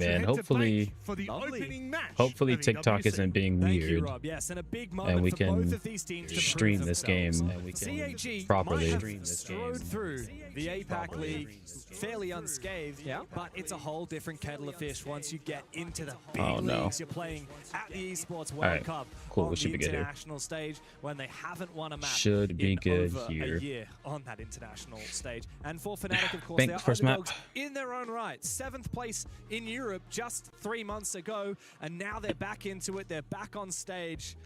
right, man. Hopefully TikTok isn't being weird, Yes, and a big and we can to stream this game properly. Strode through the APAC League fairly unscathed, but it's a whole different kettle of fish once you get into the big leagues. You're playing at the Esports World Cup on the international stage when they haven't won a match in over a year on that international stage. And for Fnatic, of course, they're underdogs in their own right. 7th place in Europe just 3 months ago, and now they're back into it. They're back on stage.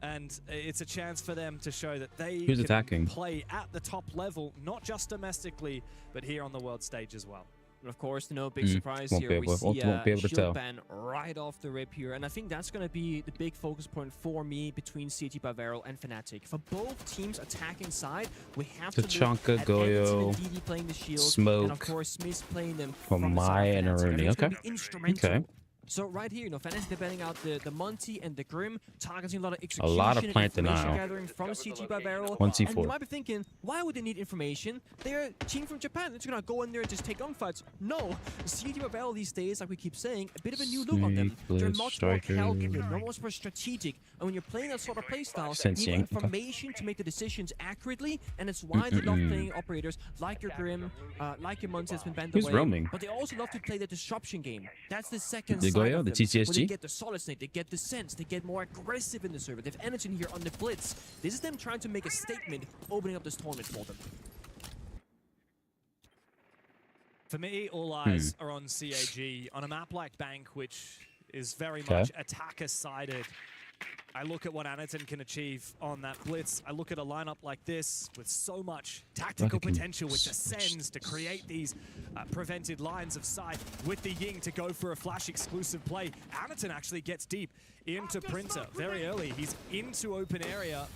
And it's a chance for them to show that they can play at the top level, not just domestically, but here on the world stage as well. And of course, no big surprise here. We see shield ban right off the rip here. And I think that's going to be the big focus point for me between CT Bavaro and Fnatic. For both teams attacking side, we have to look at Goyo, and DD playing the shield, Smoke, and of course Smith playing them from my and Aruni. Okay. So right here, Fnatic depending out the Monty and the Grim, targeting a lot of execution plant and information denial gathering from CT by Barrel. 1C4. And you might be thinking, why would they need information? They're a team from Japan. They're just gonna go in there and just take on fights. No, CT by Barrel these days, like we keep saying, a bit of a new look on them. They're much more calculated, much more strategic. And when you're playing that sort of playstyle, you need information to make the decisions accurately, and it's why they love playing operators like your Grim, like your Monty that's been banned away. Roaming? But they also love to play the disruption game. That's the second the side of the them. TCSG? They get the solid snake, they get the sense, they get more aggressive in the server. They have energy in here on the blitz. This is them trying to make a statement, opening up this tournament for them. For me, all eyes are on CAG. On a map like Bank, which is very much attacker-sided, I look at what Anaton can achieve on that blitz. I look at a lineup like this with so much tactical potential with the sends to create these prevented lines of sight, with the Ying to go for a flash exclusive play. Anaton actually gets deep into Printer very early. He's into open area.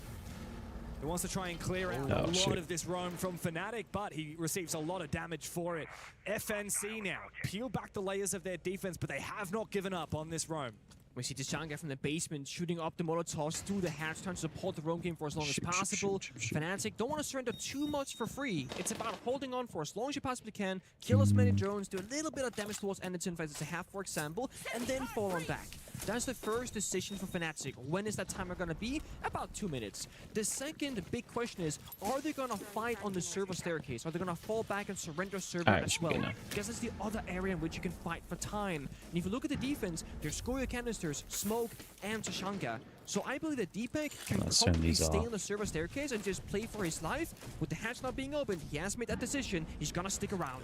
He wants to try and clear out a lot of this roam from Fnatic, but he receives a lot of damage for it. FNC now peel back the layers of their defense, but they have not given up on this roam. We see Tishanga from the basement shooting up the Molotovs through the hatch, trying to support the roam game for as long as possible. Fnatic don't want to surrender too much for free. It's about holding on for as long as you possibly can, kill as many drones, do a little bit of damage towards Anaton if it's a half, for example, and then fall on back. That's the first decision for Fnatic. When is that timer going to be? About 2 minutes. The second big question is, are they going to fight on the server staircase? Are they going to fall back and surrender server as well? Because that's the other area in which you can fight for time. And if you look at the defense, there's Goyo canisters, Smoke, and Tashanga. So I believe that Deepak can probably stay on the server staircase and just play for his life. With the hatch not being open, he has made that decision. He's gonna stick around.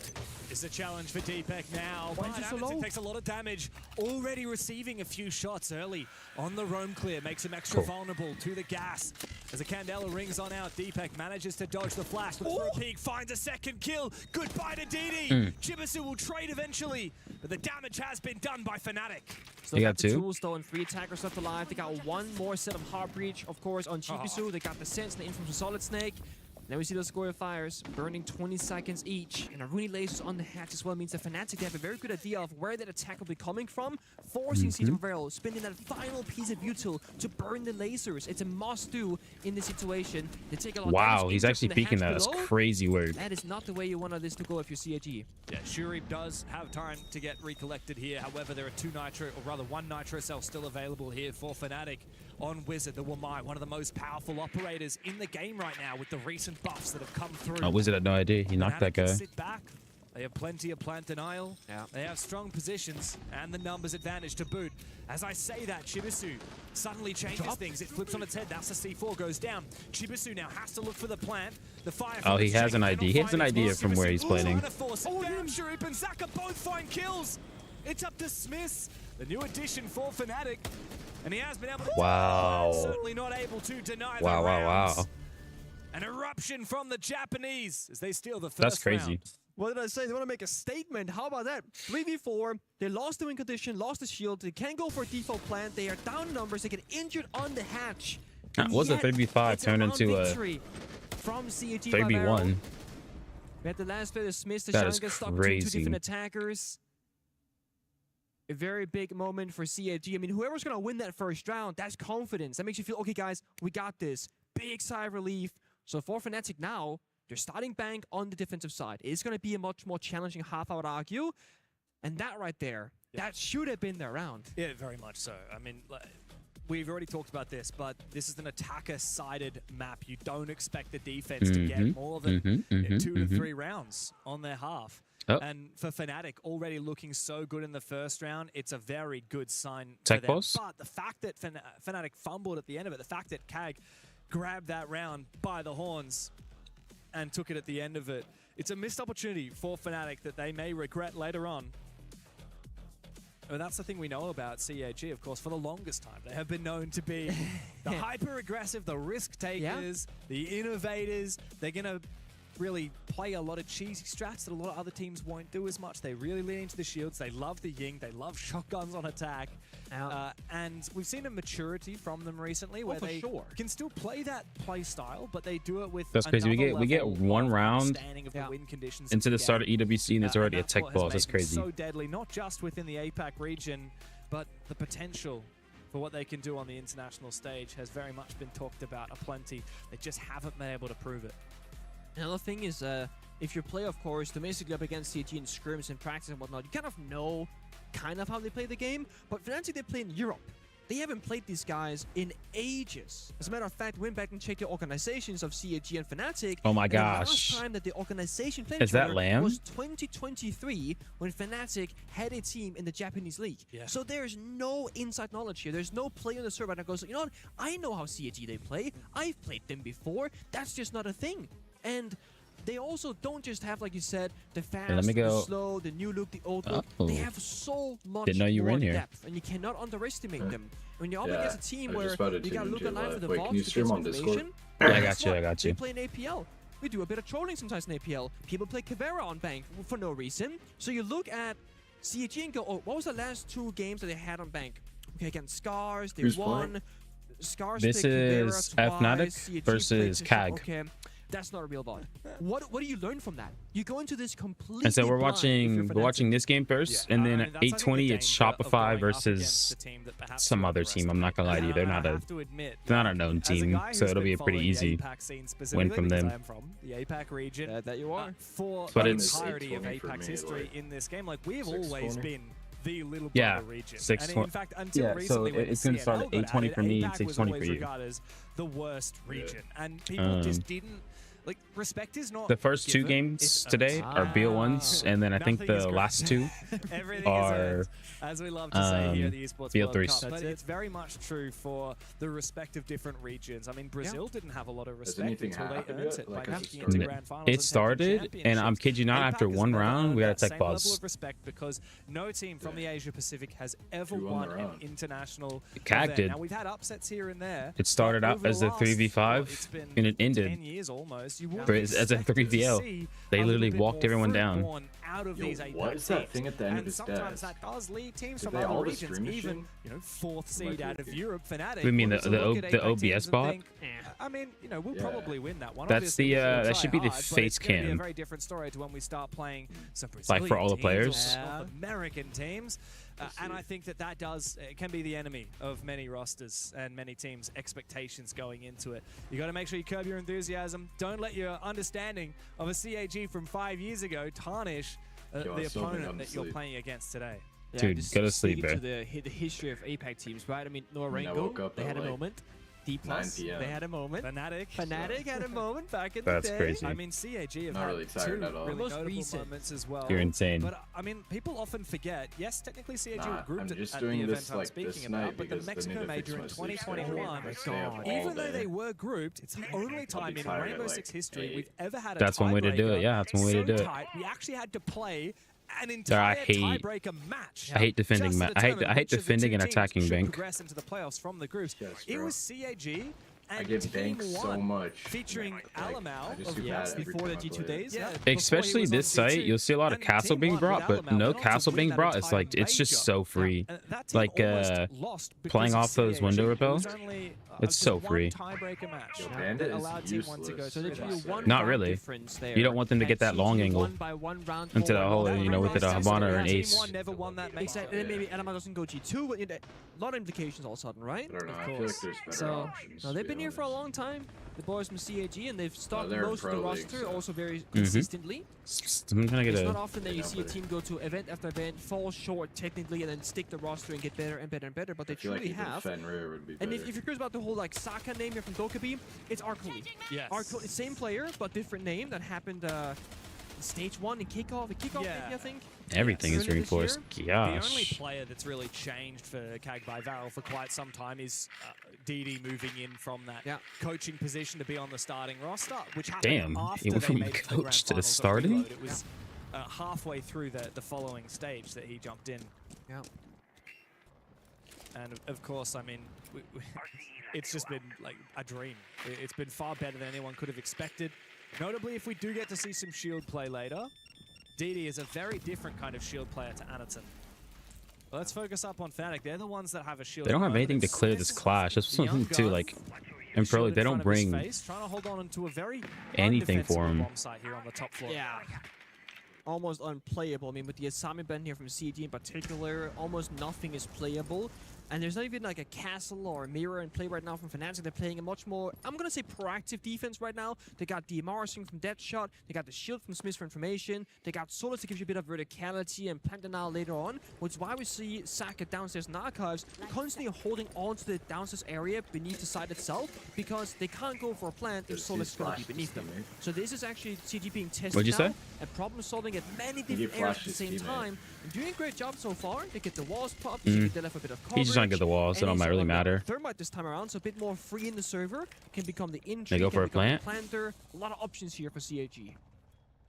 It's a challenge for Deepak now. But Anaton takes a lot of damage. Already receiving a few shots early on the roam clear. Makes him extra vulnerable to the gas. As a Candela rings on out, Deepak manages to dodge the flash. Looks for a peek, finds a second kill. Goodbye to DD. Chibisu will trade eventually, but the damage has been done by Fnatic. So they got the tools though, and 3 attackers left alive. They got one more set of Heart Breach, of course, on Chibisu. They got the sense and the info from Solid Snake. Then we see those Goyo fires burning 20 seconds each. And Aruni lasers on the hatch as well means that Fnatic, they have a very good idea of where that attack will be coming from, forcing CT Bavaro, spending that final piece of util to burn the lasers. It's a must-do in this situation. They take a lot of damage. He's actually peeking that. That's crazy word. That is not the way you want this to go if you're CAG. Yeah, Shuri does have time to get recollected here. However, there are 2 nitro, or rather 1 nitro cell still available here for Fnatic on Wizard, the Wamai, one of the most powerful operators in the game right now with the recent buffs that have come through. Wizard had no idea. He knocked that guy. Sit back. They have plenty of plant denial. They have strong positions and the numbers advantage to boot. As I say that, Chibisu suddenly changes things. It flips on its head. That's the C4 goes down. Chibisu now has to look for the plant. The fire. He has an idea. He has an idea from where he's planning. Sharip and Zaka both find kills. It's up to Smith, the new addition for Fnatic. And he has been able to certainly not able to deny the rounds. An eruption from the Japanese as they steal the first That's crazy. round. What did I say? They want to make a statement. How about that? 3v4. They lost the win condition, lost the shield. They can't go for a default plant. They are down numbers. They get injured on the hatch. Was a 3v5 turned into a from CAG 3v1. We had the last bit of Smith. That is stuck to 2 different attackers. A very big moment for CAG. I mean, whoever's going to win that first round, that's confidence. That makes you feel, okay, guys, we got this. Big sigh of relief. So for Fnatic now, they're starting Bank on the defensive side. It's going to be a much more challenging half, I would argue. And that right there That should have been their round. Yeah, very much so. I mean, we've already talked about this, but this is an attacker-sided map. You don't expect the defense to get more than 2 to 3 rounds on their half. Oh. And for Fnatic, already looking so good in the first round, it's a very good sign Tech for them. pulse? But the fact that Fnatic fumbled at the end of it, the fact that KAG grabbed that round by the horns and took it at the end of it, it's a missed opportunity for Fnatic that they may regret later on. And that's the thing we know about CAG, of course, for the longest time. They have been known to be the hyper-aggressive, the risk-takers, the innovators. They're going to really play a lot of cheesy strats that a lot of other teams won't do as much. They really lean into the shields. They love the Ying. They love shotguns on attack. And we've seen a maturity from them recently where they can still play that play style, but they do it with That's crazy. We get one round of the win conditions into the start of EWC, and there's already a tech pulse. That's crazy. So deadly, not just within the APAC region, but the potential for what they can do on the international stage has very much been talked about aplenty. They just haven't been able to prove it. Another thing is, if you play, of course, domestically up against CG in scrims and practice and whatnot, you kind of know how they play the game. But Fnatic, they play in Europe. They haven't played these guys in ages. As a matter of fact, went back and checked the organizations of CAG and Fnatic. Oh my and gosh. The last time that the organization played Is each that other Lamb? was 2023 when Fnatic had a team in the Japanese league. Yeah. So there's no inside knowledge here. There's no player on the server that goes, you know what, I know how CAG they play. I've played them before. That's just not a thing. And they also don't just have, like you said, the fast, the slow, the new look, the old look. They have so much more depth, and you cannot underestimate them. When you're up against a team where you gotta look online for the vaults to get some information, I got you. We play in APL. We do a bit of trolling sometimes in APL. People play Caveira on Bank for no reason. So you look at CAG and go, oh, what was the last 2 games that they had on Bank? Okay, against Scars, they won. Scars this is Fnatic versus KAG. Okay. That's not a real bot. What do you learn from that? You go into this completely. And so we're watching this game first, and then at 8:20 it's Shopify versus some other team. I'm not gonna lie to you, they're not a known team, so it'll be a pretty easy win from them. The APAC region. That you are. For but the it's entirety of APAC's history in this game, like we've always been the little brother region. And in fact, until recently, so it's gonna start at 8:20 for me and 6:20 for you. Regarded as the worst region, and people just didn't. Like, respect is not the first 2 games today are BO1s, and then I think the last 2 are as we love to say here at the Esports BO3s. World Cup, but it's very much true for the respective different regions. I mean, Brazil didn't have a lot of respect until they earned it by making it to Grand Finals. It started, and I'm kidding you not, after 1 round, we got a tech pause. Level of respect because no team from the Asia Pacific has ever won an international KAG did. Now, we've had upsets here and there. It started out as a 3v5, and it ended 10 years almost. as a 3VL. They literally walked everyone down. Out of these what is that thing at the end of his sometimes that does lead teams from other regions, even 4th seed out of Europe, Fnatic. We mean the OBS bot? I mean, we'll probably win that one. That's the that should be the face cam. A very different story to when we start playing some Brazilian like for all the players, North American teams. And I think that does can be the enemy of many rosters and many teams' expectations going into it. You got to make sure you curb your enthusiasm. Don't let your understanding of a CAG from 5 years ago tarnish the opponent that you're playing against today. Yeah, dude, go to sleep, bro. To the history of APAC teams, right? I mean, Norengo, they had a moment. D+, they had a moment. Fnatic had a moment back in the day. That's crazy. I mean, CAG have had 2 really notable moments as well. You're insane. But I mean, people often forget. Yes, technically CAG were grouped at the event I'm speaking about, but the Mexico Major in 2021, even though they were grouped, it's the only time in Rainbow Six history we've ever had a That's one way to do it. Yeah, that's one way to do it. We actually had to play an entire tiebreaker match. I hate defending. I hate defending and attacking Bank. Progress into the playoffs from the groups. It was CAG. I give Bank so much. Featuring Alamau before the G2 days. Yeah, especially this site, you'll see a lot of castle being brought, but no castle being brought. It's like it's just so free. Like playing off those window repels. It's so free. Not really. You don't want them to get that long angle into the hole, with it a Habana or an ace. Exactly. And then maybe Alamau doesn't go G2, but a lot of implications all of a sudden, right? I don't know. I feel like there's better options. They've been here for a long time. The boys from CAG, and they've stocked they're most of the pro roster league, so. also very consistently. I'm trying to It's get not a. often that you know, see a but- team go to event after event, fall short technically, and then stick the roster and get better and better and better, but they I feel like truly even have. Fenrir would be And better. if you're curious about the whole like Saka name here from Dokkaebi, it's Arcoli. Yes. Arcoli, same player, but different name. That happened in stage 1 in kickoff. Yeah. Maybe, I think. Everything is Earlier this reinforced. The only Gosh. player that's really changed for CAG by Varel for quite some time is DD moving in from that coaching position to be on the starting roster, which happened Damn, after he went they from made it to the grand coach to finals of starting? Reload. It was halfway through the following stage that he jumped in. Yeah. And of course, I mean, it's just been like a dream. It's been far better than anyone could have expected. Notably, if we do get to see some shield play later, DD is a very different kind of shield player to Anaton. But let's focus up on Fnatic. They're the ones that have a shield. They don't have at the anything to moment. clear this clash. That's The young something too. gun, Like in pro, shield league, they in don't front of his bring face, trying to hold on to a very anything for undefensible him. bomb site here on the top floor. Yeah. Almost unplayable. I mean, with the assignment band here from CG in particular, almost nothing is playable. And there's not even like a castle or a mirror in play right now from Fnatic. They're playing a much more, I'm going to say, proactive defense right now. They got DMR swing from Deadshot. They got the shield from Smith for information. They got Solar to give you a bit of verticality and plant denial later on, which is why we see Saka downstairs in Archives constantly holding on to the downstairs area beneath the site itself, because they can't go for a plant if Solar's going to be beneath them. So this is actually CG being tested What'd you now say? and problem solving at many He different areas at flashed the his same teammate. time. And doing a great job so far. They get the walls popped. They left a bit of coverage. He's just trying to get the walls. It don't really matter. Thermite this time around, so a bit more free in the server. Can become the intrigue. go for can a become plant? the planter. A lot of options here for CAG.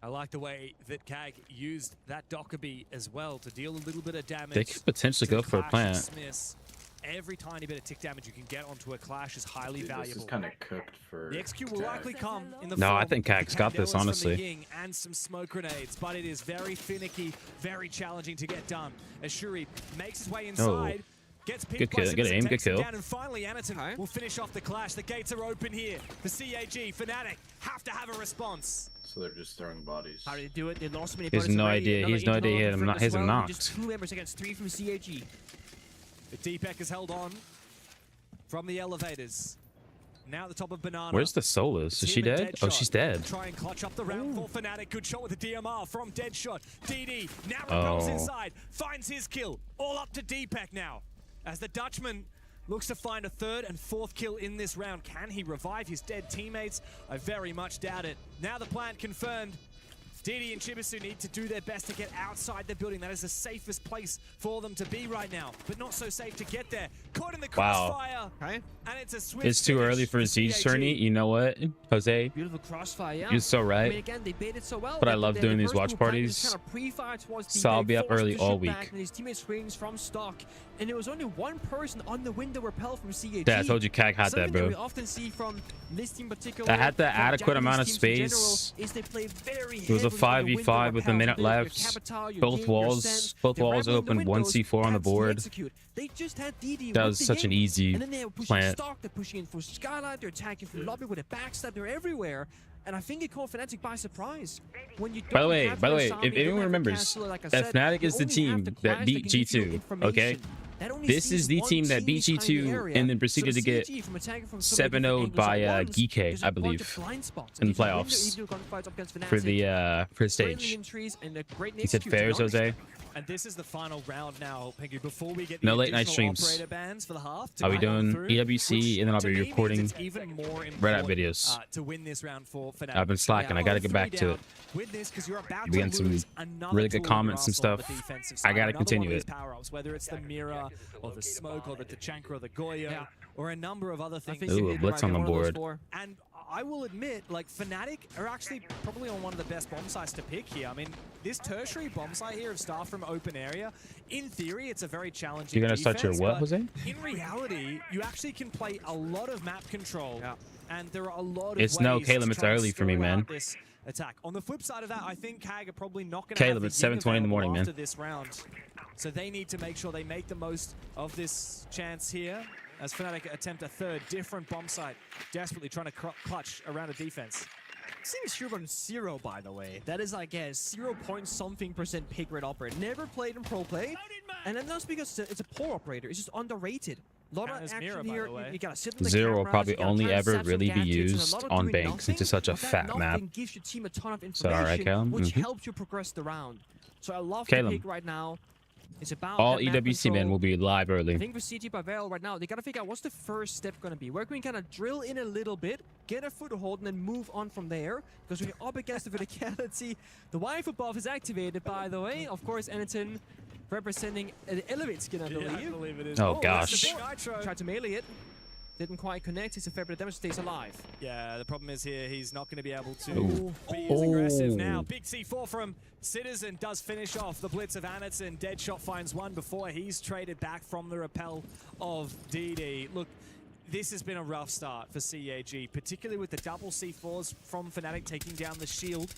I like the way that CAG used that Dokkaebi as well to deal a little bit of damage. They could potentially to go for a Clash plant. and Smiths. Every tiny bit of tick damage you can get onto a Clash is highly Dude, this valuable. is kind of cooked for. The XQ will Tag. likely come in the No, I form think CAG's of got this, Candelas from the honestly. Ying and some smoke grenades, but it is very finicky, very challenging to get done. As Shuri makes his way inside, gets picked Good by kill, Simmons good and aim, good takes him kill. down, and finally Anaton will finish off the Clash. The gates are open here. The CAG, Fnatic, have to have a response. So they're just throwing bodies. How did they do it? They lost so many He has bodies no already. idea. Another He has no idea he had him internal not- has him as well. knocked. Just 2 members against 3 from CAG. The Deepak is held on from the elevators. Now at the top of Banana. Where's the Solus? Is she Team and dead? Oh, Deadshot. she's dead. Try and clutch up the round for Fnatic. Good shot with the DMR from Deadshot. DD now repels Oh. inside, finds his kill. All up to Deepak now. As the Dutchman looks to find a 3rd and 4th kill in this round. Can he revive his dead teammates? I very much doubt it. Now the plant confirmed. DD and Chibisu need to do their best to get outside the building. That is the safest place for them to be right now, but not so safe to get there. Caught in the crossfire, Okay. and it's a swift It's too early for a siege CAG. tourney. You know what, Jose? Beautiful crossfire, yeah. You're so I mean, right. again, they baited so well. But I that love the doing these first watch move plan parties. just kind of pre-fire towards So I'll DD, be up forced early to all shoot week. back, and his teammate swings from stock. And there was only one person on the window repel from CAG. Yeah, I told you CAG had that, Something bro. we often see from this team in particular. That had the from adequate Japanese amount of teams in general, space. is they play very It was a heavily on the 5v5 window with a repel. minute So there's your left. Capital, your Both Ying, your walls- Sense, both they're walls ramming the open, windows, 1C4 on the that's the board. execute. They just had DD That with was the such an Ying. easy And then they were pushing plant. stock, they're pushing in for Skylight, they're attacking from lobby with a backstab, they're everywhere. And I think it caught Fnatic by surprise. When you By the don't way, have by the your way, zombie, if you don't anyone have your remembers, castle, like I that said, Fnatic you is the only have team the that Clash beat can give you G2, okay? information. That only This sees is the one team that beat teeny tiny G2 area. and then proceeded So to get CAG from attacking from so many different 7-0'd angles by at once, Geeke, there's a I bunch of believe, blind spots. in the And if you win playoffs individual gunfights up against for Fnatic, the friendly stage. entries and a great He said execute, to be fairs, honest. Jose. And this is the final round now, Pinky, before we get the No late night additional streams. operator bans for the half. to I'll be come on doing through, EWC, which and then I'll to be me means recording it's even more Red Hat important, videos. to win this round for Fnatic. I've been slacking. I gotta get back to it. With this, because you're about We to getting some lose another really good tool in your comments and arsenal on the stuff. defensive I side. gotta Another continue one of it. these power-ups, whether it's the Mirror or the Smoke or the Tachanka or the Goya or a number of other I things. think Ooh, you a did blitz right on the there, one of those board. four. And I will admit, like, Fnatic are actually probably on one of the best bomb sites to pick here. I mean, this tertiary bomb site here of Star from open area, in theory, it's a very challenging You're gonna start your defense, what, but Jose? in reality, you actually can play a lot of map control. Yeah. And there are a lot of It's no ways Caleb, to it's try and early for me, stall man. out this attack. On the flip side of that, I think CAG are probably not going to Caleb, have the it's Ying 7:20 in the morning, available man. after this round. So they need to make sure they make the most of this chance here as Fnatic attempt a third different bomb site, desperately trying to clutch around a defense. Seeing Sure on 0, by the way. That is like a 0.something% pick rate operator. Never played in pro play. And then that's because it's a poor operator. It's just underrated. Lot of Counters action mirror, by here. the way. You gotta sit on the Zero will cameras, probably you gotta only try to ever set some really be gadgets, and a used lot of on doing banks since nothing, it's such a but that fat map. nothing gives your team a ton of Is that all right, information, Calum? which Mhm. helps you progress the round. So I love Calum. the pick right now. It's about All that map EWC men control. will be live I early. think for CG by Veil right now, they gotta figure out what's the first step gonna be. Where can we kind of drill in a little bit, get a foothold, and then move on from there? Because we're up against the verticality. The waifu buff is activated, by the way. Of course, Anaton representing the Elevate skin, I believe. Yeah, I believe it is. Oh, that's gosh. a big nitro. Tried to melee it. Didn't quite connect. It's a fair bit of damage. Stays alive. Yeah, the problem is here he's not going to be able to Ooh. be as aggressive Oh. now. Big C4 from Citizen does finish off the blitz of Anitson. Deadshot finds one before he's traded back from the repel of DD. Look, this has been a rough start for CAG, particularly with the double C4s from Fnatic taking down the shield.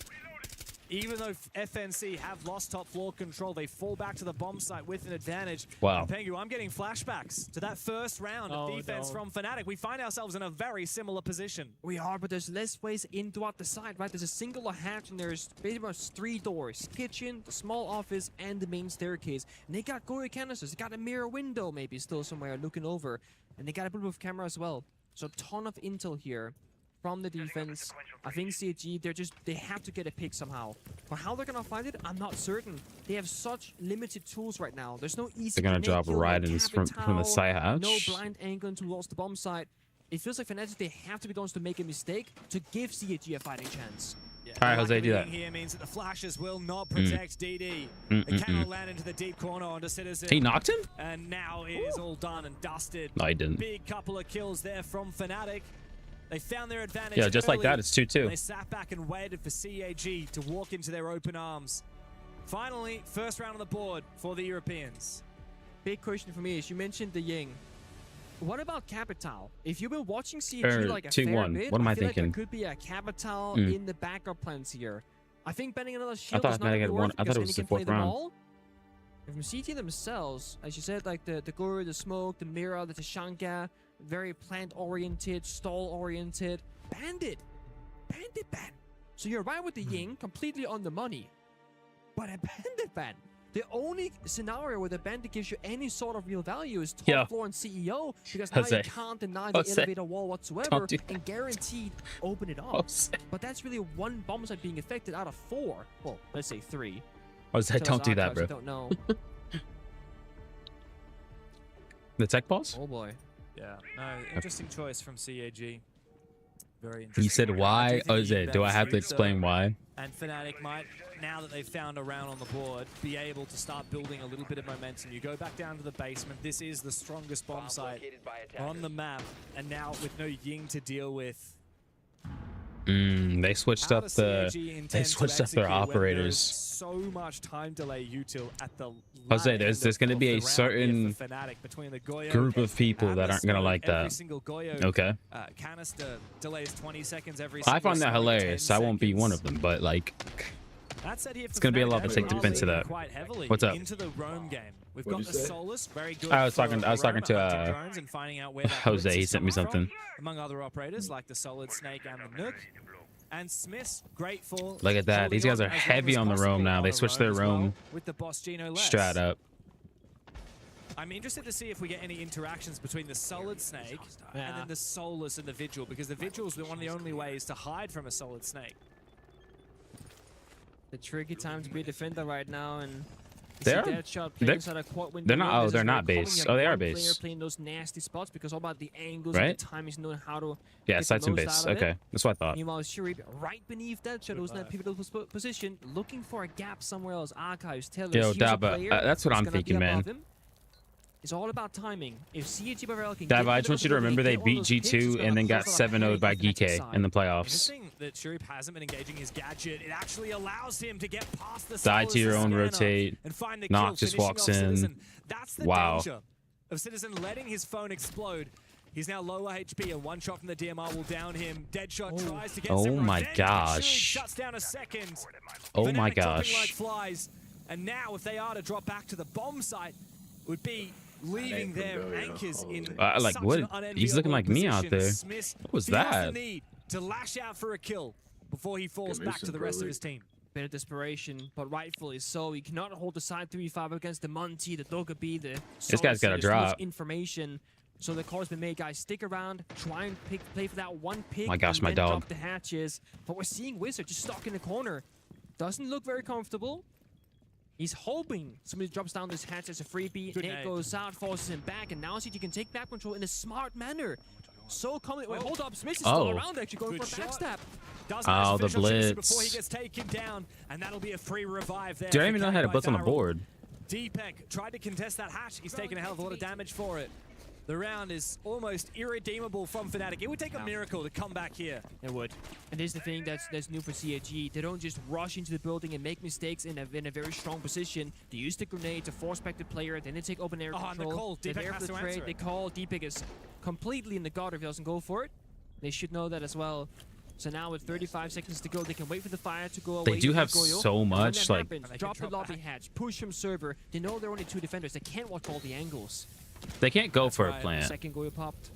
Even though FNC have lost top floor control, they fall back to the bomb site with an advantage. Wow. And Pengu, I'm getting flashbacks to that first round of defense from Fnatic. We find ourselves in a very similar position. We are, but there's less ways in throughout the side, right? There's a single hatch, and there's basically 3 doors. Kitchen, the small office, and the main staircase. And they got Goyo canisters. They got a mirror window maybe still somewhere looking over. And they got a bulletproof camera as well. So a ton of intel here from the defense. I think CG, they have to get a pick somehow. But how they're gonna find it, I'm not certain. They have such limited tools right now. There's no easy. They're gonna drop kill, no right in from the capital, side hatch. no blind angle towards the bomb site. It feels like Fnatic, they have to be the ones to make a mistake to give CG a fighting chance. Yeah. All right, Jose, Lack of do that. hitting here means that the flashes will not protect DD. They cannot land into the deep corner onto Citizen. He knocked him? And now it is all done and dusted. No, he didn't. Big couple of kills there from Fnatic. They found their advantage. Yeah, just like early, that, it's 2-2. and they sat back and waited for CAG to walk into their open arms. Finally, first round on the board for the Europeans. Big question for me is, you mentioned the Ying. What about Capital? If you've been watching CG like a fair 2-1. bit, What am I feel thinking? Like there could be a Capital in the backup plans here. I think banning another shield thought is not Fnatic gonna had be one. worth I thought it was because the Fnatic can play fourth them round. all. And from CT themselves, as you said, like the Guru, the Smoke, the Mira, the Tashanka, very plant-oriented, stall-oriented. Bandit ban. So you're right with the Ying, completely on the money. But a bandit ban. The only scenario where the bandit gives you any sort of real value is top floor and CEO, because now you can't deny the elevator wall whatsoever and guaranteed open it up. But that's really one bomb site being affected out of 4. Well, let's say 3. Jose, don't do that, bro. I don't know. The tech boss? Oh boy. Yeah, no, interesting choice from CAG. Very interesting. He said why? Jose, do I have to explain why? And Fnatic might, now that they've found a round on the board, be able to start building a little bit of momentum. You go back down to the basement. This is the strongest bomb site on the map. And now with no Ying to deal with. They switched up their operators. So much time delay util at the Jose, there's going to be a certain group of people that aren't going to like that. Okay. Canister delays 20 seconds every I find that hilarious. I won't be one of them, but like, it's going to be a lot to take defense of that. What's up? Into the roam game. We've got the Solus, very good. I was talking to Jose. He sent me something. Among other operators like the Solid Snake and the Nook. And Smith's great for. Look at that. These guys are heavy on the roam now. They switched their roam with the boss Gino strat up. I'm interested to see if we get any interactions between the Solid Snake and then the Solus and the Vigil, because the Vigil's one of the only ways to hide from a Solid Snake. The tricky time to be a defender right now, and they're not. Oh, they're not base. Oh, they are base. Playing those nasty spots because all about the angles right? and the timing, knowing how to. Yeah, sights and base. Okay, that's what I thought. Meanwhile, Shurip right beneath Deadshot, who's in that pivotal position, looking for a gap somewhere else. Archives, tell us. Yo, Daba, that's what I'm thinking, man. It's all about timing. If CG can Dava, I just want you to remember they beat G2 and then got 7-0'd by Geek in the playoffs. Interesting that Shurip hasn't been engaging his gadget. It actually allows him to get past the Die to your own rotate. And find the Knock kill, just walks in. Citizen. That's the wow. danger of Citizen letting his phone explode. He's now lower HP, and one shot from the DMR will down him. Deadshot tries to get oh some my revenge, gosh. shuts down a second. Oh my Fnatic dropping gosh. like flies. And now, if they are to drop back to the bomb site, would be leaving their anchors in like such what? an He's looking like me out there. Smith What was feels that? the need to lash out for a kill before he falls back to the rest of his team. Bit of desperation, but rightfully so. He cannot hold the side 3v5 against the Monty, the Dogaby, the This guy's got to drop. Information. So the call has been made, guys. Stick around, try and play for that one pick. My gosh, and my then dog. drop the hatches. But we're seeing Wizard just stuck in the corner. Doesn't look very comfortable. He's hoping somebody drops down this hatch as a freebie. Nate goes out, forces him back, and now CG can take map control in a smart manner. So coming. Wait, hold up. Smith is still around, actually going for a backstab. Oh, the blitz. Before he gets taken down, and that'll be a free revive there. Dude, I didn't even know how to blitz on the board. Deepek tried to contest that hatch. He's taken a hell of a lot of damage for it. The round is almost irredeemable from Fnatic. It would take a miracle to come back here. It would. And this is the thing that's new for CAG. They don't just rush into the building and make mistakes in a very strong position. They use the grenade to force back the player. Then they take open air control. And the call. Deepek has to answer it. They call. Deepek is completely in the gutter if he doesn't go for it. They should know that as well. So now with 35 seconds to go, they can wait for the fire to go away. They do have so much, like... Drop the lobby hatch, push from server. They know there are only 2 defenders. They can't watch all the angles. They can't go for a plant. Second Goyo popped.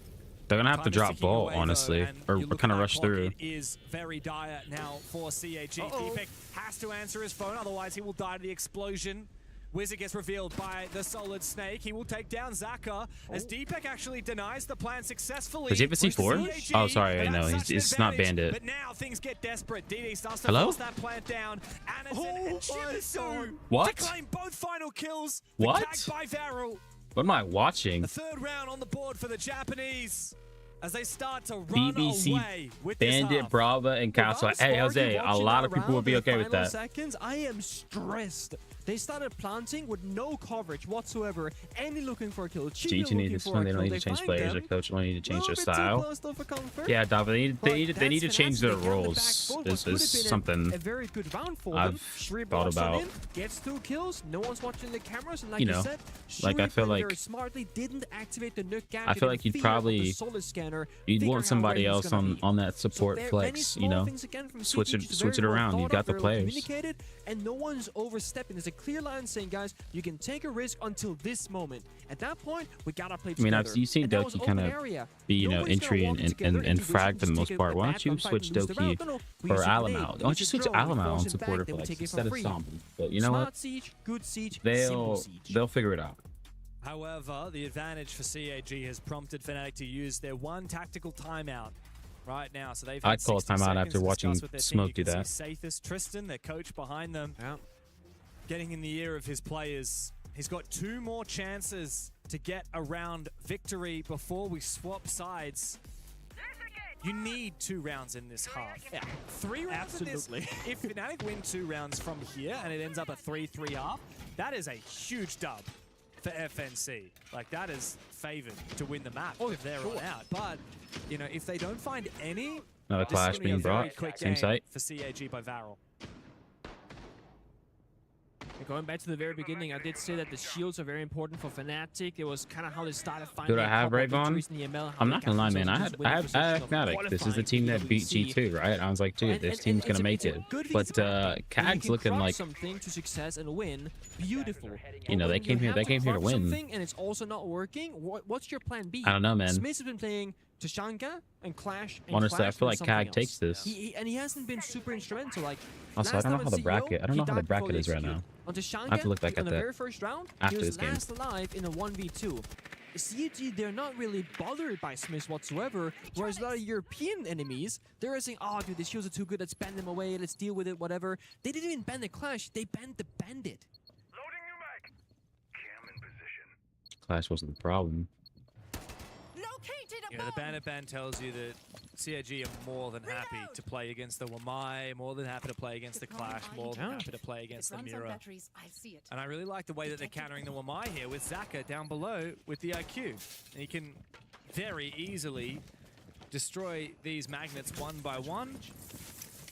They're going to have to drop ball, honestly, or kind of rush through. It is very dire now for CAG. Deepek has to answer his phone, otherwise he will die to the explosion. Wizard gets revealed by the Solid Snake. He will take down Zaka as Deepek actually denies the plan successfully. Does he have a C4? Oh, sorry, I know. It's not Bandit. But now things get desperate. DD starts to force that plant down. Anderson and Shimizu what? to claim both final kills. What? By Varel. What am I watching? The third round on the board for the Japanese as they start to run BBC, away with Bandit, Brava, and Castle. Hey, Jose, a lot of people would be okay with that. Seconds, I am stressed. They started planting with no coverage whatsoever. Any looking for a kill. GG needs to, they don't need to change players. Their coach don't need to change their style. Yeah, David, they need to change their roles. This is something a very good round for I've thought about. Gets 2 kills. No one's watching the cameras, and like you know, said, like I feel like smartly didn't activate the nuke gap. I feel like you'd probably want somebody else on that support flex. You know, switch it around. You got the players. And no one's overstepping. There's a clear line saying, guys, you can take a risk until this moment. At that point, we gotta play together. I mean, you've seen Doki kind of be, you know, entry and frag for the most part. Why don't you switch Doki for Alamau? Why don't you switch Alamau on supporter flex instead of Zombie? But you know what? They'll figure it out. However, the advantage for CAG has prompted Fnatic to use their one tactical timeout right now. So they've I'd call a timeout after watching Smoke do that. Safest Tristan, their coach behind them, getting in the ear of his players. He's got 2 more chances to get around victory before we swap sides. You need 2 rounds in this half. Yeah, 3 rounds in this. If Fnatic win 2 rounds from here and it ends up a 3-3 half, that is a huge dub for FNC. Like, that is favored to win the map if they're on out. But, you know, if they don't find any, another clash being brought. Same site. For CAG by Varel. Going back to the very beginning, I did say that the shields are very important for Fnatic. It was kind of how they started finding. Dude, I have Rayvon. I'm not gonna lie, man. I have Fnatic. This is the team that beat G2, right? I was like, dude, this team's gonna make it. But CAG's looking like something to success and win. Beautiful. You know, they came here to win. And it's also not working. What's your plan B? I don't know, man. Smith has been playing Tashanga and Clash. Honestly, I feel like CAG takes this. He hasn't been super instrumental. Like, also, I don't know how the bracket. I don't know how the bracket is right now. On Tashanga, I have to look back at the that very first round, after he was this game. last alive in a 1v2. CG, they're not really bothered by Smith whatsoever, whereas a lot of European enemies, they're saying, oh, dude, the shields are too good, let's ban them away, let's deal with it, whatever. They didn't even ban the Clash, they banned the Bandit. Loading new mag. Cam in position. Clash wasn't the problem. You know, the Bandit ban tells you that CAG are more than happy to play against the Wamai, more than happy to play against the Clash, more than happy to play against the Mirror. And I really like the way that they're countering the Wamai here with Zaka down below with the IQ. And he can very easily destroy these magnets one by one,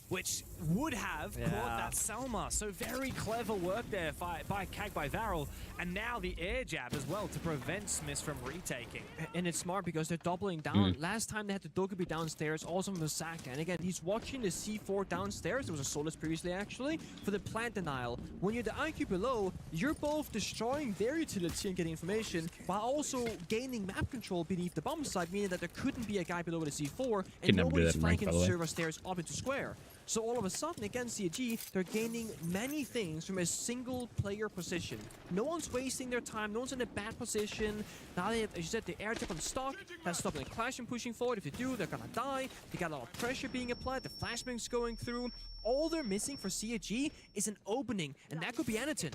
which would have caught that Selma. So very clever work there by CAG by Varel. And now the air jab as well to prevent Smith from retaking. And it's smart because they're doubling down. Last time they had the Dokubi downstairs, also from Saka. And again, he's watching the C4 downstairs. There was a Solus previously, actually, for the plant denial. When you're the IQ below, you're both destroying their utility and getting information, while also gaining map control beneath the bomb site, meaning that there couldn't be a guy below the C4, and nobody's flanking the server stairs up into square. So all of a sudden, against CAG, they're gaining many things from a single player position. No one's wasting their time, no one's in a bad position. Now they have, as you said, the air tip on stock, that's stopping the Clash from pushing forward. If they do, they're gonna die. They got a lot of pressure being applied, the flashbangs going through. All they're missing for CAG is an opening, and that could be Anaton,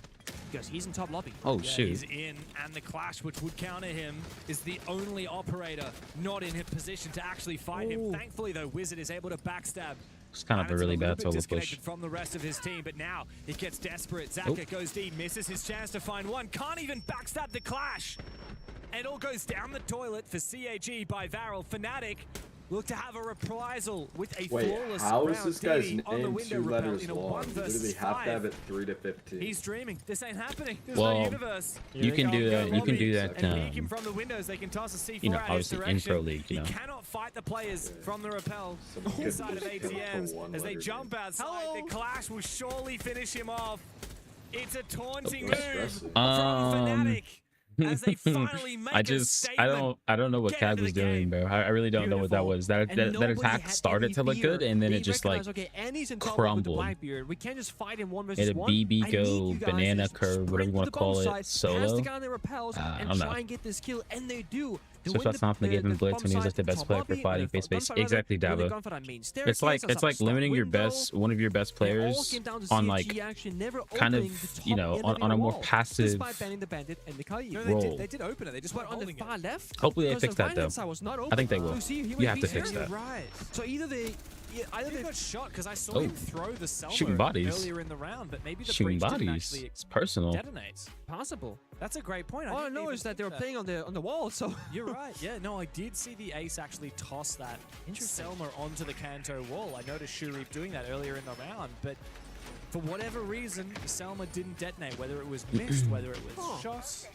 because he's in top lobby. Oh, Yeah, shoot. he's in, and the Clash, which would counter him, is the only operator not in a position to actually fight him. Thankfully, though, Wizard is able to backstab. It's kind of a really bad solo push. Disconnected from the rest of his team, but now he gets desperate. Zaka goes deep, misses his chance to find one, can't even backstab the Clash. It all goes down the toilet for CAG by Varel. Fnatic look to have a reprisal with a flawless how is round. this guy's DD on the name window 2 repel letters in a long? 1 You versus literally have to have 5. it 3 to 15. He's dreaming. This ain't happening. There's Well, no universe. you can do that. You can do that. And peek him from the windows. They can toss a C4 You know, out his obviously in direction. Pro League, you know. He cannot fight the players from the repel Someone inside could of just kill him ATMs for one as they letter jump name. outside. The Clash will surely finish him off. It's a taunting That's move stressing. from Fnatic as they finally make I a statement. I don't know what Get CAG into was the doing, game. bro. I really don't know what that was. That attack had started any to look good, fear. and then They it just like recognized, okay, Annie's in top with crumbled. the Blackbeard. We can't just fight him 1 versus It a 1. BB I go, need you guys banana to curve, whatever sprint you to want the to call bomb it, site, Pass solo. the guy on the repels I and don't try know. and get this kill, and they do. They So win that's not gonna give him blitz when he's like the best player for fighting face to face. Exactly, Davo. It's like limiting your best, one of your best players on like kind of, you know, on a more passive role. They did open it. They just went on the holding far it. left. Hopefully they because the fix that, right-hand though. side was not I open. think they will. So see, he You went have to here. fix that. Right. So either they He got shot because I saw him throw the Selma Shooting bodies. earlier in the round, but maybe the Shooting breach didn't bodies. actually It's personal. detonate. possible. That's a great point. All I didn't know even is that think they were playing on the wall. So You're right. Yeah, no, I did see the ace actually toss that Selma onto the Kanto wall. I noticed Shurip doing that earlier in the round, but for whatever reason, Selma didn't detonate. Whether it was missed, whether it was shot,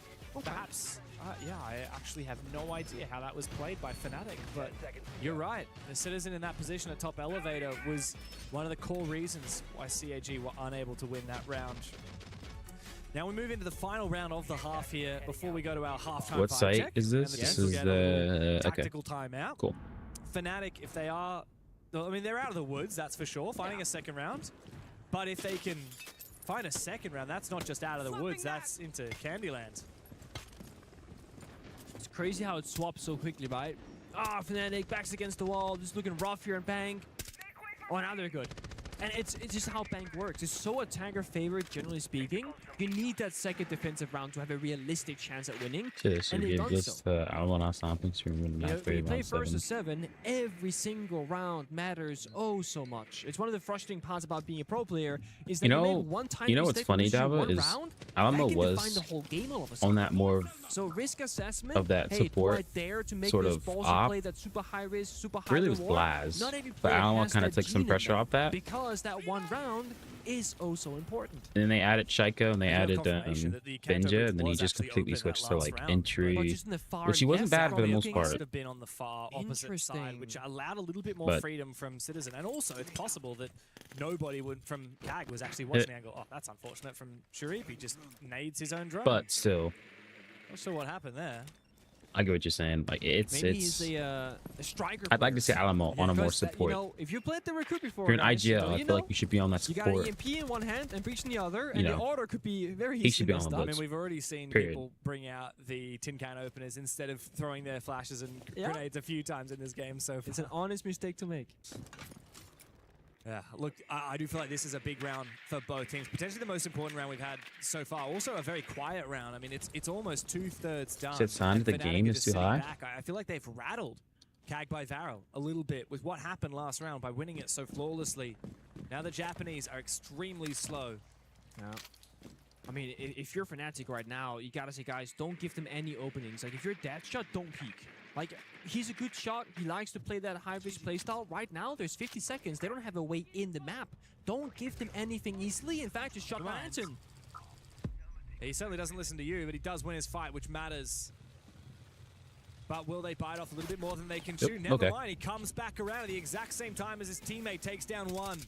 perhaps. Yeah, I actually have no idea how that was played by Fnatic, but you're right. The Citizen in that position at top elevator was one of the core reasons why CAG were unable to win that round. Now we move into the final round of the half here before we go to our halftime. What vibe site check, is and this? the This teams will is get a little the okay. tactical timeout. Cool. Fnatic, if they are, I mean, they're out of the woods, that's for sure, finding a second round. But if they can find a second round, that's not just out of the woods, that's into Candyland. it's crazy how it swaps so quickly, right? Fnatic backs against the wall, just looking rough here in Bang. Oh, now they're good. And it's just how Bank works. It's so attacker favored, generally speaking. You need that second defensive round to have a realistic chance at winning. Should And they've give done this so. I want to something to win You know, that when you play round first 7. to 7, every single round matters oh so much. It's one of the frustrating parts about being a pro player is that You know- make one time you know what's mistake funny, lose you Dava, one is round, Alamo that can was define the whole game all of a sudden. on that more So risk assessment of that hey, support do I dare to make sort this of ballsy op. play that's super high risk, super high really was reward? Blaz, Not every but player Alamo has kind of that took some gene in pressure them off that. because that one round is oh so important. And then they added Shaiko and they There's no added confirmation that the Kanto Benja, bridge and then he was just actually completely open that switched to last like round. But entry, just in the far which he wasn't left bad for the from most looking part. at Should have been on the far opposite side, Interesting. which allowed a little bit more But- freedom from Citizen. And also, it's possible that nobody from CAG was actually watching the angle. Oh, that's unfortunate from Shurip. He just nades his own drone. But still, Not sure what happened there. I get what you're saying. Like Maybe he's a striker. I'd like to see player. Alamo on a more Because that, support. you know, if you played the recruit before, If you're an guys, IGL, I you feel like you should be on that you got an support. EMP in one hand and breach in the other, and You the know, order could be very he easily should be on messed the up. I blitz. mean, we've already seen Period. people bring out the tin can openers instead of throwing their flashes and Yeah. grenades a few times in this game so far. It's an honest mistake to make. Yeah, look, I do feel like this is a big round for both teams. Potentially the most important round we've had so far. Also a very quiet round. I mean, it's almost 2/3 done. Said sign and the Fnatic game are is just too sitting high? back. I feel like they've rattled CAG by Varel a little bit with what happened last round by winning it so flawlessly. Now the Japanese are extremely slow. Yeah. I mean, if you're Fnatic right now, you gotta say, guys, don't give them any openings. Like, if you're dead shot, don't peek. Like, he's a good shot. He likes to play that high-risk playstyle. Right now, there's 50 seconds. They don't have a way in the map. Don't give them anything easily. In fact, just shot Come on. Anaton. He certainly doesn't listen to you, but he does win his fight, which matters. But will they bite off a little bit more than they can chew? Never okay. mind, he comes back around at the exact same time as his teammate takes down one.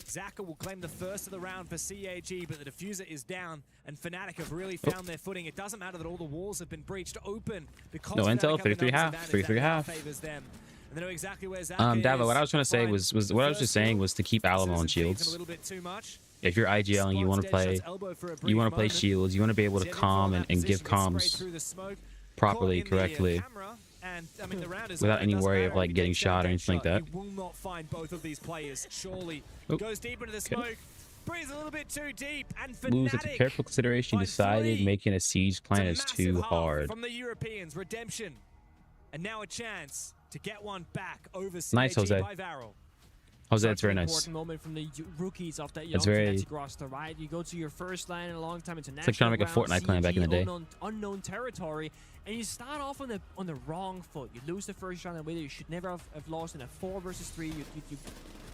Zaka will claim the first of the round for CAG, but the diffuser is down, and Fnatic have really found their footing. It doesn't matter that all the walls have been breached open because No Fnatic intel, have the 3-3 numbers half, advantage, 3-3 that now half. favors them. And they know exactly where Zach Davo, is. what I was trying to say Fine. was what The I was just first saying kill. was to keep Alamo on Citizens feeds him shields. a little bit too much. If you're IGL and you want to play, you want to play shields, you want to be able to calm and give comms properly, correctly, without any worry of like getting shot or anything like that. He will not find both of these players. Surely Oop. goes deep into the smoke. Breathes a little bit too deep, and Moves into Fnatic careful consideration by decided 3. making a siege plan is It's a too massive half hard. from the Europeans. Redemption, and now a chance to get one back over Nice, CAG Jose. by Varel. Jose, Such that's very an nice. important moment from the rookies of that young It's very- Fnatic roster, right? You go to your first line in a long time international. like trying to make a Fortnite clan back in the day. Unknown territory, and you start off on the wrong foot. You lose the first round in a way that you should never have lost in a 4 versus 3. You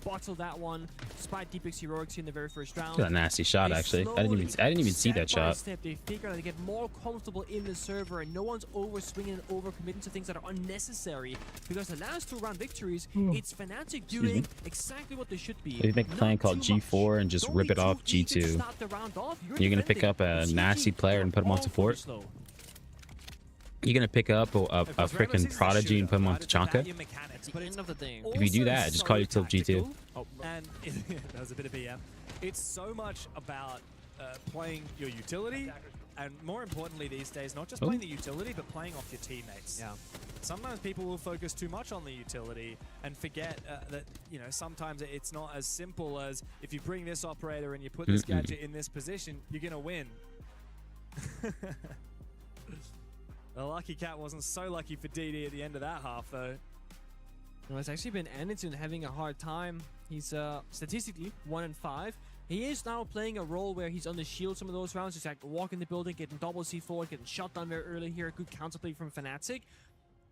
bottle that one, despite Deepik's heroics in the very first round. That's a nasty shot, They actually. I didn't even see that step by shot. step, they figure out they get more comfortable in the server, and no one's over swinging and over committing to things that are unnecessary. Because the last 2 round victories, it's Fnatic doing exactly what they should be. They make a plan Not called too much. G4 and just Don't rip be it off too eager to G2. start the round off. You're gonna pick defending. up a CG nasty player and put him on all support. slow. You're gonna pick up a freaking prodigy and put him on Tachanka. That's the end of the day. If you do that, just call yourself G2. Oh, And that was a bit of BM. It's so much about playing your utility, and more importantly these days, not just playing the utility, but playing off your teammates. yeah. Sometimes people will focus too much on the utility and forget that, you know, sometimes it's not as simple as if you bring this operator and you put this gadget in this position, you're going to win. The lucky cat wasn't so lucky for DD at the end of that half, though. No, it's actually been Anderton having a hard time. He's statistically 1-5. He is now playing a role where he's on the shield some of those rounds. He's like walking the building, getting double C4, getting shot down very early here. Good counterplay from Fnatic.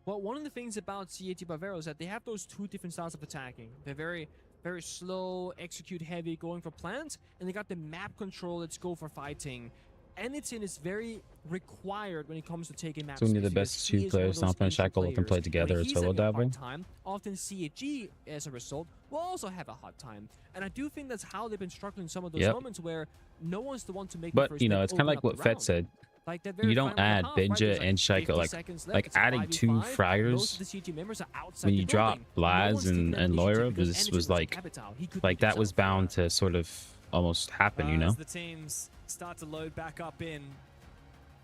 But one of the things about CAT Bavaro is that they have those 2 different styles of attacking. They're very, very slow, execute heavy, going for plants, and they got the map control, let's go for fighting. Anderton is very required when it comes to taking maps. So we need the best 2 players, Stomp and Shackle, who can play together as solo Davo. Often CAG, as a result, will also have a hard time. And I do think that's how they've been struggling some of those moments where no one's the one to make the But, first you know, pick, it's kind of open like up what the Fett round. said. Like that very You don't final add half, right? Benja There's and 50 Shaiko. seconds left. Like It's a adding 2 5v5. Most fraggers of the CG members are outside when the you drop building. No one's Blaz taking that and initiative Loira because was Anderton like capital. He could like pick that was himself. bound to sort of almost happen, you know? As the teams start to load back up in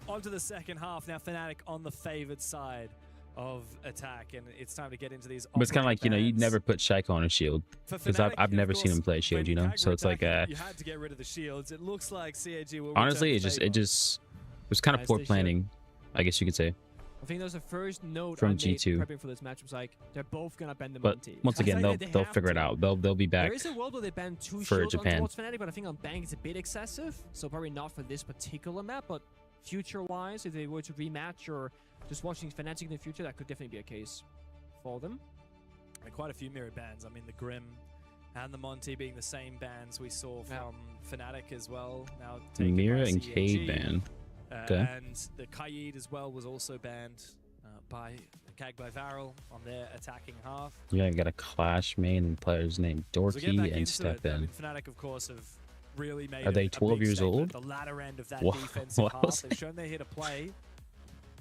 onto the second half, now Fnatic on the favored side of attack, and it's time to get into these. But it's kind of like, you know, you'd bans. never put Shaiko on a shield. For Because Fnatic, I've never of seen him course, play a shield, when you know? CAG So were it's like, attacking, you had to get rid of the shields. It looks like CAG will honestly, return it the just favor. was kind of As poor they should. planning, I guess you could say. I think that was the first note From I made G2. prepping for this match. Was like they're both gonna bend the But Monty. once I again, think that they they'll have figure it to. out. They'll be back There is a world where they ban 2 for shields Japan. towards Fnatic, but I think on Bang it's a bit excessive. So probably not for this particular map, but future-wise, if they were to rematch or just watching Fnatic in the future, that could definitely be a case for them. And quite a few mirror bans. I mean, the Grim and the Monty being the same bans we saw from Fnatic as well. Now taken Mira by and CAG. Cade ban. Okay. And the Kaid as well was also banned by CAG by Varel on their attacking half. Yeah, I got a Clash main players named So get back Dorky and into Step it. I in. mean, Fnatic, of course, have really made Are they a 12 big years statement old? at the latter end of that Wow. defensive What half. was They've shown they're here to play.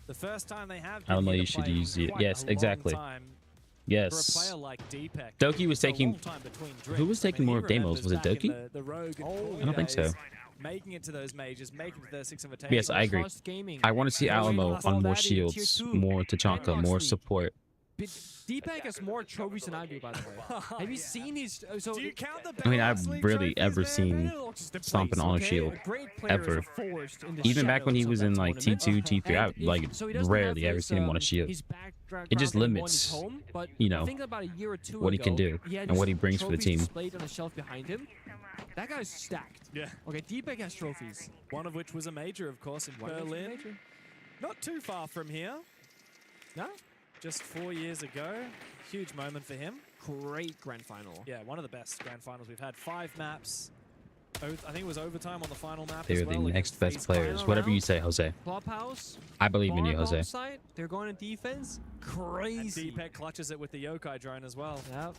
The first time they have I don't been know, here you to should play in use it. quite Yes, a long exactly. time. For a Yes. player like Deepak, Doki was it's a taking- long time between who was drinks. I taking mean, more he of Demos? remembers Was it back in Doki? the Rogue and Oh, Corey I don't think so. days, making it to those majors, making it to the 6 Invitational. Yes, I agree. Trust Gaming. I want to see Alamo on more shields, more Tachanka, more support. But Deepak has more trophies than I do, by the way. Have you seen his? So Do you count the I mean, Benelux I've League rarely trophies, ever man? seen Benelux is the stomping place, on a okay? shield, Great players ever. are forced in the Even back when he shadows was of in that like tournament. T2, T3, I And like so he doesn't rarely have ever his, seen him on a shield. his background It just when he won limits, his home, but you know, I think about a year or 2 what he can ago, do had and what his he brings for the trophies team. displayed on the shelf behind him. That guy's stacked. Yeah. Okay, Deepak has trophies. One of which was a major, of course, in One of which is Berlin. major. Not too far from here. No? Just 4 years ago. Huge moment for him. Great grand final. Yeah, one of the best grand finals we've had. 5 maps. I think it was overtime on the final map They're as the well. next best He's players. flying Whatever you around. say, Jose. Clubhouse. I believe in you, bar Jose. bomb site, they're going to defense. And Crazy. Deepak clutches it with the Yokai drone as well. Yeah.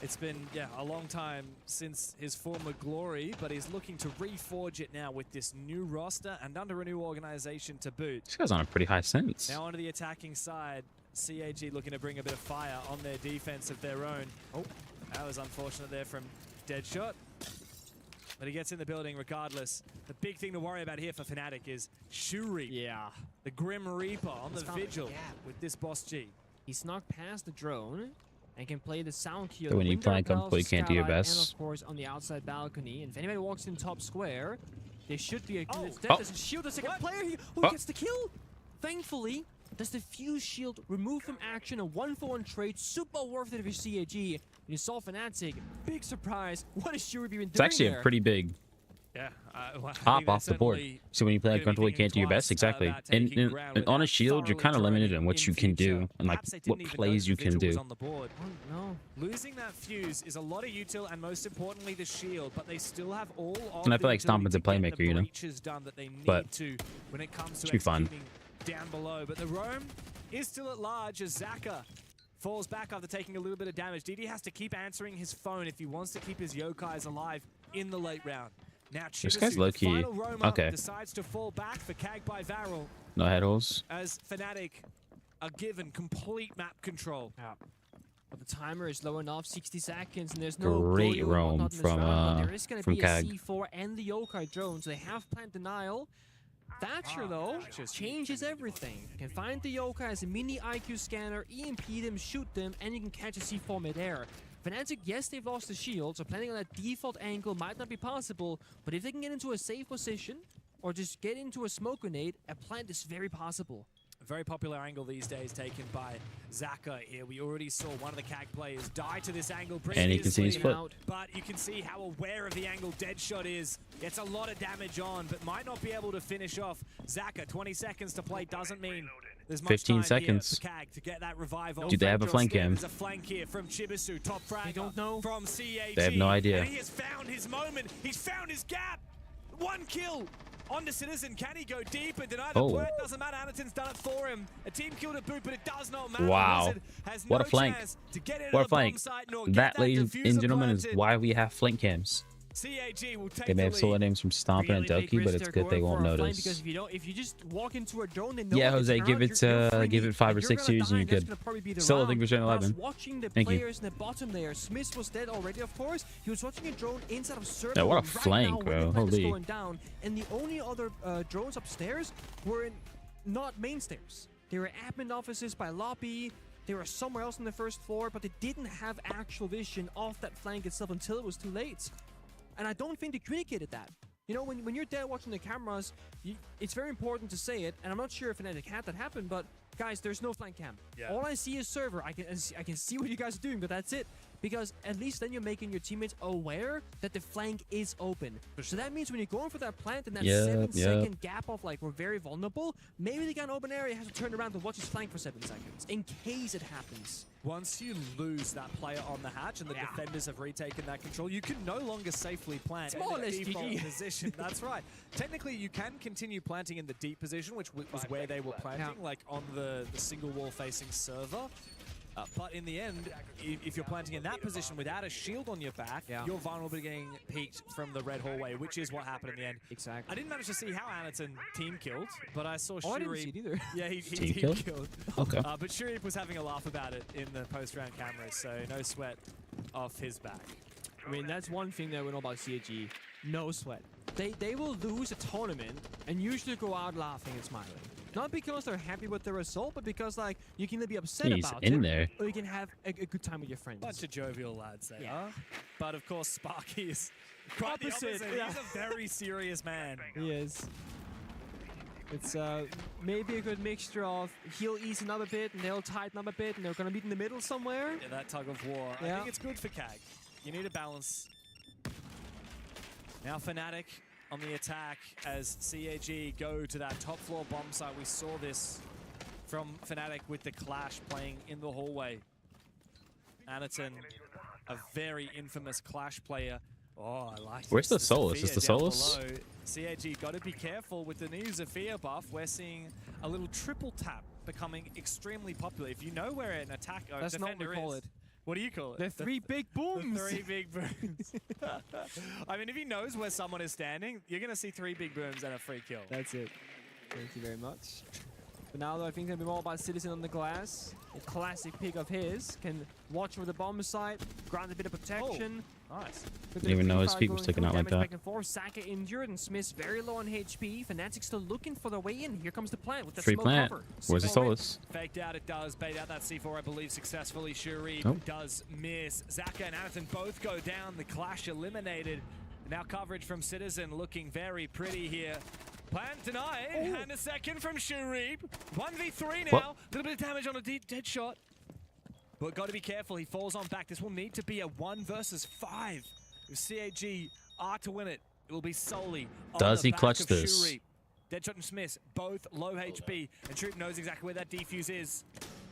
It's been, yeah, a long time since his former glory, but he's looking to reforge it now with this new roster and under a new organization to boot. This guy's on a pretty high sense. Now onto the attacking side. CAG looking to bring a bit of fire on their defense of their own. Oh, that was unfortunate there from Deadshot. But he gets in the building regardless. The big thing to worry about here for Fnatic is Shuri. Yeah. The Grim Reaper on the Vigil with this Boss G. He snuck past the drone and can play the sound key. So when you plan comfortable, you can't do your best. And of course on the outside balcony. And if anybody walks in top square, there should be a good Oh. There's a shield, the second player here who gets the kill. Thankfully, does the fuse shield remove from action a 1-for-1 trade, super worth it for CAG. And you saw Fnatic, big surprise. What is Shuri been doing It's actually there? a pretty big Yeah, hop off the board. So when you play uncomfortable, you can't do your best. Exactly. And on a shield, you're kind of limited in what you can do and like what plays you can do. Oh, no. Losing that fuse is a lot of util and most importantly the shield, but they still have all of And I the feel like utility Stompin's a to get playmaker, the you know? breaches done that they need But to when it comes to should be fun. executing down below. But the roam is still at large as Zaka falls back after taking a little bit of damage. DD has to keep answering his phone if he wants to keep his Yokais alive in the late round. Now This Chibisu, guy's low-key. final roamer, Okay. decides to fall back for Kag by Varel No head holes. as Fnatic are given complete map control. Yeah. But the timer is low enough, 60 seconds, and there's no Great Goyo or roam whatnot in this from, round, but there is going to from be Kag. a C4 and the Yokai drone, so they have plant denial. Thatcher, though, changes everything. You can find the Yokai as a mini IQ scanner, EMP them, shoot them, and you can catch a C4 mid-air. Fnatic, yes, they've lost the shield, so planning on that default angle might not be possible, but if they can get into a safe position, or just get into a smoke grenade, a plant is very possible. A very popular angle these days taken by Zaka here. We already saw one of the CAG players die to this angle previously. And you can see his foot. But you can see how aware of the angle Deadshot is. Gets a lot of damage on, but might not be able to finish off. Zaka, 20 seconds to play doesn't mean there's much 15 time seconds. Here for CAG to get that revive on. Do they have a flank cam? There's a flank here from Chibisu, top frag. They don't know. From CAG. They have no idea. And he has found his moment. He's found his gap. One kill. On to Citizen, can he go deep and deny the plant? Doesn't matter, Anaton's done it for him. A team kill to boot, but it does not matter. Wow. What a flank. What a flank. That, ladies and gentlemen, is why we have flank cams. CAG will take They may have solo names from Stompin and Doki, but it's good they won't notice. Because if you just walk into a drone, they know Yeah, it's Jose, around, give it 5 or 6 series and you're good. Still, I think we're showing 11. Watching the Thank you. players in the bottom there. Smith was dead already, of course. He was watching a drone inside of Servo. Yeah, what a right flank, now, bro. when the plant is Holy. going down, and the only other drones upstairs were not main stairs. They were admin offices by lobby. They were somewhere else on the first floor, but they didn't have actual vision of that flank itself until it was too late. And I don't think they communicated that. You know, when you're there watching the cameras, it's very important to say it. And I'm not sure if Fnatic had that happen, but guys, there's no flank cam. Yeah. All I see is server. I can see what you guys are doing, but that's it. Because at least then you're making your teammates aware that the flank is open. So that means when you're going for that plant in that 7-second gap of like we're very vulnerable, maybe the guy in open area has to turn around to watch his flank for 7 seconds in case it happens. Once you lose that player on the hatch and the defenders have retaken that control, you can no longer safely plant in more or the less default GG. position. That's right. Technically, you can continue planting in the deep position, which was where they were planting, like on the single wall facing server. But in the end, if you're planting in that position without a shield on your back, you're vulnerable to getting peeked from the red hallway, which is what happened in the end. Exactly. I didn't manage to see how Anaton team killed, but I saw Shuri. Oh, I didn't see it either. Yeah, he Team team killed? killed. Okay. But Shuri was having a laugh about it in the post-round cameras, so no sweat off his back. I mean, that's one thing that we know about CAG. No sweat. They will lose a tournament and usually go out laughing and smiling. Not because they're happy with the result, but because like you can either be upset He's about in it, there. or you can have a good time with your friends. Bunch of jovial lads there. Yeah. But of course, Sparky is quite the Opposite, opposite. yeah. He's a very serious man. He is. It's maybe a good mixture of he'll ease another bit and they'll tighten up a bit and they're gonna meet in the middle somewhere. Yeah, that tug of war. I Yeah. think it's good for CAG. You need a balance. Now Fnatic on the attack as CAG go to that top floor bomb site. We saw this from Fnatic with the Clash playing in the hallway. Anaton, a very infamous Clash player. Oh, I like Where's this. the Solus? Is the Zofia down Solus? below. CAG got to be careful with the new Zofia buff. We're seeing a little triple tap becoming extremely popular. If you know where an attack or That's not what defender we call is, it. what do you call it? The three big booms. The 3 big booms. I mean, if he knows where someone is standing, you're going to see 3 big booms and a free kill. That's it. Thank you very much. But now, though, I think it's going to be more about Citizen on the glass. A classic pick of his. Can watch over the bomb site, grant a bit of protection. Oh, nice. Didn't even know his feet was sticking out like that. Back and forth. Saka injured and Smith's very low on HP. Fnatic still looking for their way in. Here comes the plant with the Free smoke plant. cover. Where's the Solus? Faked out, it does. Bait out that C4, I believe, successfully. Shuri does miss. Zaka and Anderson both go down. The clash eliminated. Now coverage from Citizen looking very pretty here. Plant denied, and a second from Shuri. 1v3 now. A little bit of damage on a dead shot. But got to be careful, he falls on back. This will need to be a 1 versus 5. If CAG are to win it, it will be solely on Does the he back clutch of this? Shuri. Deadshot and Smith, both low HP, and Troop knows exactly where that defuse is.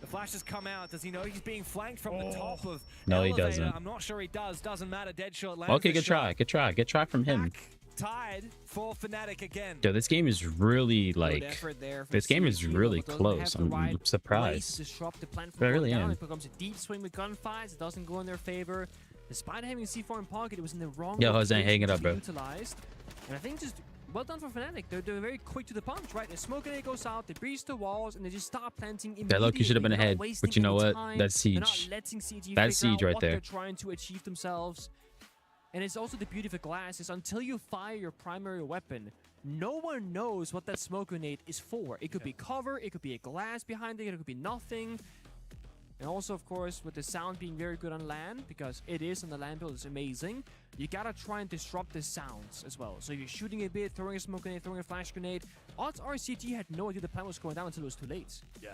The flash has come out. Does he know he's being flanked from the top of No, he Elevator? doesn't. I'm not sure he does. Doesn't matter. Deadshot lands Okay, the good try. shot. Good try. Good try from him. Back tied for Fnatic again. Yo, this game is really Good like. effort there from This game is CG, really but doesn't have close. the I'm right surprised. place to disrupt the plant I from really going down. am. It becomes a deep swing with gunfights. It doesn't go in their favor. Despite having C4 in pocket, it was in the wrong Yo, Jose, location hang it to up, be bro. utilized. And I think just well done for Fnatic. They're very quick to the punch, right? The smoke grenade goes out, they breach the walls, and they just start planting immediately. That low-key should have been They're not ahead, wasting but you know any what? time. That's They're not siege. letting CG That's figure siege out right what there. they're trying to achieve themselves. And it's also the beauty of a glass is until you fire your primary weapon, no one knows what that smoke grenade is for. It could be cover, it could be a glass behind it, it could be nothing. And also, of course, with the sound being very good on land, because it is on the land build, it's amazing, you gotta try and disrupt the sounds as well. So you're shooting a bit, throwing a smoke grenade, throwing a flash grenade. Odds are CG had no idea the plan was going down until it was too late. Yeah.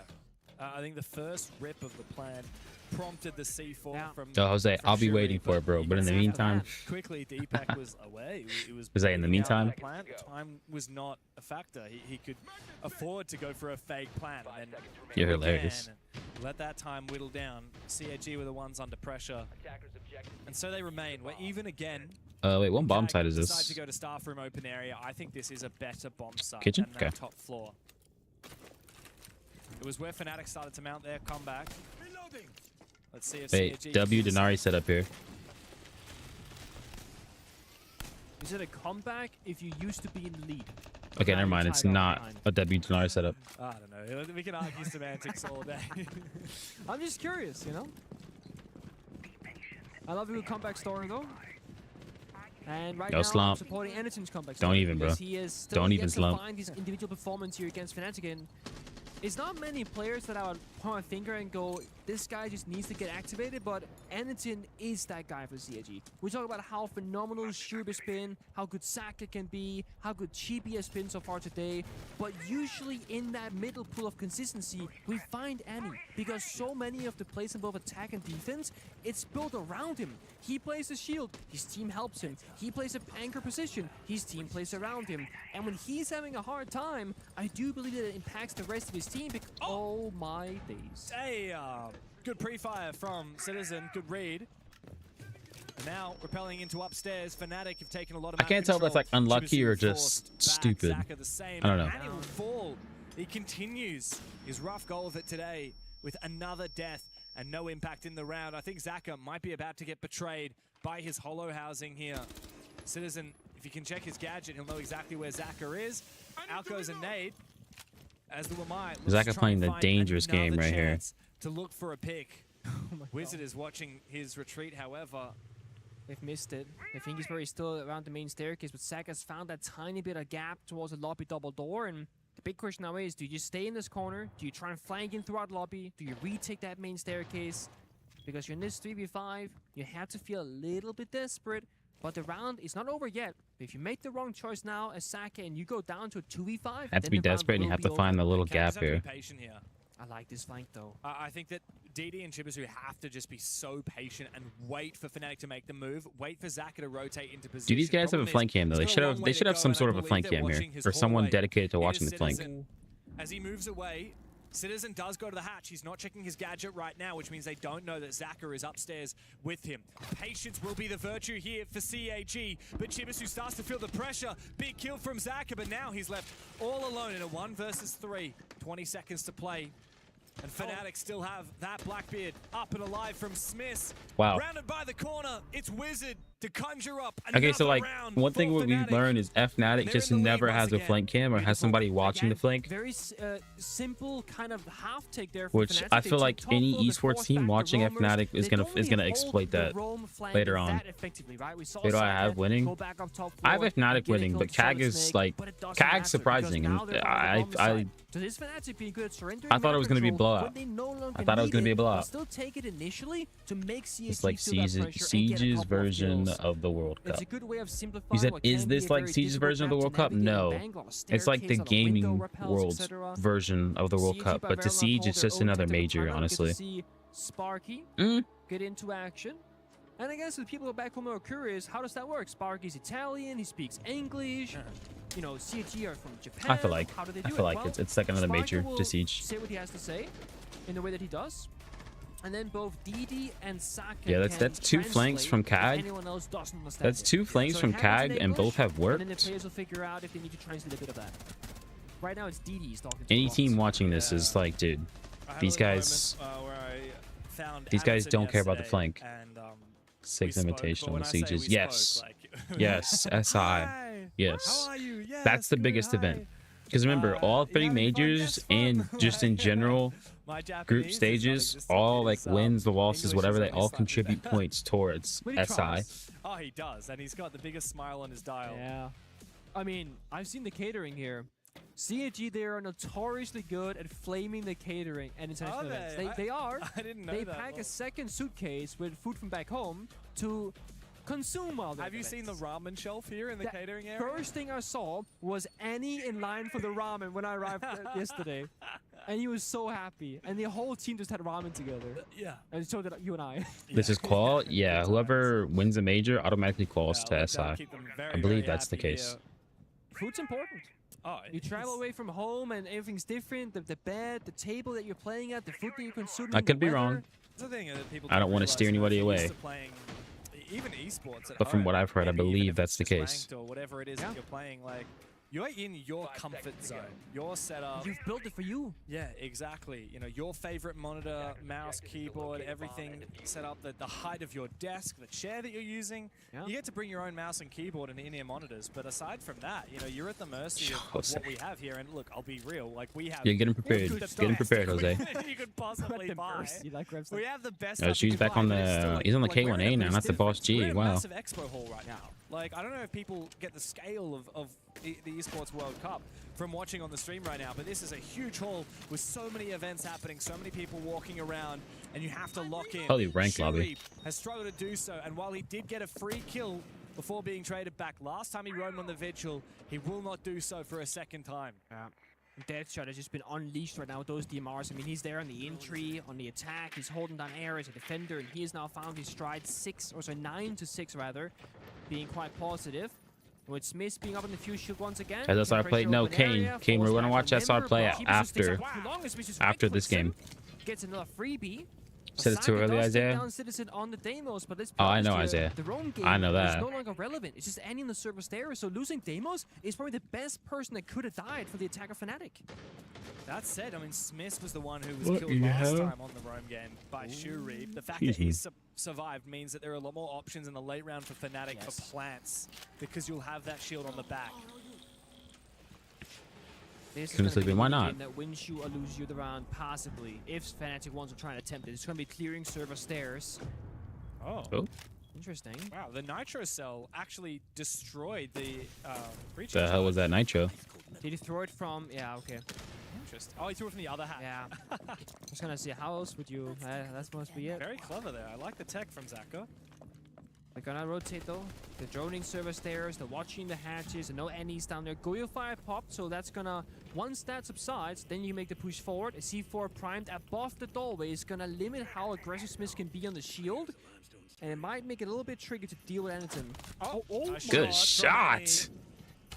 I think the first rip of the plan prompted the C4 from Yo, Jose, from I'll be Shuri, waiting for it, bro. But in the after meantime, that, quickly Deepak was away. It was Jose, in the bleeding out on meantime, the plant. Time was not a factor. He could afford to go for a fake plan. And then you're hilarious. let that time whittle down. CAG were the ones under pressure, and so they remain. Where even again. Wait, what bomb Jag site is decide this? to go to staff room open area. I think this is a better bomb site Kitchen? than that Okay. top floor. It was where Fnatic started to mount their comeback. Let's see if Wait, CAG W Denari set up here. Is it a comeback if you used to be in the lead? Okay, Now never you're mind. It's tied up not behind. a W Denari setup. I don't know. We can argue semantics all day. I'm just curious, you know? I love a good comeback story, though. And right Yo, now, slump. I'm supporting Anderson's comeback Don't story even, bro. because he is still Don't yet even to slump. find his individual performance here against Fnatic. And it's not many players that I would point my finger and go, this guy just needs to get activated, but Anderson is that guy for CAG. We talk about how phenomenal Shurb has been, how good Saka can be, how good Chibi has been so far today, but usually in that middle pool of consistency, we find Annie, because so many of the plays in both attack and defense, it's built around him. He plays the shield, his team helps him. He plays an anchor position, his team plays around him. And when he's having a hard time, I do believe that it impacts the rest of his team, because oh my days. Hey, good pre-fire from Citizen. Good read. And now repelling into upstairs. Fnatic have taken a lot of. I can't tell if that's like unlucky or just stupid. I don't know. Annie will fall. He continues his rough goal of it today with another death and no impact in the round. I think Zaka might be about to get betrayed by his hollow housing here. Citizen, if you can check his gadget, he'll know exactly where Zaka is. Out goes a nade. As the Wamai. Zaka playing the dangerous game right here. To look for a pick. Oh my Wizard God. is watching his retreat, however. They've missed it. I think he's probably still around the main staircase, but Saka's found that tiny bit of gap towards the lobby double door, and the big question now is, do you stay in this corner? Do you try and flank in throughout lobby? Do you retake that main staircase? Because you're in this 3v5, you have to feel a little bit desperate, but the round is not over yet. If you make the wrong choice now as Saka and you go down to a 2v5, Have to be desperate and you have to find the little gap Just have to here. be patient here. I like this flank though. I think that DD and Chibisu have to just be so patient and wait for Fnatic to make the move. Wait for Zaka to rotate into position. Do these guys have a Problem flank is, cam though? They it's should got a have. long They way should to have go, some and I sort of a believe flank they're cam here, watching his or someone hallway. dedicated to It watching is the flank. Citizen. As he moves away, Citizen does go to the hatch. He's not checking his gadget right now, which means they don't know that Zaka is upstairs with him. Patience will be the virtue here for CAG, but Chibisu starts to feel the pressure. Big kill from Zaka, but now he's left all alone in a 1 versus 3. 20 seconds to play. And Fnatic still have that Blackbeard up and alive from Smith. Wow. Rounded by the corner, it's Wizard. to conjure up Okay, so another like round one thing for what we've Fnatic. learned is Fnatic They're just in the lead never once has a again. flank cam or has somebody watching the flank. Very simple kind of half take there for Which Fnatic. I They feel took like top any four, they esports forced team back the watching roamers. Fnatic is They gonna don't really exploit hold the that roam flank later on. that effectively, right? We saw Who do I have Saka winning? go back up top I have four Fnatic and get a winning, kill but to Solid Kag is Snake, like but it doesn't Kag's matter surprising, because and now they're on the bomb I side. So this Fnatic being good at surrendering I thought it map was gonna be a control blowout. when they no longer I thought it was need gonna be a it, blowout. but still take it initially to make CAG it's like feel that pressure and get a Siege's couple of version kills. of the World Cup. It's a good way of simplifying You said, what is can be this a like very Siege's difficult version of the map World to Cup? navigate and No. bang, a lot of It's like the staircase, a lot of window gaming repels, world's etc. version of the World CAG Cup, by but to Verilog Siege, hold it's their just own another tactical major, timeout. Good to honestly. see Sparky get into action. And I guess the people back home are curious, how does that work? Sparky's Italian, he speaks English. You know, CAG are from Japan. I feel like how do they do like Well, it's like another Sparky major will to Siege. say what he has to say in the way that he does. And then both Didi and Saka Yeah, that's can two flanks translate from if Kag. anyone else doesn't understand That's it. two flanks So from Hamilton Kag, and English, both have And then the worked. players will figure out if they need to translate a bit of that. Right now, it's Didi's talking to Any the team bots. watching this is like, dude, I had these a little guys, moment, where I found these guys Anderson don't care about the yesterday, flank. and, we Six spoke, invitation but on when the I say we Sieges. spoke, Yes, like, yes, SI, Hi, yes. how are you? Yes, That's the good, biggest hi. event. Because remember, all You three having fun? majors Yes, fun. and just in general, My Japanese group is stages, non-existent. all It like is, wins, the losses, English whatever, is they only all slightly contribute better. points towards But he SI. tries. Oh, he does, and he's got the biggest smile on his dial. Yeah. I mean, I've seen the catering here. CAG, they are notoriously good at flaming the catering at international Are events. they? They are. I didn't know They that. pack Well, a second suitcase with food from back home to consume while they're have at you seen the events. ramen shelf here in the That catering area? First thing I saw was Annie in line for the ramen when I arrived yesterday. And he was so happy. And the whole team just had ramen together. Yeah. And so did you and I. This is qual. Yeah, whoever wins a major automatically quals Yeah, to look, that'll SI. keep them very, I believe very that's the happy case. here. Food's important. Oh, You travel it's- away from home and everything's different. The bed, the table that you're playing at, the food that you're consuming. I could the be wrong. weather. That's the thing that people I don't want wanna to steer anybody away. Even esports at But from home, what I've heard, I maybe even believe if that's it's the just case. ranked or whatever it is Yeah. that you're playing, like you're in your comfort zone, your setup. You've built it for you. Yeah, exactly. You know, your favorite monitor, mouse, keyboard, everything set up, the height of your desk, the chair that you're using. Yeah. You get to bring your own mouse and keyboard and in-ear monitors, but aside from that, you know, you're at the mercy of Jose. what we have here. And look, I'll be real, like we have You're getting prepared. the Getting best prepared, Jose. equipment you could possibly The buy. mercy, like Rev said. We have the best. Oh, stuff she's you could back buy, on but it's still, the. like, He's on the like, we're K1A in a now, not the Boss we're G. in a Wow. massive expo hall right now. Like, I don't know if people get the scale of the Esports World Cup from watching on the stream right now, but this is a huge hall with so many events happening, so many people walking around, and you have to lock in. Holy ranked lobby. Shuri has struggled to do so, and while he did get a free kill before being traded back last time he roamed on the Vigil, he will not do so for a second time. Yeah. Deadshot has just been unleashed right now with those DMRs. I mean, he's there on the entry, on the attack. He's holding down air as a defender, and he has now found his stride 9 to 6 rather, being quite positive. With Smith being up in the fuse shield once again. As SR played, no, Kane. Kane, we're gonna watch SR play after this game. Gets another freebie. Said it's too Osaka early, does take Isaiah. down Citizen on the Deimos, but let's be Oh, I honest know, here, Isaiah. The roam game I know is that. no longer relevant. It's just Annie in the service there, so losing Deimos is probably the best person that could have died for the attack of Fnatic. That said, I mean, Smith was the one who was What killed you last have? time on the roam game by Shuri. The fact Excuse that he's me. survived means that there are a lot more options in the late round for Fnatic Yes. for plants, because you'll have that shield on the back. This is Couldn't gonna sleep be in, why a not? game that wins you or lose you the round passively, if Fnatic wants to try and attempt it. It's going to be clearing server stairs. Oh. Oh, Interesting. Wow, the Nitro Cell actually destroyed the breach. the hell was that Nitro? Did he throw it from... Yeah, okay. Interesting. Oh, he threw it from the other hat. Yeah. I was going to say, how else would you... that must be it. Very clever there. I like the tech from Zaka. They're gonna rotate though. The droning server stairs, they're watching the hatches, and no Annie's down there. Goyo Fire popped, so that's gonna, once that subsides, then you make the push forward. A C4 primed above the doorway is gonna limit how aggressive Smith can be on the shield. And it might make it a little bit tricky to deal with Anaton. Nice Good from Annie. shot.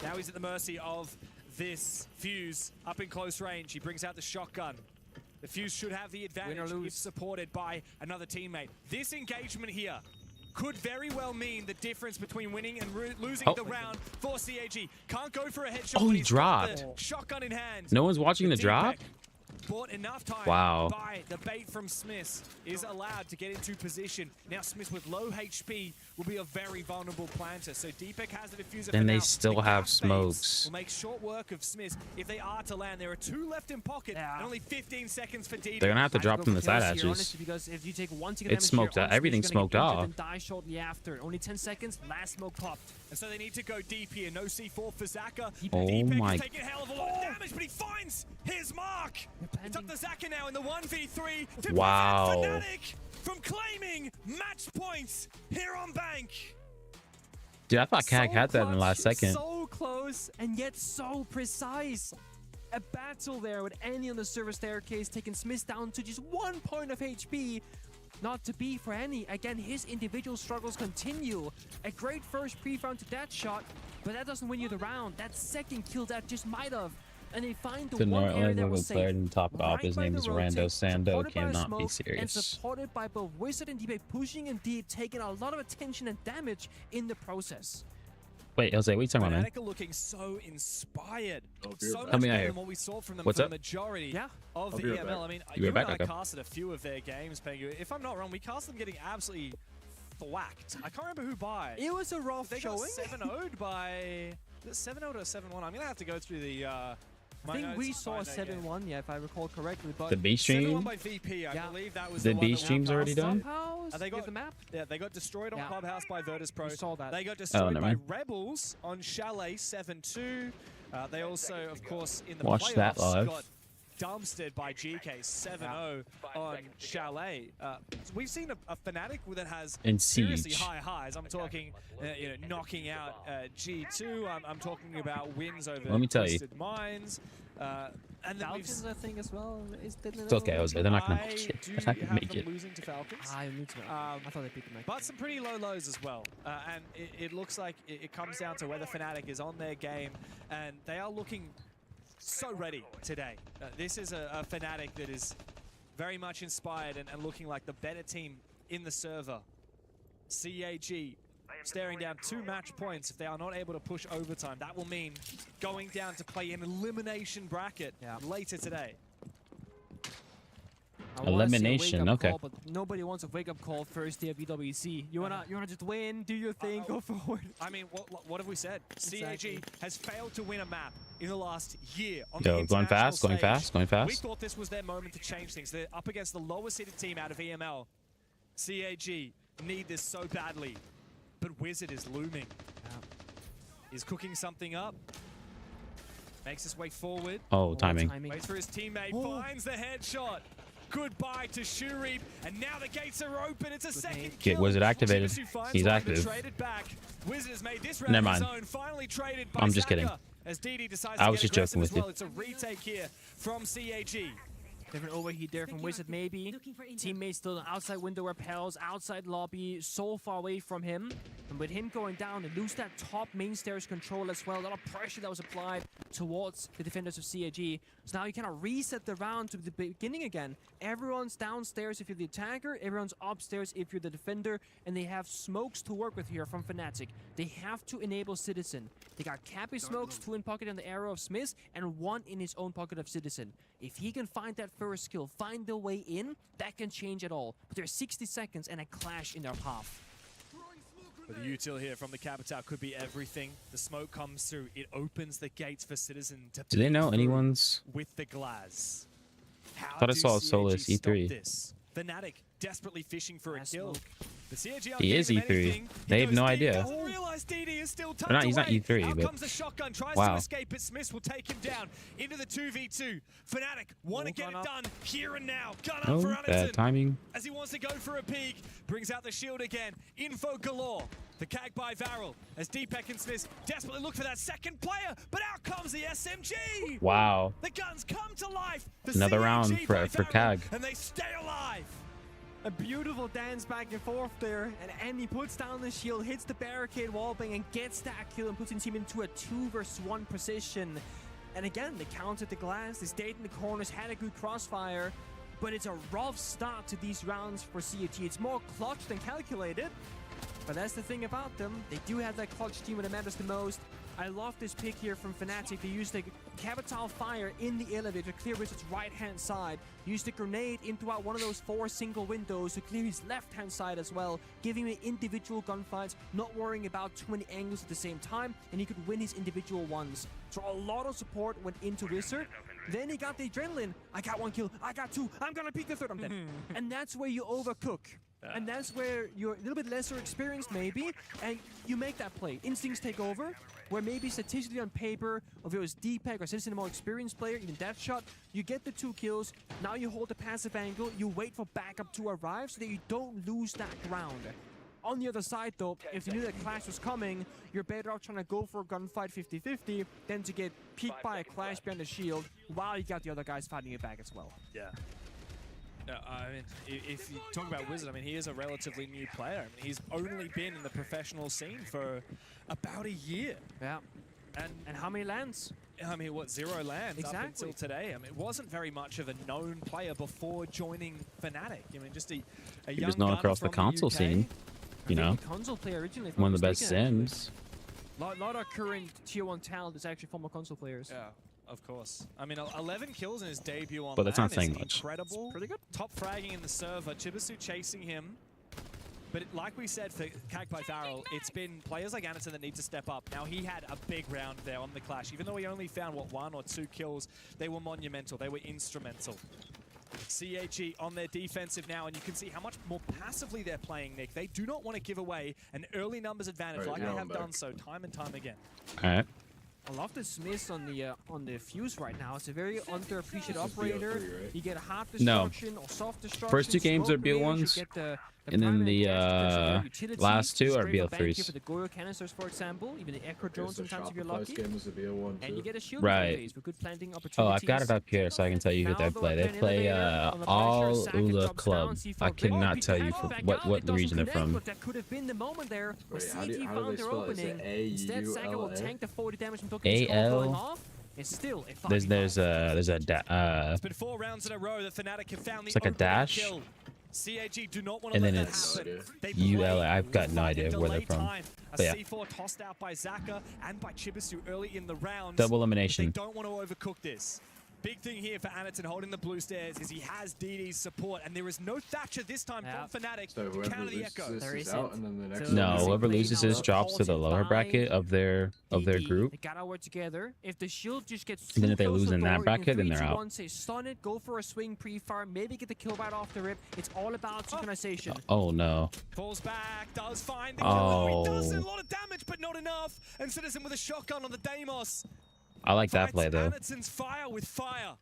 Now he's at the mercy of this Fuse up in close range. He brings out the shotgun. The Fuse should have the advantage if lose. supported by another teammate. This engagement here could very well mean the difference between winning and losing the round for CAG. Can't go for a headshot. Oh, when he he's got dropped. the shotgun in hand. No one's watching the drop? D-Pack bought enough time Wow. by the bait from Smith, is allowed to get into position. Now Smith with low HP will be a very vulnerable planter. So Deepek has the diffuser Then for they now. still The have gas smokes. baits will make short work of Smith if they are to land. There are 2 left in pocket and only 15 seconds for DD. They're gonna have to drop from the side Kills here, hatches. honestly, because if you take one ticket It's damage smoked here, out. honestly, Everything's he's gonna smoked get injured off. and die shortly after. Only 10 seconds, last smoke popped. And so they need to go deep here. No C4 for Zaka. Oh Deepek my- is taking a hell of a lot of damage, but he finds his mark. It's up to Zaka now in the 1v3 to Wow. prevent Fnatic from claiming match points here on Bank. Dude, I thought CAG So had that in the last clutch, second. So close and yet so precise. A battle there with Annie on the server staircase, taking Smith down to just 1 point of HP. Not to be for Annie. Again, his individual struggles continue. A great first pre-round to that shot, but that doesn't win you the round. That second kill that just might have. And they find the The one area that was player safe. in top off. His by name the is rotate, Rando Sando. supported by a Cannot be smoke, serious. And supported by both Wizard and Deepek, pushing and deep, taking a lot of attention and damage in the process. Wait, Jose, what are you talking about, man? Fnatic are looking so inspired. Oh, So beer much back. Come better here. than what we saw from them What's for up? the majority Yeah. of I'll the be right EML. back. I mean, You you right and back, I okay. casted a few of their games, Pengu. If I'm not wrong, we cast them getting absolutely thwacked. I can't remember who by. It was a rough They got showing. 7-0'd by... Is it 7-0 or 7-1? I'm going to have to go through the... I think we saw a 7-1, yeah, if I recall correctly. But The B 7-1 stream? by VP, I Yeah. believe that was The the B one that we stream's already cast. done? Clubhouse, They got the map. Yeah, they got destroyed on Yeah. Clubhouse by Virtus.pro. We saw that. They got destroyed never by mind. Rebels on Chalet 7-2. They also, of course, in the Watch that playoffs live. got dumpstered by GK 7-0 on Chalet. We've seen a Fnatic that has In seriously Siege. high highs. I'm talking, knocking out G2. I'm talking about wins over Let me tell you. Twisted Minds. And then we've Falcons, I think, as well. It's okay, Jose. They're not gonna I make it. do They're not gonna have make them it. losing to Falcons. I need to know. I thought they beat them. But some pretty low lows as well. And it looks like it comes down to whether Fnatic is on their game. And they are looking so ready today. This is a Fnatic that is very much inspired and looking like the better team in the server. CAG staring down 2 match points if they are not able to push overtime. That will mean going down to play an elimination bracket later today. I wanna see a Elimination, wake-up okay. call, but nobody wants a wake-up call first day of EWC. You wanna just win, do your thing, go forward. I mean, what have we said? Exactly. CAG has failed to win a map in the last year. On Yo, the going international fast, going stage. fast, going fast. We thought this was their moment to change things. They're up against the lowest seeded team out of EML. CAG need this so badly, but Wizard is looming. He's cooking something up. Makes his way forward. Oh, timing. Waits for his teammate. Oh. Finds the headshot. Goodbye to Shurib, and now the gates are open. It's a second nade. kill. Get Wizard activated. Jimmy finds He's one, but active. Traded back. Wizard has made this round Never his mind. own. Finally traded by I'm just kidding. Zaka, as DD decides I to was get just joking aggressive as with you. well. It's a retake here from CAG. Different overheat there from Wizard, maybe. Teammates still outside window repels, outside lobby, so far away from him. And with him going down, they lose that top main stairs control as well. A lot of pressure that was applied towards the defenders of CAG. So now you kind of reset the round to the beginning again. Everyone's downstairs if you're the attacker, everyone's upstairs if you're the defender, and they have smokes to work with here from Fnatic. They have to enable Citizen. They got Cappy smokes, 2 in pocket on the arrow of Smith, and 1 in his own pocket of Citizen. If he can find that first kill, find the way in, that can change it all. But there's 60 seconds and a clash in their path. But the util here from the Capital could be everything. The smoke comes through. It opens the gates for Citizen to Do they know peek through anyone's? with the Glaz. How Thought I do saw CAG Solus stop E3. This? Fnatic desperately fishing for a Nice kill. smoke. The CAG aren't He giving is him E3. anything. They He have goes no deep, idea. Doesn't realize DD is still tucked Or not, he's not away. E3, Out but- comes the shotgun, tries Wow. to escape, but Smith will take him down into the 2v2. Fnatic want to get it done here and now. Gun up No, for bad Anderson timing. as he wants to go for a peek. Brings out the shield again. Info galore. The CAG by Varel as Deepek and Smith desperately look for that second player, but out comes the SMG. Wow. The guns come to life. The Another CAG round for by Varel, CAG. and they stay alive. A beautiful dance back and forth there, and Andy puts down the shield, hits the barricade wallbang, and gets that kill and puts his team into a 2 versus 1 position. And again, they counted the glass, they stayed in the corners, had a good crossfire, but it's a rough start to these rounds for CAG. It's more clutch than calculated, but that's the thing about them. They do have that clutch team when it matters the most. I love this pick here from Fnatic. They used Capital Fire in the elevator, clear Wizard's right-hand side. Used a grenade in throughout one of those 4 single windows to clear his left-hand side as well, giving him individual gunfights, not worrying about too many angles at the same time, and he could win his individual ones. So a lot of support went into Wizard. Then he got the adrenaline. I got 1 kill, I got 2, I'm gonna peek the 3rd, I'm dead. And that's where you overcook. And that's where you're a little bit lesser experienced maybe, and you make that play. Instincts take over, where maybe statistically on paper, if it was D-Pack or Citizen, a more experienced player, even that shot, you get the 2 kills, now you hold the passive angle, you wait for backup to arrive so that you don't lose that ground. On the other side though, if you knew that Clash was coming, you're better off trying to go for a gunfight 50-50 than to get peeked by a Clash behind the shield while you got the other guys fighting it back as well. Yeah. No, I mean, if you talk about Wizard, I mean, he is a relatively new player. I mean, he's only been in the professional scene for about a year. Yeah. And how many lands? I mean, what, 0 lands Exactly. up until today? I mean, it wasn't very much of a known player before joining Fnatic. I mean, just a young He was known gunner across the from console UK. scene. You know, Console player originally. one of the best Sims. A lot of current tier 1 talent is actually former console players. Yeah, of course. I mean, 11 kills in his debut on But that's not LAN saying is much. incredible. Pretty good. Top fragging in the server, Chibisu chasing him. But like we said for Kagpai Farrell, it's been players like Anderson that need to step up. Now, he had a big round there on the Clash. Even though he only found, what, 1 or 2 kills, they were monumental. They were instrumental. CHE on their defensive now, and you can see how much more passively they're playing, Nick. They do not want to give away an early numbers advantage like they have done so time and time again. All right. I love the Smiths on the Fuse right now. It's a very underappreciated operator. right? You get hard No. destruction or soft destruction. First 2 games are smoke BL1s, grenades, you get the and then primary the gas protection, utility, last 2 are straight up bank here BL3s. for the Goyo canisters, for example, even the Echo drone sometimes if you're lucky. game is a BL1 And you get a shield Right. phase for good planting opportunities. Oh, I've got it up here so I can tell you who they play. They play All Ula Club. I cannot tell you from what region they're from. But that could have been the moment there where Wait, how do CT they found their spell it? Is it opening. Instead, Saka will AULA? tank the 40 damage from Toki's going AL. off. It's still a 5v5. There's It's been 4 rounds in a row that Fnatic have found the It's like a opening dash. kill. CAG do not want to And let then that it's happen. They ULA. play I've got no right idea into where they're late from. time. A But yeah. C4 tossed out by Zaka and by Chibisu early in the round. Double They elimination. don't want to overcook this. Big thing here for Anderton holding the blue stairs is he has DD's support, and there is no Thatcher this time Yeah. from Fnatic So to whoever counter the loses Echo. this There is isn't. out, and then the next So No, basically whoever now loses this the drops to the lower quality bracket of their DD. group. They gotta work together. If the shield just gets Then too if they close lose to in the that door, you bracket, can then 3, they're 2, out. 1, say stun it, go for a swing pre-fire, maybe get the kill right off the rip. It's all about synchronization. Oh no. Falls back, does find the kill. Oh, he does Oh. a lot of damage, but not enough. And Citizen with a shotgun on the Deimos. I like that Fights play though. Anderton's fire with fire.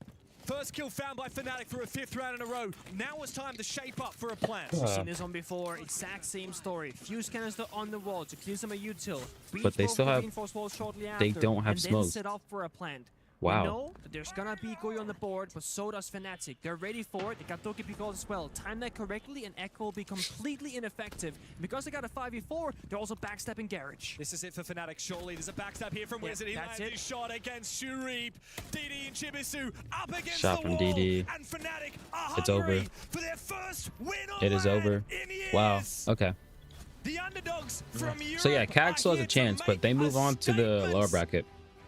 First kill found by Fnatic for a 5th round in a row. Now it's time to shape up for a plan. We've seen this one before, exact same story. Fuse canister on the wall to clear some of util. But they still have- reinforced walls shortly after, they don't have and smokes. then set up for a plant. Wow. We know that there's gonna be Goyo on the board, but so does Fnatic. They're ready for it. They got Doki Pickles as well. Time that correctly, and Echo will be completely ineffective. Because they got a 5v4, they're also backstabbing Garage. This is it for Fnatic, surely. There's a backstab here from Yeah, Wizard. He that's lands his it. shot against Shurip. DD and Chibisu up against Shot the from wall. DD. And Fnatic are It's hungry over. for their first win on It is LAN over. in years. Wow. Okay. The underdogs from Europe So yeah, CAG still has are a here to chance, but they make move a on to the statement. lower bracket.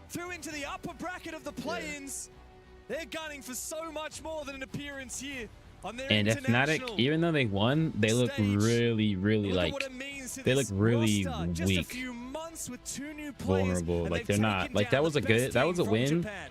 Through into the upper bracket of the play-ins. They're gunning for so much more than an appearance here on their And if Fnatic, international even though they won, they look stage. really Look at like what it means to they this look really roster. Just a weak. few months with 2 new players, vulnerable. and Like they've they're not taken like down that was the a best good that team was a from win. Japan.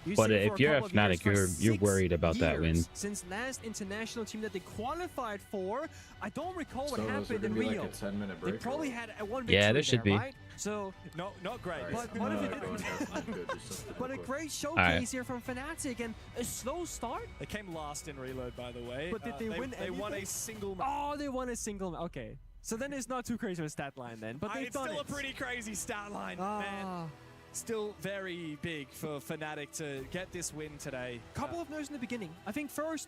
You've But seen it if for a you're a couple of years, Fnatic, for you're 6 worried about that win. years. Since last international team that they qualified for, I don't recall what So is there happened in gonna be Rio. like a 10-minute They break? probably or had a 1 victory Yeah, there should there, be. right? So, No, not great. But what if it- go on, I'm good, just something but a quick. great showcase Alright. here from Fnatic and a slow start. They came last in Reload, by the way. But did they win They won a anything? single match. Oh, they won a single. Okay, so then it's not too crazy of a stat line then. But they've It's done still it. a pretty crazy stat line, man. Ah. Still very big for Fnatic to get this win today. Couple of nerves in the beginning. I think first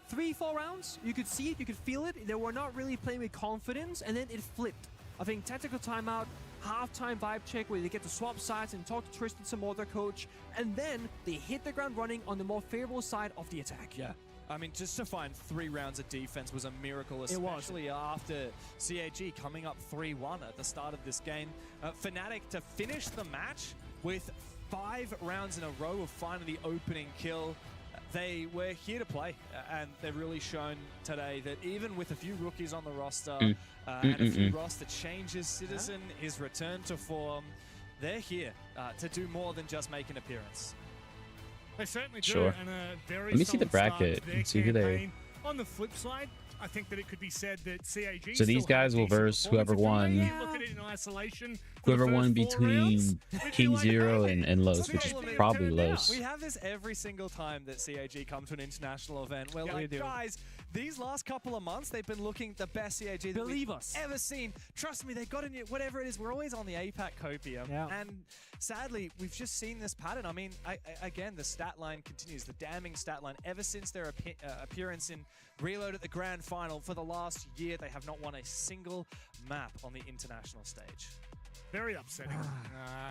3-4 rounds, you could see it, you could feel it. They were not really playing with confidence, and then it flipped. I think tactical timeout, halftime vibe check where they get to swap sides and talk to Tristan some more, their coach, and then they hit the ground running on the more favorable side of the attack. Yeah. I mean, just to find 3 rounds of defense was a miracle, It was. especially after CAG coming up 3-1 at the start of this game. Fnatic to finish the match with 5 rounds in a row of finding the opening kill. They were here to play, and they've really shown today that even with a few rookies on the roster and a few roster changes, Citizen, his return to form, they're here to do more than just make an appearance. They certainly do. Sure. And a very Let me see the solid start to bracket their and see who they. campaign. On the flip side, I think that it could be said that CAG. So these guys will verse whoever won. Look at it in isolation. Whoever won between King Zero and Los, which is probably Los. We have this every single time that CAG come to an international event. We're like, guys, these last couple of months, they've been looking the best CAG that we've ever seen. Trust me, they got in it, whatever it is. We're always on the APAC copium. And sadly, we've just seen this pattern. I mean, again, the stat line continues, the damning stat line. Ever since their appearance in Reload at the Grand Final for the last year, they have not won a single map on the international stage. Very upsetting.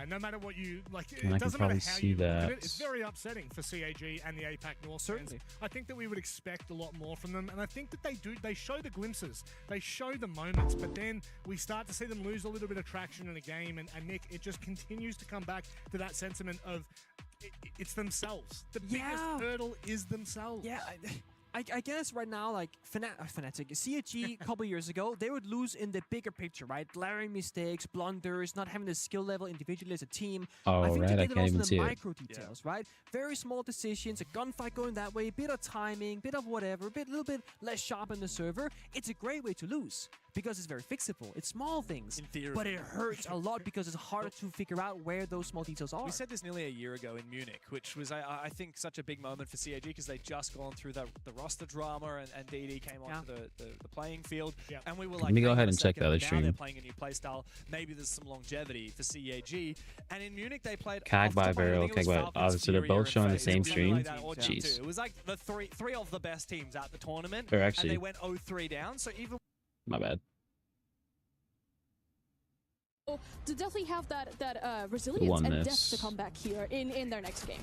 No matter what you like, And it I can doesn't matter probably how see you look at that. it. It's very upsetting for CAG and the APAC North fans. I think that we would expect a lot more from them, and I think that they do. They show the glimpses, they show the moments, but then we start to see them lose a little bit of traction in a game. And Nick, it just continues to come back to that sentiment of it's themselves. The biggest hurdle is themselves. Yeah. I guess right now, like Fnatic, CAG a couple years ago, they would lose in the bigger picture, right? Glaring mistakes, blunders, not having the skill level individually as a team. Oh, I think right, I they can't did also even the see it. micro details, right? Very small decisions, a gunfight going that way, a bit of timing, bit of whatever, a little bit less sharp in the server. It's a great way to lose because it's very fixable. It's small things, In theory. but it hurts a lot because it's harder to figure out where those small details are. We said this nearly a year ago in Munich, which was, I think, such a big moment for CAG because they'd just gone through the roster drama and DD came onto the playing field. And we were like, Let me go hang ahead on a and check second, the other now stream. they're playing a new playstyle. Maybe there's some longevity for CAG. And in Munich, they played Cag by Barrel, Cag by. Oh, so they're both showing the same stream? Jeez. It was like the three of the best teams at the tournament. Or actually- and they went 0-3 down. So even My bad. to definitely have that resilience and depth to come back here in their next game.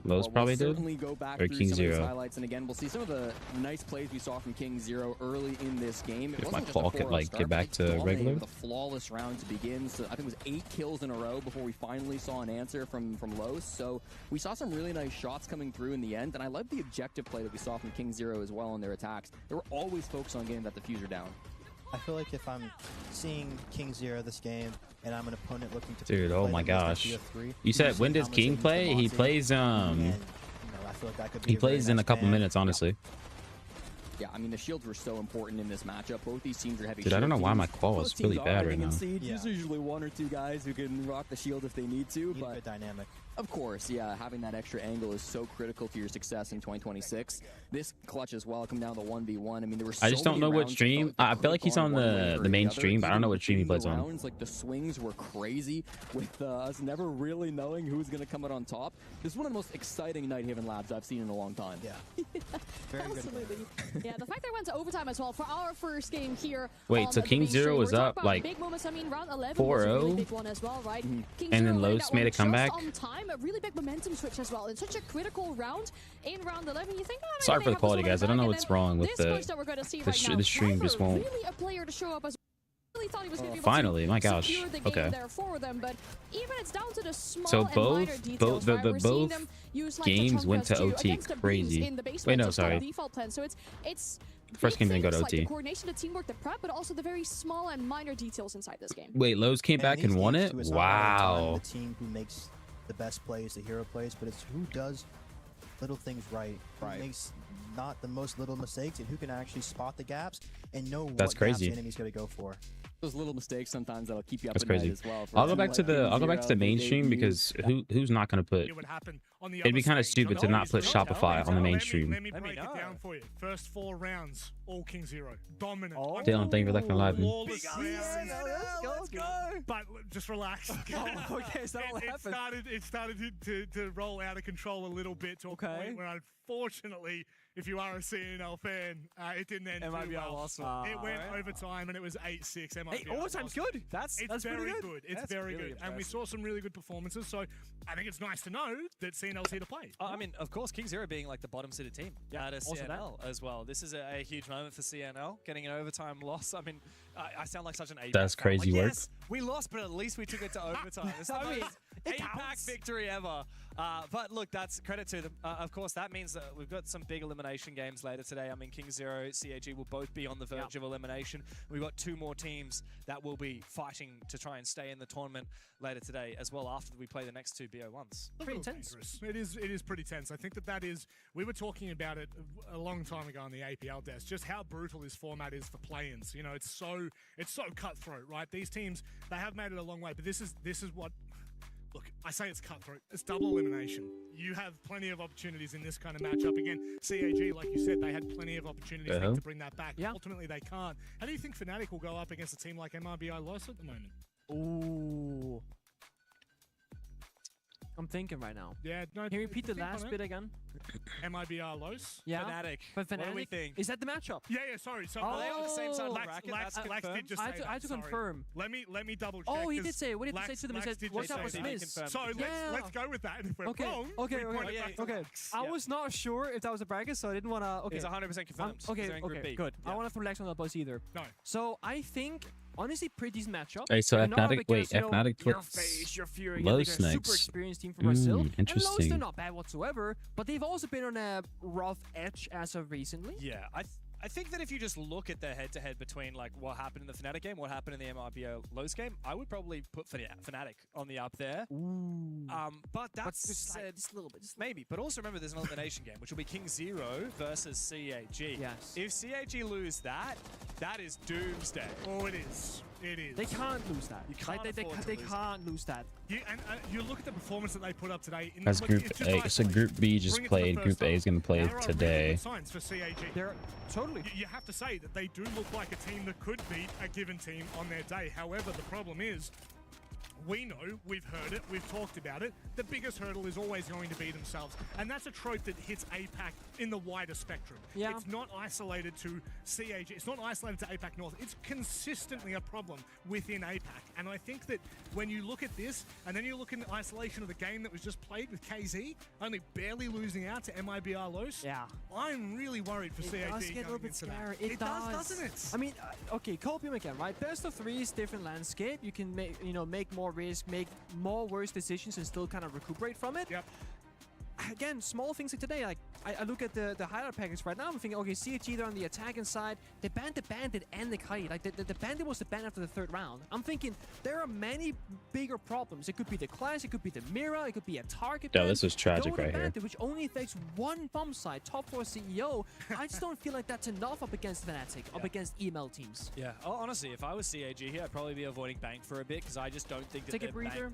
Los probably did. Certainly go back Or through King some Zero. of those highlights, and again, we'll see some of the nice plays we saw from King Zero early in this game. It If my wasn't just a call could 4-0 like start, get but back they to dominated regular. with a flawless round to begin. So I think it was 8 kills in a row before we finally saw an answer from Los. So we saw some really nice shots coming through in the end, and I love the objective play that we saw from King Zero as well in their attacks. They were always focused on getting that diffuser down. I feel like if I'm seeing King Zero this game and I'm an opponent looking to Dude, play oh my them as gosh. the BF3, You said usually when does I'm King listening to play? He Monty, plays and, you know, I feel like that could be he a very plays in nice a couple ban. minutes, honestly. Yeah, I mean, the shields were so important in this matchup. Both these teams are heavy Dude, I don't shield know why teams. my qual is Both really teams bad are right now. Siege. There's usually 1 or 2 guys who can rock the shield if they need to, Need a but good dynamic. of course, yeah, having that extra angle is so critical to your success in 2026. This clutch as well, come down to 1v1. I mean, there were so I just don't many know what rounds that stream. felt like I feel like he's could've on gone one way the or main other. stream, but I don't know what stream he Even plays between on. the rounds, like the swings were crazy with us never really knowing who's going to come out on top. This is one of the most exciting Night Haven labs I've seen in a long time. Yeah. Very good. Absolutely. Yeah, the fact that we went to overtime as well for our first game here. Wait, on so the King main Zero stream. was We're talking up, about like, big moments. I mean, round 11 was a 4-0? really big one as well, right? King And Zero then led Los that made one a comeback? just on time, a really big momentum switch as well in such a critical round. In round 11, you think, oh, maybe Sorry they for the have this quality, one in guys. I don't bag, know and what's then wrong with this the push that we're going to see right now. the stream just Never won't. really a player to show up as really thought he was going to be able Finally, to my gosh. secure the game Okay. there for them, but even it's down to the small So and both- minor details, right? We're seeing both them use, like, games the went to Chunkas OT. against the Crazy. beams in the basement, Wait, no, just on sorry. default plan. So it's First big game didn't go to things like OT. the coordination, the teamwork, the prep, but also the very small and minor details inside this game. Wait, Lowe's came back these and won games, it? too, it's not all the time Wow. The team who makes the best plays, the hero plays, but it's who does little things right, who makes not the most little mistakes, and who can actually spot the gaps and know That's what crazy. gaps the enemy's going to go for. Those little mistakes sometimes that'll keep you up That's at night crazy. as well. For I'll a go team back to like the King I'll go back to the Zero, main they stream debut. because who's not gonna put It would happen on the it'd be other kind of stage. stupid On to the not East put Coast. Shopify on the main Let stream. me break it down for you. First 4 rounds, all King Zero. Dominant. Dylan, thank you for that live. Flawless Big rounds. let's go. But just relax. Okay, so that'll happen. It started to roll out of control a little bit to a point where, unfortunately, if you are a CNL fan, it didn't end too MIBR well. lost. It went overtime and it was 8-6. Hey, overtime's good. That's very pretty good. It's That's very really good. And we impressive. saw some really good performances. So I think it's nice to know that CNL's here to play. I mean, of course, King Zero being like the bottom seeded team at a also that. CNL as well. This is a huge moment for CNL, getting an overtime loss. I mean, I sound like such an A. That's crazy like, work. Yes, We lost, but at least we took it to overtime. It's the most APAC victory ever. But look, that's credit to them. Of course, that means that we've got some big elimination games later today. I mean, King Zero, CAG will both be on the verge of elimination. We've got 2 more teams that will be fighting to try and stay in the tournament later today as well after we play the next 2 BO1s. Pretty intense. It is pretty tense. I think that is, we were talking about it a long time ago on the APL desk, just how brutal this format is for play-ins. You know, it's so cutthroat, right? These teams, they have made it a long way, but this is what, look, I say it's cutthroat. It's double elimination. You have plenty of opportunities in this kind of matchup. Again, CAG, like you said, they had plenty of opportunities to bring that back. Yeah. Ultimately, they can't. How do you think Fnatic will go up against a team like MRBI Los at the moment? Ooh. I'm thinking right now. Yeah, no. Can you repeat the last bit again? MIBR Los? Yeah. Fnatic. But Fnatic, what do we think? Is that the matchup? Yeah, sorry. So are they on the same side of the bracket? Lax did just say I had to confirm. Let me double check. Oh, he did say it. What did he say to them? He said, what's up with Smith? So let's go with that. And if we're wrong, okay. Okay. I was not sure if that was a bracket, so I didn't want to. Okay. It's 100% confirmed. Okay, good. I don't want to flex on the bus either. No. So I think, honestly, pretty decent matchup. Hey, so Fnatic, Fnatic puts low snakes. Super experienced team from Brazil. Interesting. And Lowe's, they're not bad whatsoever, but they've also been on a rough edge as of recently. Yeah, I think that if you just look at the head-to-head between like what happened in the Fnatic game, what happened in the MRBO Lowe's game, I would probably put Fnatic on the up there. Ooh. But that's just a little bit. Maybe. But also remember there's an elimination game, which will be King Zero versus CAG. Yes. If CAG lose that, that is doomsday. Oh, it is. It is. They can't lose that. You can't they can't lose that. You look at the performance that they put up today. That's Group A. So Group B just played. Group A is going to play today. Really signs for CAG. Totally. You have to say that they do look like a team that could beat a given team on their day. However, the problem is, we know, we've heard it, we've talked about it, the biggest hurdle is always going to be themselves. And that's a trope that hits APAC in the wider spectrum. Yeah. It's not isolated to CAG, it's not isolated to APAC North, it's consistently a problem within APAC. And I think that when you look at this, and then you look in the isolation of the game that was just played with KZ, only barely losing out to MIBR Los, I'm really worried for CAG. It does get a little bit scary. It does, doesn't it? I mean, okay, Copium again, right? Best of 3 is different landscape. You can make more risk, make more worse decisions and still kind of recuperate from it. Yep. Again, small things like today, like I look at the highlight package right now, I'm thinking, okay, CHG, they're on the attacking side. They banned the Bandit and the Kite. Like, the Bandit was the ban after the 3rd round. I'm thinking, there are many bigger problems. It could be the Clash, it could be the Mira, it could be a target ban. This was tragic right Bandit, here. Which only affects one bomb side, top 4 CEO. I just don't feel like that's enough up against Fnatic, up against EML teams. Yeah, honestly, if I was CAG here, I'd probably be avoiding Bank for a bit, because I just don't think that Take a breather?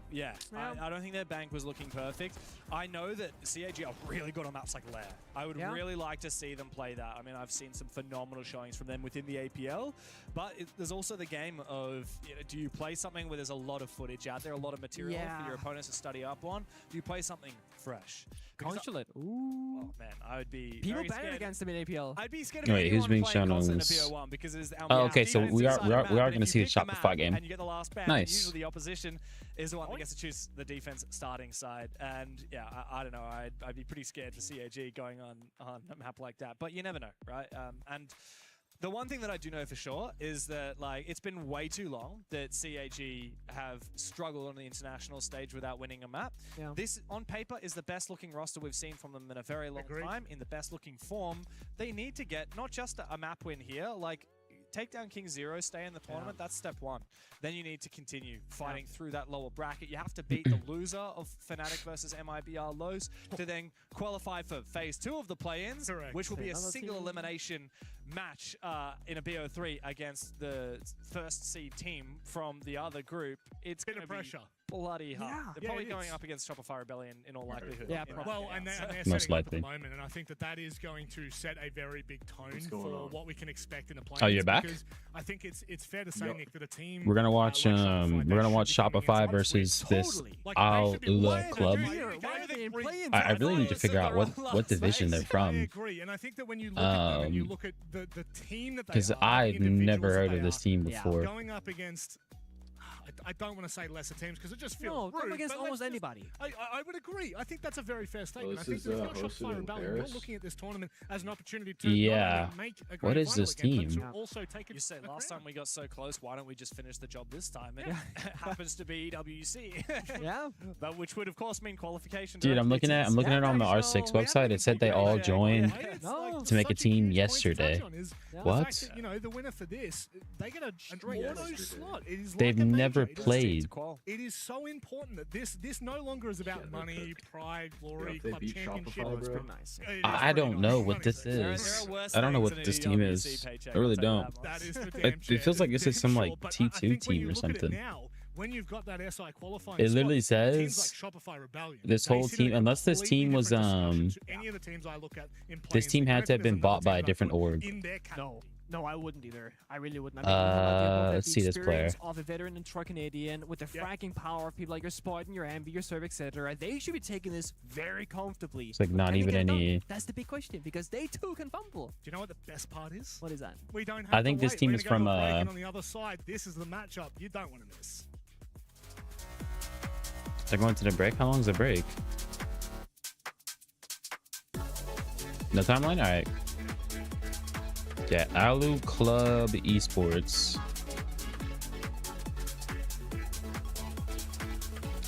I don't think their Bank was looking perfect. I know that CAG are really good on maps like Lair. I would really like to see them play that. I mean, I've seen some phenomenal showings from them within the APL, but there's also the game of, do you play something where there's a lot of footage out there, a lot of material for your opponents to study up on? Do you play something fresh? Consulate. Ooh. Oh man, I would be People banned against them in APL. I'd be scared of Wait, who's being shown on this? because it is okay, so we are going to see the Shopify game. And you get the last ban. Nice. Usually the opposition is the one that gets to choose the defense starting side, and yeah, I don't know. I'd be pretty scared for CAG going on a map like that, but you never know, right? And the one thing that I do know for sure is that, like, it's been way too long that CAG have struggled on the international stage without winning a map. Yeah. This, on paper, is the best looking roster we've seen from them in a very long time, in the best looking form. They need to get not just a map win here, like, take down King Zero, stay in the tournament, that's step 1. Then you need to continue fighting through that lower bracket. You have to beat the loser of Fnatic versus MIBR Lows to then qualify for phase 2 of the play-ins, which will be a single elimination match in a BO3 against the first seed team from the other group. It's going to be bloody hard. They're probably going up against Shopify Rebellion in all likelihood. Yeah, well, and they're most setting likely up at the moment, and I think that is going to set a very big tone for what we can expect in the play. Oh, you're back? Because I think it's fair to say, Nick, that a team we're gonna watch Shopify versus this Al Ula club. I really need to figure out what division they're from. I agree, and I think that when you look at them and you look at the team that they are, because I've never heard of this team before. Going up against, I don't want to say lesser teams because it just feels No, rude. come against but almost anybody. I would agree. I think that's a very fair statement. this I think is, that if you're hosted Shopify in Rebellion, you're Paris? looking at this tournament as an opportunity to Yeah. make a What grand is final this again, but team? to also take You say a last crown. time we got so close, why don't we just finish the job this time? It happens to be EWC. Yeah. But which would of course mean qualification. Dude, I'm looking at it on the Yeah, R6 so- website. It said they all joined No. to make a team yesterday. Yeah. What? The fact that, you know, the winner for this, they get an auto slot. It is They've like a major. never It is- played. It is so important that this no longer is about Shit, money, pride, glory, if they club beat championship. Shopify, It's bro. pretty Nice. It is I pretty don't nice. know It's what funny this to say. is. I don't know what this team is. I really don't. That is for damn It sure. feels like this is some, Damn like, sure, but I T2 think when team you or look at it something. now, when you've got that SI qualifying It literally spot, teams says like Shopify Rebellion, this they whole sit in team, a unless this completely team was different discussion to any of the teams I look at in this playing team had to have been there's another bought by team a that I different put org. in their category. No, I wouldn't either. I really wouldn't. I mean, you have Let's the see this player. experience of a veteran and truck Canadian with the fracking power of people like your Spartan, your Ambi, your Serv, etc. They should be taking this very comfortably. It's like not Can they even get it done? any. That's the big question because they too can fumble. Do you know what the best part is? What is that? We don't have I think to this wait. team We're is gonna go from, to a break, and on the other side, this is the matchup you don't want to miss. They're going to the break. How long is the break? No timeline? All right. Yeah, Alu Club Esports.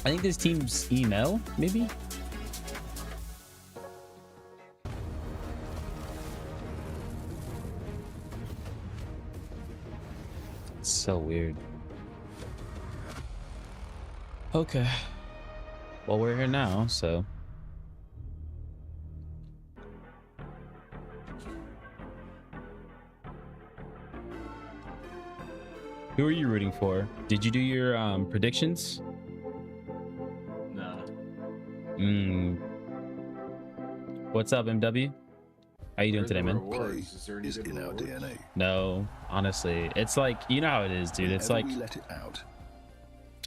I think this team's email, maybe? It's so weird. Okay. Well, we're here now, so. Who are you rooting for? Did you do your predictions? Nah. What's up, MW? How you doing today, man? Is there any Is in our DNA. No, honestly, it's like, you know how it is, dude. It's like, we let it out,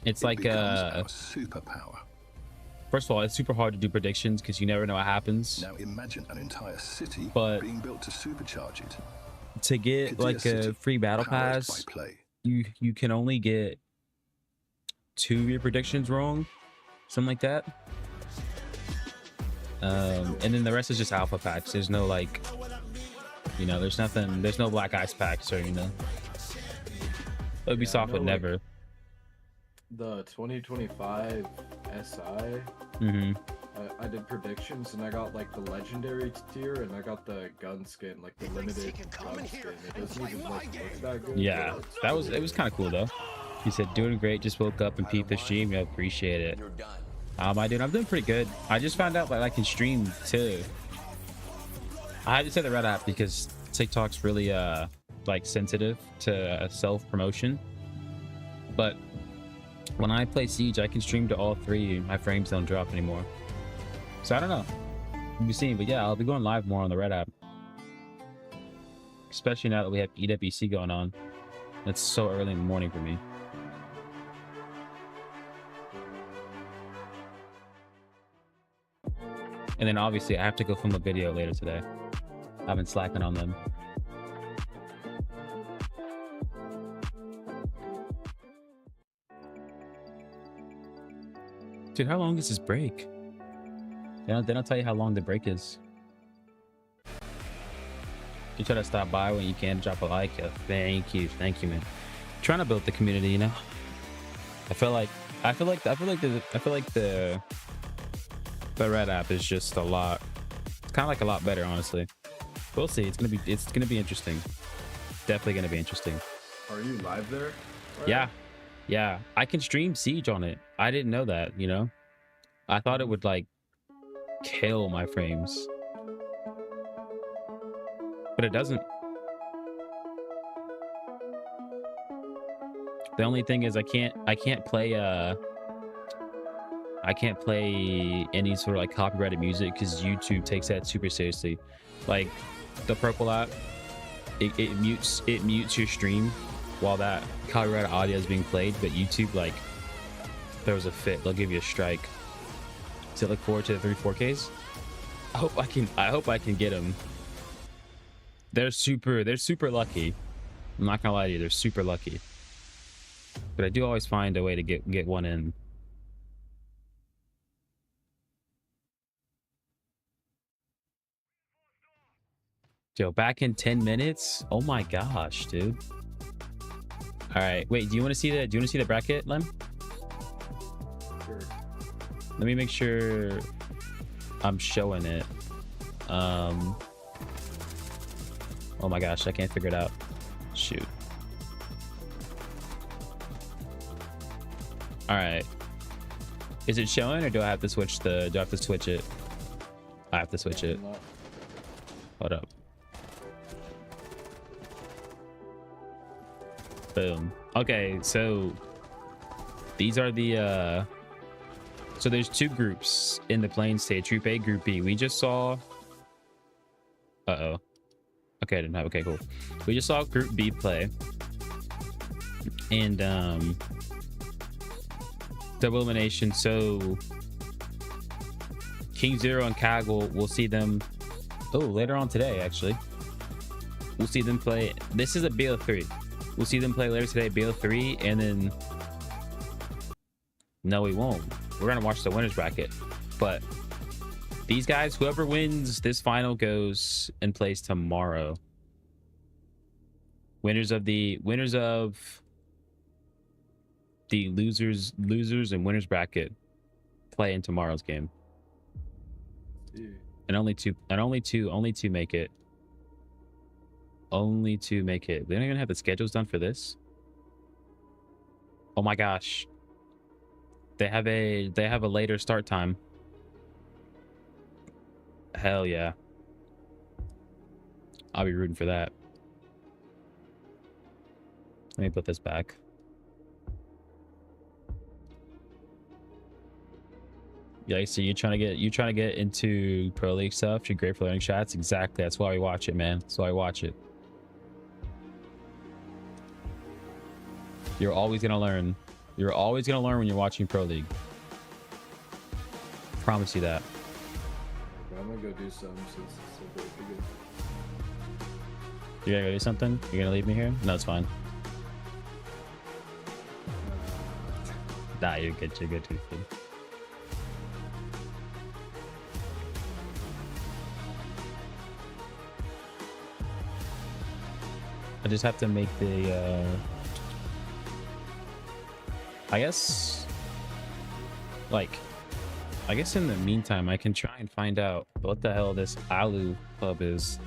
it's it like becomes our superpower. first of all, it's super hard to do predictions because you never know what happens. Now imagine an entire city But- being built to supercharge it. To get Kadir like a City, free battle powered pass, by play. you can only get 2 of your predictions wrong, something like that. And then the rest is just alpha packs. There's no like, you know, there's nothing. There's no black ice packs or, you know. Ubisoft would never. The 2025 SI, Mm-hmm. I did predictions and I got like the legendary tier and I got the gun skin, like the limited gun skin. It doesn't even look that good. Yeah, but it was kind of cool though. He said, "Doing great. Just woke up and peeped the stream. I appreciate it." I'm doing pretty good. I just found out that I can stream too. I had to say the Red app because TikTok's really like sensitive to self promotion. But when I play Siege, I can stream to all 3. My frames don't drop anymore. So I don't know. We'll be seeing, but yeah, I'll be going live more on the Red app. Especially now that we have EWC going on. It's so early in the morning for me. And then obviously I have to go film a video later today. I've been slacking on them. Dude, how long is this break? They don't tell you how long the break is. You try to stop by when you can, drop a like. Thank you, man. Trying to build the community, you know. I feel like the Red app is just a lot. It's kind of like a lot better, honestly. We'll see. It's gonna be interesting. Definitely gonna be interesting. Are you live there? Yeah. I can stream Siege on it. I didn't know that, you know. I thought it would like kill my frames, but it doesn't. The only thing is I can't play any sort of like copyrighted music because YouTube takes that super seriously. Like the Purple app, it mutes your stream while that copyrighted audio is being played, but YouTube like throws a fit. They'll give you a strike. So look forward to the 3 4Ks. I hope I can get them. They're super lucky. I'm not gonna lie to you, they're super lucky. But I do always find a way to get one in. Yo, back in 10 minutes? Oh my gosh, dude. All right, wait. Do you want to see the bracket, Lem? Sure. Let me make sure I'm showing it. Oh my gosh, I can't figure it out. Shoot. All right. Is it showing, or do I have to switch the? Do I have to switch it? I have to switch it. Hold up. Boom. Okay, so these are the so there's two groups in the playing stage, Group A, Group B. We just saw okay, I didn't have, okay, cool. We just saw Group B play, and double elimination. So King Zero and Kaggle, we'll see them later on today. Actually, we'll see them play. This is a BO3. We'll see them play later today, BO3, and then no, we won't. We're gonna watch the winners bracket. But these guys, whoever wins this final goes and plays tomorrow. Winners of the losers and winners bracket play in tomorrow's game. Yeah. And only two make it. Only two make it. They don't even have the schedules done for this. Oh my gosh. They have a later start time. Hell yeah. I'll be rooting for that. Let me put this back. Yeah, so you're trying to get into Pro League stuff. You're great for learning shots. Exactly. That's why we watch it, man. That's why I watch it. You're always gonna learn. You're always gonna learn when you're watching Pro League. Promise you that. I'm gonna go do something since it's so good. You gotta go do something? You're gonna leave me here? No, it's fine. Nah, you're good. You're good. You're good. I just have to make the I guess in the meantime I can try and find out what the hell this Alu club is.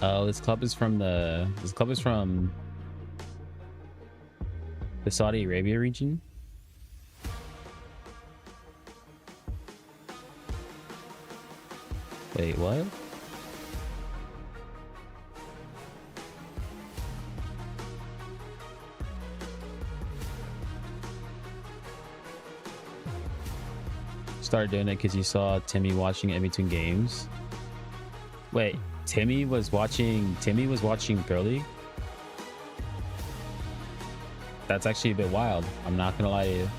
Oh, this club is from the Saudi Arabia region. Wait, what? Started doing it because you saw Timmy watching it in between games. Wait, Timmy was watching Pro League? That's actually a bit wild. I'm not gonna lie to you.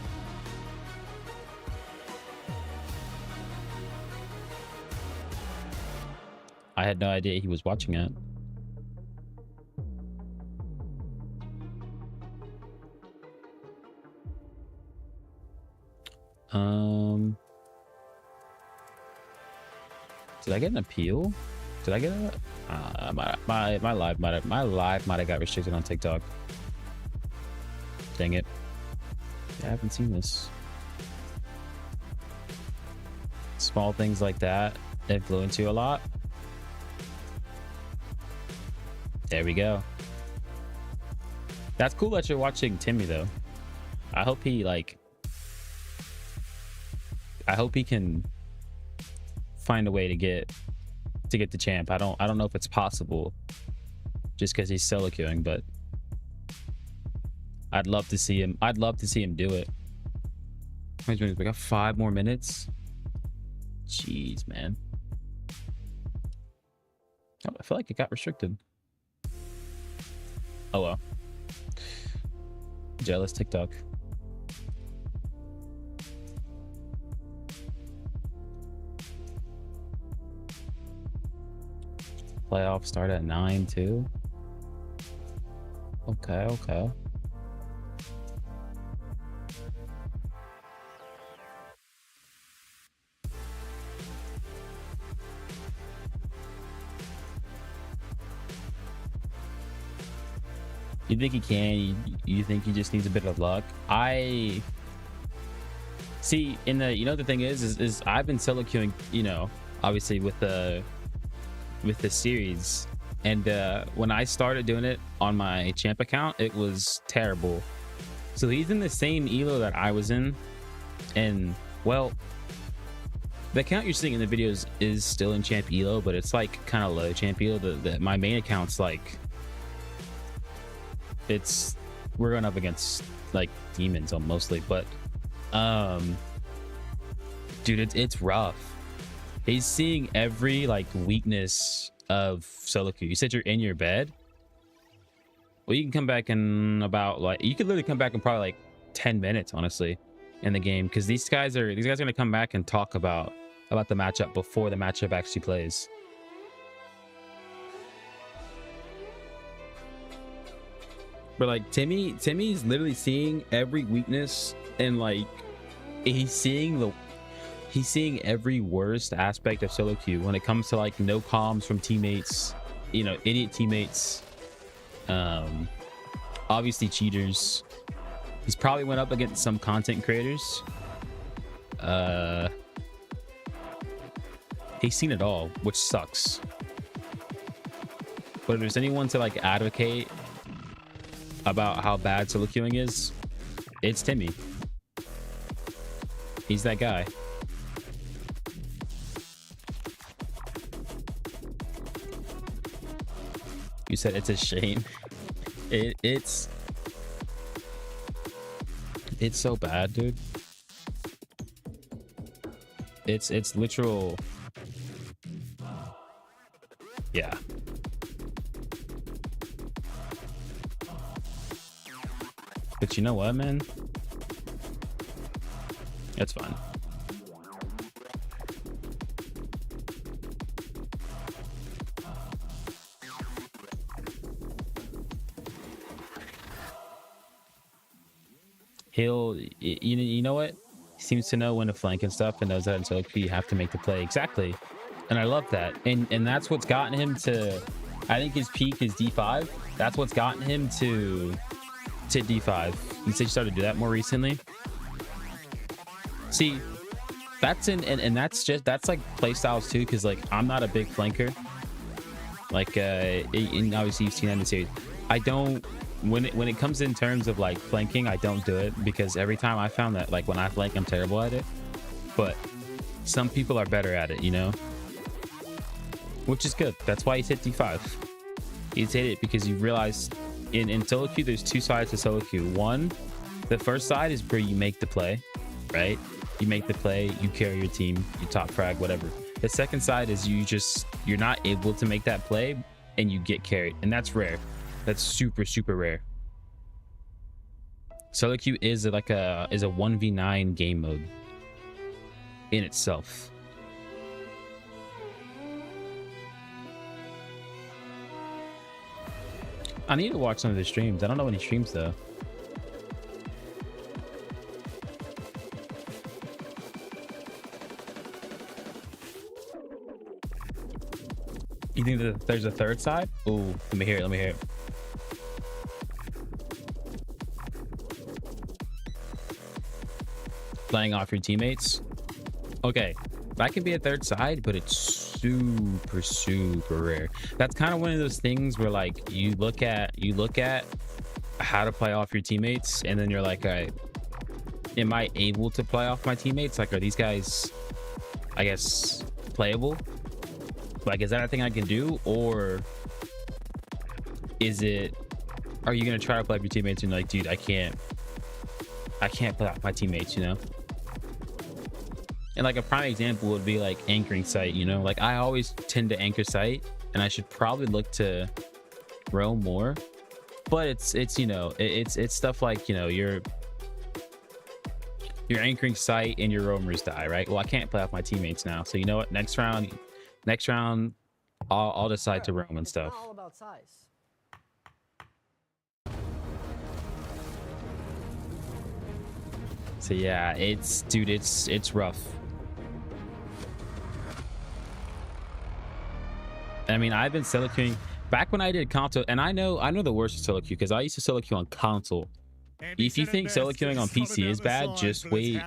I had no idea he was watching it. Did I get an appeal? Did I get a my live might have got restricted on TikTok. Dang it. Yeah, I haven't seen this. Small things like that influence you a lot. There we go. That's cool that you're watching Timmy though. I hope he can find a way to get the champ. I don't know if it's possible just because he's solo queuing, but I'd love to see him. I'd love to see him do it. We got 5 more minutes. Jeez, man. Oh, I feel like it got restricted. Oh well. Jealous TikTok. Playoffs start at 9 too. Okay, okay. You think he can? You think he just needs a bit of luck? I see. In the, you know, the thing is I've been solo queuing, you know, obviously with the series, and when I started doing it on my champ account, it was terrible. So he's in the same elo that I was in, and well, the account you're seeing in the videos is still in champ elo, but it's like kind of low champ elo. My main account's like, we're going up against like demons mostly, but dude, it's rough. He's seeing every like weakness of solo queue. You said you're in your bed. Well, you can come back in about, like, you could literally come back in probably like 10 minutes, honestly, in the game, because these guys are gonna come back and talk about the matchup before the matchup actually plays. But like Timmy's literally seeing every weakness, and like he's seeing every worst aspect of solo queue when it comes to like no comms from teammates, you know, idiot teammates, obviously cheaters. He's probably went up against some content creators. He's seen it all, which sucks. But if there's anyone to like advocate about how bad solo queuing is, it's Timmy. He's that guy. You said it's a shame. It's so bad, dude. It's literal. Yeah. But you know what, man? That's fine. You know what? He seems to know when to flank and stuff, and knows that in solo queue you have to make the play. Exactly. And I love that. And that's what's gotten him to, I think his peak is D5. That's what's gotten him to D5. He said he started to do that more recently. See, that's and that's like play styles too, because like I'm not a big flanker. Like and obviously you've seen that in the series. I don't, when it comes in terms of like flanking, I don't do it, because every time I found that like when I flank, I'm terrible at it. But some people are better at it, you know, which is good. That's why he's hit D5. He's hit it because you realize in solo queue there's two sides to solo queue. One, the first side is where you make the play, right? You make the play, you carry your team, you top frag, whatever. The second side is you're not able to make that play and you get carried, and that's rare. That's super, super rare. Solo queue is like a 1v9 game mode in itself. I need to watch some of the streams. I don't know any streams though. You think that there's a third side? Ooh, let me hear it. Let me hear it. Playing off your teammates. Okay, that can be a third side, but it's super, super rare. That's kind of one of those things where like you look at how to play off your teammates, and then you're like, all right, am I able to play off my teammates? Like, are these guys, I guess, playable? Like, is that a thing I can do, or is it, are you gonna try to play off your teammates and like, dude, I can't play off my teammates, you know? And like a prime example would be like anchoring site, you know? Like I always tend to anchor site, and I should probably look to roam more. but it's you know, it's stuff like, you know, your anchoring site and your roamers die, right? Well, I can't play off my teammates now, so you know what? Next round, I'll decide to roam and stuff. All about size. So yeah, it's rough. I mean, I've been solo queuing back when I did console, and I know the worst of solo queue because I used to solo queue on console. If you think solo queuing on PC is bad, just wait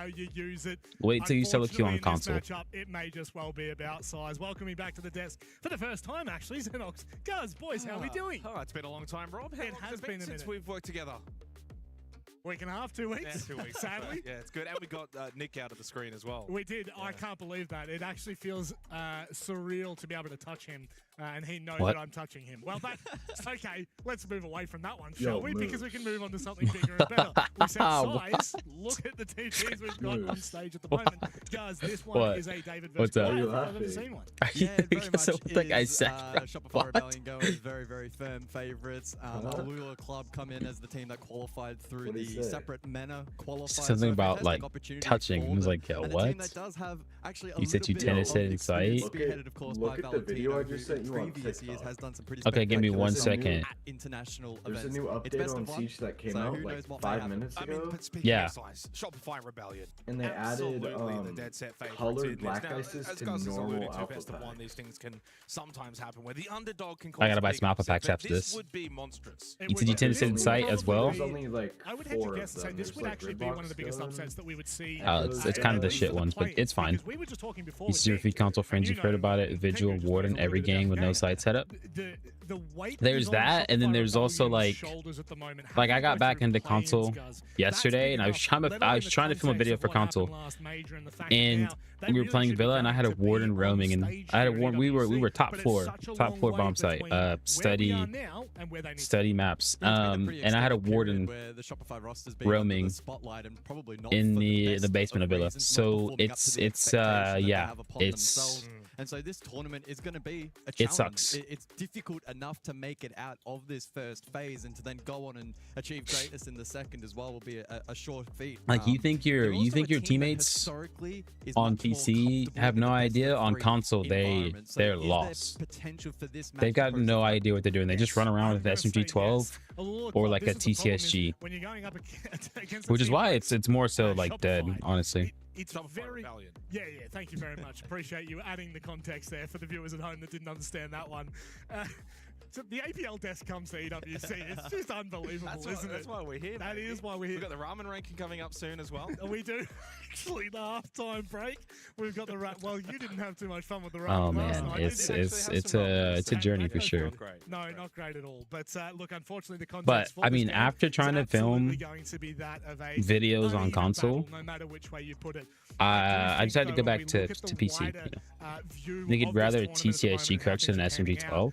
till you solo queue on console. It may just well be about size. Welcoming back to the desk for the first time, actually, Xenox. Guys, boys, how are we doing? Oh, it's been a long time, Rob. How it has been since we've worked together. Week and a half, 2 weeks. Yeah, 2 weeks. Sadly. Yeah, it's good. And we got Nick out of the screen as well. We did. Yeah. I can't believe that. It actually feels surreal to be able to touch him, and he knows What? that I'm touching him. Well, that's okay. Let's move away from that one, shall we? Because we can move on to something bigger and better. We said size. Look at the TTs we've got on stage at the moment. Guys, this one is a David versus Goliath. I've never seen one. Yeah, very much So what the guy is, said, Shopify Rebellion going as very, very firm favourites. Alula Club come in as the team that qualified through the separate MENA qualifiers. Something about like touching. I was like, yo, what? You said you tennis it in sight? Look at the video I just sent you on TikTok. Okay, give me 1 second. There's a new update on Siege that came out like 5 minutes ago. Yeah. Shopify Rebellion. And they added colored black ices to normal alpha best of one, pack. these things can sometimes happen where the underdog can I gotta buy cause some big alpha packs upset, after but this. would be monstrous. You said you tennis it in sight as well? There's only like I would have to 4 guess of to say them. this There's, would like, actually be Red one of the biggest Box upsets that we would see. It's kind of the shit ones, but it's fine. We were just talking before. You see feed console friends, you've heard about it. Vigil, Warden, every game with no side setup. There's that, and then there's also like I got back into console yesterday, and I was trying to film a video for console, and we were playing Villa, and I had a Warden roaming, and I had a Warden. We were top floor bomb site, study maps, and I had a Warden roaming in the basement of Villa. So and so this tournament is going to be a challenge. It sucks. It's difficult enough to make it out of this first phase, and to then go on and achieve greatness in the second as well will be a short feat. Like you think your teammates on PC have no idea. On console, they're lost. They've got no idea what they're doing. They just run around with an SMG-12 or like a TCSG, which is why it's more so like dead, honestly. It's very yeah. Thank you very much. Appreciate you adding the context there for the viewers at home that didn't understand that one. So the APL desk comes to EWC. It's just unbelievable, isn't it? That's why we're here. That is why we're here. We've got the ramen ranking coming up soon as well. We do. Actually, the halftime break. We've got the well, you didn't have too much fun with the ramen. Oh last man, night, it's a journey for sure. No, not great at all. But look, unfortunately, the But context. I mean, after trying to film videos on console, no matter which way you put it. I decided to go back to PC. I think I'd rather TCSG correction than SMG-12.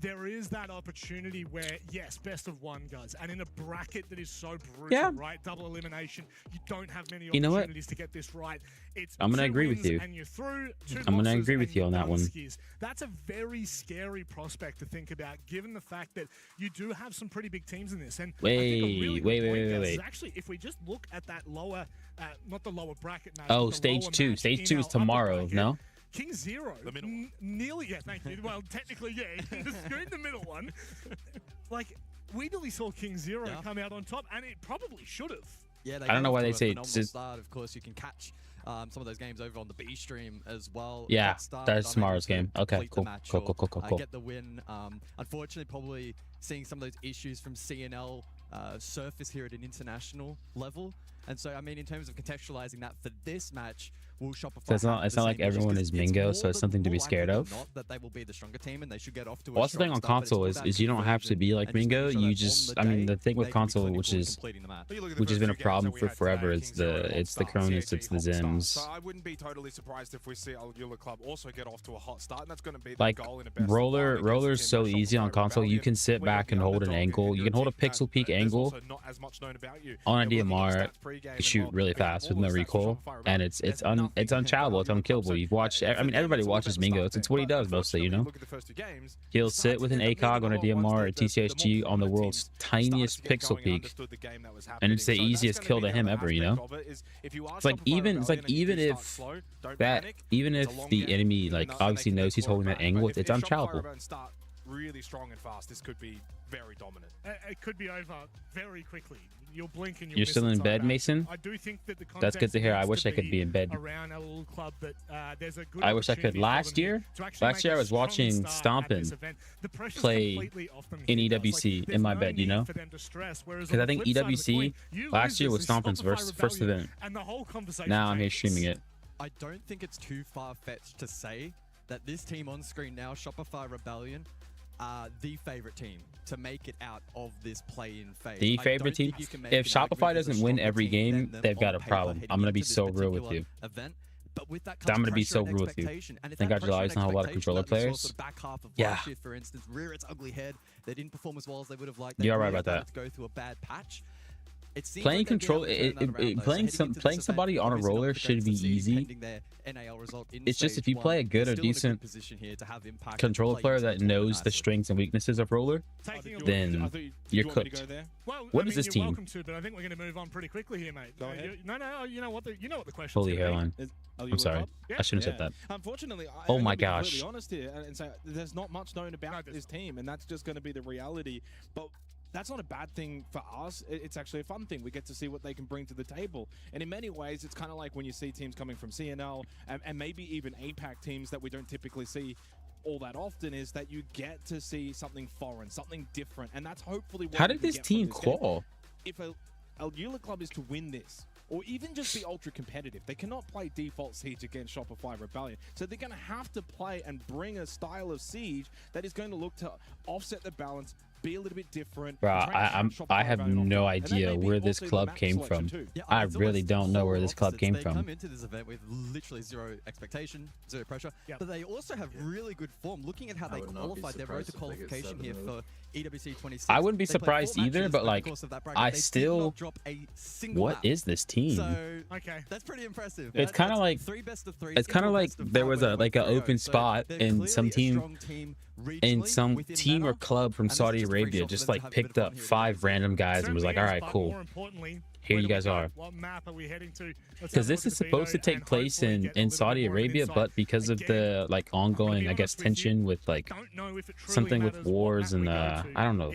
There is that opportunity where, yes, best of one, guys, and in a bracket that is so brutal, right? Double elimination, you don't have many opportunities to get this right. I'm gonna agree with you. And you're through. I'm gonna agree with you on that one. That's a very scary prospect to think about, given the fact that you do have some pretty big teams in this. And wait. Actually, if we just look at that lower, not the lower bracket match. Oh, stage 2. Stage 2 is tomorrow. No. King Zero, the middle one. Nearly, yeah, thank you. Well, technically, yeah, you're in the middle one. Like, we nearly saw King Zero come out on top, and it probably should have. Yeah, I don't know why they say start. Of course, you can catch some of those games over on the B stream as well. Yeah, that's tomorrow's game. Okay, cool. Get the win. Unfortunately, probably seeing some of those issues from CNL surface here at an international level. And so, I mean, in terms of contextualizing that for this match, will Shopify so it's not like everyone is Mingo, so it's something to be scared of. That they will be the stronger team and they should get off to a Well, the thing on console is you don't have to be like Mingo. You just, I mean, the thing with console, which has been a problem for forever, it's the Cronus, it's the Zims. So I wouldn't be totally surprised if we see Alula Club also get off to a hot start, and that's going to be like goal in a best roller's so easy on console. You can sit back and hold an angle. You can hold a pixel peak angle on a DMR, shoot really fast with no recoil, and it's it's unchallengeable, it's unkillable. You've watched, I mean, everybody watches Mingo. It's what he does mostly, you know. He'll sit with an ACOG on a DMR or TCSG on the world's tiniest pixel peak, and it's the easiest kill to him ever, you know. It's like even if the enemy like obviously knows he's holding that angle, it's unchallengeable. Really strong and fast, this could be very dominant. It could be over very quickly. You'll blink and you'll You're still in bed, Mason? I do think that the That's good to hear. I wish I could be in bed. Club, but, I wish I could. Last year I was watching Stompin play in EWC in my bed, you know? Because I think EWC last year was Stompin's first event. Now I'm here streaming it. I don't think it's too far-fetched to say that this team on screen now, Shopify Rebellion, are the favorite team to make it out of this play-in phase. The favorite team? If Shopify doesn't win every game, they've got a problem. I'm going to be so real with you. But with that I'm going to be so real with you. Think I relies on a lot of controller players? Yeah. For instance, rear its ugly head. They didn't perform as well as they would have liked. You're right about that. Go through a bad patch. Playing control, playing somebody on a roller should be easy. It's just if you play a good or decent controller player that knows the strengths and weaknesses of roller, then you're cooked. What is this team? Welcome to, but I think we're going to move on pretty quickly here, mate. Go ahead. No, you know what the question. Holy hairline. I'm sorry. I shouldn't have said that. Unfortunately, oh my gosh. To be honest here and say there's not much known about this team, and that's just going to be the reality. But that's not a bad thing for us. It's actually a fun thing. We get to see what they can bring to the table. And in many ways, it's kind of like when you see teams coming from CNL and maybe even APAC teams that we don't typically see all that often, is that you get to see something foreign, something different. And that's hopefully what How did this team qual? If a Eula Club is to win this, or even just be ultra competitive, they cannot play default Siege against Shopify Rebellion. So they're going to have to play and bring a style of Siege that is going to look to offset the balance, be a little bit different. Bro, I have no idea where this club came from. I really don't know where this club came from. They come into this event with literally zero expectation, zero pressure, but they also have really good form. Looking at how they qualified their road to qualification here for EWC 26. I wouldn't be surprised either, but like, I still. What is this team? So, that's pretty impressive. It's kind of like it's kind of like there was an open spot in some team. And some team or club from Saudi Arabia just like picked up 5 random guys and was like, all right, cool, here you guys are. Because this is supposed to take place in Saudi Arabia, but because of the like ongoing, I guess, tension with like something with wars and I don't know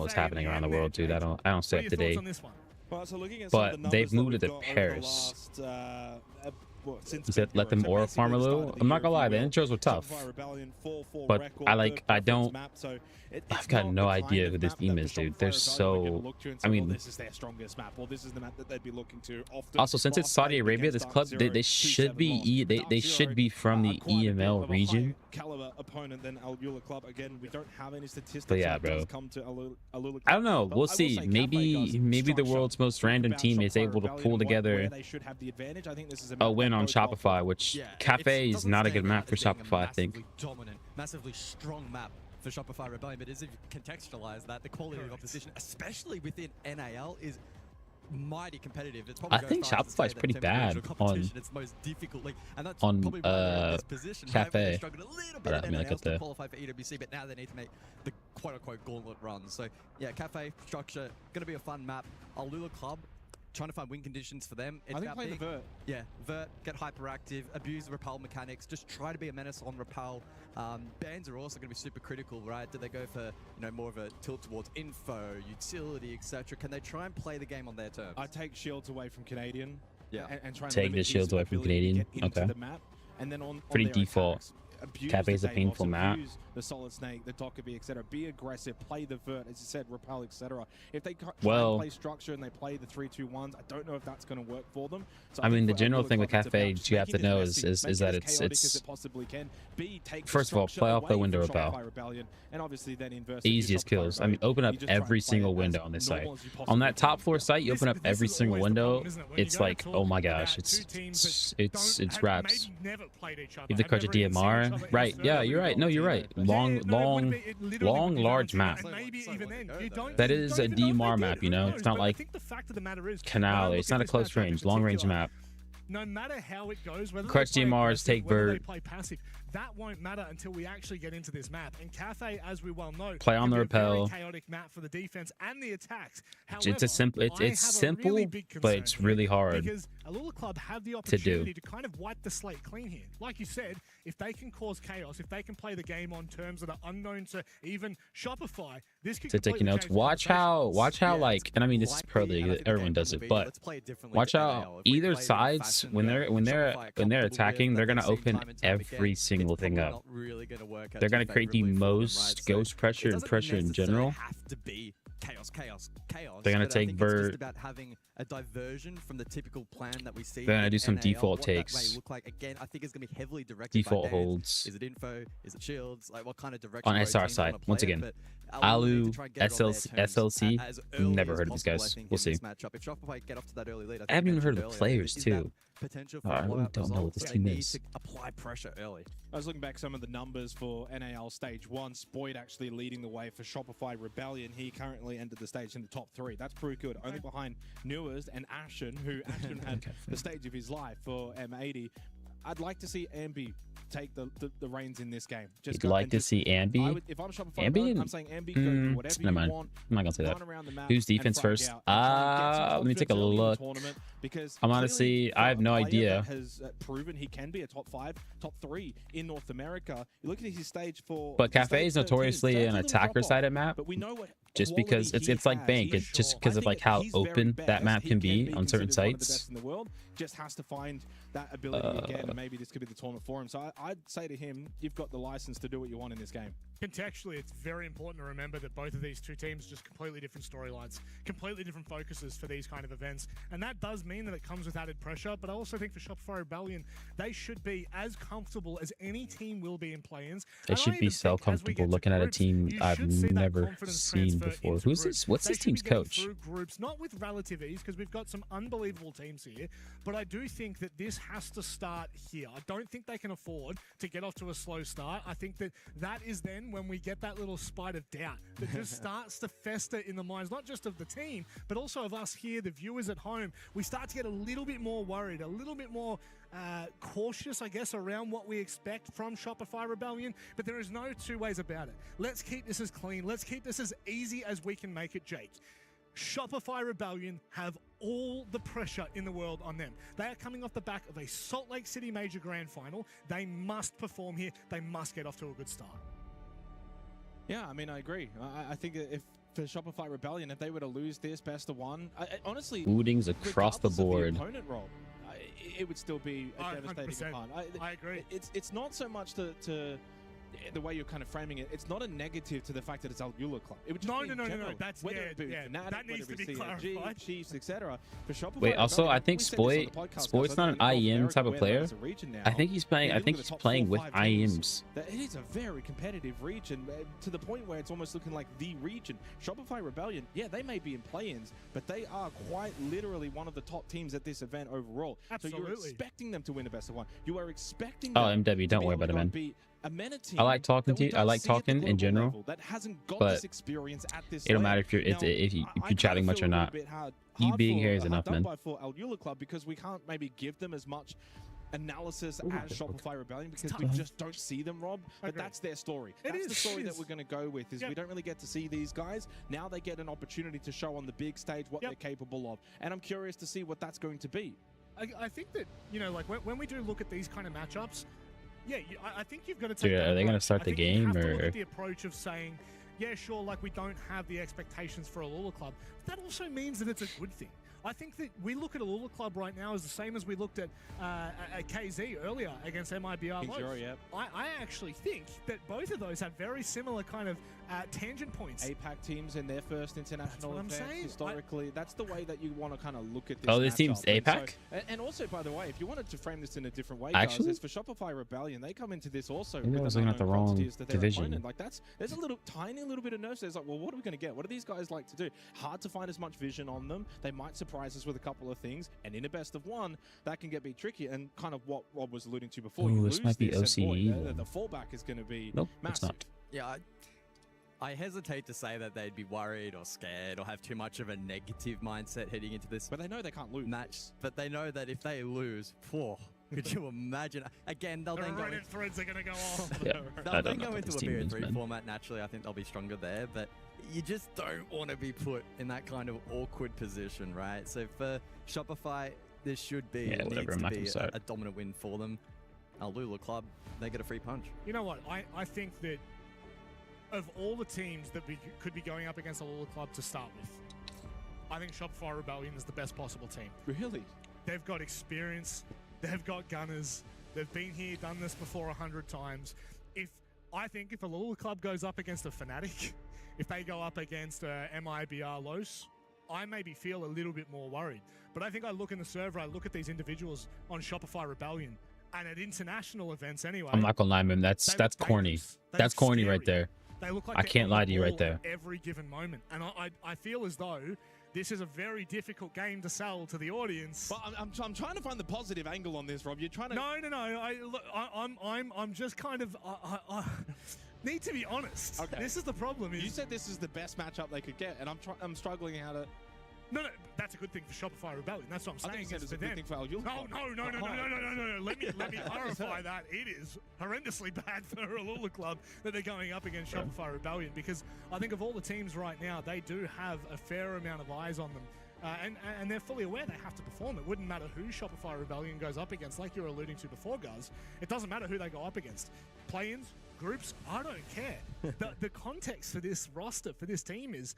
what's happening around the world, dude. I don't stay up to date. But they've moved it to Paris. Let them aura farm a little. I'm not gonna lie, the intros were tough, but I've got no idea who this team is, dude. They're so, I mean, this is their strongest map, or this is the map that they'd be looking to. Also, since it's Saudi Arabia, this club they should be they should be from the EML region. Caliber opponent than Eula Club. Again, we don't have any statistics. But yeah, bro. I don't know. We'll see. Maybe the world's most random team is able to pull together a win on Shopify, which Cafe is not a good map for Shopify, I think. Dominant, massively strong map for Shopify Rebellion, but as if you contextualize that, the quality of opposition, especially within NAL, is mighty competitive. I think Shopify is pretty bad on Cafe. Let me look at the qualify for EWC, but now they need to make the quote-unquote gauntlet run. So yeah, Cafe structure gonna be a fun map. Alula Club trying to find win conditions for them. I think play the Vert. Yeah, Vert, get hyperactive, abuse the repel mechanics, just try to be a menace on repel. Bans are also going to be super critical, right? Do they go for more of a tilt towards info, utility, etc.? Can they try and play the game on their terms? I take shields away from Canadian. Yeah, and try and take the shields away from Canadian. Okay. The map, and then on pretty their default. Cafe is a Deimos, painful map. The Solid Snake, the Dockerby, etc. Be aggressive, play the Vert, as you said, repel, etc. If they try and play structure and they play the 3-2-1s, I don't know if that's going to work for them. So I mean, the general thing with Cafe you have to know is that it's first of all, play off the window repel. Easiest kills. I mean, open up every single window on this site. On that top floor site, you open up every single window. It's like, oh my gosh, it's wraps. You have to catch a DMR, right? Yeah, you're right. No, you're right. Long, large map. That is a DMR map, you know? It's not like Canal. It's not a close range, long range map. no matter how it goes, whether Crush they play DMRs, take whether they Bird. play passive, that won't matter until we actually get into this map. And Cafe, as we well know, Play on can the be a very rappel. chaotic map for the defense and the attacks. It's a simple. It's simple, but it's really hard because Alula Club have the to opportunity do. to kind of wipe the slate clean here. Like you said, if they can cause chaos, if they can play the game on terms that are unknown to even Shopify, this could So taking completely notes. change the Watch how Yeah, like, and I mean this is pro league. Everyone does it, but watch out. Either sides when they're attacking, they're gonna open every single thing up. They're gonna create the most ghost pressure and pressure in general. Have to be chaos. They're gonna but I take think it's Bird. just about having a diversion from the typical plan that we see. They're gonna in do some NAL. default What that may takes. look like, again, I think it's gonna be heavily directed Default by Dan. holds. Is it info? Is it shields? Like what kind of direction? On both SR teams side, wanna once play it, again, but Alu, need to try and get it on their SLC, terms SLC, as early never as heard of these possible, guys. I think, We'll in this see. matchup. If Shopify get off to that early lead, I haven't even heard of the mentioned players earlier, is that too. potential for I blowout don't know what results, this but team they need is. to apply pressure early. I was looking back some of the numbers for NAL Stage 1. Spoyd actually leading the way for Shopify Rebellion. He currently entered the stage in the top 3. That's pretty good. Only behind Newers and Ashen, who Ashen had the stage of his life for M80. I'd like to see Ambi take the reins in this game. You'd like to see Ambi? If I'm Shopify, Ambi? I'm saying Ambi, go do whatever Never you mind. want. I'm not gonna say that. Run around the map Who's and defense frag first? out and try and get some Let me take a confidence early in the look. tournament, because I'm clearly honestly, for I have a no player idea. that has proven he can be a top 5, top 3 in North America. You look at his stage for. But his Cafe stage is 13, notoriously stage an a little attacker drop-off, side of map. But we know what Just because quality it's he like has. Bank, it's just because of like how he's very open that best. map He can be on certain considered one of the sites. best in the world. Just has to find that ability again, and maybe this could be the tournament for him. So I'd say to him, you've got the license to do what you want in this game. Contextually, it's very important to remember that both of these two teams just completely different storylines, completely different focuses for these kind of events. And that does mean that it comes with added pressure, but I also think for Shopify Rebellion, they should be as comfortable as any team will be in play-ins. They should be so comfortable looking at a team I've never seen before. Who's this? What's this team's coach? Through groups, not with relative ease, because we've got some unbelievable teams here, but I do think that this has to start here. I don't think they can afford to get off to a slow start. I think that is then when we get that little spite of doubt that just starts to fester in the minds, not just of the team, but also of us here, the viewers at home. We start to get a little bit more worried, a little bit more cautious, I guess, around what we expect from Shopify Rebellion, but there is no two ways about it. Let's keep this as clean. Let's keep this as easy as we can make it, Jake. Shopify Rebellion have all the pressure in the world on them. They are coming off the back of a Salt Lake City Major Grand Final. They must perform here. They must get off to a good start. Yeah, I mean, I agree. I think if for Shopify Rebellion, if they were to lose this best of one, honestly, bootings across the board. The opponent role, it would still be a devastating con. I agree. It's not so much to the way you're kind of framing it. It's not a negative to the fact that it's Alula Club. It would just be in general, That's whether it be Fnatic, that needs to be clarified. Chiefs, etc. For Shopify Wait, also Rebellion, I think Spoy's not an IEM type of player. I think he's playing. I think he's playing with IEMs. It is a very competitive region, to the point where it's almost looking like the region. Shopify Rebellion, yeah, they may be in play-ins, but they are quite literally one of the top teams at this event overall. Absolutely. So you're expecting them to win a best of one. You are expecting Oh, them MW, don't worry about it, man. I like talking to you. I like talking in general, that hasn't got but this experience at this it don't matter level. if you're chatting much or not. You being here is enough, man. For Alula Club, because we can't maybe give them as much analysis as Shopify Rebellion, because we just don't see them, Rob. But that's their story. That's the story that we're going to go with, is we don't really get to see these guys. Now they get an opportunity to show on the big stage what they're capable of. And I'm curious to see what that's going to be. I think that, you know, like when we do look at these kind of matchups, yeah, I think you've got to take. Dude, are they going to start the game, or or? Look at the approach of saying, yeah, sure, like we don't have the expectations for Alula Club. That also means that it's a good thing. I think that we look at Alula Club right now as the same as we looked at KZ earlier against MIBR. I actually think that both of those have very similar kind of tangent points. APAC teams in their first international event, historically, that's the way that you want to kind of look at this. Oh, this team's APAC? And also, by the way, if you wanted to frame this in a different way, actually, guys, for Shopify Rebellion, they come into this also. Maybe I was looking at the wrong division. Like there's a tiny little bit of nerves. There's like, well, what are we going to get? What do these guys like to do? Hard to find as much vision on them. They might surprise us with a couple of things, and in a best of one, that can get a bit tricky. And kind of what Rob was alluding to before. Ooh, this might be OCE. The fallback is going to be nope, massive. it's not. Yeah, I hesitate to say that they'd be worried or scared or have too much of a negative mindset heading into this. But they know they can't lose. Match. But they know that if they lose, could you imagine? Again, they'll then go. Reddit threads are going to go off. They'll then go into a Period 3 format. Naturally, I think they'll be stronger there. But you just don't want to be put in that kind of awkward position, right? So for Shopify, this should be needs to be a dominant win for them. Lula Club, they get a free punch. You know what? I think that of all the teams that we could be going up against a Lula Club to start with, I think Shopify Rebellion is the best possible team. Really? They've got experience. They've got gunners. They've been here, done this before 100 times. I think if a Lula Club goes up against a Fnatic, if they go up against MIBR Los, I maybe feel a little bit more worried. But I think I look in the server, I look at these individuals on Shopify Rebellion, and at international events anyway. I'm not gonna lie, man. That's corny. That's corny right there. They look like I can't lie to you right there. Every given moment, and I feel as though this is a very difficult game to sell to the audience. But I'm trying to find the positive angle on this, Rob. You're trying to. No. I'm just kind of. I need to be honest. Okay. This is the problem. You said this is the best matchup they could get, and I'm struggling how to. No, that's a good thing for Shopify Rebellion. That's what I'm saying. I think it's a good thing for Lula. No. Let me clarify that. It is horrendously bad for a Lula Club that they're going up against Shopify Rebellion, because I think of all the teams right now, they do have a fair amount of eyes on them. And they're fully aware they have to perform. It wouldn't matter who Shopify Rebellion goes up against, like you were alluding to before, Guz. It doesn't matter who they go up against. Play-ins, groups, I don't care. The context for this roster, for this team is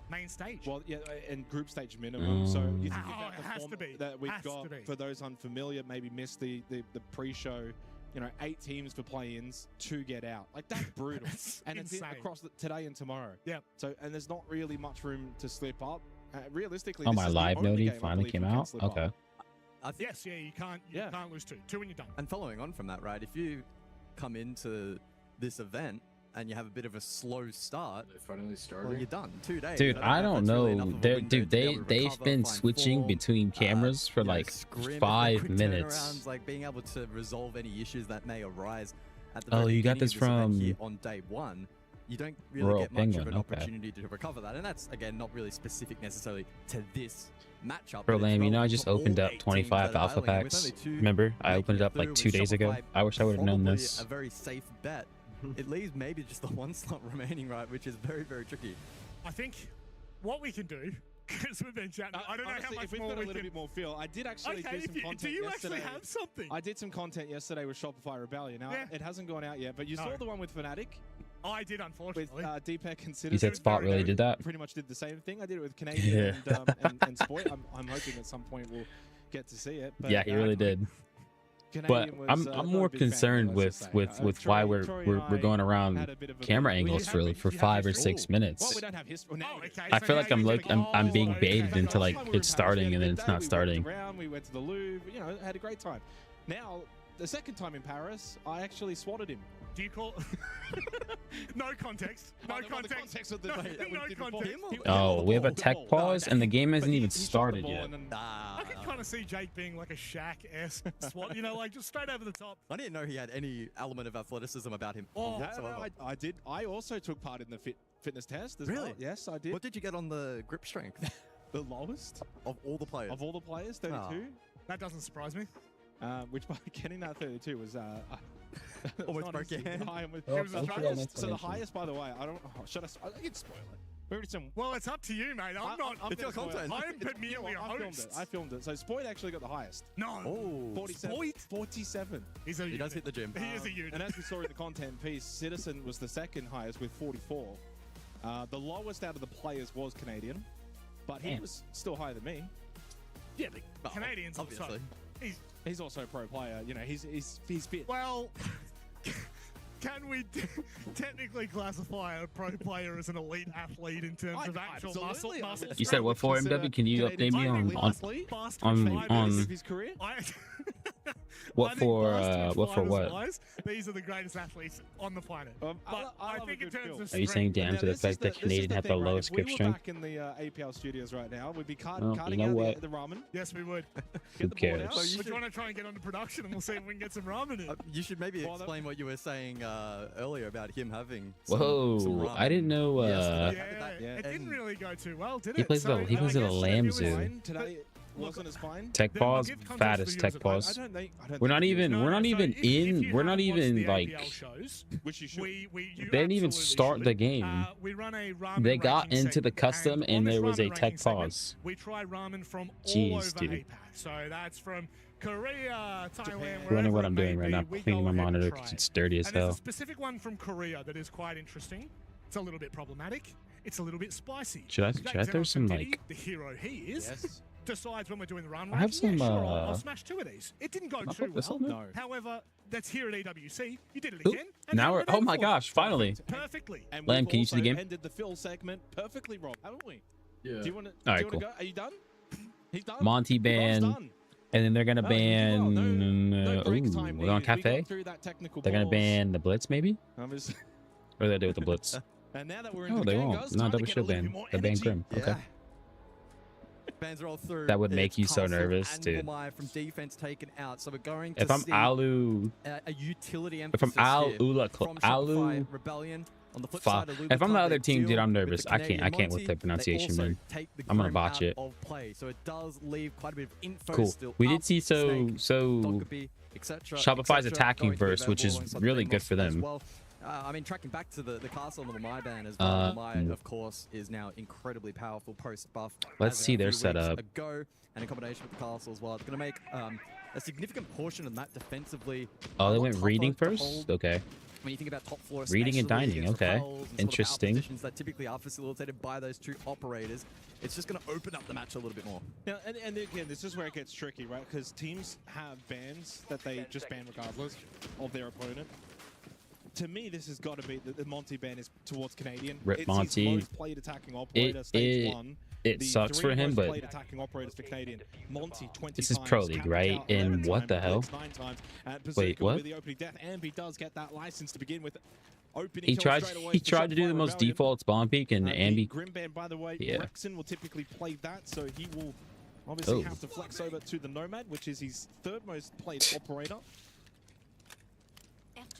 main stage. Well, yeah, and group stage minimum. So you think it has to be. That we've got, for those unfamiliar, maybe missed the pre-show, 8 teams for play-ins, 2 get out. Like, that's brutal. And insane. It's across today and tomorrow. Yeah. So, and there's not really much room to slip up. Realistically, my live nodie finally came out. Okay. Yes, you can't lose 2 when you're done. And following on from that, right? If you come into this event and you have a bit of a slow start, they finally started. Well, you're done. 2 days. Dude, I don't know. They've been switching between cameras for like 5 minutes. Like being able to resolve any issues that may arise at the you got this from on day 1. You don't really get much of an opportunity to recover that, and that's again not really specific necessarily to this matchup. Bro, Lamb, I just opened up 25 alpha packs. Remember, I opened it up like 2 days ago. I wish I would have known this. A very safe bet. It leaves maybe just the 1 slot remaining, right, which is very, very tricky. I think what we can do, because we've been chatting, I don't know how much if we've more got a little bit more feel. I did actually do some content do you yesterday. actually have something? I did some content yesterday with Shopify Rebellion. Now, it hasn't gone out yet, but you saw the one with Fnatic. I did, unfortunately. With Deepak and Citizen. You said Spot really did that? Pretty much did the same thing. I did it with Canadian and Spoit. I'm hoping at some point we'll get to see it. But, yeah, he really did. But I'm more concerned with why we're going around camera angles for 5 or 6 minutes. Well, we don't have history. I feel like I'm being baited into like it's starting and then it's not starting. We went to the Louvre, had a great time. Now, the second time in Paris, I actually swatted him. Do you call no context? No context. Of the no context. Oh, we have a tech pause and the game hasn't even started yet. I can kind of see Jake being like a Shaq-esque SWAT, like just straight over the top. I didn't know he had any element of athleticism about him. No, I did. I also took part in the fitness test as well. Yes, I did. What did you get on the grip strength? The lowest of all the players. Of all the players, 32. That doesn't surprise me. Which by getting that 32 was almost broke your hand. So the highest, by the way, I don't. Should I can spoil it. Well, it's up to you, mate. I'm not. It's your content. I'm merely a host. I filmed it. So Spoit actually got the highest. No. Oh, 47. 47. He does hit the gym. He is a unit. And as we saw in the content piece, Citizen was the second highest with 44. The lowest out of the players was Canadian, but he was still higher than me. Yeah, but Canadians obviously. He's also a pro player. He's fit. Well, can we technically classify a pro player as an elite athlete in terms of actual muscle? You said what for, MW? Can you update me on his career? What for what? These are the greatest athletes on the planet. I think in terms of Are you saying damn to the fact that Canadian have the lowest grip strength? If we were back in the APL studios right now, we'd be carting out the ramen. Yes, we would. Who cares? We're trying to try and get onto production, and we'll see if we can get some ramen in. You should maybe explain what you were saying earlier about him having. Whoa! I didn't know. It didn't really go too well, did it? He plays at a Lamb Zoo. Wasn't as fine. Tech pause, fattest tech pause. We're not even like. They didn't even start the game. They got into the custom and there was a tech pause. We try ramen from Jeez, all over dude. APAC. So that's from Korea, Thailand. I don't know what I'm doing right now. Cleaning my monitor because it's dirty as hell. There's a specific one from Korea that is quite interesting. It's a little bit problematic. It's a little bit spicy. Should I throw some like? The hero he is. Yes. Decides when we're doing the run. I have some. Sure, I'll smash 2 of these. It didn't go too well. No. However, that's here at EWC. You did it again. Now we're. Oh my gosh! Finally. Perfectly. And Lamb, can you see the game? Ended the fill segment perfectly, Rob, haven't we? Yeah. Do you want to? All right, cool. Go? Are you done? He's done. Monty ban, and then they're gonna ban. We're on Cafe. They're gonna ban the Blitz, maybe. What do they do with the Blitz? And now that we're in Oh, they won't. No, double shield ban. They ban Grim. Okay. Bands roll through. That would make you so nervous, dude. From defense taken out, so we're going to If I'm Alu, a utility if I'm Alu, Rebellion. On the flip side, if I'm the other team, dude, I'm nervous. I can't with the pronunciation, man. I'm gonna botch it. So it does leave quite a bit of info. Cool. Still We did see Shopify's attacking burst, which is really good for them. I mean, tracking back to the castle on the Mai ban as well. Mai, of course, is now incredibly powerful post buff. Let's see their setup. Ago, and in combination with the castle as well, it's going to make a significant portion of that defensively. Oh, they went reading first. Okay. When you think about top floor, reading and dining. Okay. Interesting. Sort of that typically are facilitated by those 2 operators. It's just going to open up the match a little bit more. Yeah, and again, this is where it gets tricky, right? Because teams have bans that they just ban regardless of their opponent. To me, this has got to be the Monty ban is towards Canadian. Rip Monty. His most played attacking operator, stage 1. It sucks for him, but attacking operators for Canadian. Monty 20 this is Pro League, right? And what the hell? Wait, what? The opening death, Ambi does get that license to begin with. He tried to do the most default spawn peak, and Ambi. Grim ban, by the way, yeah. Rexon will typically play that, so he will obviously have to flex over to the Nomad, which is his 3rd most played operator.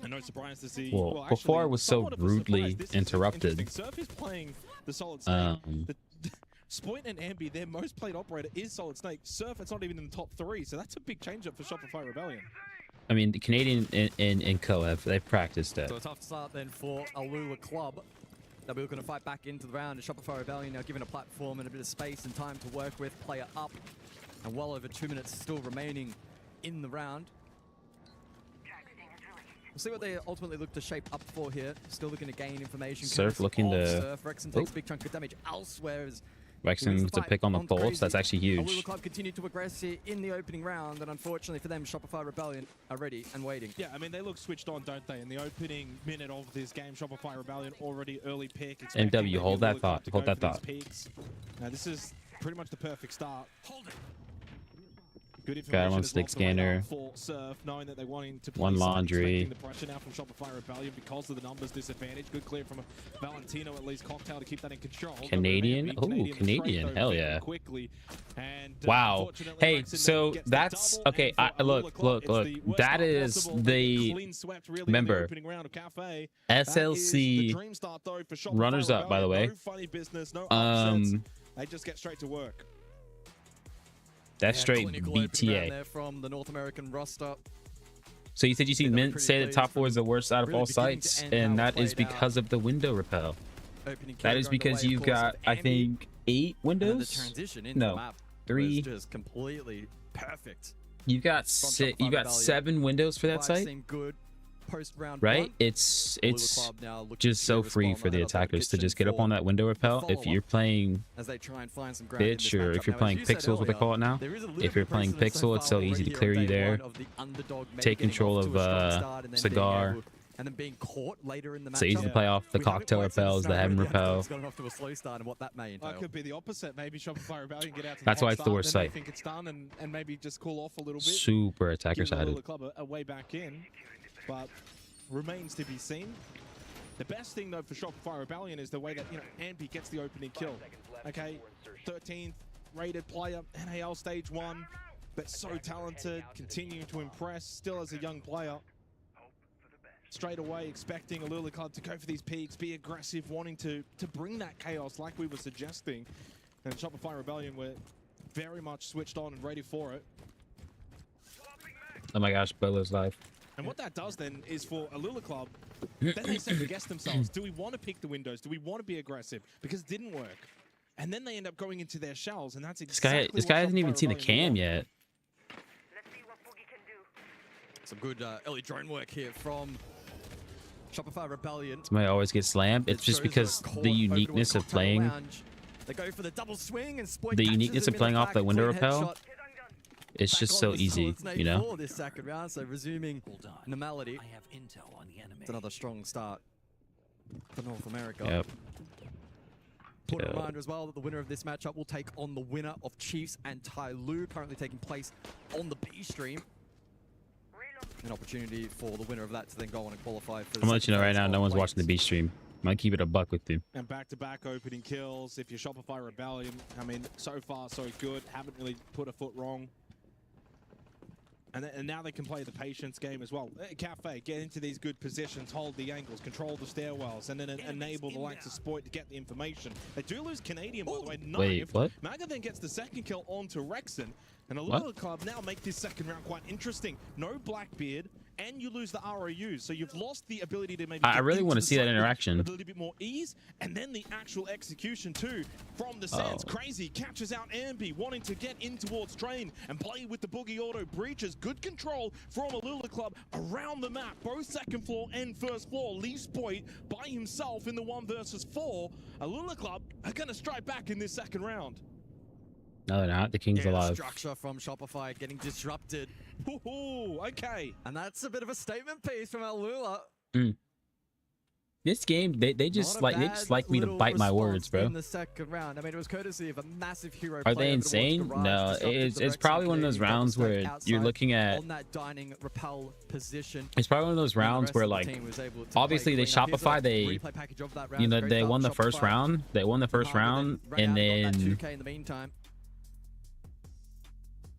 And no surprise to see. Well, before I was so rudely interrupted. Surf is playing the Solid Snake. Spoint and Ambi, their most played operator is Solid Snake. Surf, it's not even in the top 3, so that's a big change up for Shopify Rebellion. I mean, the Canadian and Co-Ef, they've practiced it. So a tough start then for Alula Club. They'll be looking to fight back into the round. And Shopify Rebellion now given a platform and a bit of space and time to work with. Player up. And well over 2 minutes still remaining in the round. We'll see what they ultimately look to shape up for here. Still looking to gain information. Surf looking to... Surf. Rexon takes a big chunk of damage elsewhere. Rexon to pick on the pulse. That's actually huge. Alula Club continued to aggress here in the opening round, and unfortunately for them, Shopify Rebellion are ready and waiting. Yeah, I mean, they look switched on, don't they? In the opening minute of this game, Shopify Rebellion already early pick. MW, hold that thought. Hold that thought. Now, this is pretty much the perfect start. Hold it. Good got one stick scanner. Surf, knowing that they wanting to one laundry. The pressure now from Shopify Rebellion because of the numbers disadvantage. Good clear from Valentino, at least Cocktail to keep that in control. Canadian? Oh, Canadian. Hell yeah. Quickly. And, wow. Hey, so that's okay. Look. That is the member SLC runners up, by the way. They just get straight to work. That's straight BTA. From the North American roster. So you said you see Mint say the top 4 is the worst out of all sites, and that is because of the window repel. That is because you've got, I think, 8 windows. No, 3. Just completely perfect. You got 7 windows for that site. Right? It's just so free for the attackers to just get up on that window repel. If you're playing Bitch, or if you're playing Pixel is what they call it now. If you're playing Pixel, it's so easy to clear you there. Take control of Cigar. and then being caught later in the match. So easy to play off the cocktail repels, the heaven repel. It's gotten off to a slow start, and what that may entail. It could be the opposite. Maybe Shopify Rebellion get out to That's the why hot it's the worst start, site. then they think it's done and maybe just cool off a little bit. Super attacker Give the sided. club a way back in, but remains to be seen. The best thing though for Shopify Rebellion is the way that Ampi gets the opening kill. Okay, 13th rated player, NAL stage 1, but so talented, continuing to impress, still as a young player. Straight away expecting Alula Club to go for these peaks, be aggressive, wanting to bring that chaos like we were suggesting. And Shopify Rebellion were very much switched on and ready for it. Oh my gosh, Bolo's live. And what that does then is for Alula Club, then they second guess themselves. Do we want to pick the windows? Do we want to be aggressive? Because it didn't work. And then they end up going into their shells, and that's exactly This guy hasn't even seen the cam yet. Some good early drone work here from Shopify Rebellion. Somebody always gets slammed. It's just because the uniqueness of playing, They go for the double swing and the uniqueness of playing off that window repel. It's just so easy, you know. This second round, so resuming normality. I have intel on the enemy. It's another strong start for North America. Yep. Put a reminder as well that the winner of this matchup will take on the winner of Chiefs and Tai Lu, currently taking place on the B stream. An opportunity for the winner of that to then go on and qualify for the I'm gonna let you know right now, no one's watching the B stream. Might keep it a buck with you. And back-to-back opening kills. If you're Shopify Rebellion, I mean, so far so good. Haven't really put a foot wrong. And now they can play the patience game as well. Cafe, get into these good positions, hold the angles, control the stairwells, and then enable the likes of Spoit to get the information. They do lose Canadian, by the way. Wait, what? Maga then gets the second kill onto Rexon. And Alula Club now make this second round quite interesting. No Blackbeard, and you lose the ROUs. So you've lost the ability to maybe... I really want to see that interaction. A little bit more ease, and then the actual execution too. From the Sands, Crazy catches out Ambi, wanting to get in towards Train and play with the Boogie Auto breaches. Good control from Alula Club around the map, both second floor and first floor. Leaves Boyd by himself in the 1 versus 4. Alula Club are going to strike back in this second round. No, they're not. The King's alive. Structure from Shopify getting disrupted. Okay. And that's a bit of a statement piece from Alula. This game, they just like me to bite my words, bro. In the second round, I mean, it was courtesy of a massive hero. Are they insane? No, it's probably one of those rounds where you're looking at on that dining repel position. It's probably one of those rounds where, like, obviously they Shopify, they, you know, they won the first round. They won the first round, and then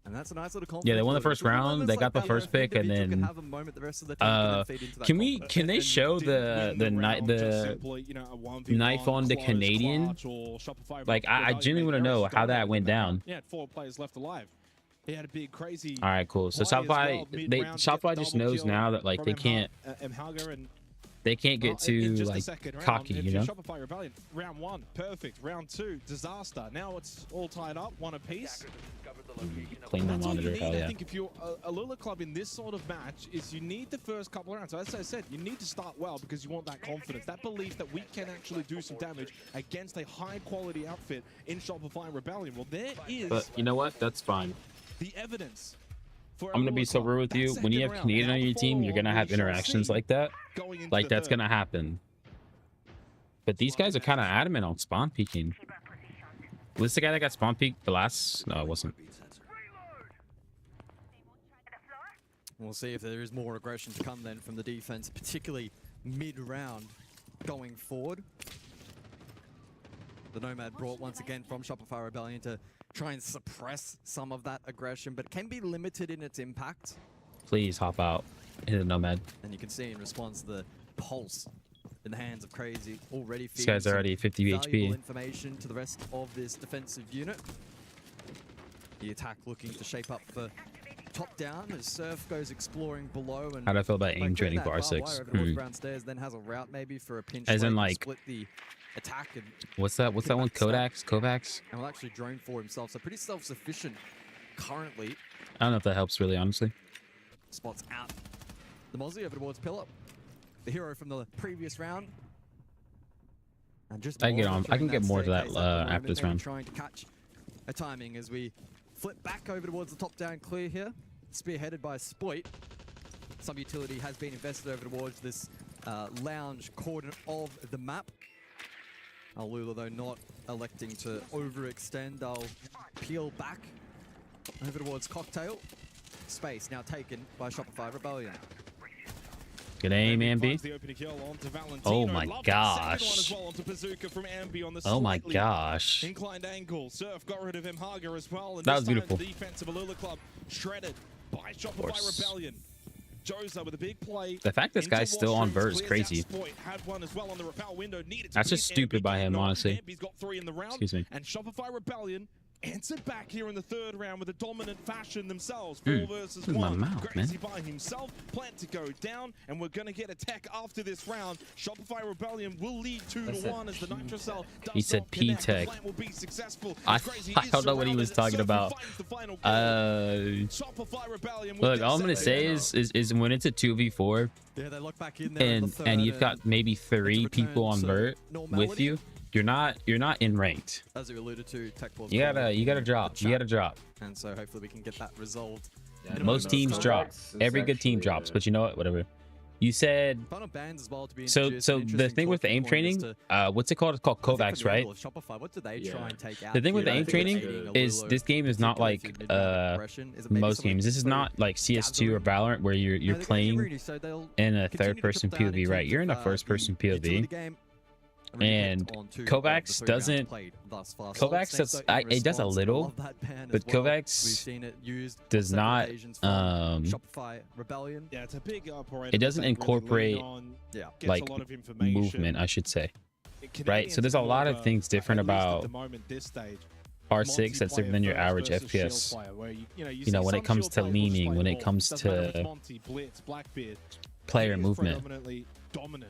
and that's a nice little yeah, they won the first round. They got the first pick, and then can they show the knife on the Canadian? Like, I genuinely want to know how that went down. Yeah, 4 players left alive. He had a big crazy. All right, cool. So Shopify, Shopify just knows now that, like, they can't. They can't get too, like, cocky, you know? Shopify Rebellion, round 1, perfect. Round 2, disaster. Now it's all tied up, 1 apiece. Clean the monitor, hell yeah. I think if you're a Alula Club in this sort of match, is you need the first couple of rounds. So as I said, you need to start well because you want that confidence, that belief that we can actually do some damage against a high-quality outfit in Shopify Rebellion. Well, there is... But you know what? That's fine. The evidence. I'm gonna be so real with you. When you have Canadian on your team, you're gonna have interactions like that. Like, that's gonna happen. But these guys are kind of adamant on spawn peeking. Was this the guy that got spawn peeked the last? No, it wasn't. We'll see if there is more aggression to come then from the defense, particularly mid-round going forward. The Nomad brought once again from Shopify Rebellion to try and suppress some of that aggression, but can be limited in its impact. Please hop out in the Nomad. And you can see in response the pulse in the hands of Crazy already. This guy's already 50 HP. Information to the rest of this defensive unit. The attack looking to shape up for top down as Surf goes exploring below. And how do I feel about aim training bar 6? Stairs, then has a route maybe for a pinch. As in, like, split the attack. And what's that one? Kovacs? And will actually drone for himself. So pretty self-sufficient currently. I don't know if that helps really, honestly. Spots out the Mozzie over towards Pillar, the hero from the previous round. And just I can get more to that after this round. Trying to catch a timing as we flip back over towards the top down clear here, spearheaded by Spoit. Some utility has been invested over towards this lounge corner of the map. Alula, though, not electing to overextend. They'll peel back over towards Cocktail. Space now taken by Shopify Rebellion. Good aim, Ambi. Oh my gosh. Oh my gosh. Inclined angle. Surf got rid of him. Haga as well. And that was beautiful. The defense of Alula Club shredded by Shopify Rebellion. Joza with a big play. The fact this guy's still on Vert is crazy. That's just stupid by him, honestly. Excuse me. And Shopify Rebellion answered back here in the third round with a dominant fashion themselves. 4 versus 1. Crazy by himself. Plant to go down, and we're going to get a tech after this round. Shopify Rebellion will lead 2-1 as the Nitrocell does. He said P-Tech. I don't know what he was talking about. Look, all I'm going to say is when it's a 2v4 and you've got maybe 3 people on Vert with you, you're not in ranked. As you alluded to, Tech you gotta drop. You gotta drop. And so hopefully we can get that resolved. Yeah, most teams drop. Every good team drops, but you know what? Whatever. You said. So the thing with the aim training, what's it called? It's called Kovacs, right? What do they try and take out? The thing with the aim training is this game is not like most games. This is not like CS2 or Valorant where you're playing in a third-person POV, right? You're in a first-person POV. And Kovacs doesn't. Kovacs does. It does a little, but Kovacs does not. It doesn't incorporate like movement, I should say. Right. So there's a lot of things different about R6 that's different than your average FPS. You know, when it comes to leaning, when it comes to player movement.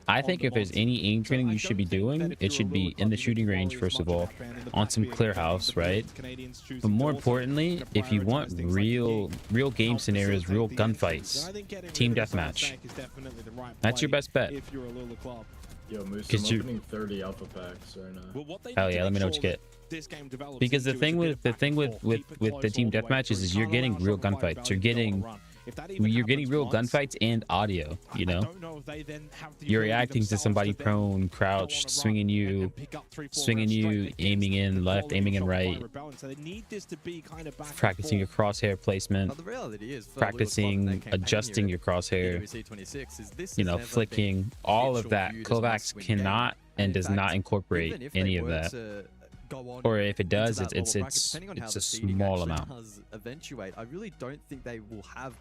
I think if there's any aim training you should be doing, it should be in the shooting range, first of all, on some clear house, right? But more importantly, if you want real game scenarios, real gunfights, team deathmatch, that's your best bet. Yo, Moose, I'm opening 30 alpha packs right now. Hell yeah, let me know what you get. Because the thing with the team deathmatch is you're getting real gunfights. You're getting real gunfights and audio, you know? You're reacting to somebody prone, crouched, swinging you, aiming in left, aiming in right, practicing your crosshair placement, practicing adjusting your crosshair, you know, flicking, all of that. Kovacs cannot and does not incorporate any of that. Or if it does, it's a small amount. I really don't think they will have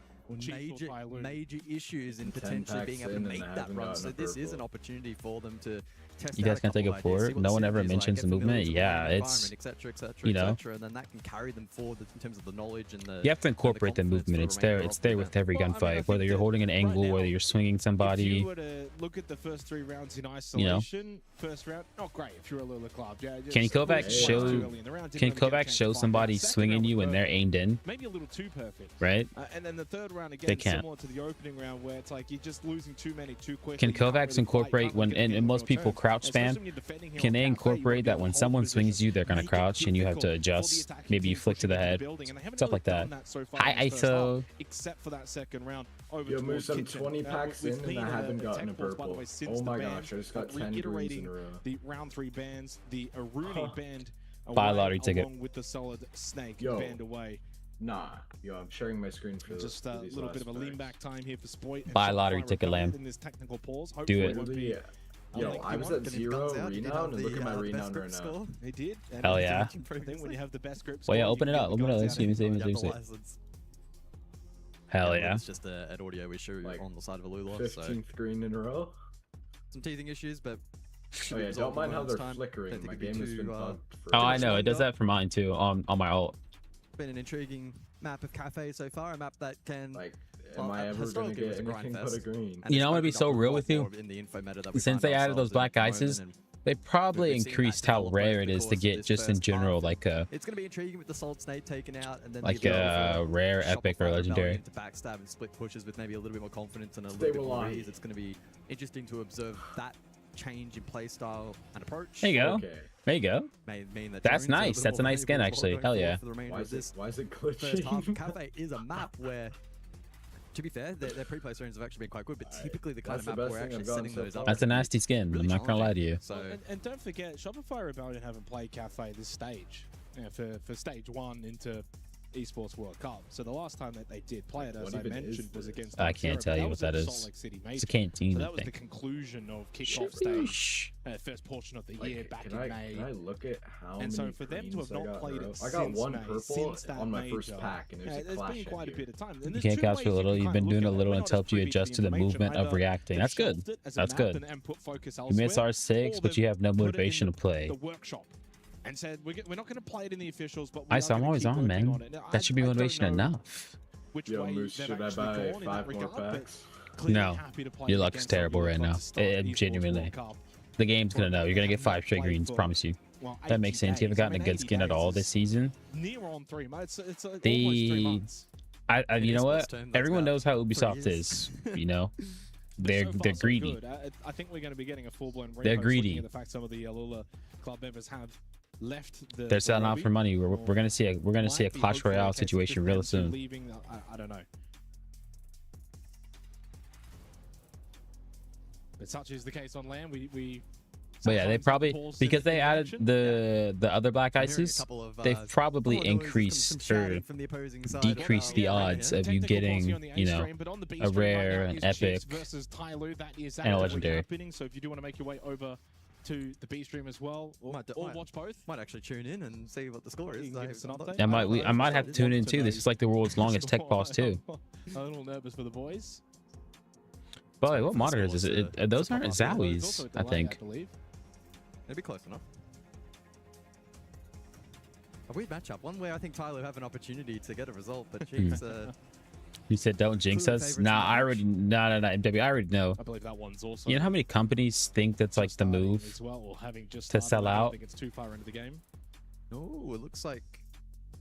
major issues in potentially being able to make that run. So this is an opportunity for them to test. You guys can take it forward. No one ever mentions the movement. Yeah, it's you know, and then that can carry them forward in terms of the knowledge and the. You have to incorporate the movement. It's there with every gunfight. Whether you're holding an angle, whether you're swinging somebody. If you were to look at the first 3 rounds in isolation, first round, not great if you're a Alula Club. Can Kovacs show somebody swinging you and they're aimed in? Maybe a little too perfect. Right. And then the third round again, similar to the opening round, where it's like you're just losing too many too quick. Can Kovacs incorporate when and most people crouch spam? Can they incorporate that when someone swings you, they're gonna crouch and you have to adjust? Maybe you flick to the head, stuff like that. High ISO. Except for that second round. Yo, Moose, I'm 20 packs in and I haven't gotten a purple. Oh my gosh, I just got 10 greens in a row. The round 3 bands, the Aruni band. Buy a lottery ticket. Along with the solid snake band away. Nah, yo, I'm sharing my screen for just a little bit of a lean back time here for Spoit. Buy a lottery ticket, Lamb. Do it. Yo, I was at 0 renown and look at my renown right now. They did. Hell yeah. When you have the best groups. Well, yeah, open it up. Let's see. Hell yeah. It's just an audio issue on the side of Alula. 15th green in a row. Some teething issues, but. Oh yeah, don't mind how they're flickering. My game has been bugged. Oh, I know. It does that for mine too. On my ult. Been an intriguing map of Cafe so far. A map that can. Am I ever gonna get anything but a green? You know, I'm gonna be so real with you. Since they added those black ices, they probably increased how rare it is to get just in general like a. It's gonna be intriguing with the Solid Snake taken out and then like a rare, epic, or legendary. To backstab and split pushes with maybe a little bit more confidence and a little bit more ease. It's gonna be interesting to observe that change in playstyle and approach. There you go. Okay. There you go. That's nice. That's a nice skin, actually. Hell yeah. Why is it glitching? Cafe is a map where To be fair, their pre-play zones have actually been quite good, but typically the kind of map best we're thing I've actually gotten setting so those far. up. That's a nasty skin. Really I'm not gonna lie to you. So, and don't forget, Shopify Rebellion haven't played Cafe this stage for stage 1 into Esports World Cup. So the last time that they did play it, as I mentioned, was against. I can't tell you what that is. Salt Lake City Major. It's a canteen. So I that was the think. conclusion of kickoff stage, first portion of the year back in May. Can I look at how And many so for them to have not played it I got since one May, purple since that on my major, first pack, and there's a clash been quite a bit of time. You can't catch for a little. You've been doing a little and it's helped you adjust to the movement of reacting. That's good. That's good. You missed R6, but you have no motivation to play. The workshop. And said we're not going to play it in the officials, but I'm always on, man. That should be motivation enough. Yo, Moose, should I buy 5 more packs? No, your luck's terrible right now. Genuinely, the game's gonna know. You're gonna get 5 straight greens. Promise you. That makes sense. You haven't gotten a good skin at all this season. Near on 3 months. It's almost 3 The months. you know what? Everyone knows how Ubisoft is. You know, they're greedy. I think we're going to be getting a full-blown. They're greedy. The fact some of the Alula club members have left. They're selling out for money. We're gonna see a Clash Royale situation real soon. Leaving, I don't know. But such is the case on land. But yeah, they probably, because they added the other black ices, they've probably increased or decreased the odds of you getting, you know, a rare, an epic, and a legendary. So if you do want to make your way over to the B stream as well, or watch both, might actually tune in and see what the score is. I might have to tune in too. This is like the world's longest tech pause too. A little nervous for the boys. Boy, what monitors is it? Those aren't Zowies, I think. It'd be close enough. A weird matchup. One where I think Tyler would have an opportunity to get a result, but Jinx. You said don't jinx us. Nah, I already MW. I already know. I believe that one's also. You know how many companies think that's like the move to sell out? I think it's too far into the game. Oh, it looks like.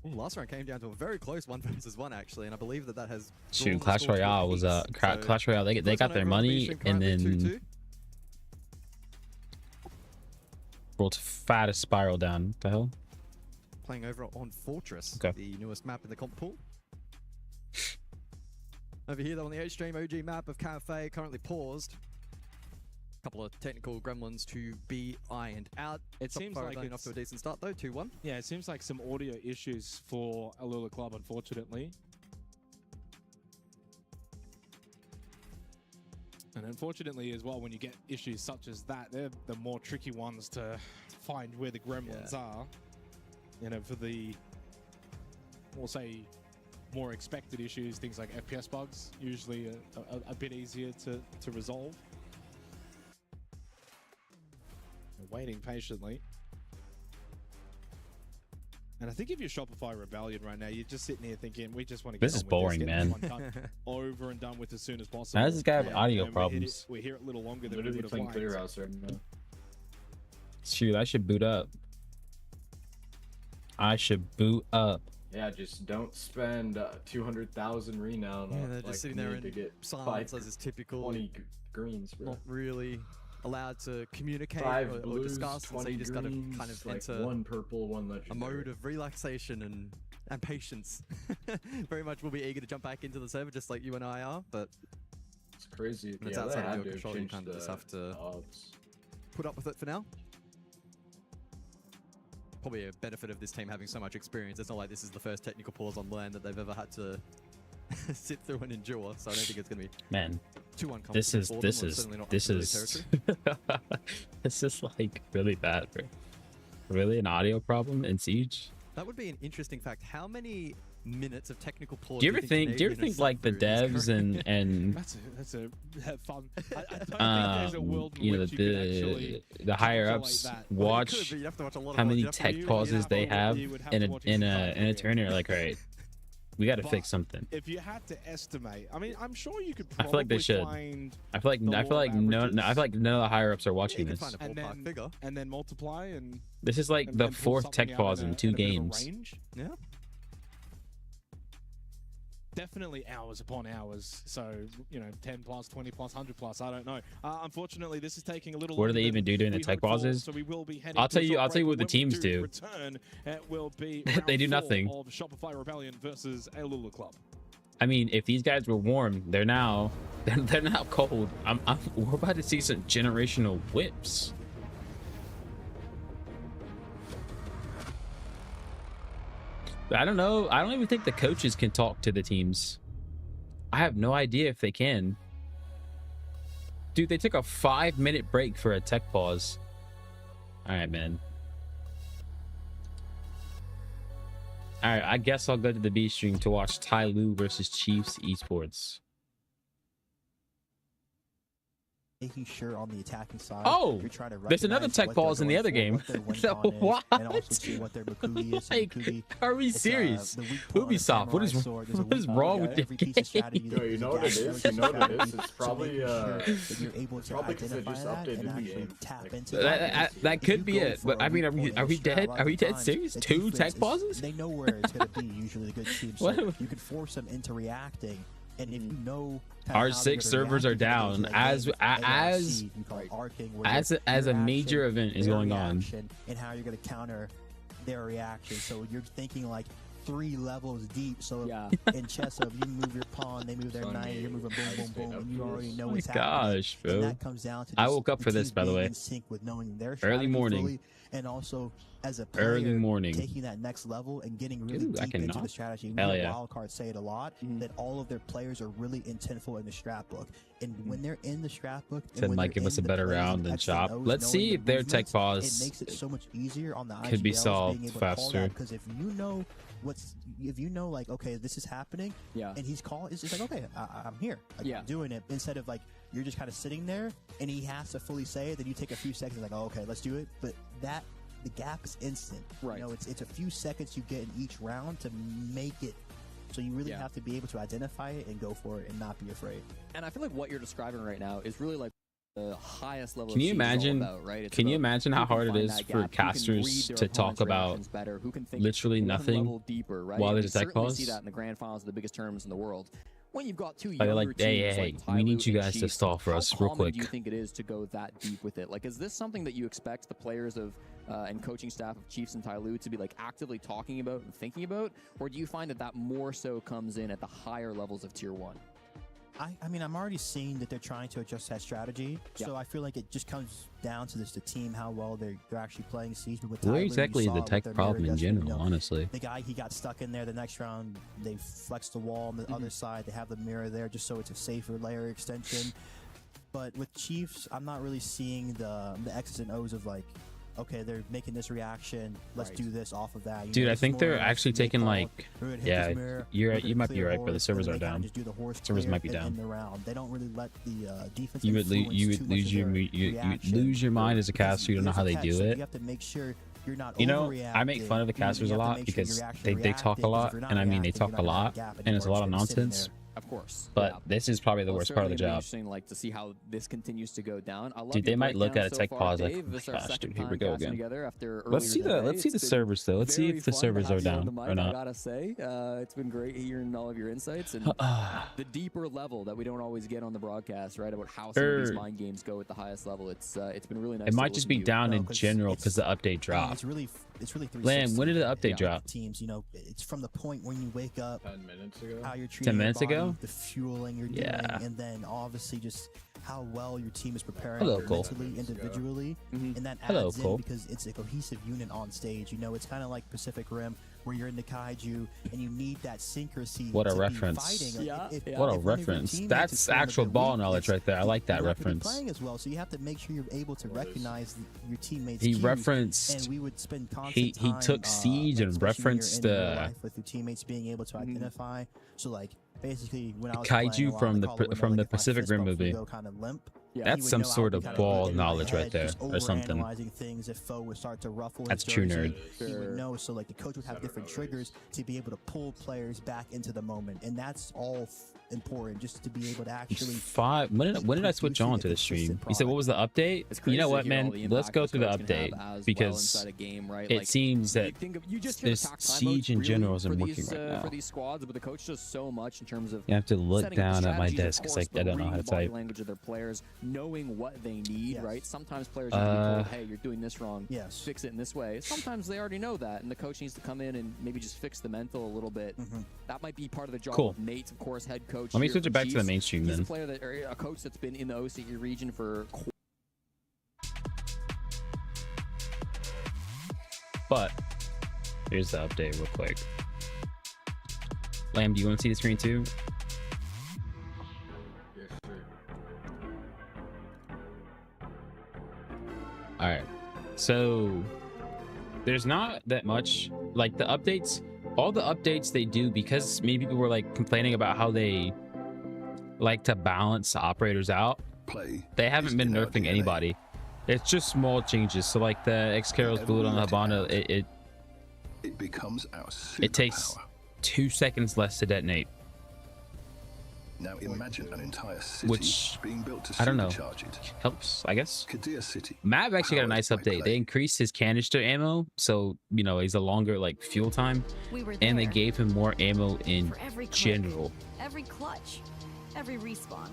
Ooh, last round came down to a very close 1-versus-1 actually, and I believe that has. Shoot, Clash Royale was Clash Royale. They got their money and then world's fattest spiral down. What the hell? Playing over on Fortress, the newest map in the comp pool. Over here though on the H stream, OG map of Cafe currently paused. A couple of technical gremlins to be ironed out. It seems like it's off to a decent start though, 2-1. Yeah, it seems like some audio issues for Alula Club, unfortunately. And unfortunately as well, when you get issues such as that, they're the more tricky ones to find where the gremlins are. You know, for the, we'll say, more expected issues, things like FPS bugs, usually a bit easier to resolve. Waiting patiently. And I think if you're Shopify Rebellion right now, you're just sitting here thinking, we just want to get this is boring, man. Over and done with as soon as possible. How does this guy have audio problems? We're here a little longer than we would have liked. Clear house right now. Shoot, I should boot up. I should boot up. Yeah, just don't spend 200,000 renown. Yeah, they're just like, sitting there to in get silence as is typical. 20 greens, bro. Not really allowed to communicate 5 or blues, discuss, and so you just got to kind of like enter 1 purple, 1 legendary. a mode of relaxation and patience. Very much will be eager to jump back into the server just like you and I are, but it's crazy. It's outside of your control. You kind of just have to put up with it for now. Probably a benefit of this team having so much experience. It's not like this is the first technical pause on land that they've ever had to sit through and endure, so I don't think it's going to be too uncomfortable. This is like really bad, bro. Really, an audio problem in Siege? That would be an interesting fact. How many minutes of technical pause? Do you ever think like the devs and that's a fun. I don't think there's a world in you know, which you the higher ups watch how many tech pauses they have in a tournament. Like, all right, we got to fix something. If you had to estimate, I mean, I'm sure you could. I feel like they should. I feel like none of the higher ups are watching this. And then multiply and. This is like the 4th tech pause in 2 games. Yeah. Definitely hours upon hours. So, you know, 10 plus, 20 plus, 100 plus. I don't know. Unfortunately, this is taking a little. What do they even do during the tech pauses? So we will be heading I'll tell you what the teams do. Return, it will be they do nothing. of Shopify Rebellion versus Alula Club. I mean, if these guys were warm, they're now cold. We're about to see some generational whips. I don't know. I don't even think the coaches can talk to the teams. I have no idea if they can. Dude, they took a 5-minute break for a tech pause. All right, man. All right, I guess I'll go to the B stream to watch Tai Lu versus Chiefs Esports. Making sure on the attacking side. Oh, you're trying to there's another tech pause in the other game. What? And also see what their Makubi is. Like, are we serious? Ubisoft, what is wrong with your game? Yo, you know what it is? You know what it is? It's probably probably because they just updated the game. Tap into that could be it. But I mean, are we dead? Are we dead serious? 2 tech pauses? They know where it's going to be. Usually the good teams. So you can force them into reacting. And if you know our 6 servers are down as a major event is going on, and how you're going to counter their reaction. So you're thinking like 3 levels deep. So in chess, if you move your pawn, they move their knight, you're moving boom, boom, boom, and you already know what's happening. Gosh, bro. And that comes down to I woke up for this, by the way. in sync with knowing their early morning. fully, and also as a player, early morning, taking that next level and getting really deep into the strategy. Hell yeah. Wildcards say it a lot that all of their players are really intentful in the strat book, and when they're in the strat book, said might give us a better round than Chop. Let's see if their tech pause it makes it so much easier on the could be solved faster. Because if you know like, okay, this is happening, and he's calling, it's just like, okay, I'm here, like, I'm doing it, instead of like you're just kind of sitting there and he has to fully say it, then you take a few seconds like, oh, okay, let's do it, but the gap is instant. Right. You know, it's a few seconds you get in each round to make it. So you really have to be able to identify it and go for it and not be afraid. And I feel like what you're describing right now is really like the highest level. Can you imagine? Can you imagine how hard it is for casters to talk about literally nothing while there's a tech pause? See that in the grand finals of the biggest tournaments in the world. When you've got 2 like, hey, we need you guys to stall for us real quick. Do you think it is to go that deep with it? Like, is this something that you expect the players of and coaching staff of Chiefs and Tai Lu to be like actively talking about and thinking about, or do you find that more so comes in at the higher levels of Tier 1? I mean, I'm already seeing that they're trying to adjust that strategy, so I feel like it just comes down to the team, how well they're actually playing Siege. But with where exactly is the tech problem in general, honestly? The guy, he got stuck in there the next round, they flexed the wall on the other side, they have the mirror there just so it's a safer layer extension. But with Chiefs, I'm not really seeing the X's and O's of like, okay, they're making this reaction, let's do this off of that. Dude, I think they're actually taking like, you might be right, but the servers are down. Servers might be down. They don't really let the defense. You would lose your mind as a caster. You don't know how they do it. You have to make sure you're not I make fun of the casters a lot because they talk a lot, and I mean they talk a lot, and it's a lot of nonsense. Of course. But this is probably the worst part of the job. Interesting, like, to see how this continues to go down. I love dude, they might look at a tech pause like, oh my gosh, dude, here we go again. Let's see the servers though. Let's see if the servers are down or not. I gotta say, it's been great hearing all of your insights and the deeper level that we don't always get on the broadcast, right? About how some of these mind games go at the highest level. It's been really nice. It might just be down in general because the update dropped. It's really Lamb, when did the update drop? Teams, you know, it's from the point when you wake up. 10 minutes ago. How you're treating 10 minutes ago. The fueling you're doing, and then obviously just how well your team is preparing mentally, individually, and that adds in because it's a cohesive unit on stage. You know, it's kind of like Pacific Rim, where you're in the kaiju and you need that synchrony. What a reference! What a reference! That's actual ball knowledge right there. I like that reference. Playing as well, so you have to make sure you're able to recognize your teammates. He referenced. And we would spend he took Siege and referenced the with your teammates being able to identify. So like basically when I was kaiju from the Pacific Rim movie. That's some sort of ball knowledge right there, or something. Things if foe would start to ruffle. That's true nerd. He would know, so like the coach would have different triggers to be able to pull players back into the moment, and that's all important, just to be able to actually. When did I switch on to the stream? You said what was the update? You know what, man? Let's go through the update because it seems that this Siege in general isn't working right now. For these squads, but the coach does so much in terms of. You have to look down at my desk because I don't know how to type. Language of their players, knowing what they need, right? Sometimes players are being told, hey, you're doing this wrong. Yes. Fix it in this way. Sometimes they already know that, and the coach needs to come in and maybe just fix the mental a little bit. That might be part of the job of Nate, of course, head coach. Let me switch it back to the mainstream He's then. A player that, or a coach that's been in the OCE region for. But here's the update real quick. Lamb, do you want to see the screen too? Yes, sir. All right. So there's not that much, like the updates, all the updates they do, because many people were like complaining about how they like to balance operators out. They haven't been nerfing anybody. It's just small changes. So like the X Carol's bullet on the Habana, it becomes our superpower. It takes 2 seconds less to detonate. Now imagine an entire city Which, being built to I don't know, supercharge it. helps, I guess. Kadir City. Mav actually got a nice update. They increased his canister ammo, so you know he's a longer like fuel time, and they gave him more ammo in general. Every clutch, every respawn.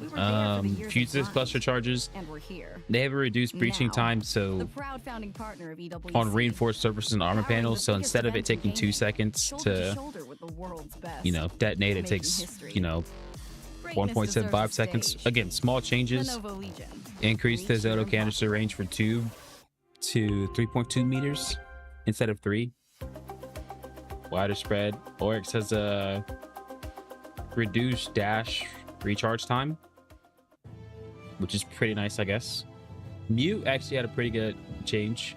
We were there for the years Fuses cluster charges. and we're here. They have a reduced breaching time, The so proud founding partner of EWC, on reinforced surfaces and armor panels. So instead of it taking 2 seconds shoulder to to, shoulder with the world's best. you know, detonate, it Making takes, history. you know, Greatness 1.75 deserves a seconds. stage. Again, small changes. Lenovo Legion. Increased his Reach your auto canister range from 2 to 3.2 meters instead of 3. Wider spread. Oryx has a reduced dash recharge time, which is pretty nice, I guess. Mute actually had a pretty good change.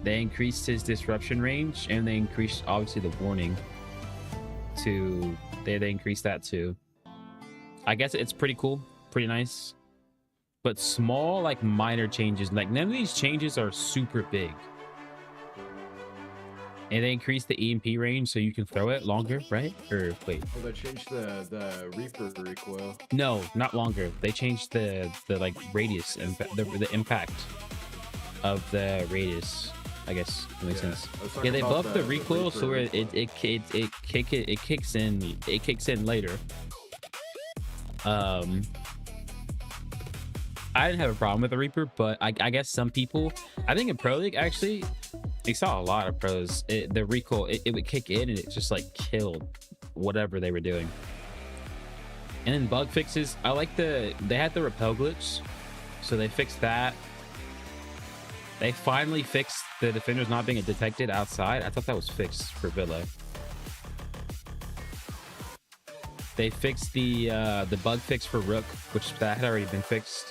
They increased his disruption range, and they increased obviously the warning to they increased that too. I guess it's pretty cool, pretty nice, but small, like minor changes. Like none of these changes are super big. And they increased the EMP range so you can throw it longer, right? Or wait. Oh, they changed the Reaper recoil. No, not longer. They changed the like radius and the impact of the radius. I guess that makes sense. Yeah, they buffed the recoil so where it kicks in later. I didn't have a problem with the Reaper, but I guess some people, I think in Pro League actually, you saw a lot of pros. The recoil, it would kick in and it just like killed whatever they were doing. And then bug fixes, I like they had the repel glitch, so they fixed that. They finally fixed the defenders not being detected outside. I thought that was fixed for Villa. They fixed the bug fix for Rook, which that had already been fixed.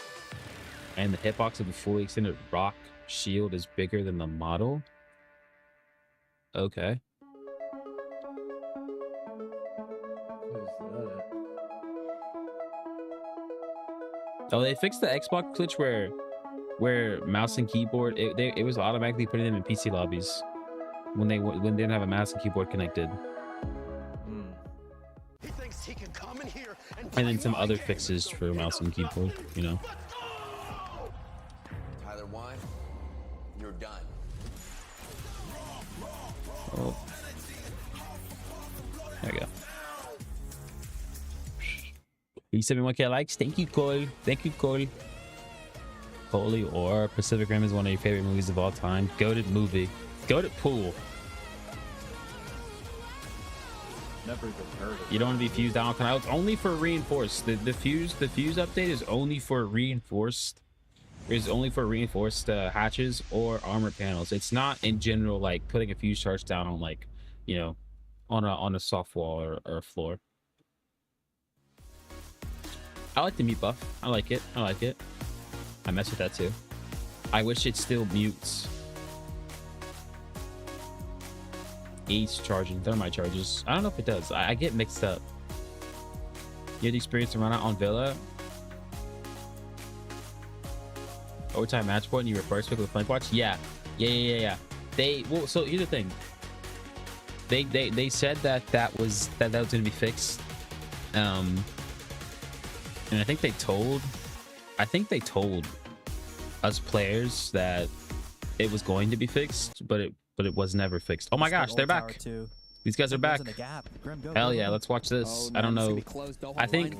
And the hitbox of the fully extended rock shield is bigger than the model. Okay. Oh, they fixed the Xbox glitch where mouse and keyboard it was automatically putting them in PC lobbies when they didn't have a mouse and keyboard connected. He thinks he can come in here And then some other fixes for mouse and keyboard, you know. Tyler 1, you're done. Oh. There we go. 71K likes. Thank you, Cole. Thank you, Cole. Holy or Pacific Rim is one of your favorite movies of all time. Goated movie. Goated pool. Never even heard of You don't want to be fused down. It's only for reinforced. The fuse update is only for reinforced. It's only for reinforced hatches or armor panels. It's not in general like putting a fuse charge down on like, you know, on a soft wall or a floor. I like the mute buff. I like it. I like it. I mess with that too. I wish it still mutes. Ace charging thermite charges. I don't know if it does. I get mixed up. You had the experience to run out on Villa. Overtime match point and you were first pick with flank watch? Yeah. Well, so here's the thing. They said that was gonna be fixed. And I think they told us players that it was going to be fixed, but it was never fixed. Oh my gosh, they're back. These guys are back. Hell yeah, let's watch this. I don't know. I think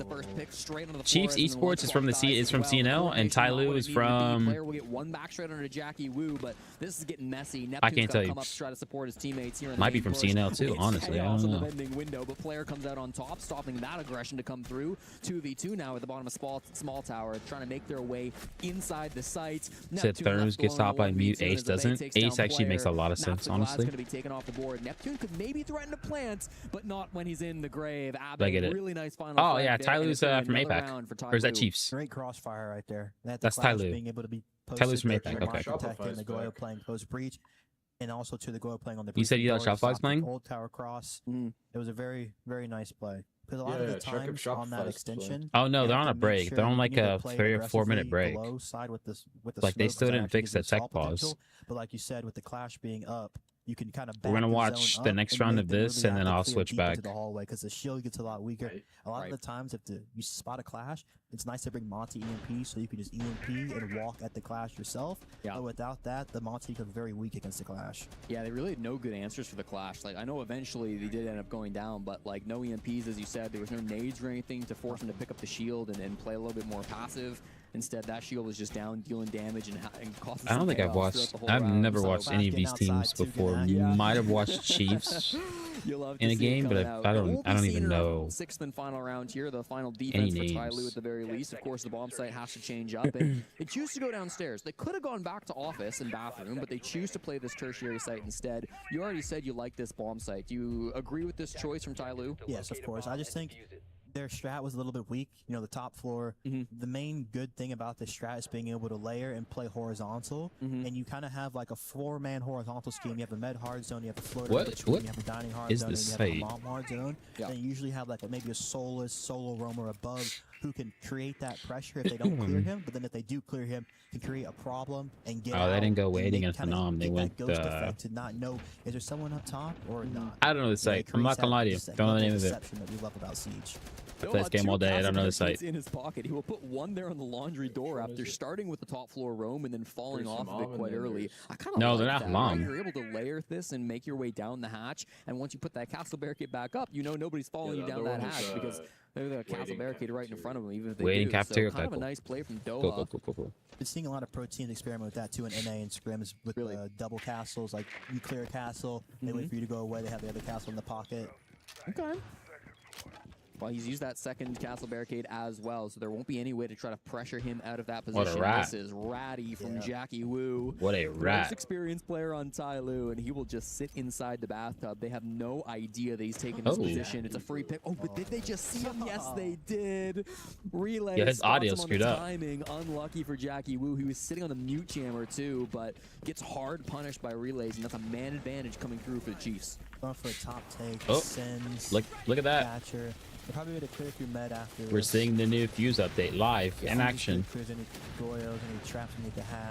Chiefs Esports is from CNL, and Ty Lue is from. Will get one back straight under Jackie Wu, but this is getting messy. I can't tell you. Come up to try to support his teammates here. Might be from CNL too, honestly. I don't know. Window, but player comes out on top, stopping that aggression to come through. 2v2 now at the bottom of small tower, trying to make their way inside the site. Said Therms gets stopped by mute. Ace doesn't. Ace actually makes a lot of sense, honestly. Going to be taken off the board. Neptune could maybe threaten to plant, but not when he's in the grave. I get it. Really nice final. Oh yeah, Ty Lue's from APAC. Or is that Chiefs? Great crossfire right there. That's Ty Lue. Being able to be Ty Lue's from APAC. Okay. Protecting the Goyo playing post breach, and also to the Goyo playing on the. You said you thought Shopify's playing? Old tower cross. It was a very nice play. Because a lot of the times on that extension. Oh no, they're on a break. They're on like a 3 or 4 minute break. Like they still didn't fix the tech pause. But like you said, with the clash being up, you can kind of. We're gonna watch the next round of this, and then I'll switch back to the hallway because the shield gets a lot weaker. A lot of the times, if you spot a clash, it's nice to bring Monty EMP so you can just EMP and walk at the clash yourself. Yeah. But without that, the Monty becomes very weak against the clash. Yeah, they really had no good answers for the clash. Like I know eventually they did end up going down, but like no EMPs, as you said, there was no nades or anything to force them to pick up the shield and play a little bit more passive. Instead, that shield was just down, dealing damage and causing. I don't think I've watched. I've never watched any of these teams before. Might have watched Chiefs in a game, but I don't even know. Sixth and final round here, the final defense for Ty Lue at the very least. Of course, the bomb site has to change up, and they choose to go downstairs. They could have gone back to office and bathroom, but they choose to play this tertiary site instead. You already said you like this bomb site. Do you agree with this choice from Ty Lue? Yes, of course. I just think their strat was a little bit weak. You know, the top floor. The main good thing about this strat is being able to layer and play horizontal. And you kind of have like a 4-man horizontal scheme. You have a med hard zone, you have a floater in between, you have a dining hard zone, and you have a mom hard zone. Then you usually have like maybe a soulless solo roamer above who can create that pressure if they don't clear him. But then if they do clear him, can create a problem and get out. They didn't go waiting against Phenom. They went ghost effect to not know is there someone up top or not. I don't know the site. I'm not gonna lie to you. Don't know the name of it. That we love about Siege. I play this game all day. I don't know the site. In his pocket, he will put one there on the laundry door after starting with the top floor roam and then falling off of it quite early. I kind of no, like they're not long. You're able to layer this and make your way down the hatch, and once you put that castle barricade back up, you know nobody's following you down that hatch because there's a castle barricade right in front of them. Even if they waiting do. cafeteria. So kind of a nice play from Doha. Cool. Been seeing a lot of pro teams experiment with that too in NA and scrims with double castles. Like you clear a castle, they wait for you to go away. They have the other castle in the pocket. Okay. Well, he's used that second castle barricade as well, so there won't be any way to try to pressure him out of that position. What a rat. This is Ratty from Jackie Wu. What a rat. Most experienced player on Ty Lue, and he will just sit inside the bathtub. They have no idea that he's taken this position. It's a free pick. Oh, but did they just see him? Yes, they did. Relay. Yeah, his audio screwed up. Timing, unlucky for Jackie Wu. He was sitting on the mute jammer too, but gets hard punished by relays, and that's a man advantage coming through for the Chiefs. Going for a top take. Sends. Look at that. Catcher. They're probably going to clear through med after We're seeing the new Fuse update live in action.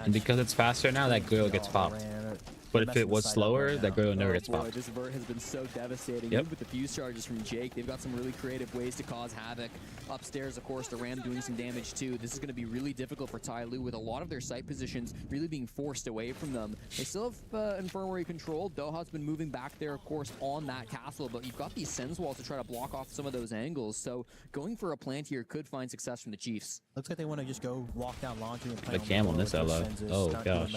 And because it's faster now, that Goyo gets popped. But if it was slower, that Goyo never gets popped. This vert has been so devastating. Even with the fuse charges from Jake, they've got some really creative ways to cause havoc. Upstairs, of course, the Ram doing some damage too. This is going to be really difficult for Ty Lue with a lot of their site positions really being forced away from them. They still have infirmary control. Doha's been moving back there, of course, on that castle, but you've got these Sens walls to try to block off some of those angles. So going for a plant here could find success from the Chiefs. Looks like they want to just go walk down laundry and play the cam on this LO. Oh gosh.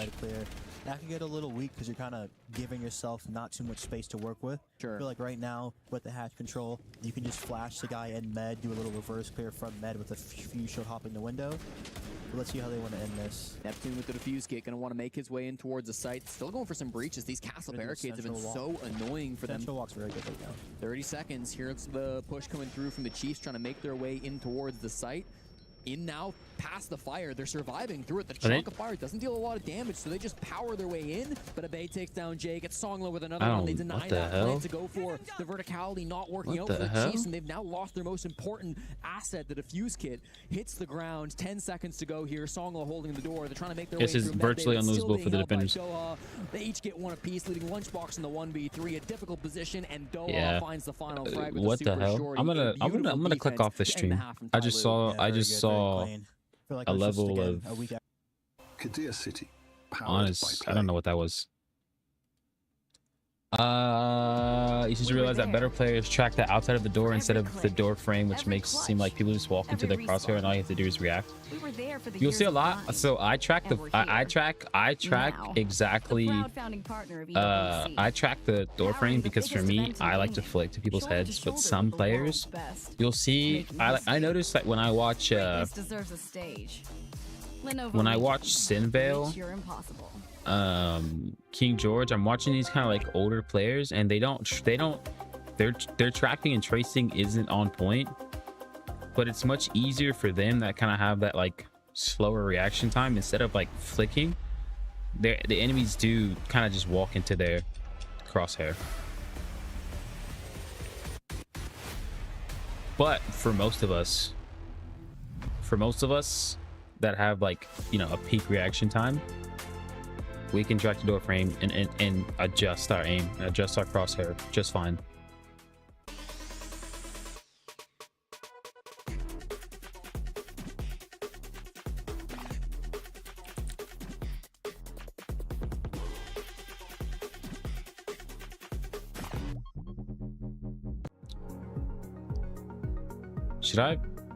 That can get a little weak because you're kind of giving yourself not too much space to work with. Sure. I feel like right now with the hatch control, you can just flash the guy in med, do a little reverse clear from med with a few shield hopping the window. But let's see how they want to end this. Neptune with the defuse kit, going to want to make his way in towards the site. Still going for some breaches. These castle barricades have been so annoying for them. Central walk's very good right now. 30 seconds. Here's the push coming through from the Chiefs, trying to make their way in towards the site. In now, past the fire. They're surviving through it. The chunk of fire doesn't deal a lot of damage, so they just power their way in. But Abe takes down Jay, gets Songlo with another one. They deny that plan to go for the verticality, not working out for the Chiefs, and they've now lost their most important asset. The defuse kit hits the ground. 10 seconds to go here. Songlo holding the door. They're trying to make their way through. This is virtually unlosable for the defenders. They each get one apiece, leading Lunchbox in the 1v3, a difficult position, and Doha finds the final frag with what the hell? I'm gonna click off the stream. I just saw a level of Kadir City, honest. I don't know what that was. You just realize that better players track the outside of the door instead of the door frame, which makes it seem like people just walk into their crosshair and all you have to do is react. You'll see a lot. So I track the I track exactly I track the door frame because for me I like to flick to people's heads, but some players you'll see I noticed that when I watch Sinvale, King George, I'm watching these kind of like older players and their tracking and tracing isn't on point, but it's much easier for them that kind of have that like slower reaction time. Instead of like flicking, the enemies do kind of just walk into their crosshair. But for most of us that have like, you know, a peak reaction time, we can track the door frame and adjust our aim, adjust our crosshair just fine.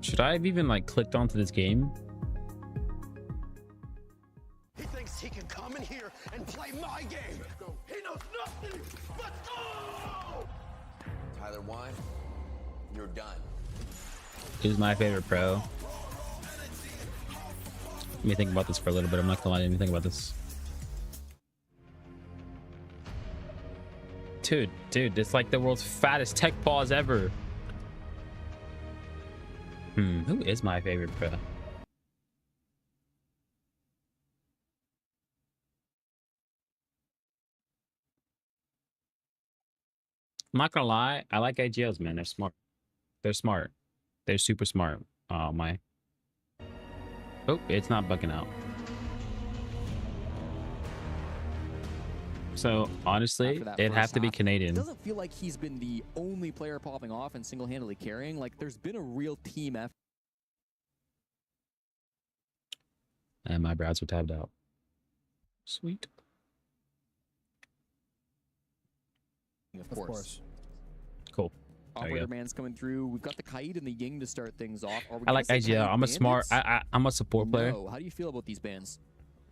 Should I have even like clicked onto this game? He thinks he can come in here and play my game. He knows nothing but go! Tyler Wine, you're done. Who's my favorite pro? Let me think about this for a little bit. I'm not gonna lie, I didn't think about this. Dude, it's like the world's fattest tech pause ever. Who is my favorite pro? I'm not gonna lie, I like AGLs, man. They're smart. They're smart. They're super smart. Oh my. Oh, it's not bugging out. So honestly, it'd have to be Canadian. It doesn't feel like he's been the only player popping off and single-handedly carrying. Like there's been a real team effort. And my brows were tabbed out. Sweet. Of course. Cool. Operator man's coming through. We've got the Kaid and the Ying to start things off. I like IGL. I'm a smart. I'm a support player. How do you feel about these bans?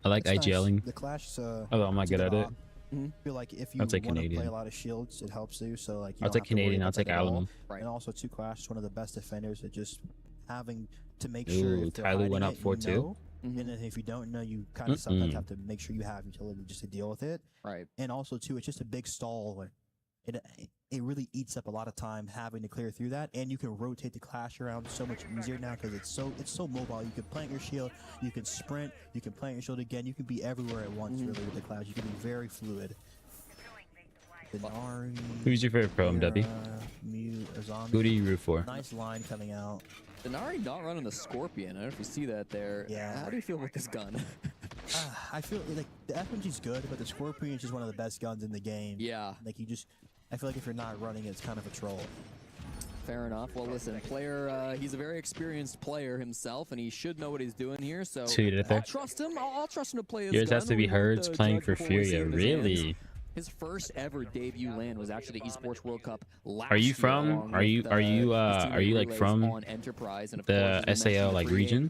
I like IGLing. Nice. The Clash. Although I'm not good at it. I feel like if you want to play a lot of shields, it helps you. So like, I'll take Canadian. I'll take Allen. Right. And also, two Clash is one of the best defenders at just having to make sure. If Tyler went up 4-2. And then if you don't know, you kind of sometimes have to make sure you have utility just to deal with it. Right. And also too, it's just a big stall where it really eats up a lot of time having to clear through that, and you can rotate the Clash around so much easier now because it's so mobile. You can plant your shield, you can sprint, you can plant your shield again, you can be everywhere at once really with the Clash. You can be very fluid. Denari, who's your favorite pro, MW? Who do you root for? Nice line coming out. Denari not running the Scorpion. I don't know if you see that there. Yeah. How do you feel with this gun? I feel like the FMG's good, but the Scorpion is just one of the best guns in the game. Yeah. Like I feel like if you're not running it, it's kind of a troll. Fair enough. Well, listen, he's a very experienced player himself, and he should know what he's doing here. So I'll trust him. I'll trust him to play his gun. Yours has to be Herds playing for Furia. Really? His first ever debut land was actually the Esports World Cup last Are you year, from? Are you like from on Enterprise, and of the course, SAO like region?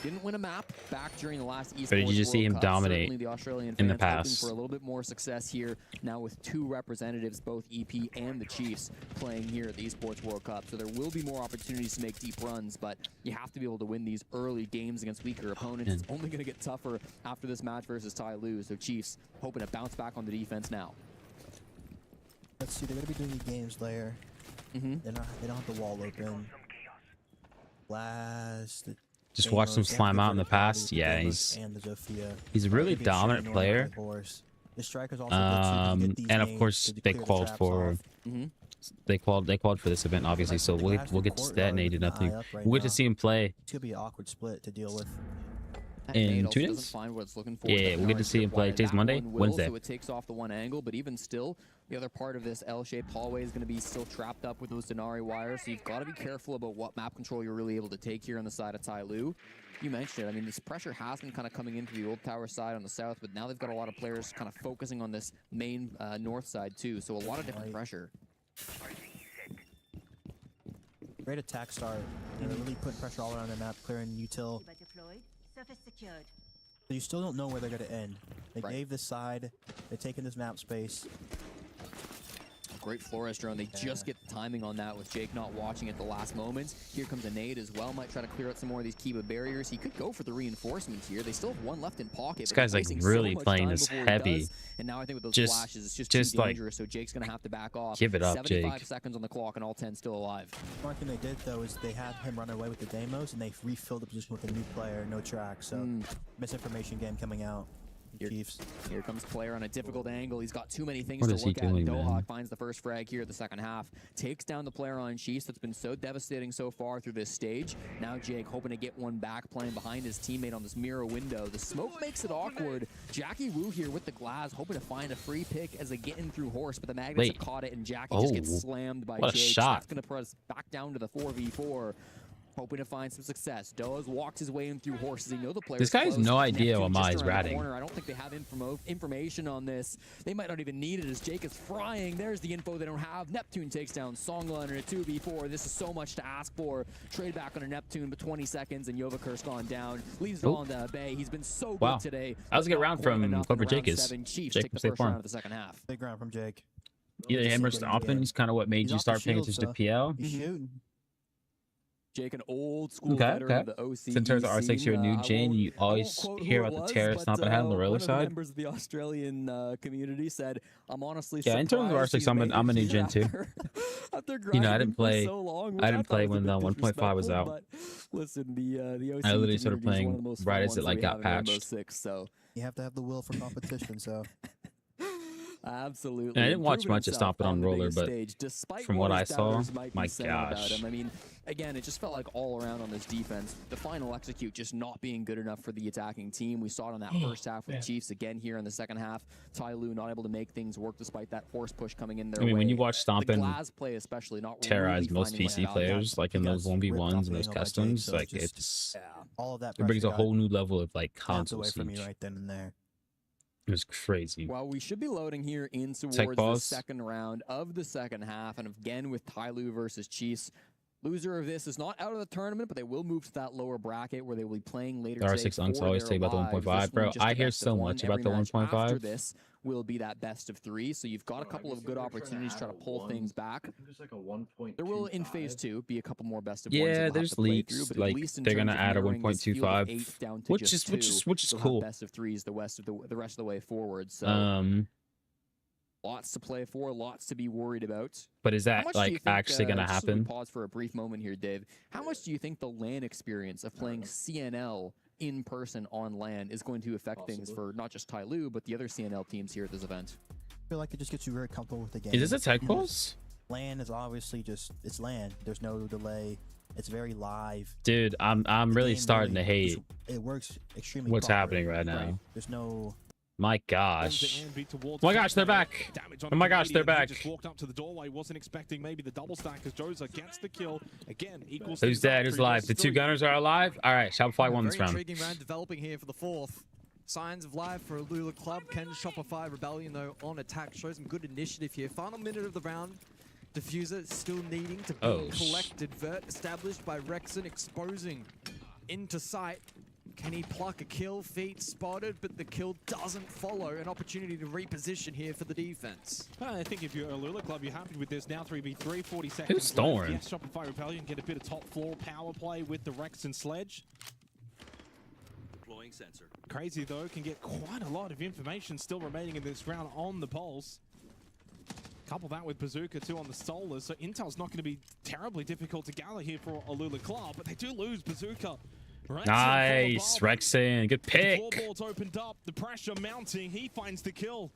Didn't win a map back during the last Esports Or did you just see him World Cup. dominate Certainly the Australian in the fans past? hoping for a little bit more success here now with two representatives, both EP and the Chiefs, playing here at the Esports World Cup. So there will be more opportunities to make deep runs, but you have to be able to win these early games against weaker opponents. It's only going to get tougher after this match versus Ty Lue. So Chiefs hoping to bounce back on the defense now. Let's see, they're going to be doing the games layer. They don't have the wall open. Blast. Just watched him slime out in the past. Yeah, he's a really dominant player. And of course they qualified for they qualified for this event, obviously. So we'll get to detonate nothing. We'll get to see him play. It's gonna be an awkward split to deal with. In 2 days? Yeah, we'll get to see him play. Today's Monday, Wednesday. So it takes off the one angle, but even still, The other part of this L-shaped hallway is going to be still trapped up with those Denari wires, so you've got to be careful about what map control you're really able to take here on the side of Tyloo. You mentioned it. I mean, this pressure has been kind of coming into the old tower side on the south, but now they've got a lot of players kind of focusing on this main north side too, so a lot of different pressure. Great attack start. You know, really putting pressure all around the map, clearing util. So you still don't know where they're going to end. They gave this side. They're taking this map space. Great Flores drone. They just get the timing on that with Jake not watching at the last moment. Here comes a nade as well. Might try to clear out some more of these Kiba barriers. He could go for the reinforcements here. They still have one left in pocket. This guy's like really playing this heavy. And now I think with those flashes, it's just too dangerous. So Jake's going to have to back off. Give it up, 75 Jake. seconds on the clock and all 10 still alive. One thing they did though is they had him run away with the demos and they refilled the position with a new player, no track. So misinformation game coming out. Chiefs. Here comes player on a difficult angle. He's got too many things to look at. Dohawk finds the first frag here at the second half. Takes down the player on Chiefs that's been so devastating so far through this stage. Now Jake hoping to get one back, playing behind his teammate on this mirror window. The smoke makes it awkward. Jackie Wu here with the glass, hoping to find a free pick as they get in through Horse, but the Magnets have caught it and Jackie just gets slammed by Jake. So that's going to put us back down to the 4v4. Hoping to find some success. Does walks his way in through Horses. You know the player. This guy has no idea what Mai's ratting. I don't think they have information on this. They might not even need it as Jake is frying. There's the info they don't have. Neptune takes down Songlan in a 2v4. This is so much to ask for. Trade back on a Neptune, but 20 seconds and Yovakur's gone down. Leaves it on to Bay. He's been so good today. That was a good round from whoever Jake is. Chiefs Jake take the stay first round of the second half. Big round from Jake. Either him or Stompin is kind of what made you start paying attention to PL. He's shooting. Jake, an old school veteran of the OC. So in terms of R6, you're a new gen. You always hear about the terrorists stomping ahead on the roller side. Members of the Australian community said, "I'm honestly in terms of R6, I'm a new gen too. You know, I didn't play. I didn't play when the 1.5 was out. But listen, the OC I literally started playing right as it like got patched. So you have to have the will for competition. So. Absolutely. And I didn't watch much of Stompin' on roller, but from what I saw, my gosh. I mean, again, it just felt like all around on this defense, the final execute just not being good enough for the attacking team. We saw it on that first half with the Chiefs again here in the second half. Tyloo not able to make things work despite that Horse push coming in there. I mean, when you watch Stompin' play especially not terrorize most PC players, like in those 1v1s and those customs, like it's all of that. It brings a whole new level of like console away from siege. me right then and there. It was crazy. Well, we should be loading here in towards the second round of the second half, and again with Tyloo versus Chiefs. Loser of this is not out of the tournament, but they will move to that lower bracket where they will be playing later today. R6 Unks always say about the 1.5, bro. I hear so much about the 1.5. After this will be that best of 3, so you've got a couple of good opportunities to try to pull things back. There's like a 1.25. There will, in phase 2, be a couple more best of 1s. Yeah, there's leaks. Like they're gonna add a 1.25, which is cool. Best of 3s the rest of the way forward. So lots to play for, lots to be worried about. But is that like actually gonna happen? Pause for a brief moment here, Dave. How much do you think the LAN experience of playing CNL in person on LAN is going to affect things for not just Tyloo, but the other CNL teams here at this event? I feel like it just gets you very comfortable with the game. Is this a tech pulse? LAN is obviously it's LAN. There's no delay. It's very live. Dude, I'm really starting to hate. It works extremely. What's happening right now? Right. There's no. My gosh. Oh my gosh, they're back. Oh my gosh, they're back. Just walked up to the doorway, wasn't expecting maybe the double stack as Joza gets the kill. Again, equals. Who's dead? Who's alive? The two gunners are alive? All right, Shopify won this round. Intriguing round developing here for the fourth. Signs of life for Lula Club. Can Shopify Rebellion, though, on attack. Shows some good initiative here. Final minute of the round. Diffuser still needing to be collected. Vert established by Rexon, exposing into sight. Can he pluck a kill? Feet spotted, but the kill doesn't follow. An opportunity to reposition here for the defense. I think if you're a Lula Club, you're happy with this. Now 3v3, 40 seconds. Who's Storm? Yes, Shopify Rebellion get a bit of top floor power play with the Rex and Sledge. Deploying sensor. Crazy though, can get quite a lot of information still remaining in this round on the pulse. Couple that with Bazooka too on the Solar, so intel's not going to be terribly difficult to gather here for a Lula Club, but they do lose Bazooka. Rexon nice, Rexon, good pick. The floorboards opened up, the pressure mounting, he finds the kill.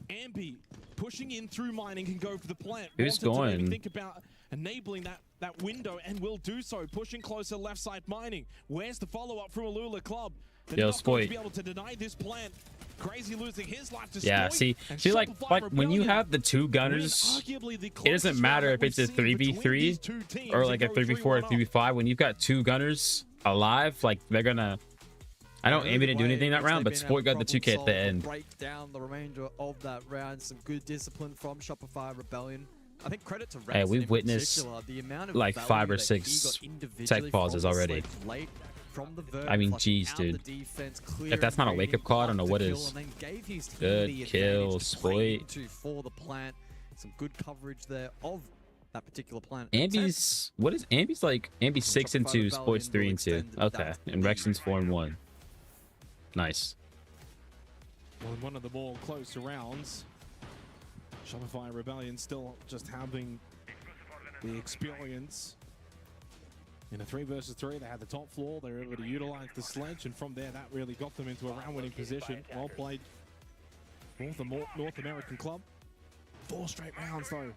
Ambi pushing in through mining can go for the plant. Who's going? Think about enabling that window and will do so, pushing closer left side mining. Where's the follow-up from Alula Club? They're not going to be able to deny this plant. Crazy losing his life to Yeah, see, like when you have the two gunners, it doesn't matter if it's a 3v3 or like a 3v4 or 3v5. When you've got two gunners alive, like they're gonna. I know Amy didn't do anything that round, but Sport got the 2K at the end. Break down the remainder of that round. Some good discipline from Shopify Rebellion. I think credit to Rex. Hey, we've witnessed like 5 or 6 tech pauses already. I mean, geez, dude. If that's not a wake-up call, I don't know what is. Good kill, Spoit. For the plant, some good coverage there of that particular plant. Ambi's, what is Ambi's like? Ambi's 6 and 2, Spoit's 3 and 2. Okay, and Rexon's 4 and 1. Nice. Well, in one of the more closer rounds, Shopify Rebellion still just having the experience. In a 3 versus 3, they had the top floor. They were able to utilize the sledge, and from there, that really got them into a round-winning position. Well played, North American club. 4 straight rounds, though.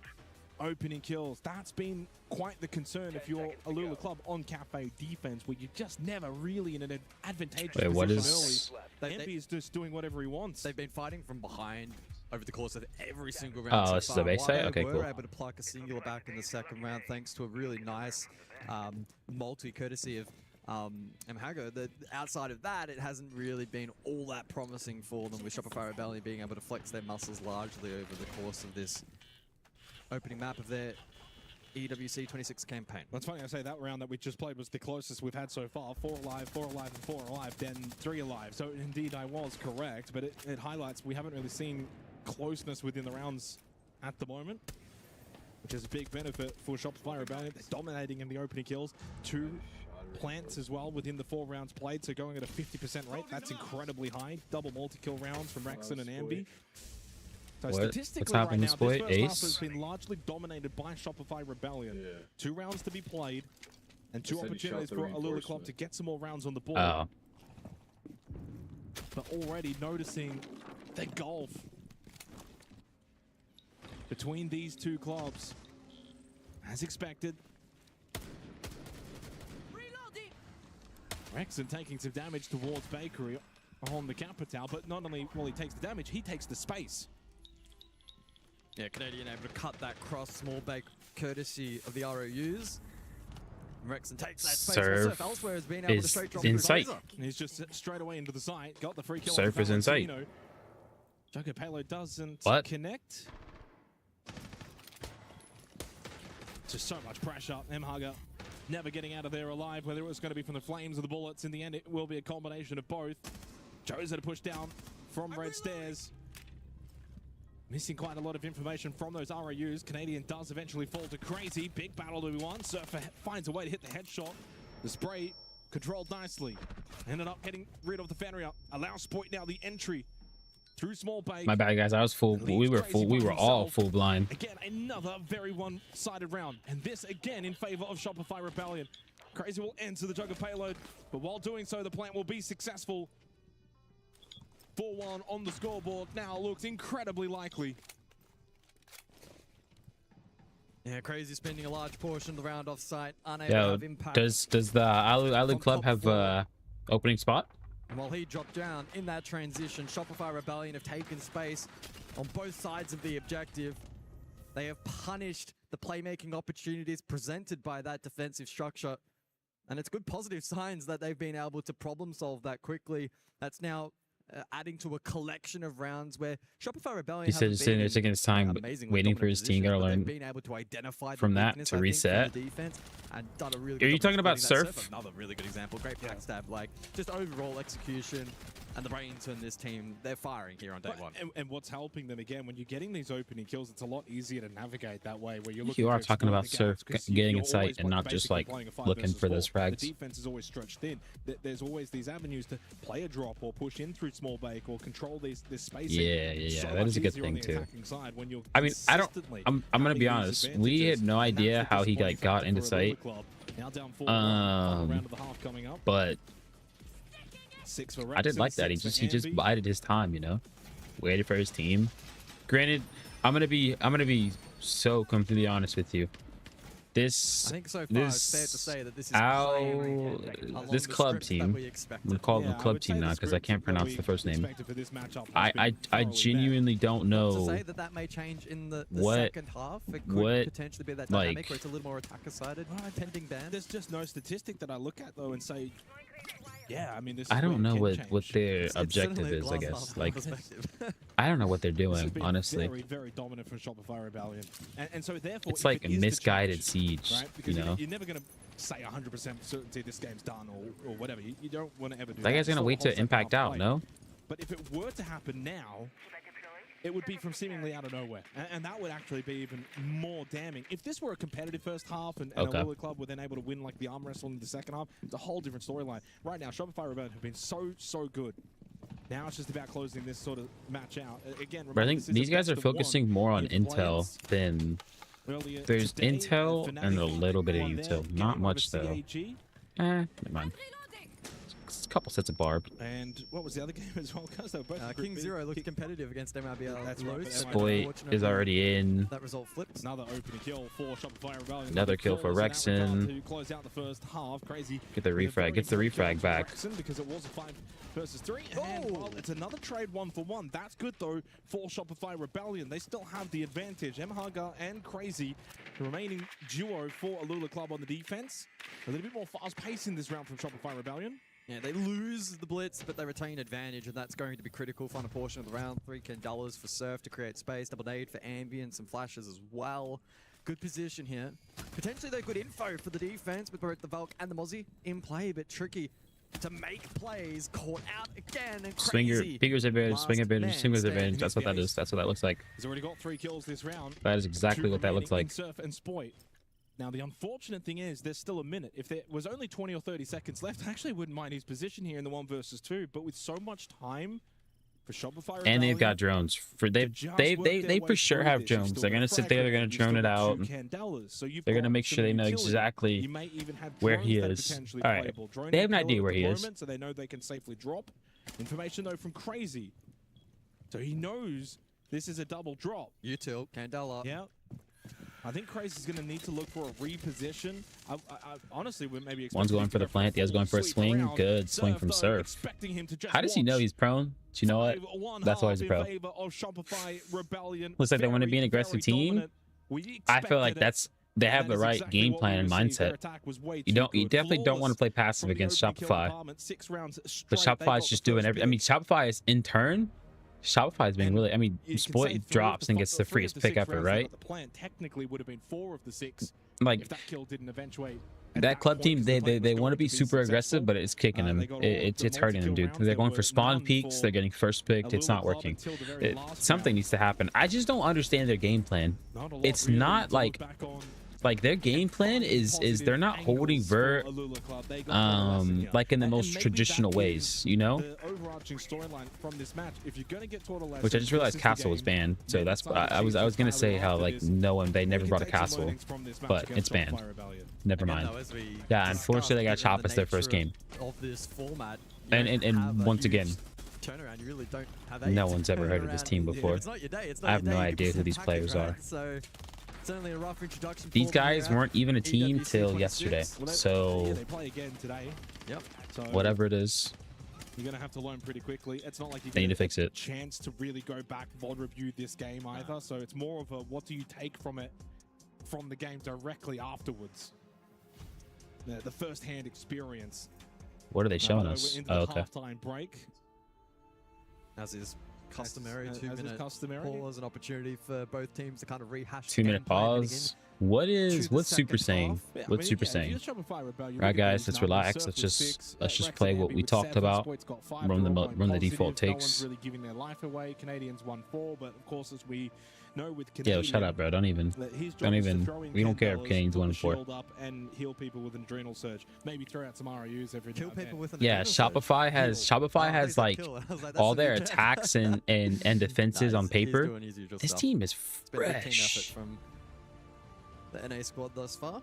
Opening kills. That's been quite the concern if you're a Lula club on Cafe defense, where you're just never really in an advantageous position early. Envy is just doing whatever he wants. They've been fighting from behind over the course of every single round. Oh, this is the base site? Okay, cool. They were able to pluck a singular back in the second round thanks to a really nice multi courtey of Mhago. Outside of that, it hasn't really been all that promising for them, with Shopify Rebellion being able to flex their muscles largely over the course of this opening map of their EWC 26 campaign. That's funny I say that round that we just played was the closest we've had so far. 4 alive, 4 alive, and 4 alive, then 3 alive. So indeed I was correct, but it highlights we haven't really seen closeness within the rounds at the moment, which is a big benefit for Shopify Rebellion. They're dominating in the opening kills. 2 plants as well within the 4 rounds played, so going at a 50% rate. That's incredibly high. Double multi-kill rounds from Rexon and Ambi. So What's happening this way? Ace has been largely dominated by Shopify Rebellion. Yeah. 2 rounds to be played, and 2 opportunities for Alula Club to get some more rounds on the board. Oh. But already noticing the gulf between these 2 clubs, as expected. Rexon taking some damage towards Bakery on the Capital, but not only will he takes the damage, he takes the space. Yeah, Canadian able to cut that cross small bake courtesy of the ROUs. Rexon takes that space. Surf elsewhere has been able to straight drop in sight. And he's just straight away into the site. Got the free kill. Surf is in sight. Joker Payload doesn't connect. Just so much pressure. Mhaga never getting out of there alive, whether it was going to be from the flames or the bullets. In the end, it will be a combination of both. Joe's had to push down from Red Stairs. Missing quite a lot of information from those ROUs. Canadian does eventually fall to Crazy. Big battle to be won. Surfer finds a way to hit the headshot. The spray controlled nicely. Ended up getting rid of the Fenrir. Allows Spoit now the entry through small bake. My bad, guys. I was full. We were all full blind. Again, another very one-sided round. And this again in favor of Shopify Rebellion. Crazy will enter the Joker Payload. But while doing so, the plant will be successful. 4-1 on the scoreboard now looks incredibly likely. Yeah, Crazy spending a large portion of the round off site, unable to have impact. Does the Alud Club have opening spot? And while he dropped down in that transition, Shopify Rebellion have taken space on both sides of the objective. They have punished the playmaking opportunities presented by that defensive structure. And it's good positive signs that they've been able to problem solve that quickly. That's now adding to a collection of rounds where Shopify Rebellion he said sitting there taking his time waiting for his team to learn from that to reset. Are you talking about Surf? Another really good example. Great backstab, like just overall execution and the brains in this team. They're firing here on day one. And what's helping them again when you're getting these opening kills, it's a lot easier to navigate that way. Where you're looking. You are talking about Surf getting in sight and not just like looking for those frags. The defense is always stretched thin. There's always these avenues to play a drop or push in through small bake or control this spacing. Yeah. That is a good thing too. I mean, I'm gonna be honest. We had no idea how he got into sight. But I did like that. He just bided his time, you know, waited for his team. Granted, I'm gonna be so completely honest with you. This, I think so far it's fair to say that this is this club team, we'll call them club team now because I can't pronounce the first name. I genuinely don't know to say that may change in the what, second half. It could potentially be that dynamic where it's a little more attacker-sided. Pending ban. There's just no statistic that I look at though and say, yeah, I mean, this. I don't know what their objective is. I guess like I don't know what they're doing honestly. Very, very dominant from Shopify Rebellion, and so therefore it's like a misguided siege, right? Because you know. You're never gonna say 100% certainty this game's done or whatever. You don't want to ever do that. Guy's gonna wait to impact out, no? But if it were to happen now, it would be from seemingly out of nowhere. And that would actually be even more damning. If this were a competitive first half and a Lula Club were then able to win like the arm wrestle in the second half, it's a whole different storyline. Right now, Shopify Rebellion have been so good. Now it's just about closing this sort of match out. Again, but I think these guys are focusing more on intel than... There's intel and a little bit of util. Not much, though. Never mind. A couple sets of barb. And what was the other game as well? Guys, they were both King Zero looked competitive against MRBL. That's right. Exploit is already in. That result flipped. Another opening kill for Shopify Rebellion. Another kill for Rexon. To close out the first half. Crazy. Get the refrag. Gets the refrag back. Because it was a 5 versus 3. And well, it's another trade 1-for-1. That's good though for Shopify Rebellion. They still have the advantage. Mhaga and Crazy, the remaining duo for Alula Club on the defense. A little bit more fast pace in this round from Shopify Rebellion. Yeah, they lose the blitz, but they retain advantage, and that's going to be critical for a portion of the round. 3 $10 for Surf to create space, double nade for Ambient, some flashes as well. Good position here. Potentially, they're good info for the defense with both the Valk and the Mozzie in play, but tricky to make plays. Caught out again and Crazy. Fingers advantage, swing advantage, singles advantage. That's what that is. That's what that looks like. He's already got 3 kills this round. That is exactly what that looks like. Surf and Spoit. Now, the unfortunate thing is there's still a minute. If there was only 20 or 30 seconds left, I actually wouldn't mind his position here in the 1 versus 2. But with so much time for Shopify Rebellion, and they've got drones. They for sure have drones. They're gonna sit there. They're gonna drone it out. They're gonna make sure they know exactly where he is. All right. They have an idea where he is. So they know they can safely drop. Information though from Crazy. So he knows this is a double drop. Util, Candela. Yeah. I think Crazy's going to need to look for a reposition. I honestly would maybe expect one's going for the plant. The other's going for a swing. Good swing from Surf. How does he know he's prone? Do you know what? That's why he's a pro. Looks like they want to be an aggressive team. I feel like they have the right game plan and mindset. You definitely don't want to play passive against Shopify. But Shopify is just doing everything. I mean, Shopify is in turn. Shopify is being really, I mean, Spoit drops and gets the freest pick effort, right? The plan technically would have been 4 of the 6 like if that kill didn't eventuate. That club team, they want to be super aggressive, but it's kicking them. It's hurting them, dude. They're going for spawn peaks. They're getting first picked. It's not working. Something needs to happen. I just don't understand their game plan. It's not like their game plan is they're not holding vert like in the most traditional ways, you know? Which I just realized Castle was banned, so that's I was gonna say how like they never brought a Castle, but it's banned. Never mind. Yeah, unfortunately they got chopped as their first game. And once again, no one's ever heard of this team before. I have no idea who these players are. Certainly a rough introduction. These guys weren't even a team till yesterday, so they play again today. Yep. So whatever it is, you're gonna have to learn pretty quickly. It's not like you need to get fix it. Chance to really go back, VOD review this game either. So it's more of a what do you take from it, from the game directly afterwards. The first-hand experience. What are they showing us? Oh, okay. Halftime break. As is customary, 2-minute pause, an opportunity for both teams to kind of rehash. 2-minute pause. What's Super saying? What's Super saying? Right, guys, let's relax. Let's just play what we talked about. Run the default takes. Really giving their life away. Canadians 1-4, but of course, as we know with Canadian, yo, shut up, bro. Don't even. We don't care if Canadians 1-4. Up and heal people with an adrenal surge. Maybe throw out some RUs every now and then. Yeah, Shopify has like all their attacks and defenses on paper. This team is fresh. From the NA squad thus far.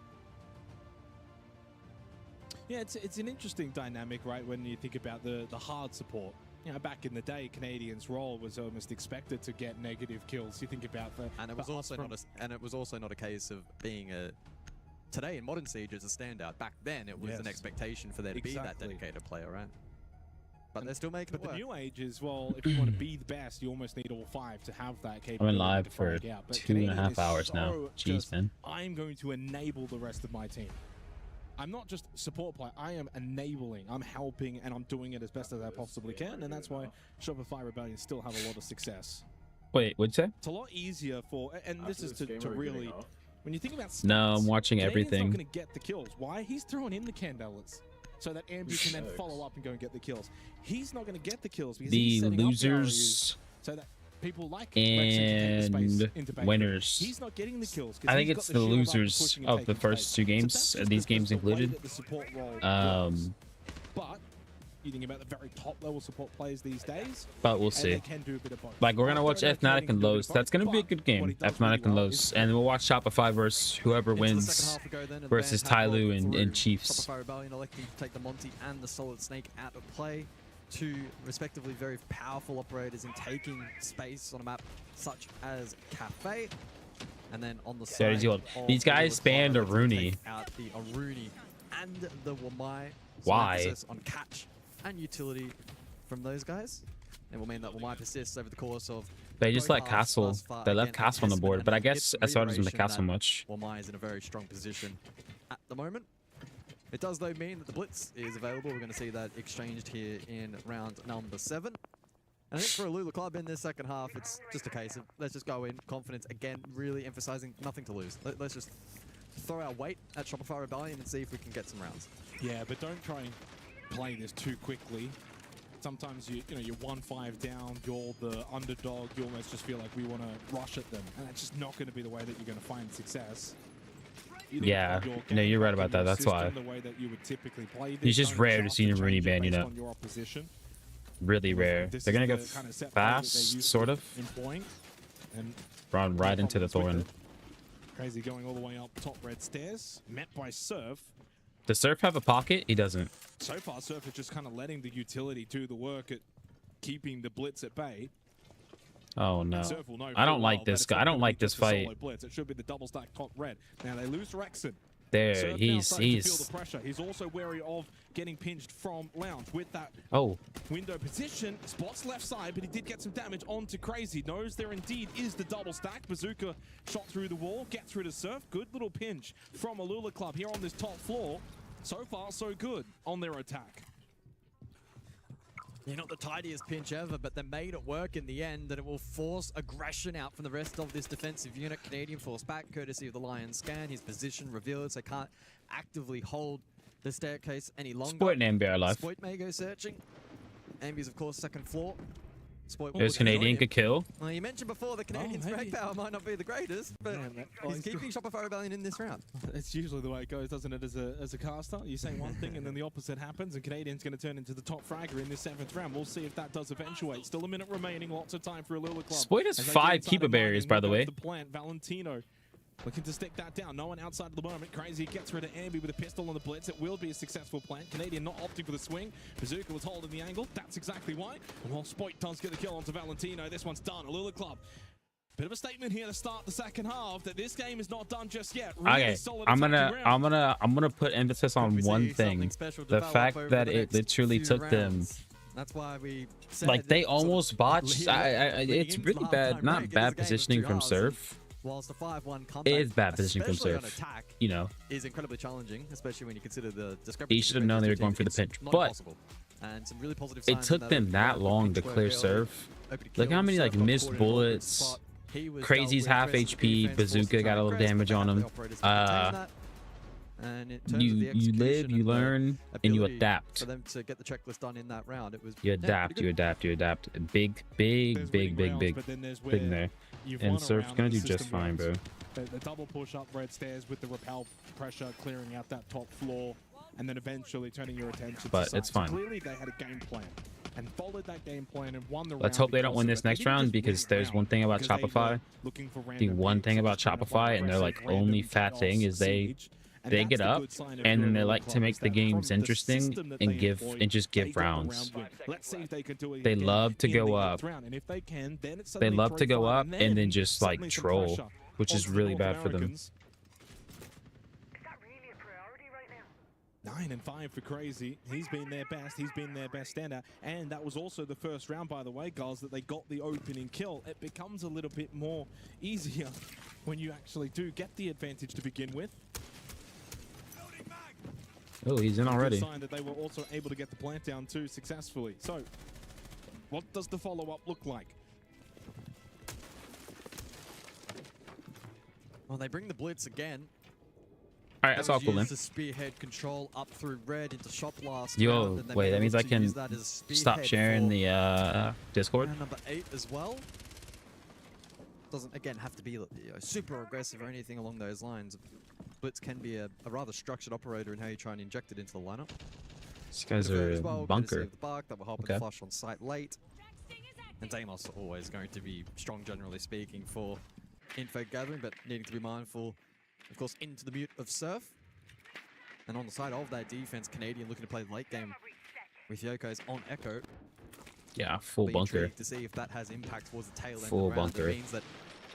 Yeah, it's an interesting dynamic, right? When you think about the hard support. You know, back in the day, Canadians' role was almost expected to get negative kills. You think about and it was also not a case of being a today in Modern Siege is a standout. Back then, it was an expectation for there to be that dedicated player, right? But they're still making it work. But the new age is, well, if you want to be the best, you almost need all 5 to have that capability. I've been live to for frag out. But 2.5 hours now. Jeez, man. I'm going to enable the rest of my team. I'm not just support player, I am enabling, I'm helping, and I'm doing it as best as I possibly can, and that's why Shopify Rebellion still have a lot of success. Wait, what'd you say? It's a lot easier for, and this is to really, when you think about stats, No, I'm watching everything. Canadian's not going to get the kills. Why? He's throwing in the candelas so that Ambi can then follow up and go and get the kills. He's not going to get the kills because he's setting losers up so that people like and winners. He's not getting the kills. I think it's the losers of the first 2 games, these games included. But you think about the very top level support players these days. But we'll see. Like, we're gonna watch Fnatic and Los. That's gonna be a good game. Fnatic and Los, and we'll watch Shopify versus whoever wins versus Tyloo and Chiefs. Shopify Rebellion electing to take the Monty and the Solid Snake out of play. 2 respectively very powerful operators in taking space on a map such as Cafe. And then on the side, these guys banned a Rooney. Out the Aruni and the Wamai. Why? On catch and utility from those guys. It will mean that Wamai persists over the course of. They just let Castle. They left Castle on the board, but I guess SR doesn't let Castle much. Wamai is in a very strong position at the moment. It does, though, mean that the Blitz is available. We're going to see that exchanged here in round number 7. And I think for a Lula Club in this second half, it's just a case of let's just go in, confidence, again, really emphasizing nothing to lose. Let's just throw our weight at Shopify Rebellion and see if we can get some rounds. Yeah, but don't try and play this too quickly. Sometimes you're 1-5 down, you're the underdog, you almost just feel like we want to rush at them. And that's just not going to be the way that you're going to find success. Yeah, no, you're right about that. That's why. It's just rare to see a Rooney ban, you know. Really rare. They're gonna go fast, sort of. Run right into the Thorn. Crazy going all the way up top red stairs. Met by Surf. Does Surf have a pocket? He doesn't. So far, Surf is just kind of letting the utility do the work at keeping the Blitz at bay. Oh no! I don't like this guy. I don't like this fight. It should be the double stack top red. Now they lose Rexon. There, he's feel the pressure. He's also wary of getting pinged from Lounge with that window position. Spots left side, but he did get some damage onto Crazy. Knows there indeed is the double stack. Bazooka shot through the wall, get through to Surf. Good little pinch from Alula Club here on this top floor. So far, so good on their attack. You're not the tidiest pinch ever, but they made it work in the end, and it will force aggression out from the rest of this defensive unit. Canadian forced back, courtesy of the Lion scan. His position revealed, so can't actively hold the staircase any longer. Spoit and Ambi are alive. Spoit may go searching. Ambi's, of course, second floor. There's Canadian could kill. Well, you mentioned before the Canadian frag power might not be the greatest, but he's keeping Shopify Rebellion in this round. It's usually the way it goes, doesn't it, as a caster? You say one thing and then the opposite happens, and Canadian's going to turn into the top fragger in this 7th round. We'll see if that does eventuate. Still a minute remaining, lots of time for a Lula Club. Spoit has 5 keeper barriers, by the way. The plant, Valentino looking to stick that down. No one outside at the moment. Crazy gets rid of Ambi with a pistol on the blitz. It will be a successful plant. Canadian not opting for the swing. Bazooka was holding the angle. That's exactly why. And while Spoit does get the kill onto Valentino, this one's done. Alula Club. Bit of a statement here to start the second half that this game is not done just yet. Really okay, I'm gonna put emphasis on one thing: the fact that it literally took them. That's why we said like they almost botched. It's really bad. Not bad positioning from Surf. Whilst the 5-1 comeback, it is bad positioning from Surf. You know, is incredibly challenging, especially when you consider the discrepancy. He should have known they were going for the pinch, but and some really positive it took them that long to clear Surf. Look how many like missed bullets. Crazy's half HP. Bazooka got a little damage on him. You live, you learn, and you adapt. For them to get the checklist done in that round, it was you adapt. Big thing there. And Surf's gonna do just fine, bro. The double push up red stairs with the repel pressure, clearing out that top floor, and then eventually turning your attention. But it's fine. So clearly, they had a game plan and followed that game plan and won the round. Let's hope they don't win this next round, because there's one thing about Shopify. The one thing about Shopify and their like only fat thing is they get up and then they like to make the games interesting and just give rounds. They love to go up. They love to go up and then just like troll, which is really bad for them. 9 and 5 for Crazy. He's been their best. He's been their best standout. And that was also the first round, by the way, guys, that they got the opening kill. It becomes a little bit more easier when you actually do get the advantage to begin with. Oh, he's in already. Good sign that they were also able to get the plant down too successfully. So, what does the follow-up look like? Well, they bring the blitz again. All right, that's all cool then. The spearhead control up through red into shot blast. Yo, wait, that means I can stop sharing the Discord? And number 8 as well. Doesn't, again, have to be super aggressive or anything along those lines. Blitz can be a rather structured operator in how you try and inject it into the lineup. These guys are bunker. The bark that will help and flush on site late. And Deimos are always going to be strong, generally speaking, for info gathering, but needing to be mindful, of course, into the mute of Surf. And on the side of that defense, Canadian looking to play late game with Yoko's on Echo. Yeah, full bunker. To see if that has impact towards the tail end Full of the round. bunker. It means that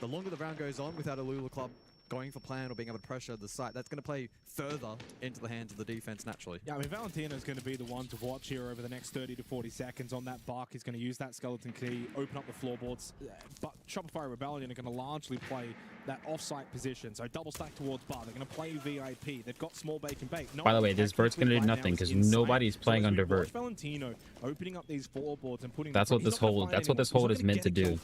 the longer the round goes on without a Lula Club going for plan or being able to pressure the site, that's going to play further into the hands of the defense naturally. Yeah, I mean, Valentino's going to be the one to watch here over the next 30 to 40 seconds on that bark. He's going to use that skeleton key, open up the floorboards. But Shopify Rebellion are going to largely play that off-site position. So double stack towards bar. They're going to play VIP. They've got small bake and bake. By the way, this Vert's going to do nothing because nobody's playing under Vert. Valentino opening up these floorboards and putting. That's what this hold. That's what this hold is meant to do.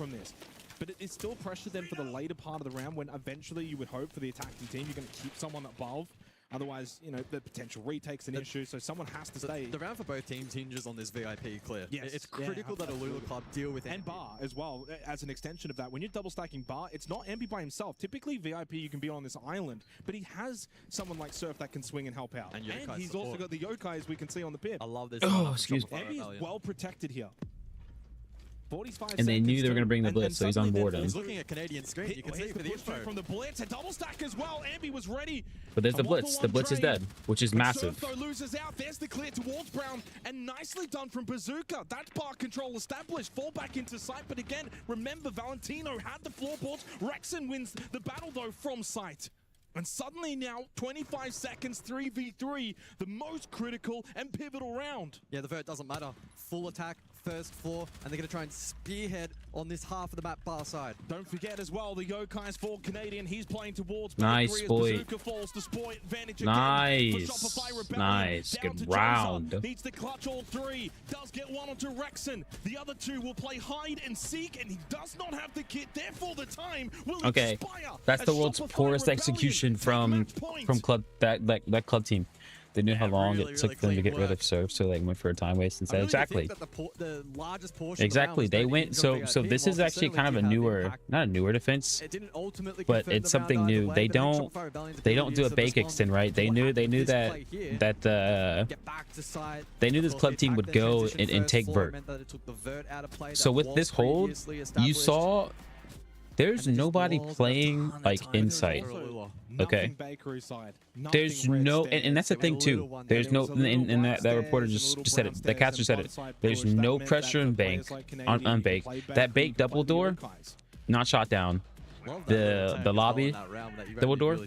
But it still pressured them for the later part of the round when eventually you would hope for the attacking team you're going to keep someone above. Otherwise, you know, the potential retake's an issue, so someone has to stay. The round for both teams hinges on this VIP clear. Yes, it's critical that a Lula Club deal with and Bar as well, as an extension of that. When you're double stacking Bar, it's not Ambi by himself. Typically, VIP, you can be on this island, but he has someone like Surf that can swing and help out. And he's also got the Yokai, as we can see on the pip. I love this. Oh, excuse me. Ambi is well protected here. 45 and they knew they were going to bring the blitz, so he's on board. He's looking at Canadian screen. You can see for the info from the blitz, a double stack as well. Ambi was ready. But there's the blitz. The blitz is dead, which is massive. Surf, though, loses out. There's the clear towards Brown, and nicely done from Bazooka. That's bar control established. Fall back into sight, but again, remember, Valentino had the floorboards. Rexon wins the battle, though, from sight. And suddenly now, 25 seconds, 3v3, the most critical and pivotal round. Yeah, the Vert doesn't matter. Full attack, first floor, and they're going to try and spearhead on this half of the map bar side. Don't forget as well, the Yokai's for Canadian. He's playing towards nice, boy. Nice. Nice. Good round. Needs to clutch all three. Does get one onto Rexon. The other two will play hide and seek, and he does not have the kit. Therefore, the time will expire. That's the world's poorest execution from club that club team. They knew how long it took them to get rid of Surf, so they went for a time waste instead. Exactly. The largest portion exactly. They went so this is actually kind of a newer, not a newer defense, but it's something new. They don't do a bake extend, right? They knew that they knew this club team would go and take Vert. So with this hold, you saw there's nobody playing like insight. Okay. There's no, and that's the thing too. There's no, and that reporter just said it. The caster said it. There's no pressure in bank on bake. That bake double door, not shot down. The lobby double door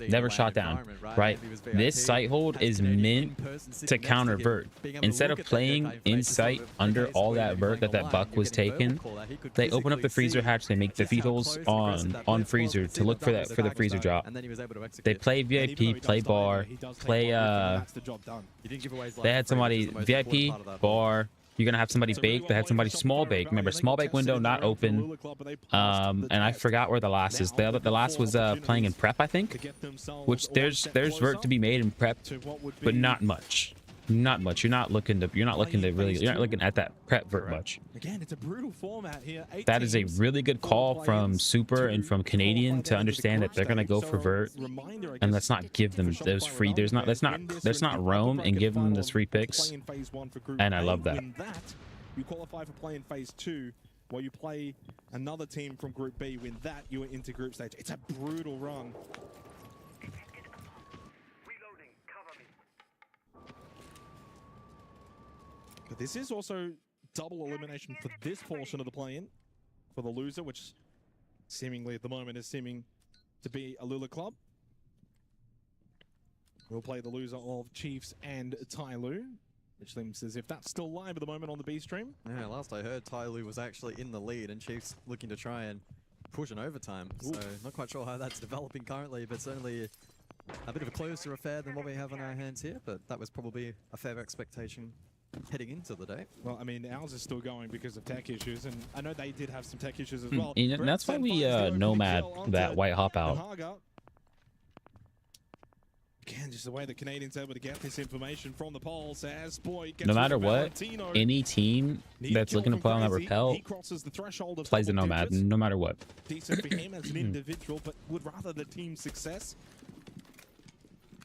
never shot down, right? This sight hold is meant to counter Vert. Instead of playing in sight under all that Vert that buck was taken, they open up the freezer hatch. They make the feed holes on freezer to look for the freezer drop. They play VIP, play bar, play they had somebody VIP bar. You're gonna have somebody bake. They had somebody small bake. Remember, small bake window not open. And I forgot where the last is. The last was playing in prep, I think. Which there's Vert to be made in prep, but not much. Not much. You're not looking at that prep Vert much. Again, it's a brutal format here. That is a really good call from Super and from Canadian to understand that they're gonna go for Vert, and let's not give them those free. Let's not roam and give them those free picks. And I love that. You qualify for play in phase 2, while you play another team from Group B. Win that, you are into group stage. It's a brutal run. But this is also double elimination for this portion of the play-in for the loser, which seemingly at the moment is seeming to be a Lula Club. We'll play the loser of Chiefs and Tyloo, which seems as if that's still live at the moment on the B stream. Yeah, last I heard, Tyloo was actually in the lead, and Chiefs looking to try and push an overtime. Ooh. So not quite sure how that's developing currently, but certainly a bit of a closer affair than what we have on our hands here. But that was probably a fair expectation heading into the day. Well, I mean, ours is still going because of tech issues, and I know they did have some tech issues as well. And that's why we nomad that white hop out. Again, just the way the Canadians able to get this information from the polls as Boyd gets No matter what, Valentino. any team that's looking to play on that rappel plays a nomad, no matter what. Decent for him as an individual, but would rather the team success.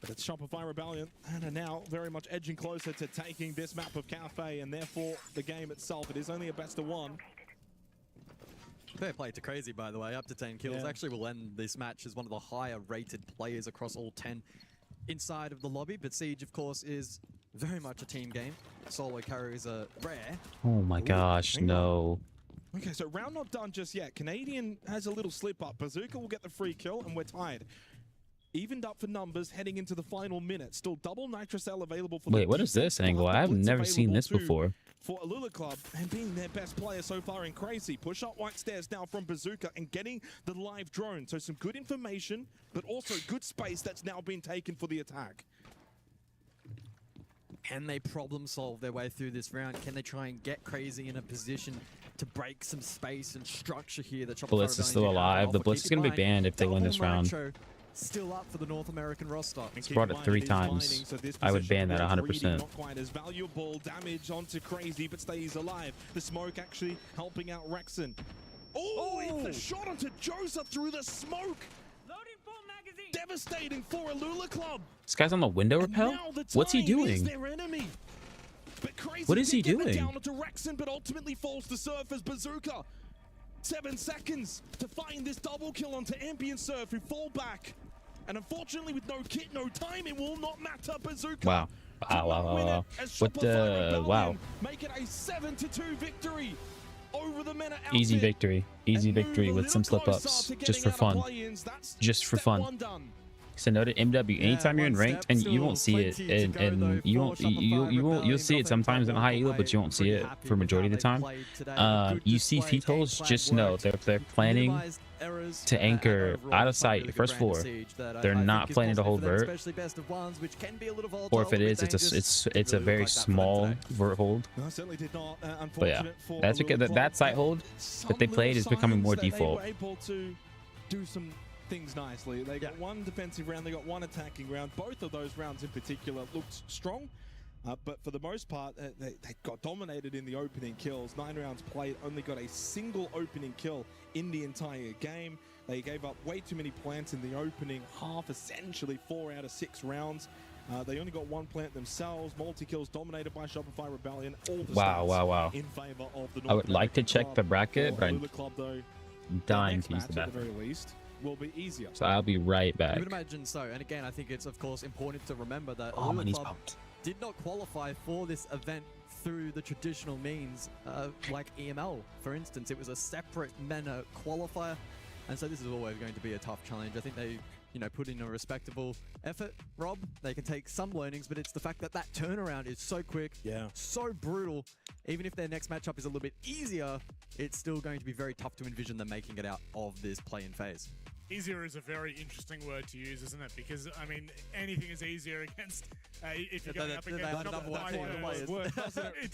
But it's Shopify Rebellion, and are now very much edging closer to taking this map of Cafe, and therefore the game itself. It is only a best of one. Fair play to Crazy, by the way, up to 10 kills. Yeah. Actually will end this match as one of the higher rated players across all 10 inside of the lobby, but Siege, of course, is very much a team game. Solo carries are rare. Oh my gosh, no. Okay, so round not done just yet. Canadian has a little slip up. Bazooka will get the free kill, and we're tied. Evened up for numbers heading into the final minute. Still double Nitrocell available for Wait, what is this angle? I've never seen this before. For Alula Club, and being their best player so far in Crazy. Push up white stairs now from Bazooka and getting the live drone. So some good information, but also good space that's now been taken for the attack. Can they problem solve their way through this round? Can they try and get Crazy in a position to break some space and structure here? That Blitz is still alive. The Blitz is going to be banned if they win this round. Still up for the North American roster. It's brought it 3 times. I would ban that 100%. Not quite as valuable. Damage onto Crazy, but stays alive. The smoke actually helping out Rexon. Oh, it's a shot onto Joseph through the smoke. Devastating for Alula Club. This guy's on the window rappel? What's he doing? What is he doing? Down onto Rexon, but ultimately falls to surface. Bazooka. 7 seconds to find this double kill onto Ambient Surf, who fall back. And unfortunately, with no kit, no time, it will not matter. Bazooka. Wow. Wow. What the... Wow. Make it a 7-2 victory over the men at Easy Outfit. victory. Easy victory with some slip-ups. Just for fun. Just for fun. So noted MW, anytime you're in ranked and you won't see it, and you'll see it sometimes in high elo, but you won't see it for majority of the time. You see people's, just know that if they're planning to anchor out of sight first floor, they're not planning to hold vert, or if it is, it's a very small vert hold. But yeah, that's because that site hold that they played is becoming more default. Things nicely. They got one defensive round, they got one attacking round. Both of those rounds in particular looked strong, but for the most part, they got dominated in the opening kills. 9 rounds played, only got a single opening kill in the entire game. They gave up way too many plants in the opening half, essentially 4 out of 6 rounds. They only got 1 plant themselves. Multi-kills dominated by Shopify Rebellion. All the wow. in favor of the I would like to check the bracket, but I'm Club, though, dying to use the at the bathroom. very least will be easier. So I'll be right back. I would imagine so. And again, I think it's of course important to remember that Oh, my Alula knee's Club pumped. did not qualify for this event through the traditional means, like EML, for instance. It was a separate MENA qualifier, and so this is always going to be a tough challenge. I think they, put in a respectable effort. Rob, they can take some learnings, but it's the fact that that turnaround is so quick, so brutal. Even if their next matchup is a little bit easier, it's still going to be very tough to envision them making it out of this play-in phase. Easier is a very interesting word to use, isn't it? Because, I mean, anything is easier against, if you're going up against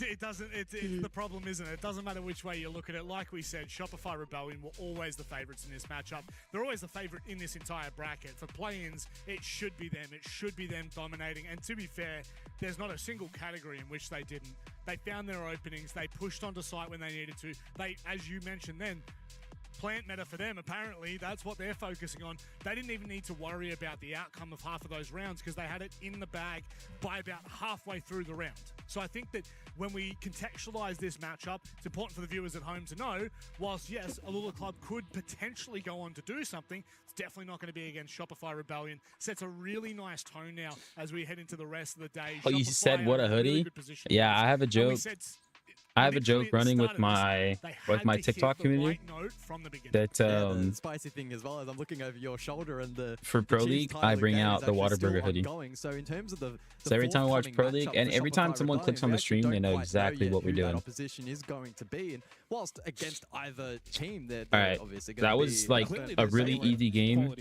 it doesn't, it's the problem, isn't it? It doesn't matter which way you look at it. Like we said, Shopify Rebellion were always the favorites in this matchup. They're always the favorite in this entire bracket. For play-ins, it should be them. It should be them dominating. And to be fair, there's not a single category in which they didn't. They found their openings. They pushed onto site when they needed to. They, as you mentioned then, plant meta for them, apparently that's what they're focusing on. They didn't even need to worry about the outcome of half of those rounds because they had it in the bag by about halfway through the round. So I think that when we contextualize this matchup, it's important for the viewers at home to know, whilst yes, Alula Club could potentially go on to do something, it's definitely not going to be against Shopify Rebellion. Sets a really nice tone now as we head into the rest of the day. Oh, you Shopify said what a are in really hoodie? good position. Yeah, I have a joke. I have a joke running with my TikTok community that the spicy thing as well as I'm looking over your shoulder and for Pro League I bring out the Whataburger hoodie. So in terms of the so every time I watch Pro League and every time someone clicks on the stream, they know exactly what we're doing. Opposition is going to be, and whilst against either team, they're all right, obviously that was like a really easy game.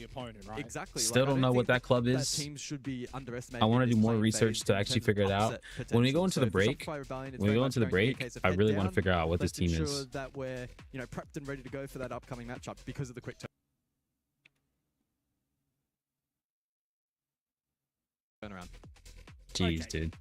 Exactly. Still don't know what that club is. Teams should be underestimated. I want to do more research to actually figure it out. When we go into the break, I really want to figure out what this team is. That we're prepped and ready to go for that upcoming matchup because of the quick turnaround. Jeez, dude.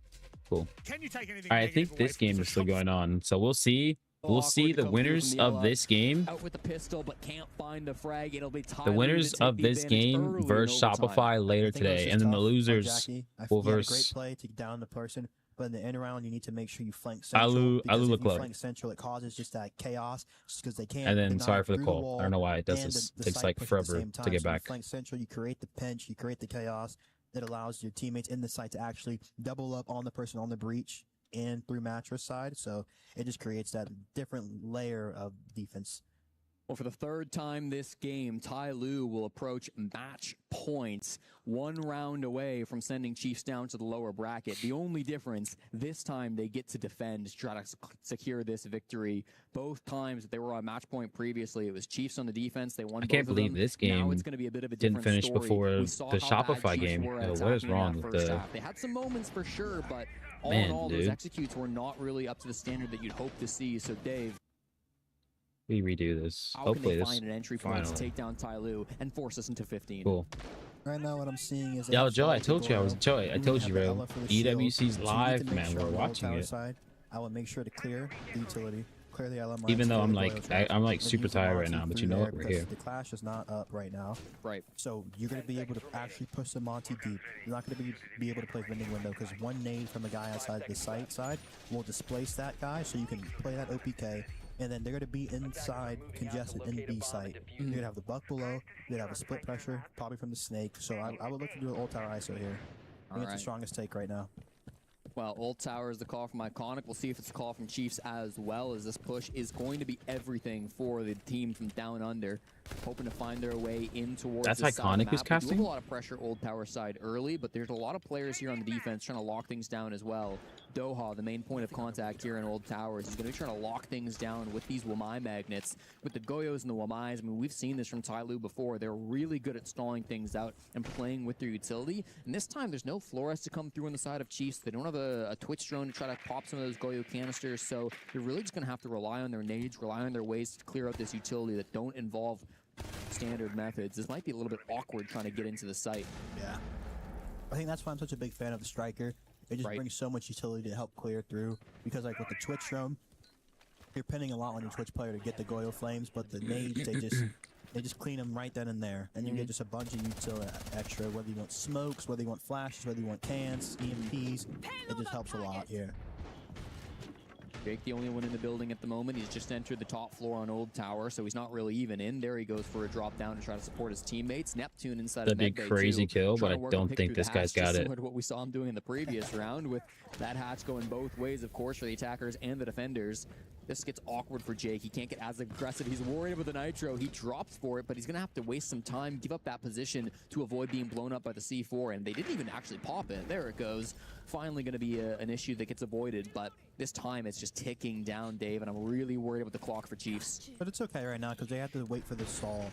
Cool. Can you take anything I think this game is still going on, so we'll see. We'll see the winners of this game. Out with the pistol, but can't find the frag. It'll be the winners of this game versus Shopify later today, and then the losers will versus. Great play to down the person, but in the end round, you need to make sure you flank central. If you flank central, it causes just that chaos because they can't. And then sorry for the call. I don't know why it does this. It takes like forever to get back. You flank central, you create the pinch, you create the chaos that allows your teammates in the site to actually double up on the person on the breach and through mattress side, so it just creates that different layer of defense. Well, for the third time this game, Ty Lue will approach match points, 1 round away from sending Chiefs down to the lower bracket. The only difference, this time they get to defend to try to secure this victory. Both times that they were on match point previously, it was Chiefs on the defense. They won. I can't believe this game now it's going to be a bit of a didn't finish story. before the Shopify game. What is wrong with the? They had some moments for sure, but all in all, those executes were not really up to the standard that you'd hope to see. So, Dave, we redo this. how Hopefully can they this find an entry point to take down Ty Lue and force us into 15? Cool. Right now, what I'm seeing is Yo, Joe, I told you, I told you, bro. EWC's live, man. We're watching it. I will make sure to clear the utility, clear the LMI. Even though I'm like super tired right now, but you know what? We're here. The clash is not up right now. Right. So you're going to be able to actually push the Monty deep. You're not going to be able to play vending window because one nade from a guy outside the site side will displace that guy, so you can play that OPK. And then they're going to be inside, congested in the B site. You're going to have the buck below. You're going to have a split pressure, probably from the snake. So I would look to do an old tower ISO here. I think it's the strongest take right now. Well, Old Tower is the call from Iconic. We'll see if it's a call from Chiefs as well, as this push is going to be everything for the team from down under, hoping to find their way in towards That's the side Iconic of the who's map. casting? We do have a lot of pressure Old Tower side early, but there's a lot of players here on the defense trying to lock things down as well. Doha, the main point of contact here in Old Towers, is going to be trying to lock things down with these Wamai magnets. With the Goyos and the Wamais, I mean, we've seen this from Ty Lue before. They're really good at stalling things out and playing with their utility. And this time, there's no Flores to come through on the side of Chiefs. They don't have a Twitch drone to try to pop some of those Goyo canisters, so they're really just going to have to rely on their nades, rely on their ways to clear out this utility that don't involve standard methods. This might be a little bit awkward trying to get into the site. Yeah. I think that's why I'm such a big fan of the Striker. It just brings so much utility to help clear through, because like with the Twitch drone, you're pinning a lot on your Twitch player to get the Goyo flames, but the nades, they just clean them right then and there, and you get just a bunch of utility extra, whether you want smokes, whether you want flashes, whether you want cans, EMPs, it just helps a lot here. Jake, the only one in the building at the moment. He's just entered the top floor on Old Tower, so he's not really even in. There he goes for a drop down to try to support his teammates. Neptune inside of That'd be crazy kill, but I don't think this guy's got it. Similar to what we saw him doing in the previous round, with that hatch going both ways, of course, for the attackers and the defenders. This gets awkward for Jake. He can't get as aggressive. He's worried about the Nitro. He drops for it, but he's going to have to waste some time, give up that position to avoid being blown up by the C4, and they didn't even actually pop it. There it goes. Finally going to be an issue that gets avoided, but this time it's just ticking down, Dave, and I'm really worried about the clock for Chiefs. But it's okay right now because they have to wait for the stall.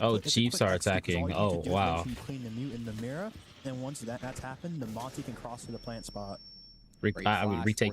Oh, Chiefs are attacking. Oh, wow. You clean the mute in the mirror, and once that's happened, the Monty can cross to the plant spot. Retake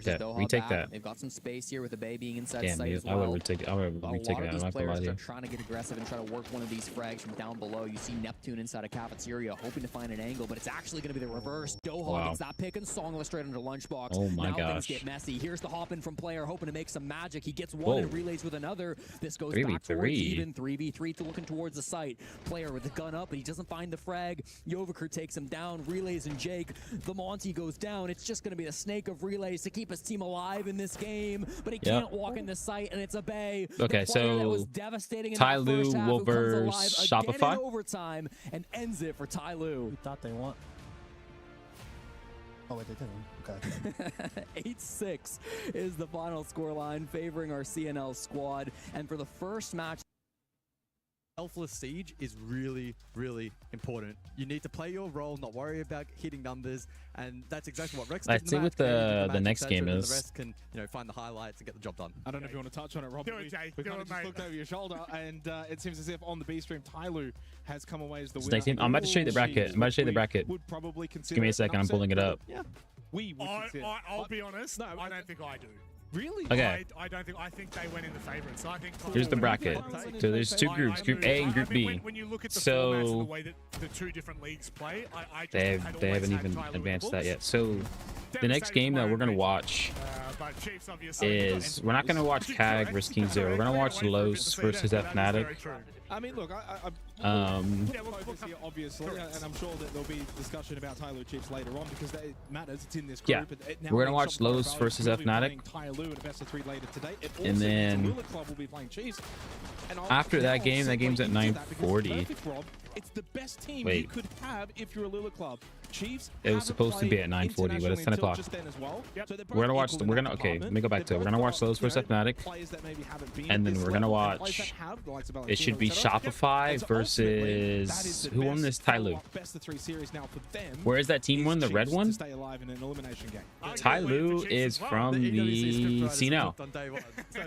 that. Retake that. They've got some space here with the Bay being inside Damn, sight as well. I would retake that. I'm not gonna lie to you. Trying to get aggressive and try to work one of these frags from down below. You see Neptune inside a cafeteria, hoping to find an angle, but it's actually going to be the reverse. Doha gets that pick and Songless straight under Lunchbox. Oh my now gosh. Things get messy. Here's the hop in from Player, hoping to make some magic. He gets one and relays with another. This goes back towards even 3v3 to looking towards the site. Player with the gun up, but he doesn't find the frag. Yoviker takes him down. Relays and Jake. The Monty goes down. It's just going to be the snake of relays to keep his team alive in this game, but he can't walk in the site, and it's a Bay. Okay, so Ty Lue will verse Shopify. Overtime and ends it for Ty Lue. We thought they won. Oh, wait, they didn't. Okay. 8-6 is the final scoreline, favoring our CNL squad. And for the first match, Selfless Siege is really, really important. You need to play your role, not worry about hitting numbers, and that's exactly what Rex did. Let's see what the next game is. The rest can, find the highlights and get the job done. I don't know if you want to touch on it, Rob. Do it, Jay. We kind of just looked over your shoulder, and it seems as if on the B stream, Tyloo has come away as the winner. Next game. I'm about to show you the bracket. I'm about to show you the bracket. Would probably consider Give me a second. I'm pulling it up. Yeah. We would consider. I'll be honest. No, I don't think I do. Really? Okay. I don't think. I think they went in the favorites. So I think. Here's the bracket. So there's two groups, Group A and Group B. When you look at the formats and the So way that the two different leagues play, I just they had haven't always had even Tyloo advanced that Bulls. yet. So the next game that we're gonna watch But Chiefs obviously is we're not gonna watch CAG versus King Zero. We're gonna watch Los versus Fnatic. I mean, look, obviously, and I'm sure that there'll be discussion about Tyloo Chiefs later on because it matters. It's in this group. Yeah, we're gonna watch Los versus Fnatic, and then after that game, that game's at 9:40. It's the best team Wait. you could have if you're a Lula club. Chiefs. It was supposed to be at 9:40, but it's 10 o'clock. We're gonna watch. Okay, let me go back to it. We're gonna watch Los versus Fnatic, and then we're gonna watch. It should be Shopify versus who won this? Tyloo. Where is that team one? The red one? Tyloo is from the CNL.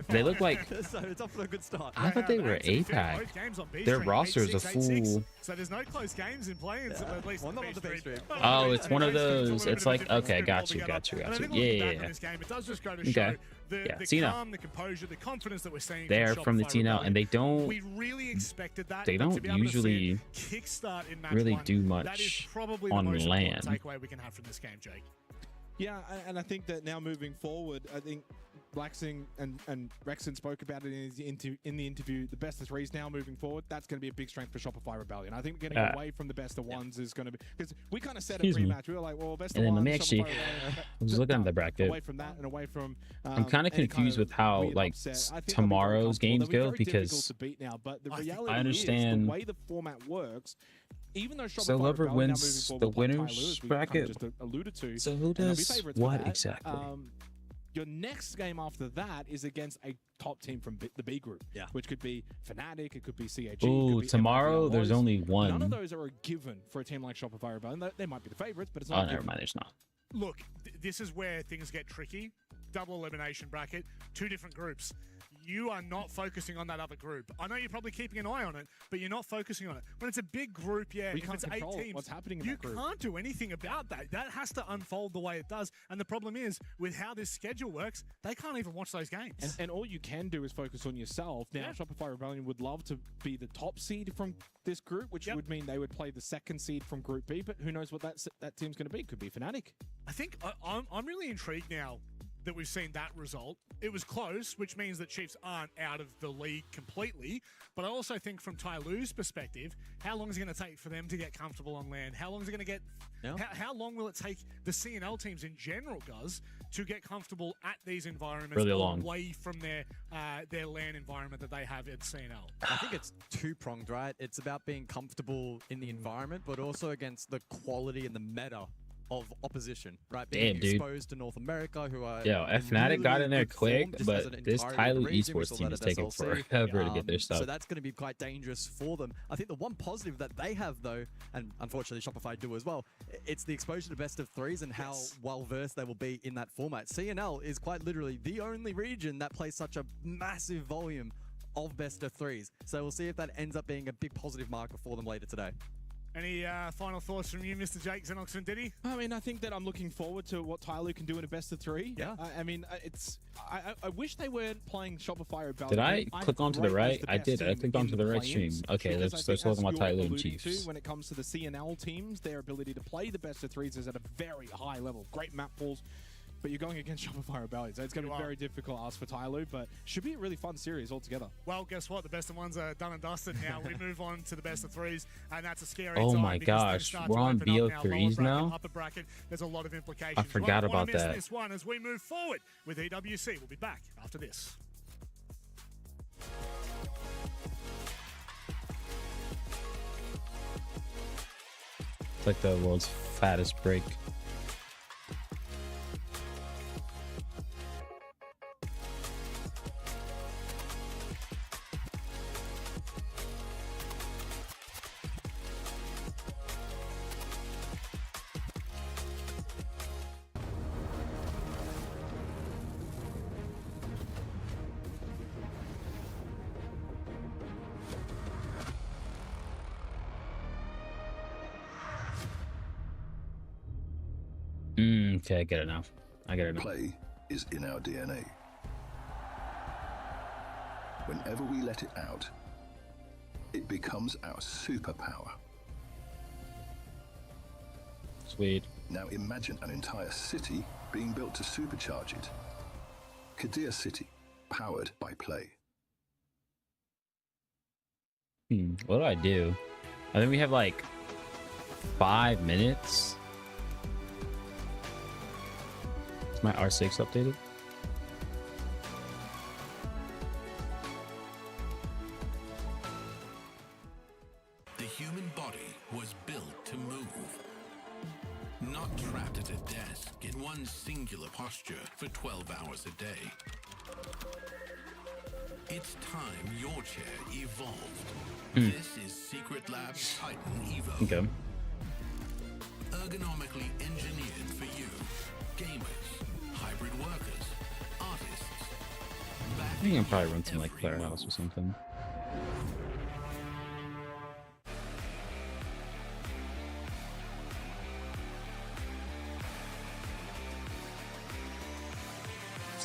They look like. It's off to a good start. I thought they were APAC. Their roster is a full. So there's no close games in play, at least. Oh, it's one of those. It's like, okay, got you. Yeah. It does just go to show the calm, the composure, the confidence that we're seeing. They're from the TNL, and they don't. We really expected that. They don't usually really do much that is probably on the most land. takeaway we can have from this game, Jake. Yeah, and I think that now moving forward, I think Blacksing and Rexon spoke about it in the interview. The best of threes now moving forward, that's going to be a big strength for Shopify Rebellion. I think getting away from the best of ones is going to be, because we kind of said it pre-match. We were like, well, best of ones. And then let me actually. I was looking at the bracket. Away from that and away from. I'm kind of confused with how like tomorrow's games go because I understand. The way the format works. Even though Shopify So whoever Rebellion wins now the moving forward with winners Tyloo, we bracket. kind of just alluded to, So who and they'll be does favourites for what that. exactly? Your next game after that is against a top team from the B group, which could be Fnatic, it could be CAG. Ooh, tomorrow there's only one. None of those are a given for a team like Shopify Rebellion. They might be the favourites, but it's not. Oh, never mind. There's not. Look, this is where things get tricky. Double elimination bracket, two different groups. You are not focusing on that other group. I know you're probably keeping an eye on it, but you're not focusing on it. When it's a big group, if it's 8 teams, what's happening in you that group. can't do anything about that. That has to unfold the way it does. And the problem is, with how this schedule works, they can't even watch those games. And all you can do is focus on yourself. Now, Shopify Rebellion would love to be the top seed from this group, which would mean they would play the second seed from Group B, but who knows what that team's going to be. Could be Fnatic. I think I'm really intrigued now that we've seen that result. It was close, which means that Chiefs aren't out of the league completely. But I also think from Tyloo's perspective, how long is it going to take for them to get comfortable on land? How long is it going to get... How long will it take the CNL teams in general, Guz, to get comfortable at these environments Really long. away from their land environment that they have at CNL? I think it's two-pronged, right? It's about being comfortable in the environment, but also against the quality and the meta of opposition, right? Being exposed to North America, who are Fnatic got in there quick, but this Tyloo esports team is taking forever to get their stuff. So that's going to be quite dangerous for them. I think the one positive that they have, though, and unfortunately Shopify do as well, it's the exposure to best of threes and how well-versed they will be in that format. CNL is quite literally the only region that plays such a massive volume of best of threes. So we'll see if that ends up being a big positive marker for them later today. Any final thoughts from you, Mr. Jake Xenox and Diddy? I mean, I think that I'm looking forward to what Tyloo can do in a best of three. Yeah. I mean, I wish they weren't playing Shopify Rebellion. Did I click onto the right? I did. I clicked onto the right stream. Okay, let's talk about Tyloo and Chiefs. When it comes to the CNL teams, their ability to play the best of threes is at a very high level. Great map pools. But you're going against Shopify Rebellion, so it's going to be very difficult ask for Tyloo, but should be a really fun series altogether. Well, guess what? The best of ones are done and dusted now. We move on to the best of threes, and that's a scary Oh time my gosh, we're on BO3s now? Upper bracket, there's a lot of implications. I forgot about miss that. This one as we move forward with EWC. We'll be back after this. It's like the world's fattest break. Okay, I get it now. I get it now. Play is in our DNA. Whenever we let it out, it becomes our superpower. Sweet. Now imagine an entire city being built to supercharge it. Kadir City, powered by play. What do I do? I think we have like 5 minutes. Is my R6 updated? The human body was built to move. Not trapped at a desk in one singular posture for 12 hours a day. It's time your chair evolved. This is Secret Labs Titan Evo. Okay. Ergonomically engineered for you. Gamers, hybrid workers, artists. I think I can probably run some like Claire House or something.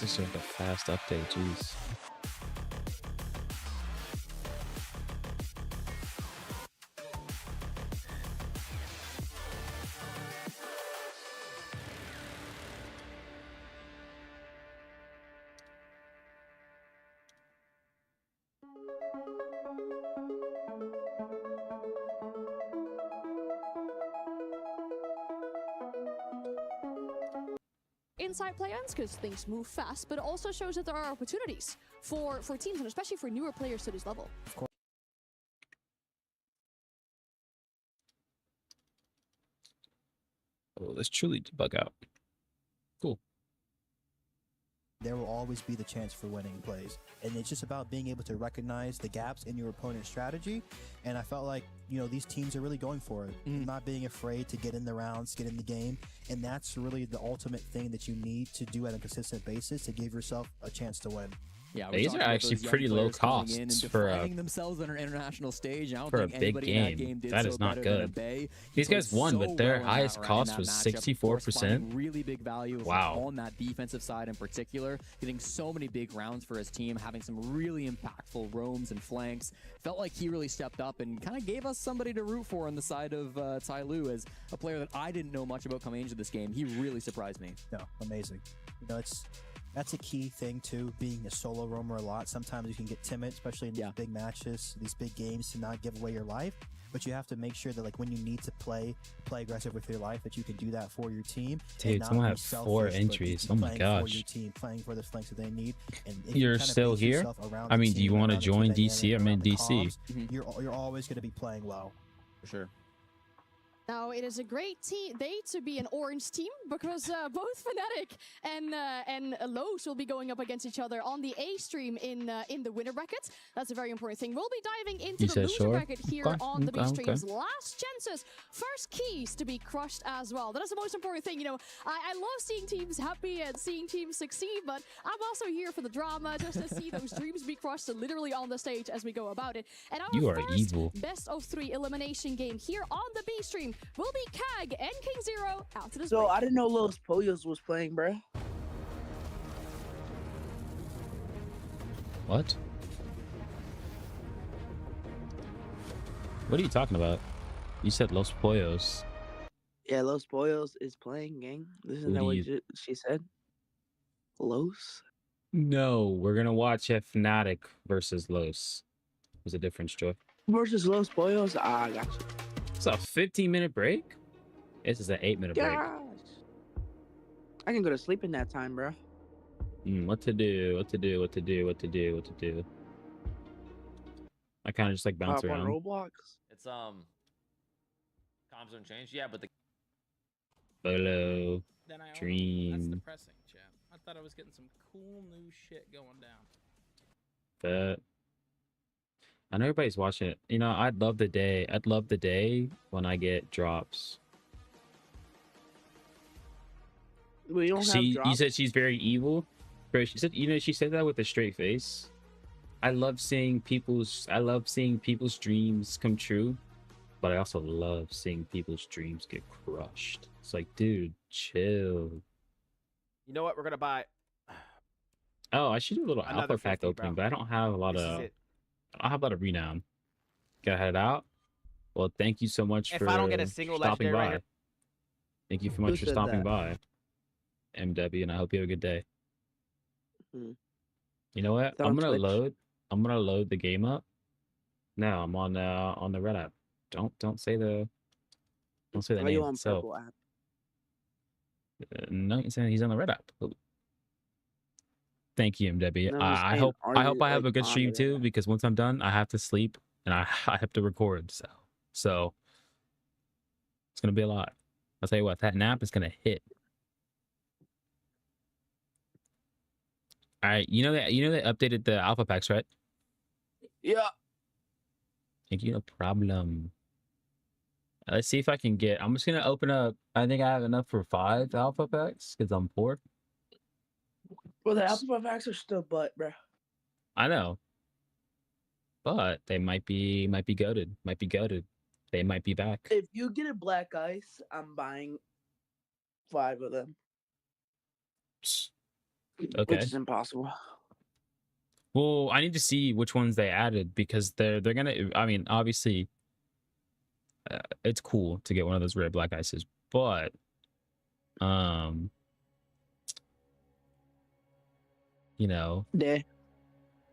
This is like a fast update, jeez. Inside play-ins because things move fast, but it also shows that there are opportunities for teams and especially for newer players to this level. Of course. Oh, let's truly bug out. Cool. There will always be the chance for winning plays, and it's just about being able to recognize the gaps in your opponent's strategy. And I felt like, you know, these teams are really going for it, not being afraid to get in the rounds, get in the game, and that's really the ultimate thing that you need to do on a consistent basis to give yourself a chance to win. Yeah, these are actually pretty low costs for a themselves on an international stage. I don't for a think big anybody in that game. did That so is not better than good. Bay. These guys won, but their well highest cost was matchup, 64%. Really big value Wow. on that defensive side in particular. Getting so many big rounds for his team, having some really impactful roams and flanks. Felt like he really stepped up and kind of gave us somebody to root for on the side of Tai Lu as a player that I didn't know much about coming into this game. He really surprised me. No, amazing. You know, that's a key thing too, being a solo roamer a lot. Sometimes you can get timid, especially in these big matches, these big games, to not give away your life. But you have to make sure that, like, when you need to play aggressive with your life, that you can do that for your team. Dude, someone had 4 entries. Oh my gosh. For your team, playing for the flanks that they need. And You're still here? I mean, do you want to join DC? I'm in DC. You're always going to be playing well. For sure. Now, it is a great day to be an orange team because both Fnatic and Lowe's will be going up against each other on the A stream in the winner bracket. That's a very important thing. We'll be diving into the loser bracket here on the B streams. Last chances, first keys to be crushed as well. That is the most important thing. You know, I love seeing teams happy and seeing teams succeed, but I'm also here for the drama, just to see those dreams be crushed literally on the stage as we go about it. And our first best of 3 elimination game here on the B stream will be Kag and King Zero out to this break. I didn't know Los Pollos was playing, bruh. What? What are you talking about? You said Los Pollos. Yeah, Los Pollos is playing, gang. Isn't that what she said? Los? No, we're gonna watch Fnatic versus Los. There's a difference, Joy. Versus Los Pollos? Ah, I got you. It's a 15-minute break? This is an 8-minute break. I can go to sleep in that time, bro. What to do? I kind of just like bounce around. Roblox. It's comms don't change. Yeah, but the Bolo. Dream. That's depressing, chat. I thought I was getting some cool new shit going down. That. I know everybody's watching it. You know, I'd love the day when I get drops. Well, you don't have drops? You said she's very evil. Bro, she said, you know, she said that with a straight face. I love seeing people's dreams come true. But I also love seeing people's dreams get crushed. It's like, dude, chill. You know what? We're gonna buy. Oh, I should do a little Another alpha pack 50, opening, bro. but I don't have a lot This is of. it. I don't have a lot of renown. Gotta head out. Well, thank you so much If for I don't get a single stopping legendary by. right Thank you so Who much for said stopping that? by, MW, and I hope you have a good day. Hmm. You know what? Is that on Twitch? I'm gonna load the game up. No, I'm on the red app. Don't say the Are name you on itself. purple app? No, he's on the red app. Oh. Thank you, MW. No, I'm I saying, hope are I you, hope I have like, a good on stream the too, red app? because once I'm done, I have to sleep and I have to record. So it's gonna be a lot. I'll tell you what, that nap is gonna hit. All right, you know they updated the alpha packs, right? Yeah. Thank you, no problem. Let's see if I can get. I'm just gonna open up. I think I have enough for 5 alpha packs because I'm poor. Well, the alpha packs are still butt, bro. I know, but they might be goated. Might be goated. They might be back. If you get a black ice, I'm buying 5 of them. Okay. Which is impossible. Well, I need to see which ones they added because they're gonna. I mean, obviously, it's cool to get one of those rare black ices, but you know. Yeah.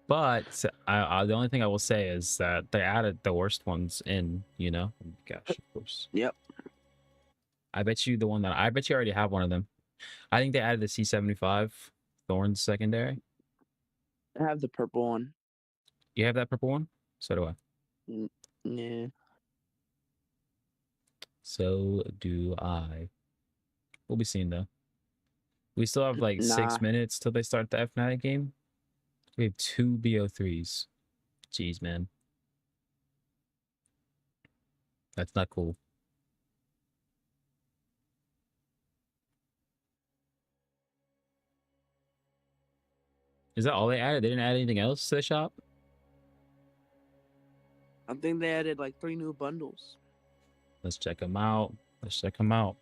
But the only thing I will say is that they added the worst ones in. You know, gosh, of course. Yep. I bet you I bet you already have one of them. I think they added the C75 Thorns secondary. I have the purple one. You have that purple one? So do I. Yeah. So do I. We'll be seeing though. We still have like 6 minutes till they start the Fnatic game. We have 2 BO3s. Jeez, man. That's not cool. Is that all they added? They didn't add anything else to the shop? I think they added like 3 new bundles. Let's check them out. Let's check them out.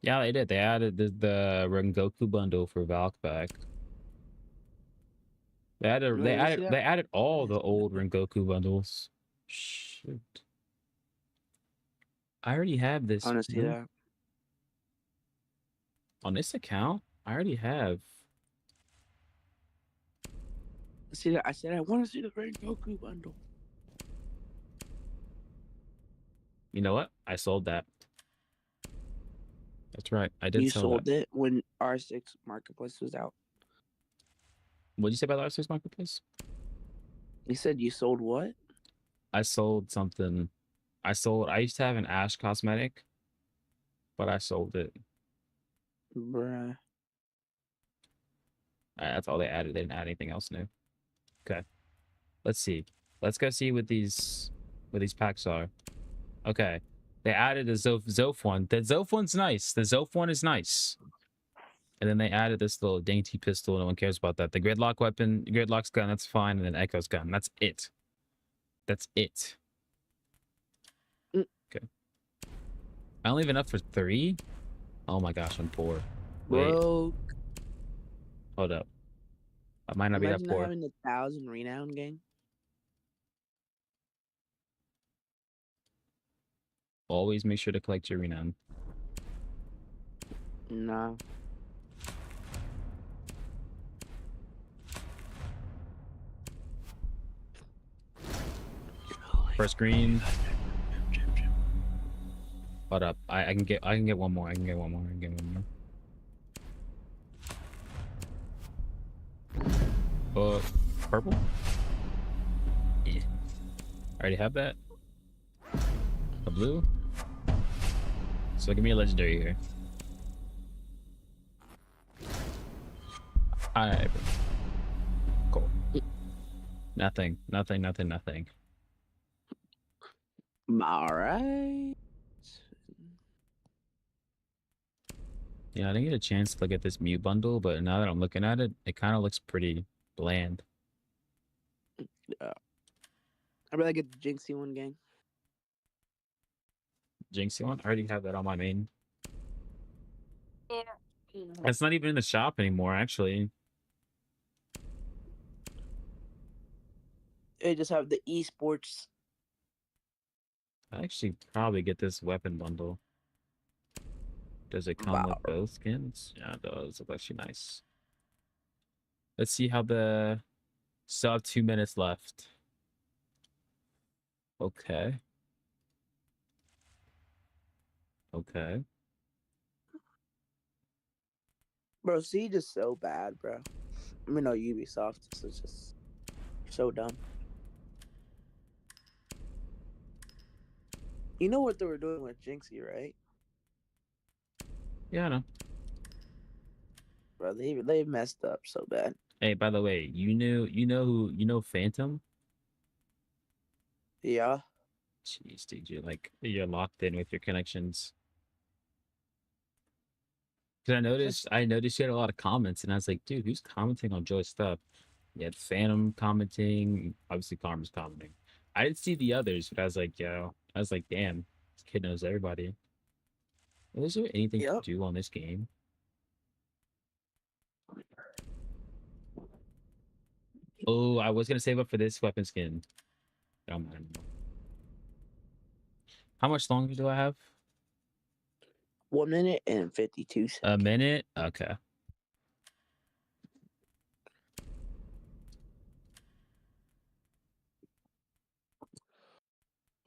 Yeah, they did. They added the Rengoku bundle for Valkback. They added all the old Rengoku bundles. Shoot. I already have this. I want to see that. On this account, I already have. See that? I said I want to see the Goku bundle. You know what? I sold that. That's right. I did. You sell sold that. it when R6 Marketplace was out. What did you say about the R6 Marketplace? You said you sold what? I sold something. I used to have an Ash cosmetic, but I sold it. Bruh. That's all they added. They didn't add anything else new. Okay. Let's see. Let's go see what these packs are. Okay. They added the Zof one. The Zof one's nice. The Zof one is nice. And then they added this little dainty pistol. No one cares about that. The Gridlock weapon, Gridlock's gun, that's fine. And then Echo's gun. That's it. That's it. Okay. I only have enough for 3? Oh my gosh, I'm poor. Wait. Bro. Hold up. I might not be that poor. Having 1,000 renown gang. Always make sure to collect your renown. Nah. First green. Hold up. I can get one more. I can get one more. Purple? Yeah. I already have that. A blue? So give me a legendary here. Alright. Cool. Nothing. Alright. Yeah, I didn't get a chance to look at this Mew bundle, but now that I'm looking at it, it kind of looks pretty bland. I'd rather get the Jinxie one, gang. Jinxie one? I already have that on my main. Yeah. It's not even in the shop anymore, actually. They just have the esports. I actually probably get this weapon bundle. Does it come with both skins? Yeah, it does. It's actually nice. Let's see how the... Still have 2 minutes left. Okay. Okay. Bro, Siege is so bad, bro. I mean, no, Ubisoft is just so dumb. You know what they were doing with Jinxie, right? Yeah, I know. Bro, they messed up so bad. Hey, by the way, you know Phantom? Yeah. Jeez, dude, you're locked in with your connections. Because I noticed you had a lot of comments, and I was like, dude, who's commenting on Joy's stuff? You had Phantom commenting, obviously Karma's commenting. I didn't see the others, but I was like, damn, this kid knows everybody. Is there anything to do on this game? Oh, I was gonna save up for this weapon skin. Oh man. How much longer do I have? 1 minute and 52 seconds. A minute? Okay.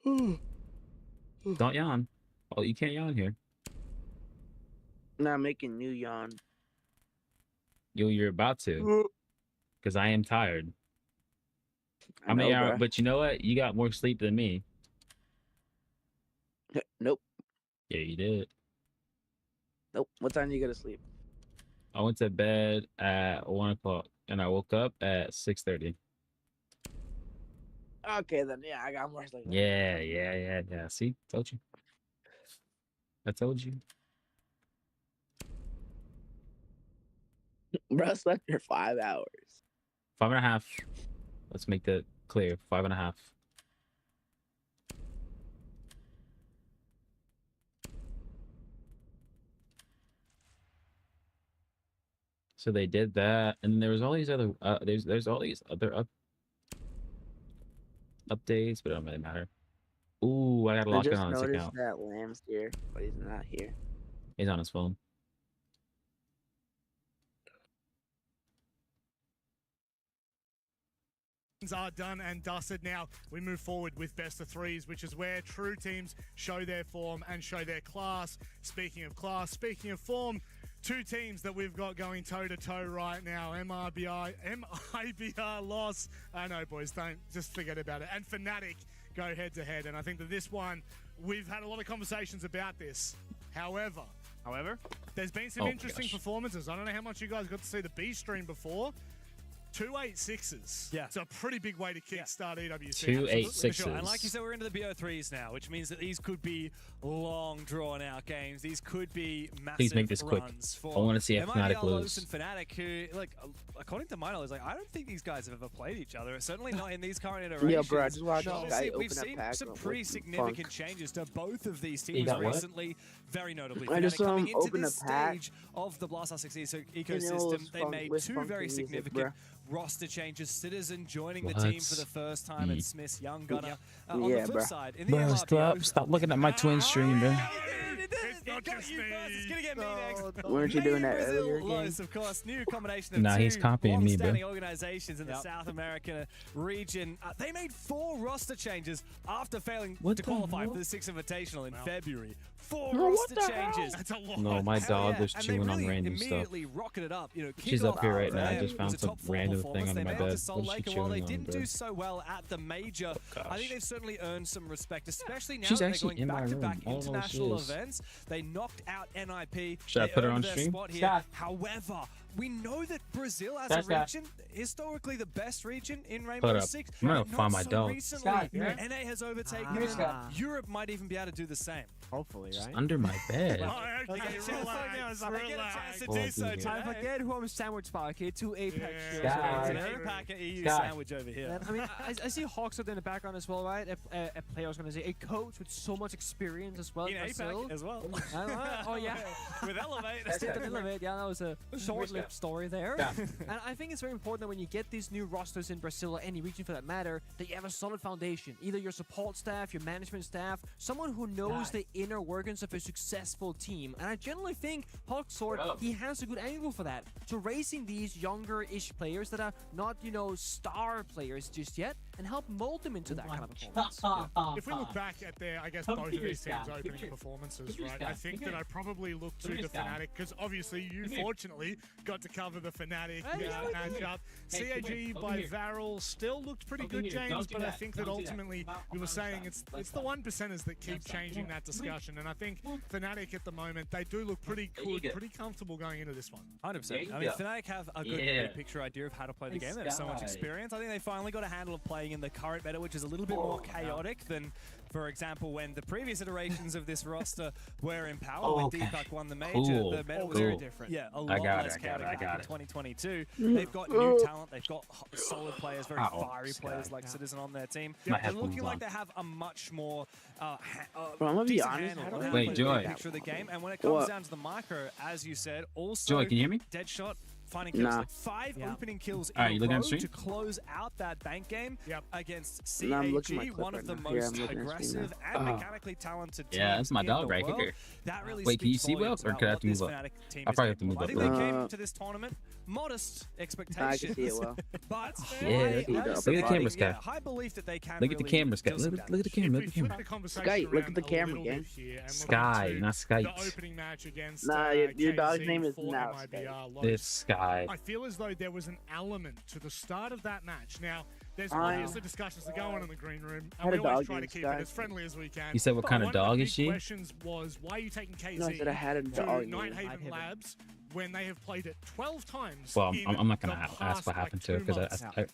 Don't yawn. Oh, you can't yawn here. Not making new yawn. You're about to. Because I am tired. How many hours? But you know what? You got more sleep than me. Nope. Yeah, you did. Nope. What time do you go to sleep? I went to bed at 1 o'clock and I woke up at 6:30. Okay, then yeah, I got more sleep. Yeah. See? Told you. I told you. Bro, I slept for 5 hours. 5.5. Let's make that clear. 5.5. So they did that, and there was all these other there's all these other updates, but it don't really matter. Ooh, I gotta lock in on this account. I just noticed that Lamb's here, but he's not here. He's on his phone. Are done and dusted. Now we move forward with best of threes, which is where true teams show their form and show their class. Speaking of class, speaking of form, two teams that we've got going toe-to-toe right now. MIBR loss. I know, boys, don't just forget about it. And Fnatic go head-to-head. And I think that this one, we've had a lot of conversations about this. However, there's been some interesting performances. I don't know how much you guys got to see the B stream before. 2-8-6s. Yeah. It's a pretty big way to kickstart EWC. 2-8-6s. Sure. And like you said, we're into the BO3s now, which means that these could be long, drawn-out games. These could be massive Please make this quick. I want to see if Fnatic lose. And Fnatic, who, like, according to my knowledge, like, I don't think these guys have ever played each other. Certainly not in these current iterations. Yeah, bro, I just watched this guy we've open seen a pack some pretty significant changes to both of these teams got what? recently. Very notably. I just coming into open this a pack. stage of the Blast Success ecosystem, they made two very significant roster changes. Citizen joining the team for the first time, and Smith's young gunner. On the flip side, in the MRPO, stop looking at my twin stream, bro. It's gonna get me next. Weren't you doing that earlier? Lows, of course, new combination of Nah, he's copying me, bro. organizations in the South America region. They made 4 roster changes after failing to qualify for the 6th Invitational in February. 4 roster changes. That's a lot. No, my dog was chewing on random stuff. Immediately rocketed up. You know, She's up here right now. I just found some random thing under my bed. What's she While they chewing on, didn't bro? do so well at the major, I think they've certainly earned some respect, especially now She's that they're actually going in my room. back-to-back I don't know what she international is. events. They knocked out NIP. Should I They put her earned on their stream? spot here. However, we know that Brazil as a region, historically the best region in Rainbow Hold up. Six. I'm gonna but not find my so dog. recently. Scott, yeah. NA has overtaken it. Europe might even be able to do the same. Hopefully, right? Under my bed. I forget who I'm sandwiched by, okay? 2 Apex shields. APAC and EU sandwich over here. I mean, I see Hawks in the background as well, right? A player, I was going to say, a coach with so much experience as well. In APAC as well. Oh, yeah. With Elevate. Elevate, yeah, that was a short-lived story there. And I think it's very important that when you get these new rosters in Brazil or any region for that matter, that you have a solid foundation. Either your support staff, your management staff, someone who knows the inner workings of a successful team. And I generally think Hawksword, he has a good angle for that. So raising these younger-ish players that are not, you know, star players just yet, and help mold them into that kind of performance. If we look back at their, I guess, both of these teams' opening performances, right, I think that I probably look to the Fnatic, because obviously you fortunately got to cover the Fnatic matchup. CAG by Varel still looked pretty good, James, but I think that ultimately we were saying it's the 1%ers that keep changing that discussion, and I think Fnatic at the moment, they do look pretty good, pretty comfortable going into this one. 100%. I mean, Fnatic have a good big picture idea of how to play the game. They have so much experience. I think they finally got a handle of playing in the current meta, which is a little bit more chaotic than, for example, when the previous iterations of this roster were in power. When Deepak won the major, the meta was very different. Yeah, a lot less chaotic in 2022. They've got new talent. They've got solid players, very fiery players like Citizen on their team. They're looking like they have a much more decent handle on Wait, Joy. picture of the game. And when it comes down to the micro, as you said, also Joy, can you hear me? Deadshot. Finding kills, like 5 opening kills in a row to close out that bank game against CAG, one of the most aggressive and mechanically talented teams. Yeah, that's my dog right here. That really Wait, can you see well, or could I have to move up? I probably have to move up. I think they came to this tournament modest expectations. I can see it well. But look at the camera, Sky. High belief that they can. Look at the camera, Sky. Look at the camera. Look at the camera. Sky, look at the camera again. Sky, not Sky. The opening match against nah, your dog's name is now Sky. It's Sky. I feel as though there was an element to the start of that match. Now, there's obviously discussions that go on in the green room, and we always try to keep it as friendly as we can. You said what kind of dog is she? One of the questions was, why are you taking KZ I had a dog to Nighthaven Labs when they have played it 12 times? Well, I'm not gonna ask what happened to her because I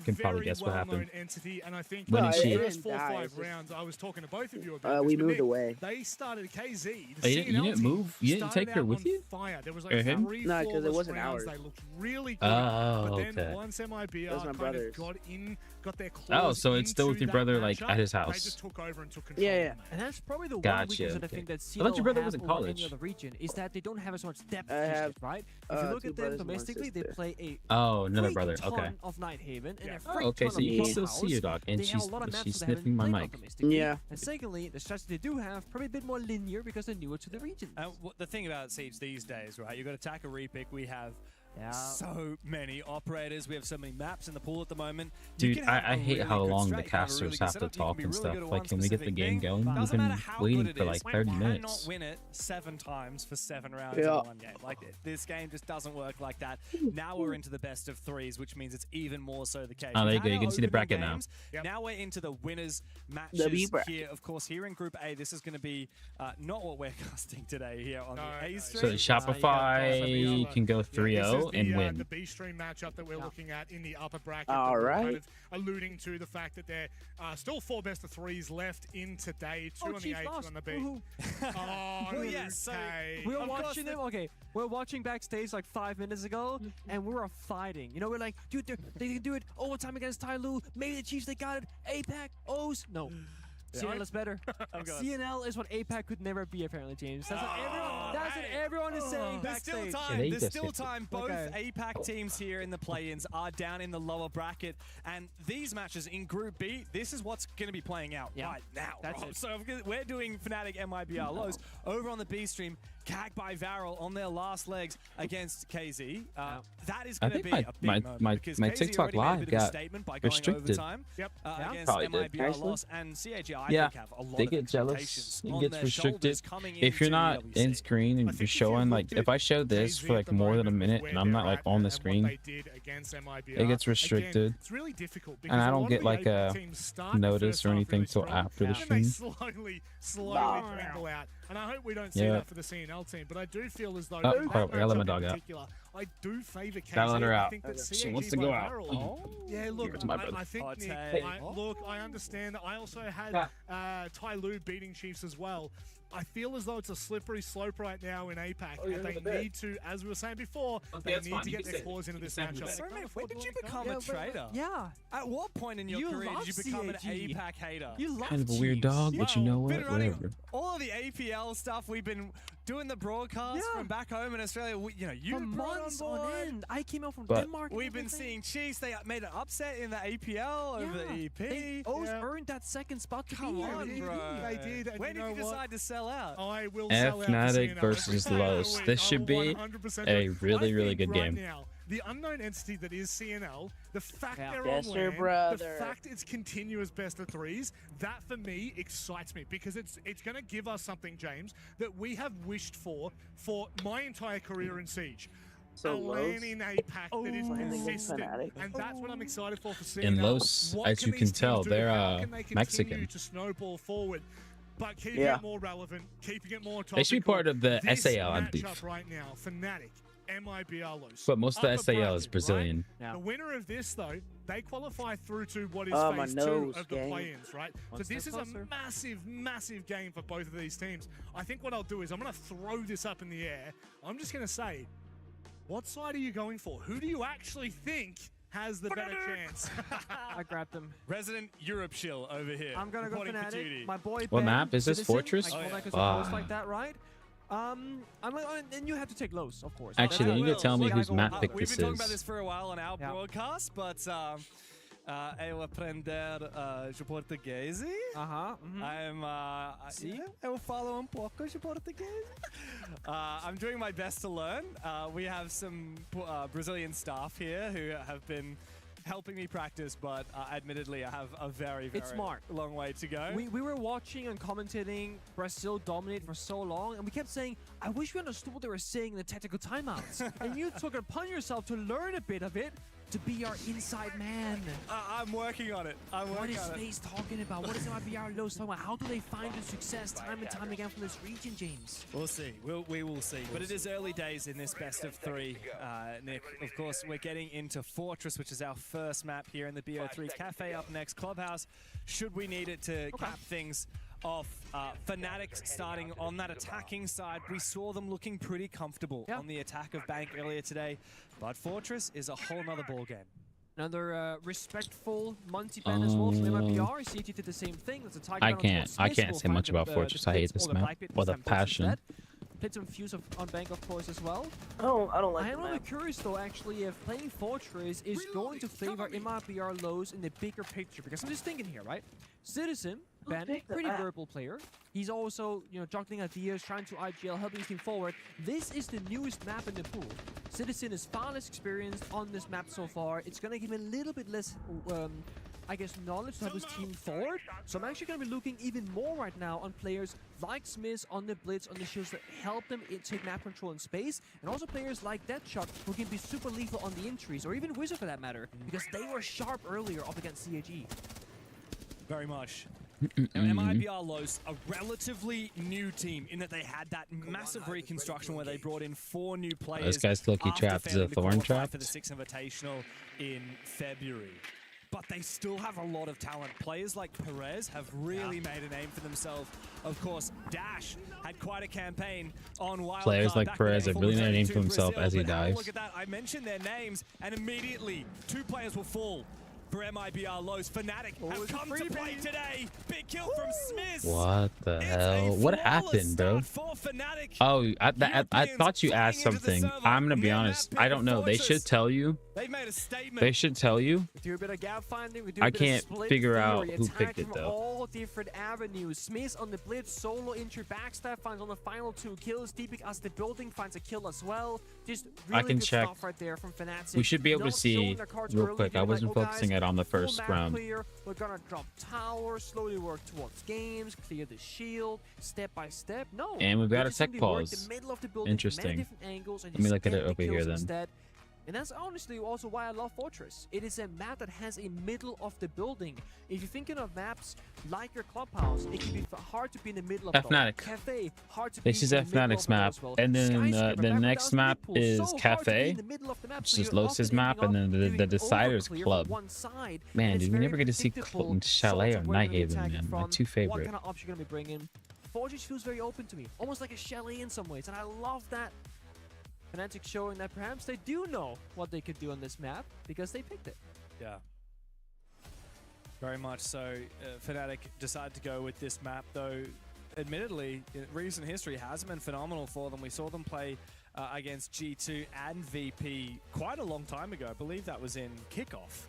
can probably guess what happened. Entity, and I think when is she? the first 4 or 5 rounds, I was talking to both of you about we moved away. They started KZ. You didn't move? You didn't take her with you? Fire. There was like 3 because it wasn't rounds. ours. They looked really good. Oh, but then once MIBR kind of got their claws oh, so it's still with your brother, like at his They house. just took over and took control. Yeah. And that's probably the one Gotcha, weakness that I okay. think that I thought your brother CL was in have over college. any other region is that they don't have as much depth, have, right? If you look at them domestically, they play a another brother. ton Okay. of Nighthaven and a Oh, freak okay, ton so of you can Power still House. see your dog, and They have a lot of maps she's that they haven't sniffing my played on mic. domestically. Yeah. And secondly, the strategy they do have probably a bit more linear because they're newer to the region. The thing about Siege these days, right? You've got attacker repick. We have so many operators. We have so many maps in the pool at the the Dude, I hate how long the casters have to talk and stuff. Like, can we get the game going? We've been waiting for like 30 minutes. You cannot win it 7 times for 7 rounds in one game. Like, this game just doesn't work like that. Now we're into the best of 3s, which means it's even more so the case. Oh, there you go. You can see the bracket now. Now we're into the winners matches here. Of course, here in Group A, this is going to be not what we're casting today here on the A stream. So Shopify can go 3-0 and win. The B stream matchup that we're looking at in the upper bracket. All right. Kind of alluding to the fact that there are still 4 best of 3s left in today. 2 on the A, 2 on the B. Oh, yes. So okay. we were watching them. Okay, we were watching backstage like 5 minutes ago, and we were fighting. You know, we're like, dude, they can do it overtime against Tyloo. Maybe the Chiefs, they got it. APAC, O's, no. CNL is better. CNL is what APAC could never be, apparently, James. That's what everyone is saying backstage. There's still time. Both APAC teams here in the play-ins are down in the lower bracket. And these matches in Group B, this is what's going to be playing out right now. That's it. So we're doing Fnatic MIBR lows. Over on the B stream, CAG by Varel on their last legs against KZ. That is going to be a big moment because my KZ TikTok already made a live bit of a got statement by going restricted. overtime against Probably MIBR did. loss, and CAG I Yeah, think have a lot they of get jealous. expectations It on gets their restricted. shoulders coming If you're into not EWC. in screen and you're showing, like, if I show this for like more than a minute and I'm not like on the screen, it gets restricted. It's really difficult and I don't get like a notice or anything till after the stream. Slowly dwindle out. And I hope we don't see that for the CNL team, but I do feel as though I let my dog out. I do favor KZ. Gotta let her I out. think that She CAG wants to by go out. barrel. Yeah, look, Give it to my brother. I think Nick, I understand that. I also had Tai Lu beating Chiefs as well. I feel as though it's a slippery slope right now in APAC, and they need to, as we were saying before, they need to get their claws into this matchup. When did you become a trader? Yeah. At what point in your career did you become an APAC hater? You love Kind of a weird dog, but you know what? Whatever. All of the APL stuff we've been doing the broadcast from back home in Australia. You For brought months on board. end. I came out from But- Denmark. We've been seeing Chiefs. They made an upset in the APL over the EP. They always earned that second spot to Come be on, here. bro. They did. And When you did you know what? decide to sell out? I will sell out for Fnatic CNL. versus Every day of the Los. week, This I should will be 100% a do it. really, I really think good right game. Now, the unknown entity that is CNL, the fact they're Yes, on sir, land, the brother. fact it's continuous best of threes, that for me excites me because it's going to give us something, James, that we have wished for my entire career in Siege. So a lane in APAC that is consistent, Fnatic. and that's what I'm excited for CNL. In Los, What as you these can teams tell, do? they're How can they continue Mexican. to snowball forward, but keeping it more relevant, keeping it more topical. They should be part of the This SAL, I believe. matchup right now, Fnatic, MIBR Los. But most of the Upper SAL is bracket, Brazilian. right? The winner of this, though, they qualify through to what is Oh, my phase 2 nose, of the gang. play-ins, right? One So this step is a closer. massive, massive game for both of these teams. I think what I'll do is I'm going to throw this up in the air. I'm just going to say, what side are you going for? Who do you actually think has the better chance? I grabbed him. Resident Europe shill over here. I'm gonna go reporting for Fnatic. duty. My boy What Ben, map is this? Citizen. Fortress? I call that 'cause Ah. of posts like that, right? I'm like, and you have to take Los, of course. Actually, That's you how could tell it me goes. whose We gotta map go pick with We've this been talking about is. this for a while on our broadcast, but eu aprender de português. Eu falo pouco de português. I'm doing my best to learn. We have some Brazilian staff here who have been helping me practice, but admittedly, I have a very, very smart. long way to go. We were watching and commentating Brazil dominate for so long, and we kept saying, I wish we understood what they were saying in the tactical timeouts. And you took it upon yourself to learn a bit of it, to be our inside man. I'm working on it. What is FaZe talking about? What is MIBR Los talking about? How do they find the success time and time again from this region, James? We'll see. We will see. But it is early days in this best of 3, Nick. Of course, we're getting into Fortress, which is our first map here in the BO3 Cafe. Up next, Clubhouse. Should we need it to cap things off? Fnatic starting on that attacking side. We saw them looking pretty comfortable on the attack of Bank earlier today. But Fortress is a whole nother ballgame. Another respectful multi-ban as well from MIBR. CT did the same thing. That's a target I on can't Smith. say much about Fortress. I hate this map. Or the passion. Played some Fuse on Bank, of course, as well. I don't like I the am really map. curious, though, actually, if playing Fortress is going to favor MIBR Lows in the bigger picture. Because I'm just thinking here, right? Citizen, Ben, pretty verbal player. He's also, juggling ideas, trying to IGL, helping his team forward. This is the newest map in the pool. Citizen is far less experienced on this map so far. It's going to give him a little bit less, I guess, knowledge to help his team forward. So I'm actually going to be looking even more right now on players like Smith on the Blitz, on the shields that help them take map control in space. And also players like Deadshot who can be super lethal on the entries, or even Wizard for that matter, because they were sharp earlier up against CAG. Very much. MIBR Los, a relatively new team in that they had that massive reconstruction where they brought in 4 new players. This guy's Loki after trapped. Is failing it to Thorn qualify trapped? for the 6th Invitational in February. But they still have a lot of talent. Players like Perez have really made a name for themselves. Of course, Dash had quite a campaign on Wildcard. Players like Perez have really made a name for himself as he dies. Look at that. I mentioned their names, and immediately 2 players will fall for MIBR Los. Fnatic have come to play today. Big kill from Smith. What the hell? What happened, bro? Oh, I thought you asked something. I'm gonna be honest. I don't know. They should tell you. They've made a statement. They should tell you. We do a bit of gap finding. We do I a bit can't of split figure out theory, who attack picked it, from though. all different avenues. Smith on the Blitz, solo injured backstab finds on the final 2 kills. Deepik as the building finds a kill as well. Just really can good check. stuff right there from Fnatic. We should be able to Not showing see their cards real early, quick. I being wasn't like, "Oh, focusing guys, it on the full first map round. Clear. We're gonna drop tower, slowly work towards games, clear the shield, step by step." No. And we've got they a just tech simply work pause. the middle of the building from many Interesting. different angles and Let me just look at get it the over here kills then. instead. And that's honestly also why I love Fortress. It is a map that has a middle of the building. If you're thinking of maps like your clubhouse, it can be hard to be in the middle of Fnatic. Cafe, hard to be This is in the middle Fnatic's of map, as well. and then Skyscraper, the back next when map that was is so hard to be Cafe, in the middle of the map, which so is you're Los's often map, ending and up then the doing Decider's overclear Club. from one side, Man, and it's did we very never get to see predictable Chalet or sort of where you're Nighthaven, attacking man? My from, two what favorite. kind of option you're going to be bringing. Fortress feels very open to me, almost like a Chalet in some ways, and I love that. Fnatic showing that perhaps they do know what they could do on this map because they picked it. Yeah. Very much so. Fnatic decided to go with this map, though admittedly, in recent history hasn't been phenomenal for them. We saw them play against G2 and VP quite a long time ago. I believe that was in kickoff.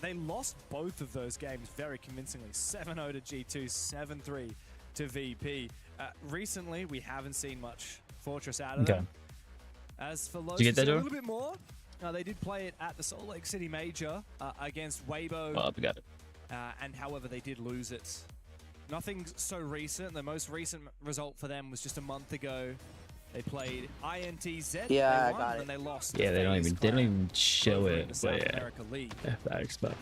They lost both of those games very convincingly. 7-0 to G2, 7-3 to VP. Recently, we haven't seen much Fortress out of them. As for Los, Did you get that, a Joe? little bit more. They did play it at the Salt Lake City Major against Weibo. Oh, we got it. And however, they did lose it. Nothing so recent. The most recent result for them was just a month ago. They played INTZ. Yeah, they won, I got it. And they lost. Yeah, they don't even show over in it. the South But yeah, America League. Fnatic's stuff.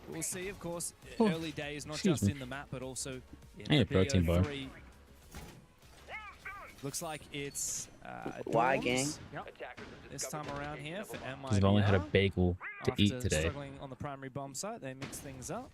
We'll see, of course, Oh, early days, not excuse just me. in the map, but also in I need a the protein bar. BO3. Looks like it's Why, dorms gang? this time around here for MIBR. Because I've only had a bagel to After eat today. struggling on the primary bomb site, they mix things up.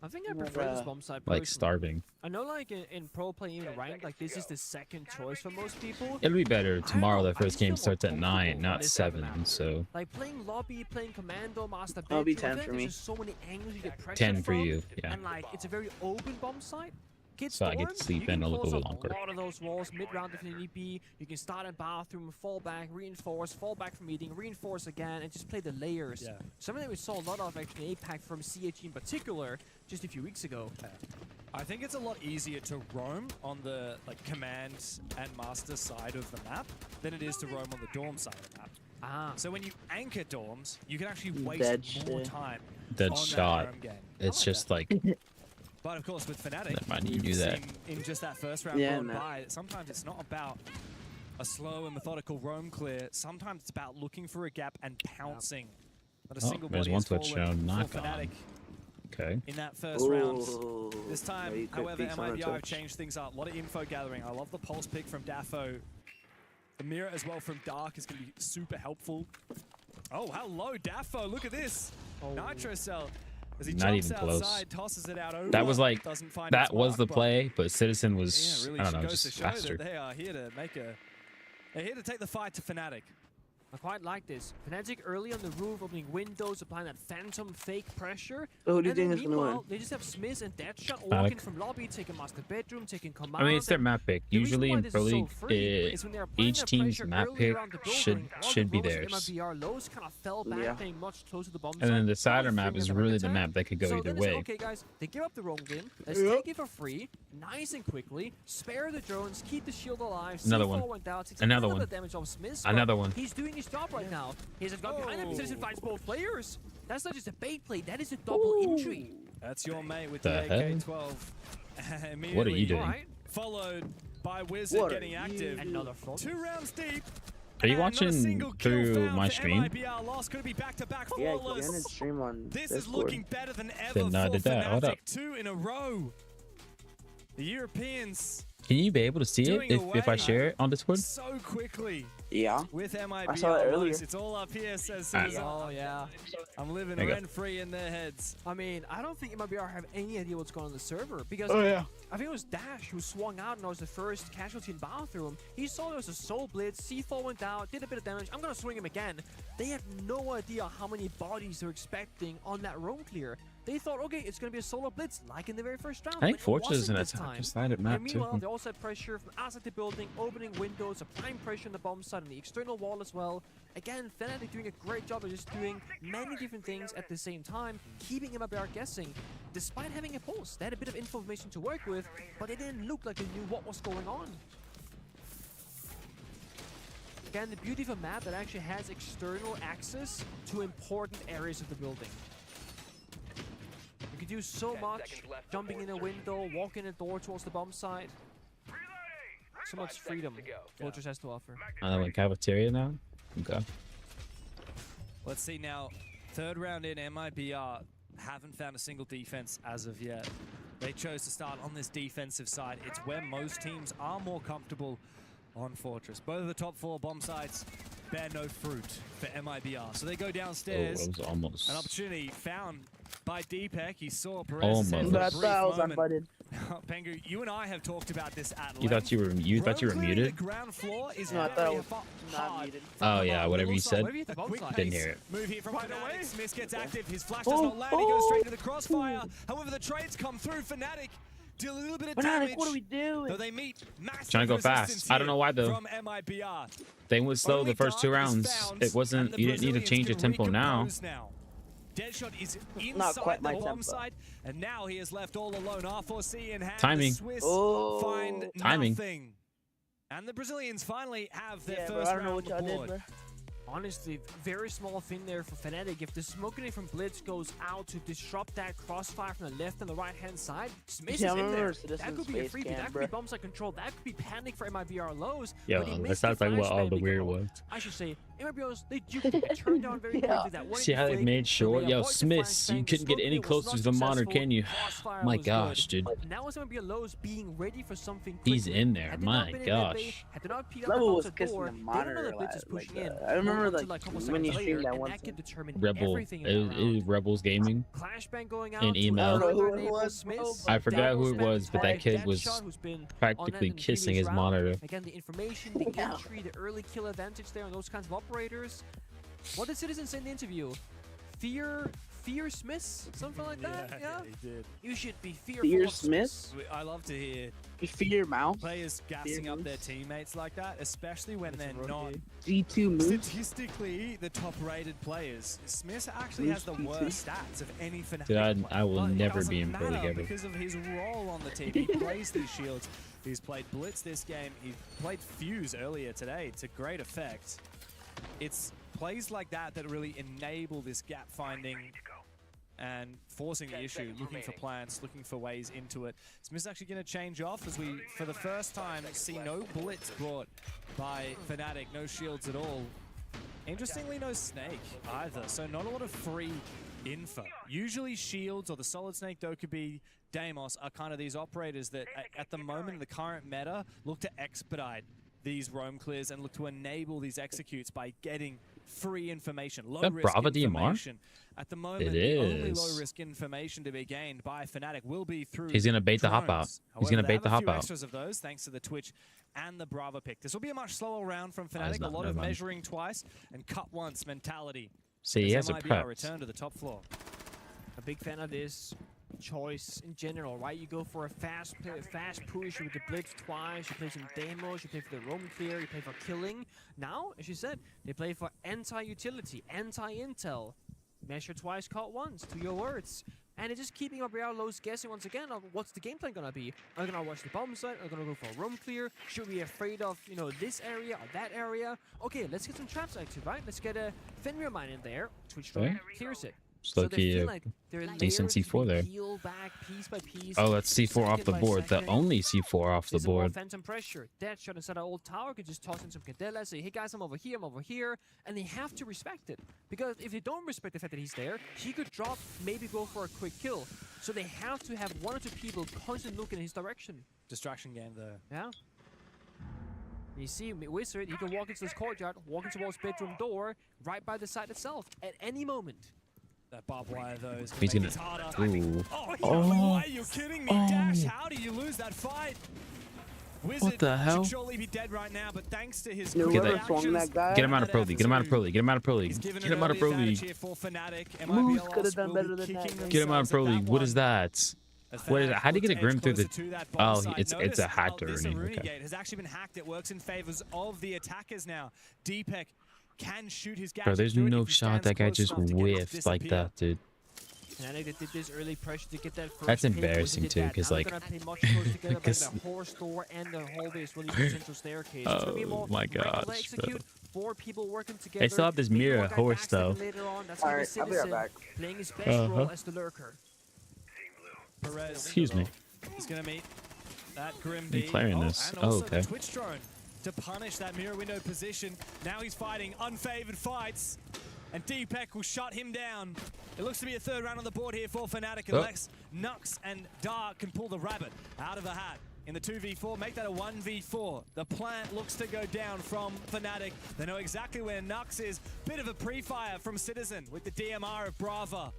I think I prefer this bomb side Like personally. starving. I know like in pro play, even ranked, like this is the second choice for most people. It'll be better tomorrow. The first game starts at 9, not 7. So Like playing lobby, playing commando, master That'll be bedroom, 10 I feel for like me. There's just so many angles you get pressure 10 for from, you, yeah. And like it's a very open bomb site. Kids So I get to storm, sleep you can in a little close bit up longer. A lot of those walls, mid-round if you need be. You can start in bathroom, fall back, reinforce, fall back from meeting, reinforce again, and just play the layers. Yeah. Something that we saw a lot of actually in APAC from CHG in particular just a few weeks ago. I think it's a lot easier to roam on the command and master side of the map than it is to roam on the dorm side of the map. So when you anchor dorms, you can actually waste more time dead on shot. that roam game. It's just like But of course, with Fnatic, Never mind, you we've do that. seen in just that first round Yeah, going man. by, sometimes it's not about a slow and methodical roam clear. Sometimes it's about looking for a gap and pouncing. Not a Oh, single there's body one has fallen touchdown knock for Fnatic on. Okay. in that first round. Ooh. This Yeah, time, you quick however, peeks on the MIBR have touch. changed things up. A lot of info gathering. I love the pulse pick from Daffo. The mirror as well from Dark is going to be super helpful. Oh, how low, Daffo. Look at this. Nitro Cell. As he Not jumps even close. outside, tosses it out over. That was like, doesn't find that its was mark, the but play, but Citizen was, yeah, really I don't know, goes to just show faster. that they are here to make a... They're here to take the fight to Fnatic. I quite like this. Fnatic early on the roof, opening windows, applying that phantom fake pressure. Oh, who do you And then think is gonna win? meanwhile, they just have Smith and Deadshot walking Fnatic. from lobby, taking master bedroom, taking command. I mean, it's their map pick. The reason Usually why in this Pro is so League, free is when they're applying each that team's pressure map early pick around the should building, all should the be rollers theirs. MIBR lows kind of fell back, Yeah. playing much closer to the bomb And then site, the cider probably map figuring is out really the the attack. map that could go So either then they said, way. okay, guys, they give up the roam game. Let's take it for free, nice and quickly, spare the drones, keep the shield alive. Another C4 one. went out, takes Another a little one. bit of damage off Smith. but Another one. He's doing his job right now. He's got behind him, Oh. Citizen finds both players. That's not just a bait play, that is a double injury. That's your mate with The the hell? AK-12. What are you doing? Alright. Followed by Wizard What are getting active. Another front. 2 rounds deep. Are you and not a watching single kill through found my for stream? MIBR loss. Could it be back-to-back Yeah, you flawless? can stream on This is Discord. looking better than ever Then, for did that. Hold Fnatic. up. 2 in a row. The Europeans Can you be able to see it doing if I away share it on Discord? so quickly Yeah. with MIBR. I saw it earlier. It's all up here, says Alright. Citizen. Oh, yeah. I'm living There you go. rent-free in their heads. I mean, I don't think MIBR have any idea what's going on the server because I think it was Dash who swung out and was the first casualty in bathroom. He saw there was a soul blitz, C4 went out, did a bit of damage. I'm gonna swing him again. They have no idea how many bodies they're expecting on that roam clear. They thought, okay, it's gonna be a solo blitz like in the very first round. I think but it Fortress is wasn't an this time. attack-decided map And meanwhile, too. they also had pressure from outside the building, opening windows, applying pressure on the bomb side and the external wall as well. Again, Fnatic doing a great job of just doing many different things at the same time, keeping MIBR guessing, despite having a pulse. They had a bit of information to work with, but it didn't look like they knew what was going on. Again, the beauty of a map that actually has external access to important areas of the building. You can do so much, jumping in a window, walking a door towards the bomb site. So much freedom Fortress has to offer. Another one cafeteria now? Okay. Let's see now. Third round in, MIBR haven't found a single defense as of yet. They chose to start on this defensive side. It's where most teams are more comfortable on Fortress. Both of the top 4 bomb sites bear no fruit for MIBR. So they go downstairs. Oh, that was almost. An opportunity found by Deepak. He saw Perez. Almost. Pengu, you and I have talked about this at length. You thought you were muted? The ground floor is no, I thought I was not muted. Oh yeah, whatever you said. Didn't hear it. Move here from Fnatic. Smith gets active. His flash does not land. He goes straight to the crossfire. However, the trades come through. Fnatic deal a little bit of damage. What are we doing? Though they meet massive Trying to go fast. I don't know why though. From MIBR. They went slow the first 2 rounds. It wasn't. You didn't need to change your tempo now. Deadshot is Not quite inside my the bomb tempo. side, and now he is left all alone. R4C in hand. Timing. The Swiss find Timing. nothing. And the Brazilians finally have their Yeah, bro, first I don't know round what y'all on the did, board. bro. Honestly, very small thing there for Fnatic. If the smoke grenade from Blitz goes out to disrupt that crossfire from the left and the right hand side, Smith Yeah, is in there. Citizen's That could be a face freebie. cam, That could bro. be bomb site control. That could be panic for MIBR lows. Yo, but he let's missed not the talk about flash all the ban weird because- ones. I should say, MIBR's, they turned down very quickly that one. See how they flick, made so sure? they Yo, avoid the Smiths, flank you bang. couldn't get Smoke any grenade was closer not to the monitor, successful. can you? Crossfire My was gosh, good. dude. But now it's MIBR lows being ready for something He's quickly. in there. Had they not My been in that gosh. bay, had they not peed out Level the was outside kissing door, the they don't know monitor the Blitz is like pushing that. in. I remember Until, like a couple when you seconds streamed later, that and one that could time. determine Rebel, everything in that round. Rebels Gaming. Clash bang going out An to email. another who it enable was, Smith. bro, I forgot who it Double was, but spam that kid by was Deadshot, who's been on practically that in the kissing previous his round. monitor. Again, the information, the entry, the early kill advantage there on those kinds of operators. What did Citizen say in the interview? Fear Smiths? Something like that? Yeah? he did. You should be fearful Fear of Smiths? I love to hear You fear your mouth? players gassing up their teammates like that, especially when they're not G2 moves? statistically the top-rated players. Smith actually has the worst stats of any Fnatic Dude, I will But it never doesn't be in pro matter together. because of his role on the team. He plays these shields. He's played Blitz this game. He played Fuse earlier today to great effect. It's plays like that that really enable this gap finding and forcing the issue, looking for plans, looking for ways into it. Smith's actually going to change off as we, for the first time, see no Blitz brought by Fnatic, no shields at all. Interestingly, no Snake either, so not a lot of free info. Usually shields or the Solid Snake, Dokkaebi, Deimos are kind of these operators that at the moment in the current meta look to expedite these roam clears and look to enable these executes by getting free information, low-risk Brava DMR? information. At the moment, It the only is. low-risk information to be gained by Fnatic will be through He's gonna bait the hop out. drones. He's gonna However, bait the they have hop a few out. extras of those thanks to the Twitch and the Brava pick. This will be a much slower round from Oh, he's Fnatic. A not, lot never of mind. measuring twice and cut once mentality. See, he as has a MIBR prep. return to the top floor. A big fan of this choice in general, right? You go for a fast push with the Blitz twice, you play some demos, you play for the roam clear, you play for killing. Now, as you said, they play for anti-utility, anti-intel. Measure twice, cut once, to your words. And it's just keeping MIBR lows guessing once again of what's the game plan gonna be. Are they gonna watch the bomb site? Are they gonna go for a roam clear? Should we be afraid of, you know, this area or that area? Okay, let's get some traps active, right? Let's get a Fenrir mine in there. Twitch drone clears it. So So they lucky, feel like their decent layers C4 there. peel back piece by piece, Oh, that's C4 off the second by board. The second. only C4 off the There's more board. phantom pressure. Deadshot inside our old tower could just toss in some Candela, say, hey guys, I'm over here, and they have to respect it. Because if they don't respect the fact that he's there, he could drop, maybe go for a quick kill. So they have to have one or two people constantly looking in his direction. Distraction game there. Yeah. You see, Wizard, he can walk into this courtyard, walk into Wall's bedroom door, right by the site itself, at any moment. That barbed wire, though, is He's make gonna. it harder. Ooh. Oh, are you kidding me, Dash? How do you lose that fight? Wizard the hell? should surely be dead right now, but thanks to his You know quick whoever swung reactions, that guy? Get him out of Pro League. Get him out of Pro League. Get him out of Pro League. he's Get given him out of Pro advantage League. here for Fnatic. Moose MIBR could have done will better be than that, kicking man. Get him out of themselves Pro at League. that What one. is that? As What is Fnatic it? How do you get a edge Grim through closer the? to that bomb Oh, site. it's Notice a hacked how this Rooney. Rooney Okay. gate has actually been hacked. It works in favors of the attackers now. Deepak can shoot his Bro, gadget there's through it no if he shot stands that guy close just enough to get it to whiffed like disappear. that, dude. Fnatic that did this early pressure to get that first That's pick, embarrassing Wizard too, did that. because Now like, they're gonna play much closer together, but because the horse door and the hallway is really the central staircase. It's gonna be oh more my regular gosh, bro. execute, 4 people working together. They still have this maybe mirror one guy horse backstabs though. later on. That's gonna be Alright, I'll be right Citizen back. playing his best role as the lurker. Perez Excuse me. is going to meet that Grim I'm B. clearing this. And Oh, also okay. the Twitch drone to punish that mirror window position. Now he's fighting unfavored fights. and Deepek will shut him down. It looks to be a third round on the board here for Fnatic, unless Nux and Dark can pull the rabbit out of the hat. In the 2v4, make that a 1v4. The plant looks to go down from Fnatic. They know exactly where Nux is. Bit of a pre-fire from Citizen with the DMR of Brava.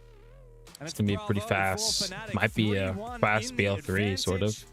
It's going to be pretty fast. Might be a fast BL3, sort of.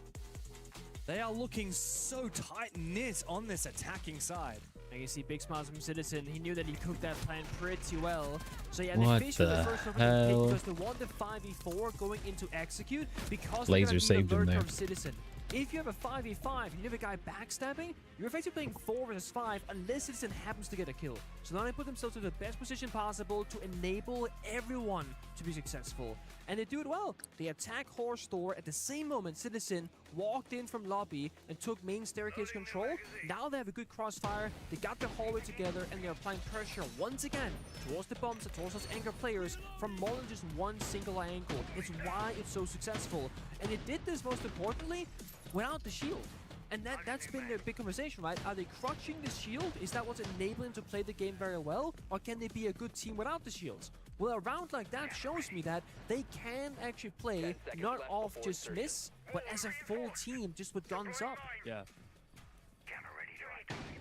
They are looking so tight-knit on this attacking side. And you see big smiles from Citizen. He knew that he cooked that plan pretty well. So yeah, what they faced the first hell? because they won the 5v4 going into execute because Laser saved him there. From Citizen. If you have a 5v5 and you have a guy backstabbing, you're effectively playing 4 versus 5 unless Citizen happens to get a kill. So now they put themselves in the best position possible to enable everyone to be successful. And they do it well. They attack Horror Store at the same moment Citizen walked in from lobby and took main staircase control. Now they have a good crossfire, they got the hallway together, and they're applying pressure once again towards the bombs and towards those anchor players from more than just one single angle. It's why it's so successful. And it did this most importantly without the shield. And that's been the big conversation, right? Are they crutching the shield? Is that what's enabling them to play the game very well? Or can they be a good team without the shields? Well, a round like that shows me that they can actually play not off just miss, but as a full team, just with guns up. Yeah.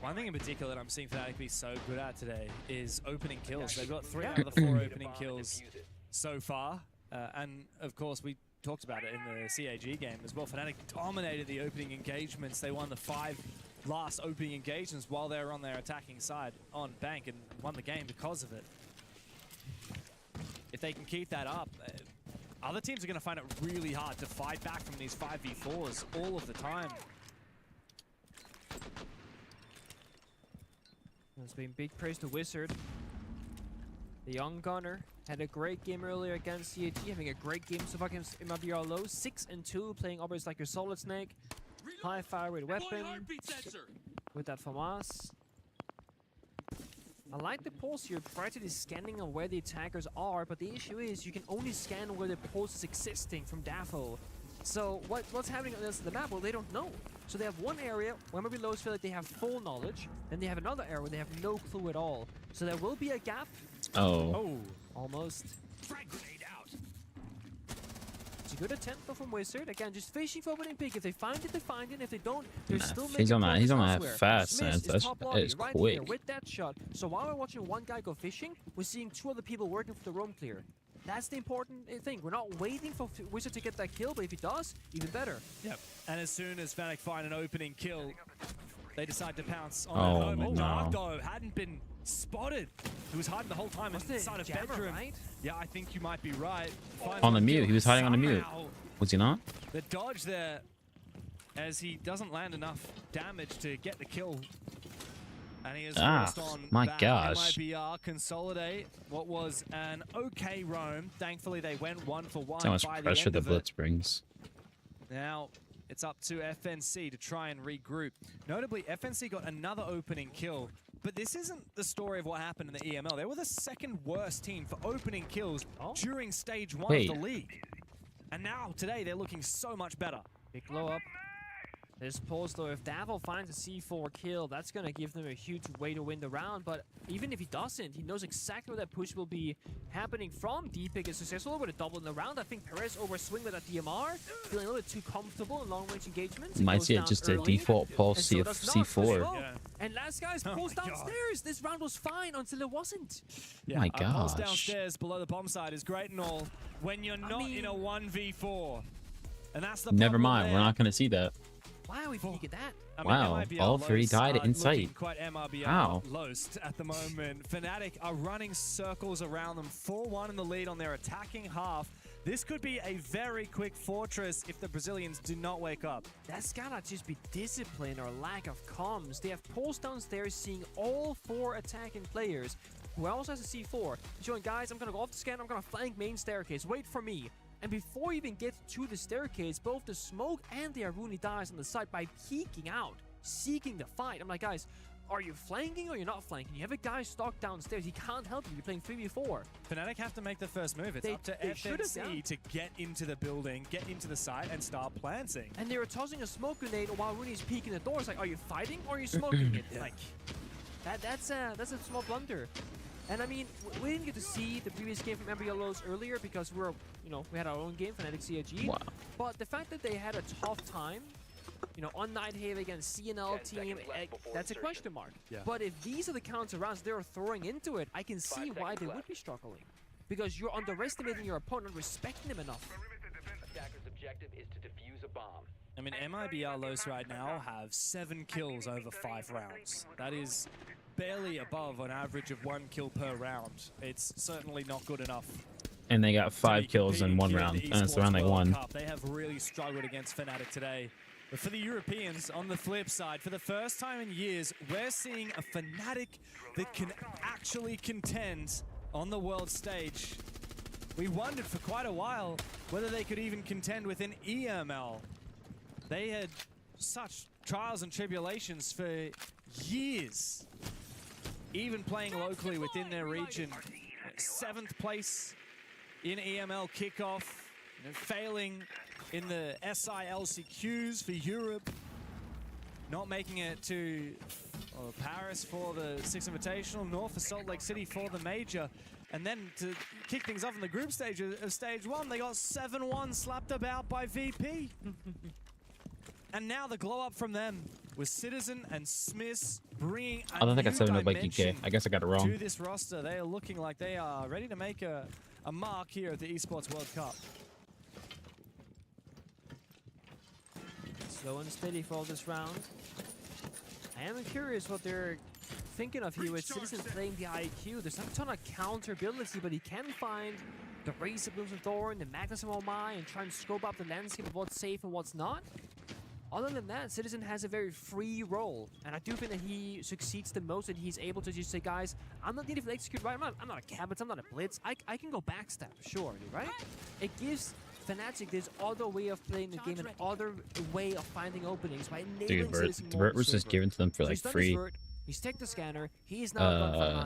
One thing in particular that I'm seeing Fnatic be so good at today is opening kills. They've got 3 out of the 4 opening kills so far. And of course, we talked about it in the CAG game as well. Fnatic dominated the opening engagements. They won the 5 last opening engagements while they were on their attacking side on Bank and won the game because of it. If they can keep that up, other teams are going to find it really hard to fight back from these 5v4s all of the time. There's been big praise to Wizard. The young gunner had a great game earlier against CAG, having a great game so far against MRBR low. 6-2, playing operators like your Solid Snake. High fire rate weapon with that FAMAS. I like the pulse here, practically scanning on where the attackers are, but the issue is you can only scan where the pulse is existing from Dafo. So what's happening on the rest of the map? Well, they don't know. So they have one area where maybe lows feel like they have full knowledge, then they have another area where they have no clue at all. So there will be a gap. Oh. Almost. It's a good attempt though from Wizard. Again, just fishing for opening pick. If they find it, they find it. If they don't, they're still making he's on that elsewhere. fast Smith sense. is top lobby, That is right quick. here with that shot. So while we're watching one guy go fishing, we're seeing 2 other people working for the roam clear. That's the important thing. We're not waiting for Wizard to get that kill, but if he does, even better. Yep. And as soon as Fnatic find an opening kill, they decide to pounce on that home. No. Dark, though, hadn't been spotted. He was hiding the whole time inside a bedroom. Right? Yeah, I think you might be right. On the mute. He was hiding on the mute. Was he not? The dodge there, as he doesn't land enough damage to get the kill. And he is forced on my back. gosh. MIBR consolidate what was an okay roam. Thankfully, they went 1 for 1. That's how much pressure the Blitz brings. Now, it's up to FNC to try and regroup. Notably, FNC got another opening kill, but this isn't the story of what happened in the EML. They were the 2nd worst team for opening kills during stage 1 of the league. And now, today, they're looking so much better. Big blow up. This pulse though, if Davil finds a C4 kill, that's going to give them a huge way to win the round. But even if he doesn't, he knows exactly where that push will be happening from. Deepik is successful with a double in the round. I think Perez overswing with that DMR, feeling a little bit too comfortable in long-range engagements. Might see it just a default pulse C4. Well. And last guy's pulse downstairs. This round was fine until it wasn't. Yeah, my pulse gosh. downstairs below the bomb side is great and all when you're not in a 1v4. And that's the Never problem mind. there. We're not going to see that. Wow, we didn't get that. I mean, Wow, MIBR all 3 Lost died are in sight. looking quite MRBR Wow. Lost at the moment. Fnatic are running circles around them, 4-1 in the lead on their attacking half. This could be a very quick fortress if the Brazilians do not wake up. That's gotta just be discipline or lack of comms. They have pulse downstairs seeing all 4 attacking players. Who else has a C4? Showing, guys, I'm gonna go off the scan, I'm gonna flank main staircase. Wait for me. And before you even get to the staircase, both the smoke and the Aruni dies on the side by peeking out, seeking the fight. I'm like, guys, are you flanking or you're not flanking? You have a guy stuck downstairs. He can't help you. You're playing 3v4. Fnatic have to make the first move. It's up to FNC to get into the building, get into the site, and start planting. And they were tossing a smoke grenade while Rooney's peeking the door. It's like, are you fighting or are you smoking it? Like, that's a small blunder. And I mean, we didn't get to see the previous game from Ember Yellows earlier because we had our own game, Fnatic CIG. Wow. But the fact that they had a tough time, on Nighthave against CNL team, that's a question mark. Yeah. But if these are the counter rounds they're throwing into it, I can see why they would be struggling. Because you're underestimating your opponent, respecting them enough. Attacker's objective is to defuse a bomb. I mean, MIBR right now have 7 kills over 5 rounds. That is barely above an average of 1 kill per round. It's certainly not good enough. And they got 5 kills in 1 round, and it's the round they won. They have really struggled against Fnatic today. But for the Europeans, on the flip side, for the first time in years, we're seeing a Fnatic that can actually contend on the world stage. We wondered for quite a while whether they could even contend with an EML. They had such trials and tribulations for years, even playing locally within their region. 7th place in EML kickoff, failing in the SILCQs for Europe, not making it to Paris for the 6th Invitational, nor for Salt Lake City for the Major. And then to kick things off in the group stage of Stage 1, they got 7-1 slapped about by VP. And now the glow up from them with Citizen and Smiths bringing a I don't think I said new it by GK. I guess I got it wrong. to this roster. They are looking like they are ready to make a mark here at the Esports World Cup. Slow and steady for this round. I am curious what they're thinking of here with Citizen playing the IQ. There's not a ton of counter ability, but he can find the Razor Blooms of Thorn, the Magnus of Omai, and try and scope up the landscape of what's safe and what's not. Other than that, Citizen has a very free role, and I do think that he succeeds the most, and he's able to just say, guys, I'm not needed to execute right. I'm not a Cabot, I'm not a Blitz. I can go backstab, sure, right? It gives Fnatic this other way of playing the game, an other way of finding openings by enabling Citizen the Vert was just given to them for like free. He's taken the scanner. He's now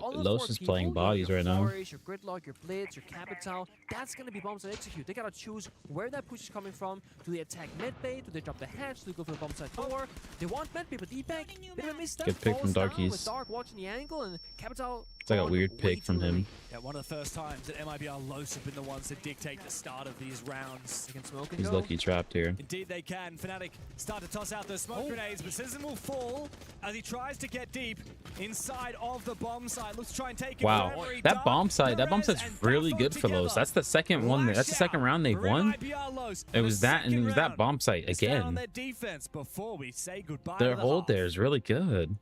Los is playing bodies right now. Your Gridlock, your Blitz, your Capital. That's going to be bombs that execute. They got to choose where that push is coming from. Do they attack medbay? Do they drop the hatch? Do they go for the bomb side door? They want medbay, but Deepak, they have missed that. Good pick from Darkies. With Dark watching the angle, and Capital. It's like a weird pick from him. Yeah, one of the first times that MIBR Los have been the ones to dictate the start of these rounds. They can smoke and He's go. lucky trapped here. Indeed they can. Fnatic start to toss out those smoke grenades, but Citizen will fall as he tries to get deep inside of the bomb site. Looks to try and take it. Wow, that bomb site's really good for Los. That's the second one. That's the second round they've won. It was that, and it was that bomb site again. Their hold there is really good.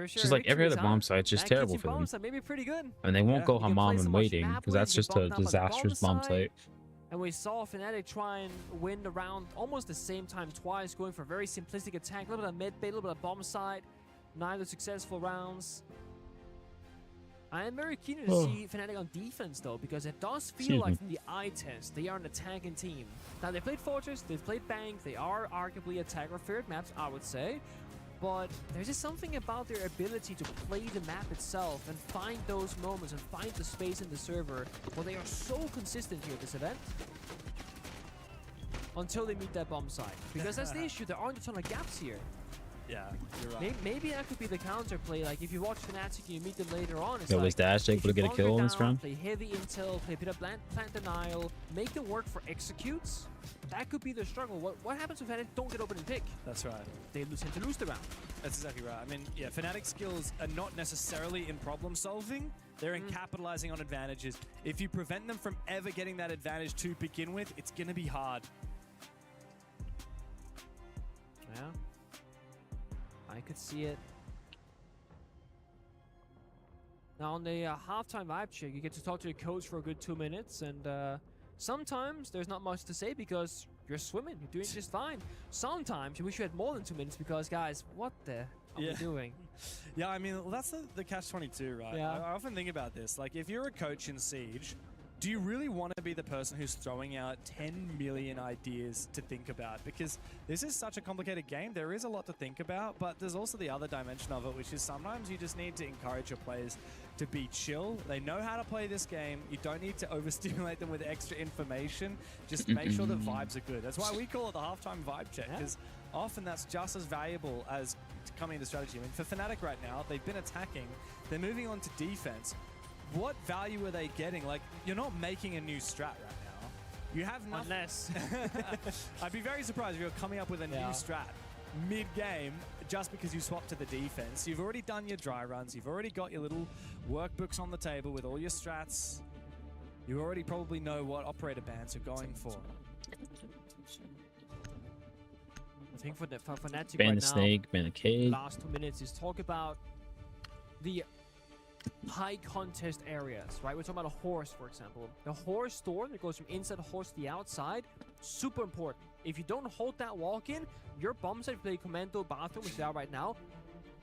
Just like every other bomb site, just terrible for them. Maybe pretty good. And they won't go Hammam and waiting, because that's just a disastrous bomb site. And we saw Fnatic try and win the round almost the same time twice, going for a very simplistic attack, a little bit of mid-bait, a little bit of bomb side. Neither successful rounds. I am very keen to see Fnatic on defense, though, because it does feel like from the eye test, they are an attacking team. Now, they played Fortress, they've played Bank, they are arguably attacker-feared maps, I would say. But there's just something about their ability to play the map itself and find those moments and find the space in the server where they are so consistent here at this event. Until they meet that bomb site. Because that's the issue, there aren't a ton of gaps here. Yeah, you're right. Maybe that could be the counterplay. Like if you watch Fnatic and you meet them later on, it's was Dash able to get a kill in this round? Play heavy intel, play a bit of plant denial, make them work for executes. That could be the struggle. What happens if Fnatic don't get open and pick? That's right. They tend to lose the round. That's exactly right. I mean, yeah, Fnatic skills are not necessarily in problem solving. They're in capitalizing on advantages. If you prevent them from ever getting that advantage to begin with, it's going to be hard. Yeah. I could see it. Now on the halftime vibe check, you get to talk to the coach for a good 2 minutes, and sometimes there's not much to say because you're swimming, you're doing just fine. Sometimes you wish you had more than 2 minutes because, guys, what the are we doing? Yeah, I mean, well, that's the catch-22, right? Yeah. I often think about this. Like, if you're a coach in Siege, do you really want to be the person who's throwing out 10 million ideas to think about? Because this is such a complicated game. There is a lot to think about, but there's also the other dimension of it, which is sometimes you just need to encourage your players to be chill. They know how to play this game. You don't need to overstimulate them with extra information. Just make sure that vibes are good. That's why we call it the halftime vibe check, because often that's just as valuable as coming into strategy. I mean, for Fnatic right now, they've been attacking. They're moving on to defense. What value are they getting? Like, you're not making a new strat right now. You have nothing. Unless. I'd be very surprised if you're coming up with a new strat mid-game just because you swap to the defense. You've already done your dry runs. You've already got your little workbooks on the table with all your strats. You already probably know what operator bands you're going for. I think for Fnatic ban right the snake, ban the cage. last 2 minutes is talk about the high contest areas, right? We're talking about a horse, for example. The horse door that goes from inside the horse to the outside, super important. If you don't hold that walk in, your bomb site play commando bathroom, which they are right now,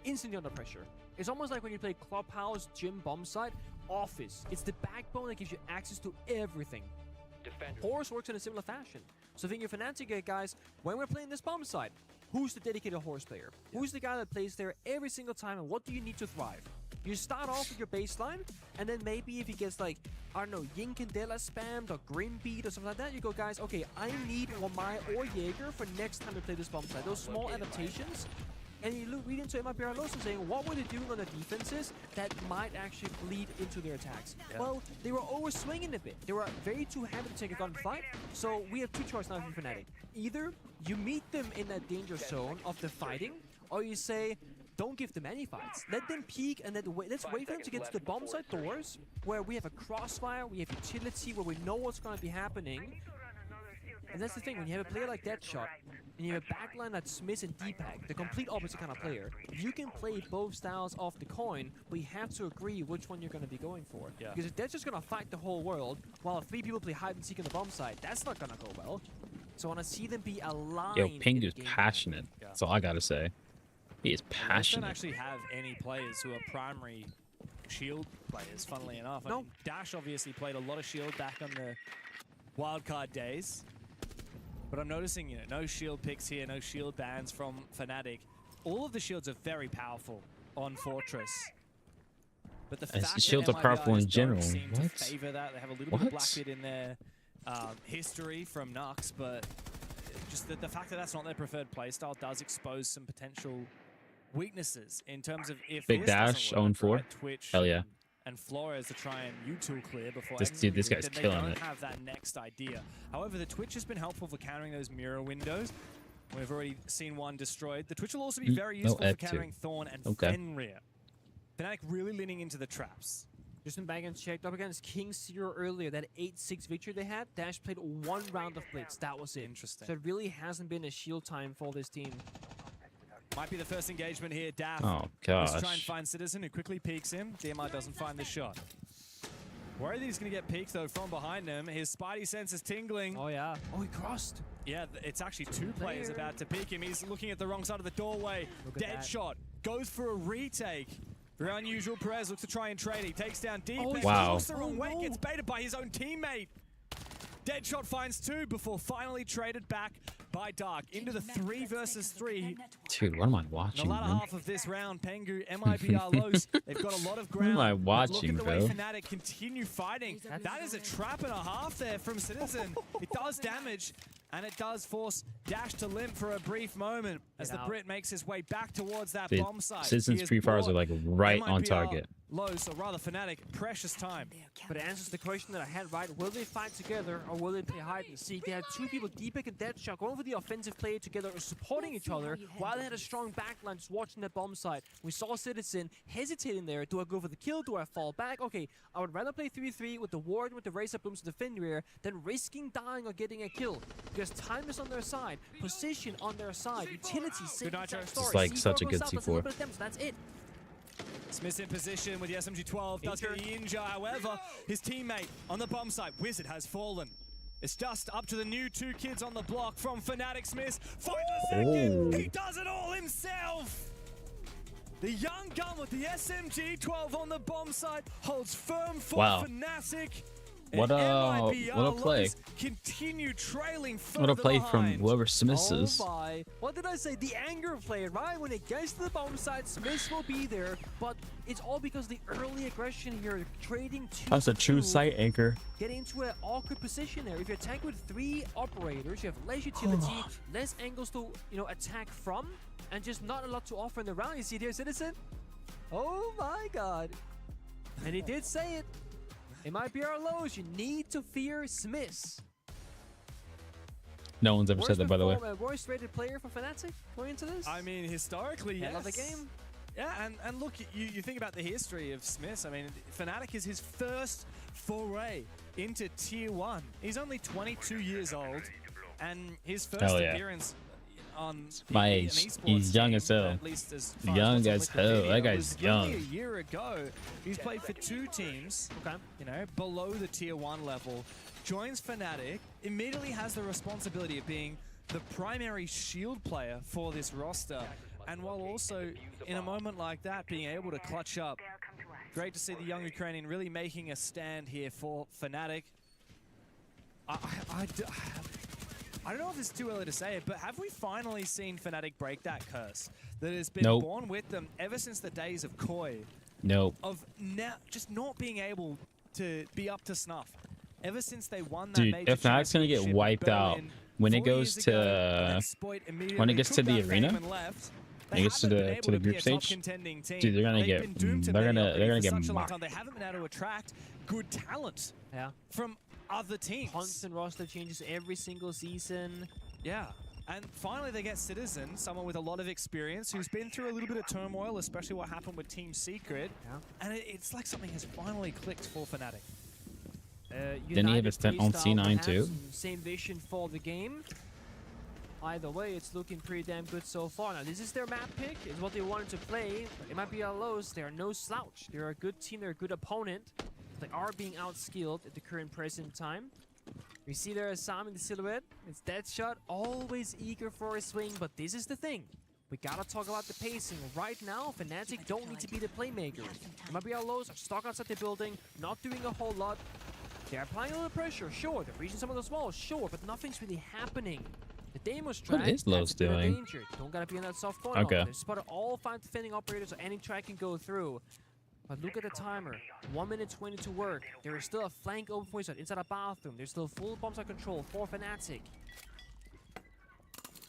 instantly under pressure. It's almost like when you play clubhouse, gym, bomb site, office. It's the backbone that gives you access to everything. Horse works in a similar fashion. So think of Fnatic guys, when we're playing this bomb site, who's the dedicated horse player? Who's the guy that plays there every single time, and what do you need to thrive? You start off with your baseline, and then maybe if he gets like, I don't know, Yin Candela spammed or Grim Beat or something like that, you go, guys, okay, I need Wamai or Jaeger for next time to play this bomb site. Those small adaptations. And you read into MIBR Lowe's and saying, what were they doing on the defenses that might actually bleed into their attacks? Yeah. Well, they were overswinging a bit. They were very too heavy to take a gunfight. So we have two choices now for Fnatic. Either you meet them in that danger zone of the fighting, or you say, don't give them any fights. Let them peek and let's wait for them to get to the bomb site doors where we have a crossfire, we have utility, where we know what's going to be happening. And that's the thing, when you have a player like Deadshot, and you have a backline that's Smith and Deepak, the complete opposite kind of player, you can play both styles of the coin, but you have to agree which one you're going to be going for. Yeah. Because if Deadshot's going to fight the whole world, while 3 people play hide and seek on the bomb site, that's not going to go well. So I want to see them be aligned. Yo, Pingu's passionate. That's all I got to say. He is passionate. They don't actually have any players who are primary shield players, funnily enough. I mean, Dash obviously played a lot of shield back on the wildcard days. But I'm noticing, no shield picks here, no shield bans from Fnatic. All of the shields are very powerful on Fortress. But the fact that shields are powerful in general. Seem to favor that. They have a little bit of Blackbeard in their history from Nux, but just the fact that that's not their preferred playstyle does expose some potential weaknesses in terms of if Big Dash 0-4. Right, Twitch Hell yeah. and Flores to try and U-tool clear before this guy's killing they it. don't have that next idea. However, the Twitch has been helpful for countering those mirror windows. We've already seen one destroyed. The Twitch will also be very useful for countering Thorn and Fenrir. Fnatic really leaning into the traps. Just been back and checked up against King Zero earlier. That 8-6 victory they had, Dash played 1 round of Blitz. That was it. Interesting. So it really hasn't been a shield time for this team. Might be the first engagement here. Daff. Oh, gosh. Let's try and find Citizen, who quickly peeks him. DMR doesn't find the shot. Worried that he's going to get peeked, though, from behind him. His Spidey sense is tingling. Oh, yeah. Oh, he crossed. Yeah, it's actually 2 players about to peek him. He's looking at the wrong side of the doorway. Deadshot goes for a retake. Very unusual. Perez looks to try and trade. He takes down Deep. Oh, wow. Looks the wrong way. Gets baited by his own teammate. Deadshot finds 2 before finally traded back by Dark into the 3 versus 3. Dude, what am I watching? In the latter half of this round, Pengu, MIBR Lowe's, they've got a lot of ground. What am I watching, Look at the way bro? Fnatic continue fighting. That is a trap and a half there from Citizen. It does damage, and it does force Dash to limp for a brief moment as the Brit makes his way back towards that bomb site. Citizen's free fires are like right on target. Lowe's, or rather Fnatic, precious time. But it answers the question that I had, right? Will they fight together or will they play hide and seek? They had 2 people, Deepak and Deadshot, going for the offensive play together, supporting each other, while they had a strong backline just watching that bomb site. We saw Citizen hesitating there. Do I go for the kill? Do I fall back? Okay, I would rather play 3-3 with the Warden, with the Razor Blooms, with the Fenrir, than risking dying or getting a kill. Because time is on their side, position on their side, utility, same exact story. It's like such a good C4. That's it. Smith's in position with the SMG-12, does get the injure, however, his teammate on the bomb site, Wizard, has fallen. It's just up to the new 2 kids on the block from Fnatic. Smith finds the second, he does it all himself! The young gun with the SMG-12 on the bomb site holds firm for Fnatic. What a play. Continue trailing What a play from behind. whoever Smith is. Oh my. What did I say? The anger play, right? When it gets to the bomb side, Smith will be there, but it's all because of the early aggression here, trading two. That's a true sight anchor. Getting into an awkward position there. If you attack with 3 operators, you have less utility, less angles to, attack from, and just not a lot to offer in the round. You see there, Citizen? Oh my god. And he did say it. It might be our lows. You need to fear Smiths. No one's ever said that, by the way. Worst rated player for Fnatic going into this? I mean, historically, yes. Of the game. Yeah, and look, you think about the history of Smiths. I mean, Fnatic is his first foray into Tier 1. He's only 22 years old, and his first appearance on my age. He's young as hell. Young as hell. That guy's young. A year ago, he's played for 2 teams. Okay. Below the Tier 1 level. Joins Fnatic. Immediately has the responsibility of being the primary shield player for this roster. And while also, in a moment like that, being able to clutch up. Great to see the young Ukrainian really making a stand here for Fnatic. I don't know if it's too early to say it, but have we finally seen Fnatic break that curse that has been born with them ever since the days of Koi? Nope. Of now just not being able to be up to snuff. Ever since they won that Dude, major if Fnatic's gonna get wiped out when it goes to when it gets to the arena, when it gets to the group stage, dude, they're gonna get mocked. They haven't been able to attract good talent from other teams. Constant roster changes every single season. Yeah. And finally they get Citizen, someone with a lot of experience, who's been through a little bit of turmoil, especially what happened with Team Secret. And it's like something has finally clicked for Fnatic. Didn't he have a stint on C9 too? Same vision for the game. Either way, it's looking pretty damn good so far. Now, this is their map pick. It's what they wanted to play. It might be our lows. They are no slouch. They're a good team. They're a good opponent. They are being outskilled at the current present time. We see there Sam in the silhouette. It's Deadshot, always eager for a swing, but this is the thing. We gotta talk about the pacing. Right now, Fnatic don't need to be the playmaker. It might be our lows are stuck outside the building, not doing a whole lot. They're applying a little pressure, sure. They're reaching some of those walls, sure, but nothing's really happening. The Deimos track, what is Lowe's doing? Danger. Don't gotta be in that soft corner. Okay. They've spotted all 5 defending operators, so any track can go through. But look at the timer. 1 minute 20 to work. There is still a flank open for inside a bathroom. There's still full bombsite control for Fnatic.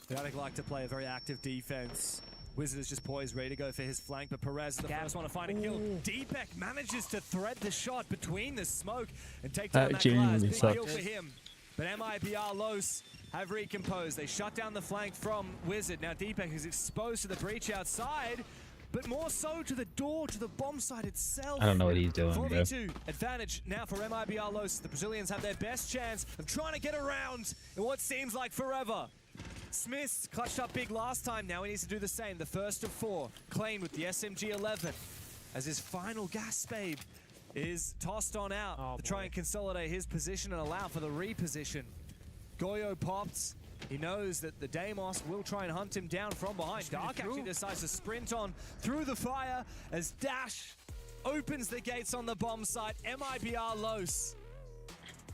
Fnatic like to play a very active defense. Wizard is just poised, ready to go for his flank, but Perez is the first one to find a kill. Deepek manages to thread the shot between the smoke and take down that glass. Big kill for him. But MIBR Los have recomposed. They shut down the flank from Wizard. Now Deepek is exposed to the breach outside, but more so to the door, to the bomb site itself. I don't know what he's doing, 4v2 advantage now for MIBR Los. The Brazilians have their best chance of trying to get around in what seems like forever. Smiths clutched up big last time. Now he needs to do the same. The first of 4. Klein with the SMG-11 as his final gas spade is tossed on out to try and consolidate his position and allow for the reposition. Goyo pops. He knows that the Deimos will try and hunt him down from behind. Dark actually decides to sprint on through the fire as Dash opens the gates on the bomb site. MIBR Los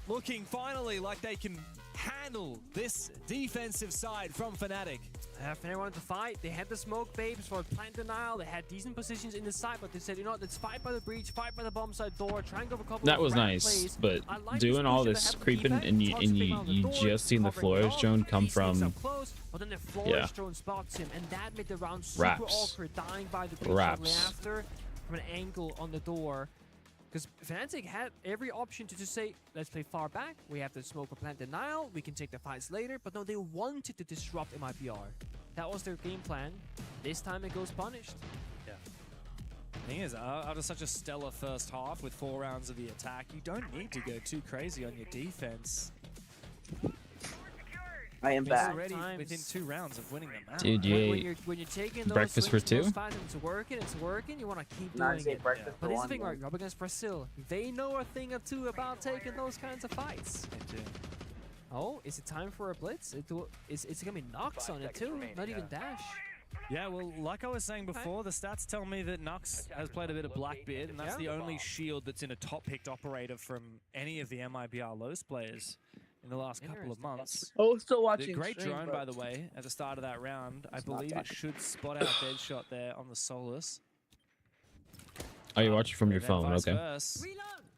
looking finally like they can handle this defensive side from Fnatic. Fnatic wanted to fight. They had the smoke babes for plant denial. They had decent positions in the side, but they said, you know what, let's fight by the breach, fight by the bomb side door, try and go for a couple that of was nice, plays. but doing all this creeping and you just seen the Flores drone come from but then the Flores drone spots him, and that made the round super awkward, dying by the breach after from an angle on the door. Because Fnatic had every option to just say, let's play far back, we have the smoke for plant denial, we can take the fights later, but no, they wanted to disrupt MIBR. That was their game plan. This time it goes punished. Yeah. The thing is, after such a stellar first half with 4 rounds of the attack, you don't need to go too crazy on your defense. I am back. Already within 2 rounds of winning the match. Dude, when you're taking those breakfast for 2? It's working, you want to keep doing it. But this is the thing, right? You're up against Brazil. They know a thing or two about taking those kinds of fights. They do. Oh, is it time for a blitz? It's going to be Nox on it too, not even Dash. Yeah, well, like I was saying before, the stats tell me that Nux has played a bit of Blackbeard, and that's the only shield that's in a top-picked operator from any of the MIBR Los players in the last couple of months. Oh, still watching. The great stream, drone, bro. by the way, at the start of that round. I believe it should spot out Deadshot there on the Solus. Oh, you're watching from your phone. Okay.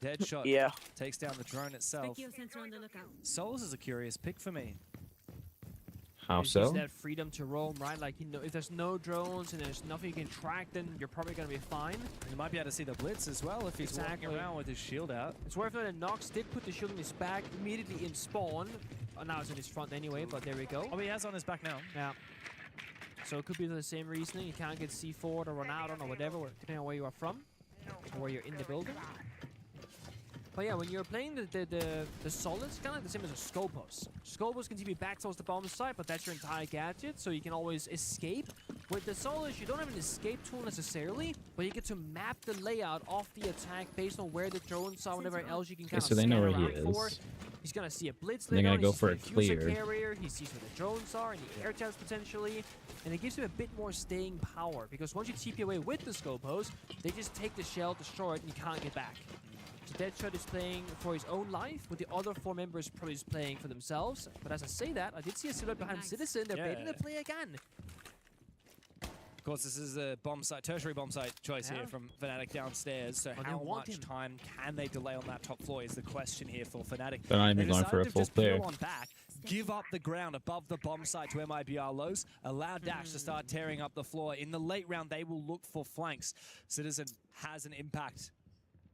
Deadshot takes down the drone itself. Solus is a curious pick for me. How Gives so? that freedom to roam, right? Like, you know, if there's no drones and there's nothing you can track, then you're probably going to be fine. And you might be able to see the blitz as well if he's walking around with his shield out. It's worth noting that Nox did put the shield in his back immediately in spawn. Now it's in his front anyway, but there we go. Oh, he has on his back now. Yeah. So it could be the same reasoning. You can't get C4 or run out on or whatever, depending on where you are from or where you're in the building. But yeah, when you're playing the Solus, it's kind of like the same as a Scopus. Scopus can be back towards the bomb site, but that's your entire gadget, so you can always escape. With the Solus, you don't have an escape tool necessarily, but you get to map the layout of the attack based on where the drones are, whatever else you can kind of so they know where he for. is. He's gonna see a blitz They're later gonna on, go he for sees a the diffuser clear. carrier, he sees where the drones are and the air jets potentially, and it gives him a bit more staying power, because once you TP away with the Scopus, they just take the shell, destroy it, and you can't get back. So Deadshot is playing for his own life, with the other 4 members probably just playing for themselves. But as I say that, I did see a silhouette behind Citizen. They're baiting the play again. Of course, this is a bomb site, tertiary bomb site choice here from Fnatic downstairs. So how much time can they delay on that top floor is the question here for Fnatic. They're not even going for a full clear. Give up the ground above the bomb site to MIBR Los. Allow Dash to start tearing up the floor. In the late round, they will look for flanks. Citizen has an impact.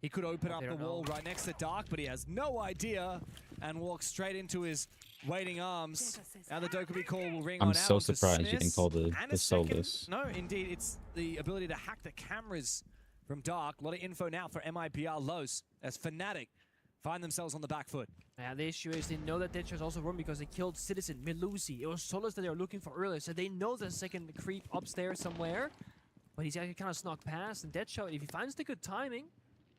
He could open up the wall right next to Dark, but he has no idea and walks straight into his waiting arms. Now the Dokkaebi call will ring on out. I'm so surprised you didn't call the Solus. No, indeed, it's the ability to hack the cameras from Dark. A lot of info now for MIBR Los as Fnatic find themselves on the back foot. Yeah, the issue is they know that Deadshot's also run because they killed Citizen, Melusi. It was Solus that they were looking for earlier, so they know there's a second creep upstairs somewhere. But he's actually kind of snuck past, and Deadshot, if he finds the good timing,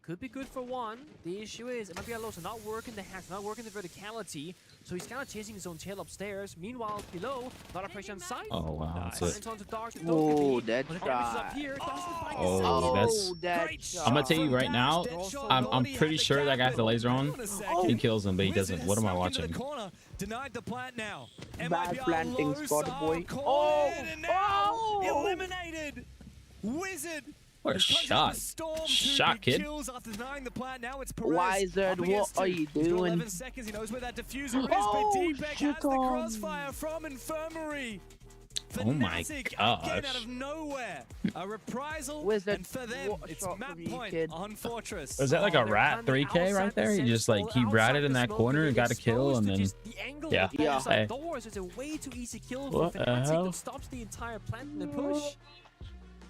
could be good for one. The issue is MIBR Los are not working the hacks, not working the verticality, so he's kind of chasing his own tail upstairs. Meanwhile, below, a lot of pressure on site. Oh wow, that's it. Oh, Deadshot. Oh, that's. I'm gonna tell you right now. I'm pretty sure that guy has the laser on. He kills him, but he doesn't. What am I watching? Denied the plant now. Bad planting spot, boy. Eliminated. Wizard. What a shot. Shot, kid. Wizard, what are you doing? 11 seconds. He knows where that diffuser is, but Deepek has the crossfire from Infirmary. Oh my Again gosh. out of nowhere. A reprisal, Wizard, and for them, it's map point on Fortress. Was that like a rat 3K right there? He just like, he ratted in that corner and got a kill and then, yeah. Hey. It's a way too easy kill What for the Fnatic hell? that stops the entire plant in the push.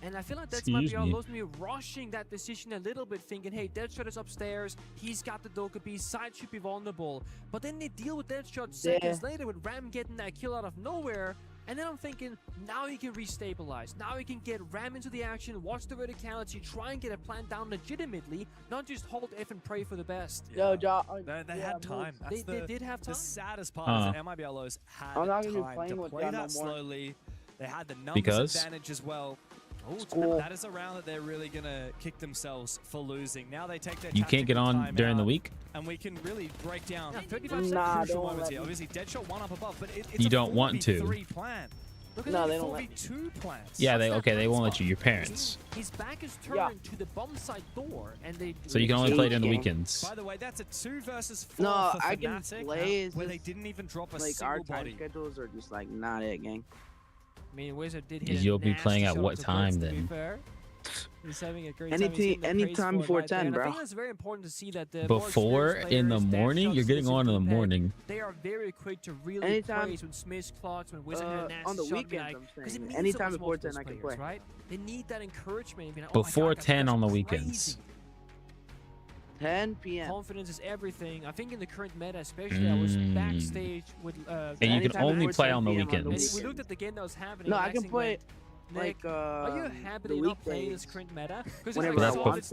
And I feel like that's Excuse MIBR me. Los maybe rushing that decision a little bit, thinking, hey, Deadshot is upstairs, he's got the Dokkaebi, side should be vulnerable. But then they deal with Deadshot seconds later with Ram getting that kill out of nowhere. And then I'm thinking, now he can restabilize. Now he can get Ram into the action, watch the verticality, try and get a plant down legitimately, not just hold F and pray for the best. No, They had time. They did have time. The saddest part is that MIBR Los had I'm not gonna be time playing to with play John no that more. slowly. They had the numbers Because? advantage as well. Cool. That is a round that they're really going to kick themselves for losing. Now they take their You can't get tactical on during the timeout, week? and we can really break down 35 crucial moments here. Obviously, Deadshot one up above, but it's You a don't want to. 4v3 plan. Look at No, the they don't let 4v2 plans. Yeah, they won't let you. Your parents. His back is turned to the bomb site door, and they. So you can only play during the weekends. By the way, that's a 2 versus 4 No, for I can Fnatic, play. where they didn't even drop a like our single time body. schedules are just like not it, gang. I mean, Wizard did hit. You'll be playing at what time to be then? fair. He's having a great time. Anytime before 10, bro. I think it's very important to see that the Before in the morning? You're getting on in the morning. They are very quick to really Anytime- praise when Smith's clutch, when Wizard had a nasty on the shot, weekends, like, I'm 'cause it saying. means Anytime so much before more to 10 those I can players, play. right? They need that encouragement. Being like, oh my Before God, 10 on the that's weekends. crazy. 10 p.m. Confidence is everything. I think in the current meta, especially, I was backstage with. And you can only play on the and weekends. we looked at the game that was happening. No, and I can Maxing play. went, Like, are you happy that you're not playing this current meta? Because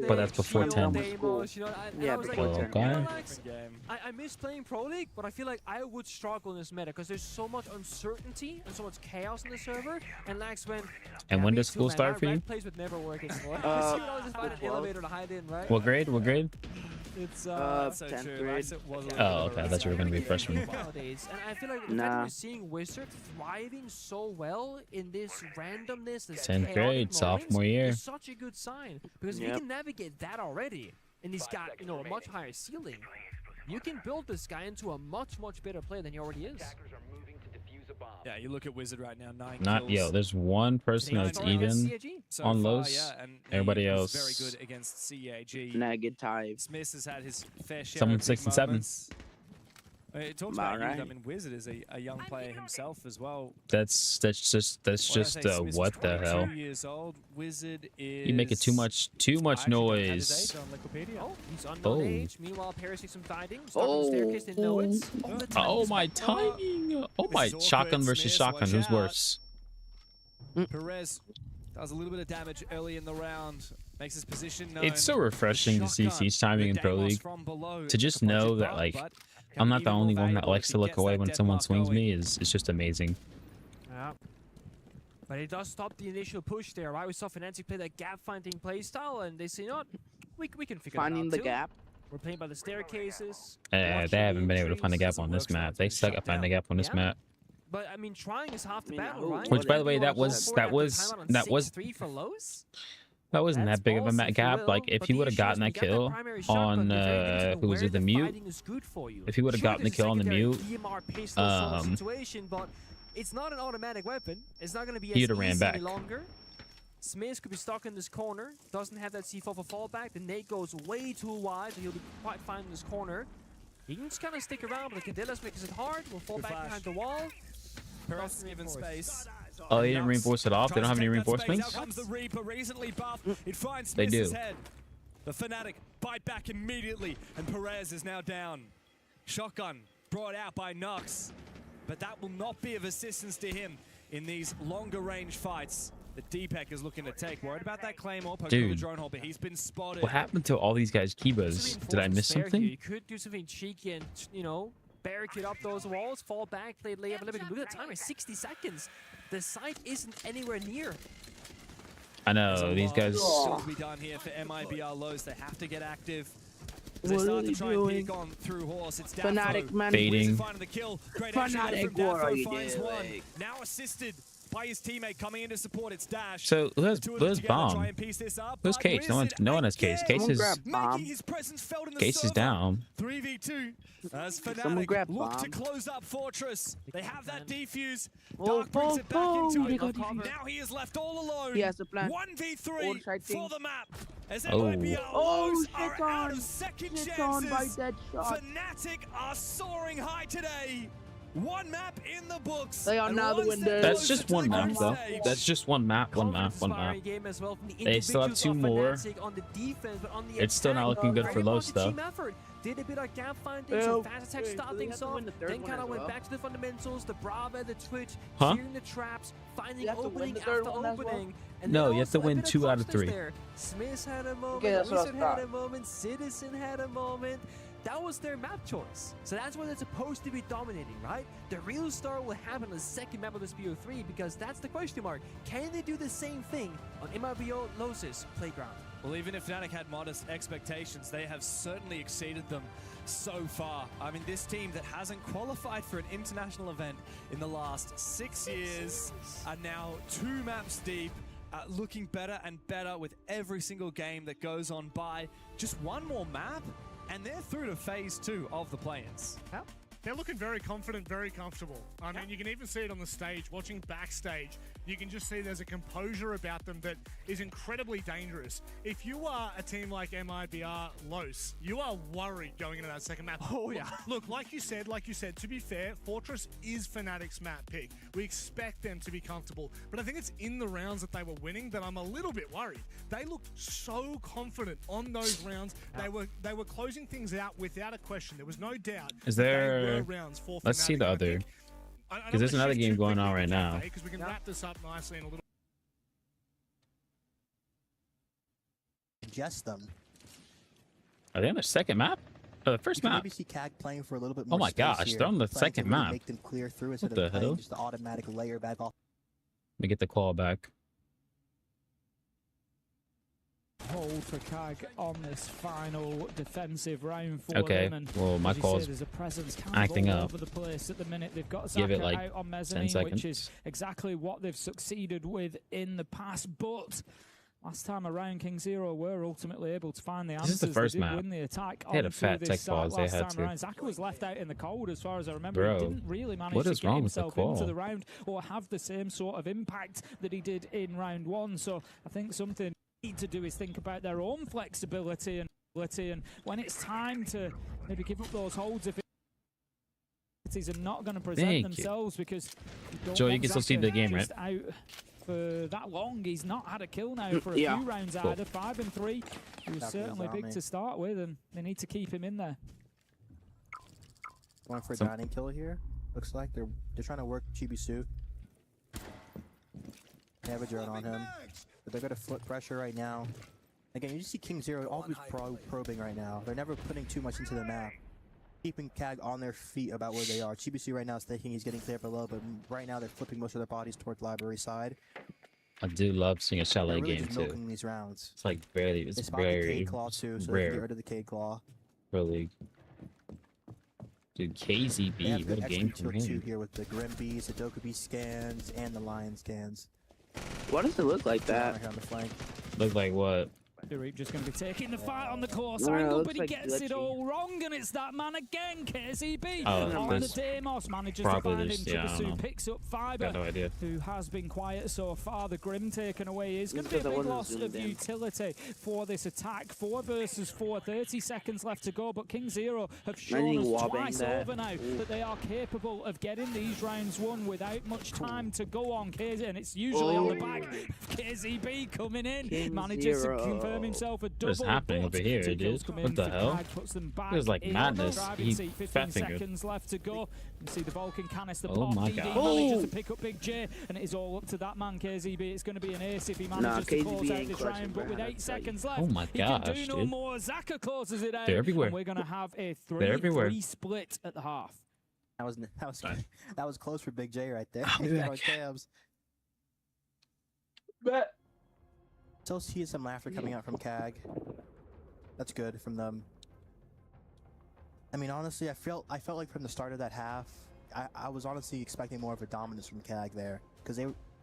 but that's before 10. Demos, you know, yeah, I was like, okay. I miss playing Pro League, but I feel like I would struggle in this meta because there's so much uncertainty and so much chaos in the server. And Lax went. And when does school start for you? Plays would never work anymore. You know, just find an elevator to hide in, right? What grade? What grade? It's so 10th true. grade. Oh, okay. I thought you were gonna be a freshman. Nowadays, and I feel like the fact that we're seeing Wizard thriving so well in this randomness, this 10th grade, sophomore year. is such a good sign because if you can navigate that already, and he's got a much higher ceiling, you can build this guy into a much better player than he already is. Yeah, you look at Wizard right now, 9 Not kills. There's one person that's even So on far, lows. yeah, and Everybody he else. was very good against CAG. Good time. Smith has had his fair share Someone of 6 big and 7. moments. It talks about Alright. youth. I mean, Wizard is a young player himself as well. That's just what the hell? 22 years old. Wizard is. You make it too much noise. Oh, he's unknown age. Meanwhile, Paris takes some fighting. Stuck on the Oh. staircase, they know it. Oh my timing! Oh my shotgun versus shotgun. Who's worse? Perez does a little bit of damage early in the round. Makes his position known. It's so refreshing to see siege timing in Pro League. To just know that like I'm not the only one that likes to look away when someone swings me is just amazing. Yeah. But it does stop the initial push there, right? We saw Fnatic play that gap-finding playstyle, and they say, you know what? We can figure it out Finding the too. gap. We're playing by the staircases. They haven't been able to find a gap on this map. They suck at finding a gap on this map. But I mean, trying is half the battle, right? Which, by the way, that wasn't that big of a gap. Like, if he would have gotten that kill on who was it, the mute? If he would have gotten the kill on the mute, it's not an automatic weapon. It's not going to be he'd as have ran easy back. any longer. Smith could be stuck in this corner. Doesn't have that C4 for fallback. The nade goes way too wide, so he'll be quite fine in this corner. He can just kind of stick around, but the Cadillas makes it hard. We'll fall back behind the wall. Perez given space. Oh, they didn't reinforce it off? They don't have any reinforcements? Out comes the Reaper, recently buffed. It finds They Smith's do. head. The Fnatic bite back immediately, and Perez is now down. Shotgun brought out by Nox, but that will not be of assistance to him in these longer range fights that Deepak is looking to take. Worried about that Claymore, poke the drone hole, but he's been spotted. What happened to all these guys' Kibas? Did I miss something? You could do something cheeky and, barricade up those walls, fall back, play layup a little bit. Look at the timer, 60 seconds. The site isn't anywhere near. I know, these guys... Still to be done here for MIBR Lows. They have to get active. They start to try and peek on through Horse. It's down. Fnatic, man. Fading. Finding the kill. Great Fnatic, what are you finds doing? one. Now assisted by his teammate coming in to support. It's Dash. So, who's Bomb? Try and piece this up, Who's but Case? No one has Case. Case is... making his presence felt in the Case is server. down. 3v2 as Someone Fnatic grab look to Bomb. close up Fortress. They have that defuse. Oh, Dark brings it back into they it. got defuse. Now he is left all alone. He has a plan. 1v3 All-side for thing. the map. As Oh. MIBR Oh, Lows shit are on. out of second Shit on by chances. dead shot. Fnatic are soaring high today. One map in the books. They are and now the one step winners. That's closer just to one the map, group though. stage. That's just one map, one map. Game as well from the They still have individuals 2 of more. Fnatic on the defense, but on the It's still not attack, looking good for very Los, much a though. team effort. Did a bit of gap finding, Well, some fast attack start they things have to off, win the third then one kind of as went well. back to the fundamentals, the Brava, the Twitch, Huh? clearing the traps, finding have to win opening the third after one as well. opening. And No, then you have to also a win bit of 2 out of closeness 3. there. Smith had a moment, Okay, that's what I Wizard had thought. a moment, Citizen had a moment. That was their map choice. So that's what they're supposed to be dominating, right? The real star will happen on the second map of this BO3 because that's the question mark. Can they do the same thing on MIBO Losis playground? Well, even if Fnatic had modest expectations, they have certainly exceeded them so far. I mean, this team that hasn't qualified for an international event in the last 6 years are now 2 maps deep, looking better and better with every single game that goes on by. Just one more map, and they're through to phase 2 of the play-ins. They're looking very confident, very comfortable. I mean, you can even see it on the stage. Watching backstage, you can just see there's a composure about them that is incredibly dangerous. If you are a team like MIBR Los, you are worried going into that second map. Oh, yeah. Look, like you said, to be fair, Fortress is Fnatic's map pick. We expect them to be comfortable. But I think it's in the rounds that they were winning that I'm a little bit worried. They looked so confident on those rounds. They were closing things out without a question. There was no doubt. Is that they there... were rounds for Let's see Fnatic. the And I other. think- I Because there's wanna another shift game too going quickly on right to now. Cafe, 'cause we can wrap this up nicely in a little congest them. Are they on the second map? Oh, the first map. Maybe see CAG playing for a little bit more. Oh my space gosh, here, they're on the playing second to really map. Make them clear through instead What the of playing hell? just the automatic layer back off. Let me get the call back. Hold for CAG on this final defensive round for Okay, them. And well, my as you call's say, there's a presence kind acting of all up. over the place at the minute. They've got Give it Zaka like out on 10 mezzanine, seconds. which is exactly what they've succeeded with in the past. But last time around, King Zero were ultimately able to find the answers. This is the first they did map. win the attack. They had a onto fat this tech site pause. They last had time to. around. Zaka was left out in the cold, as far as I remember. Bro, He didn't really manage what to is get wrong with the himself into call? the round or have the same sort of impact that he did in round one. So I think something need to do is think about their own flexibility and when it's time to maybe give up those holds if are not going to present themselves because Joe, you can still see the game, right? Out for that long. He's not had a kill now for a few rounds either. 5 and 3. He was certainly big to start with, and they need to keep him in there. Going for a dining kill here. Looks like they're trying to work Chibisu. They have a drone on him, but they're going to foot pressure right now. Again, you just see King Zero always probing right now. They're never putting too much into the map. Keeping CAG on their feet about where they are. Chibisu right now is thinking he's getting clear below, but right now they're flipping most of their bodies towards library side. I do love seeing a chalet really game just too. milking these rounds. It's like barely. It's they spot the very Cade Claw too, so they rare can get rid of the Cade Claw. for league. Dude, They KZB, have what a the game extra from tier 2 him. here with the Grim Bees, the Dokkaebi scans, and the Lion scans. Why does it look like that? Right here on the flank. Look like what? Reap just going to be taking the fight on the close No, angle, looks but he like gets it glitchy. all wrong, and it's that man again, KZB. Oh, on the this- Deimos, manages to probably find him. this- yeah, I don't Chibisu know. picks up Fiber, Got no idea. who has been quiet so far. The Grim taken away is going to This be a is the big one loss who's of zoomed in. utility for this attack. 4 versus 4, 30 seconds left to go, but King Zero have shown Imagine us wallbang twice that. over now that they are capable of getting these rounds won without much time to go on. KZ, and it's usually on the back of KZB coming in. King Manages Zero. to confirm himself a double. What is happening but over here, two kills dude? come What in the for hell? CAG, puts them back This is like in madness. the driving He seat. 15 fat fingered. seconds left to go. You see the Vulcan canister Oh pop. my DD God. manages to pick up Big J, and it is all up to that man, KZB. It's going to be an ace if he manages to KZB close out ain't this clutching, round, but with bro. 8 seconds left, Oh my he can gosh, do no dude. more. Zaka closes it out, They're everywhere. and we're going to have a They're everywhere. 3-3 split at the half. That was close for Big J right there. I'll be He got back. on tabs. But Still see some laughter coming out from CAG. That's good from them. I mean, honestly, I felt like from the start of that half, I was honestly expecting more of a dominance from CAG there, because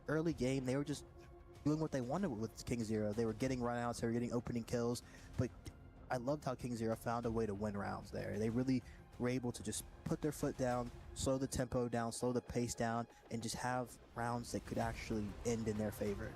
early game they were just doing what they wanted with King Zero. They were getting runouts, they were getting opening kills, but I loved how King Zero found a way to win rounds there. They really were able to just put their foot down, slow the tempo down, slow the pace down, and just have rounds that could actually end in their favor.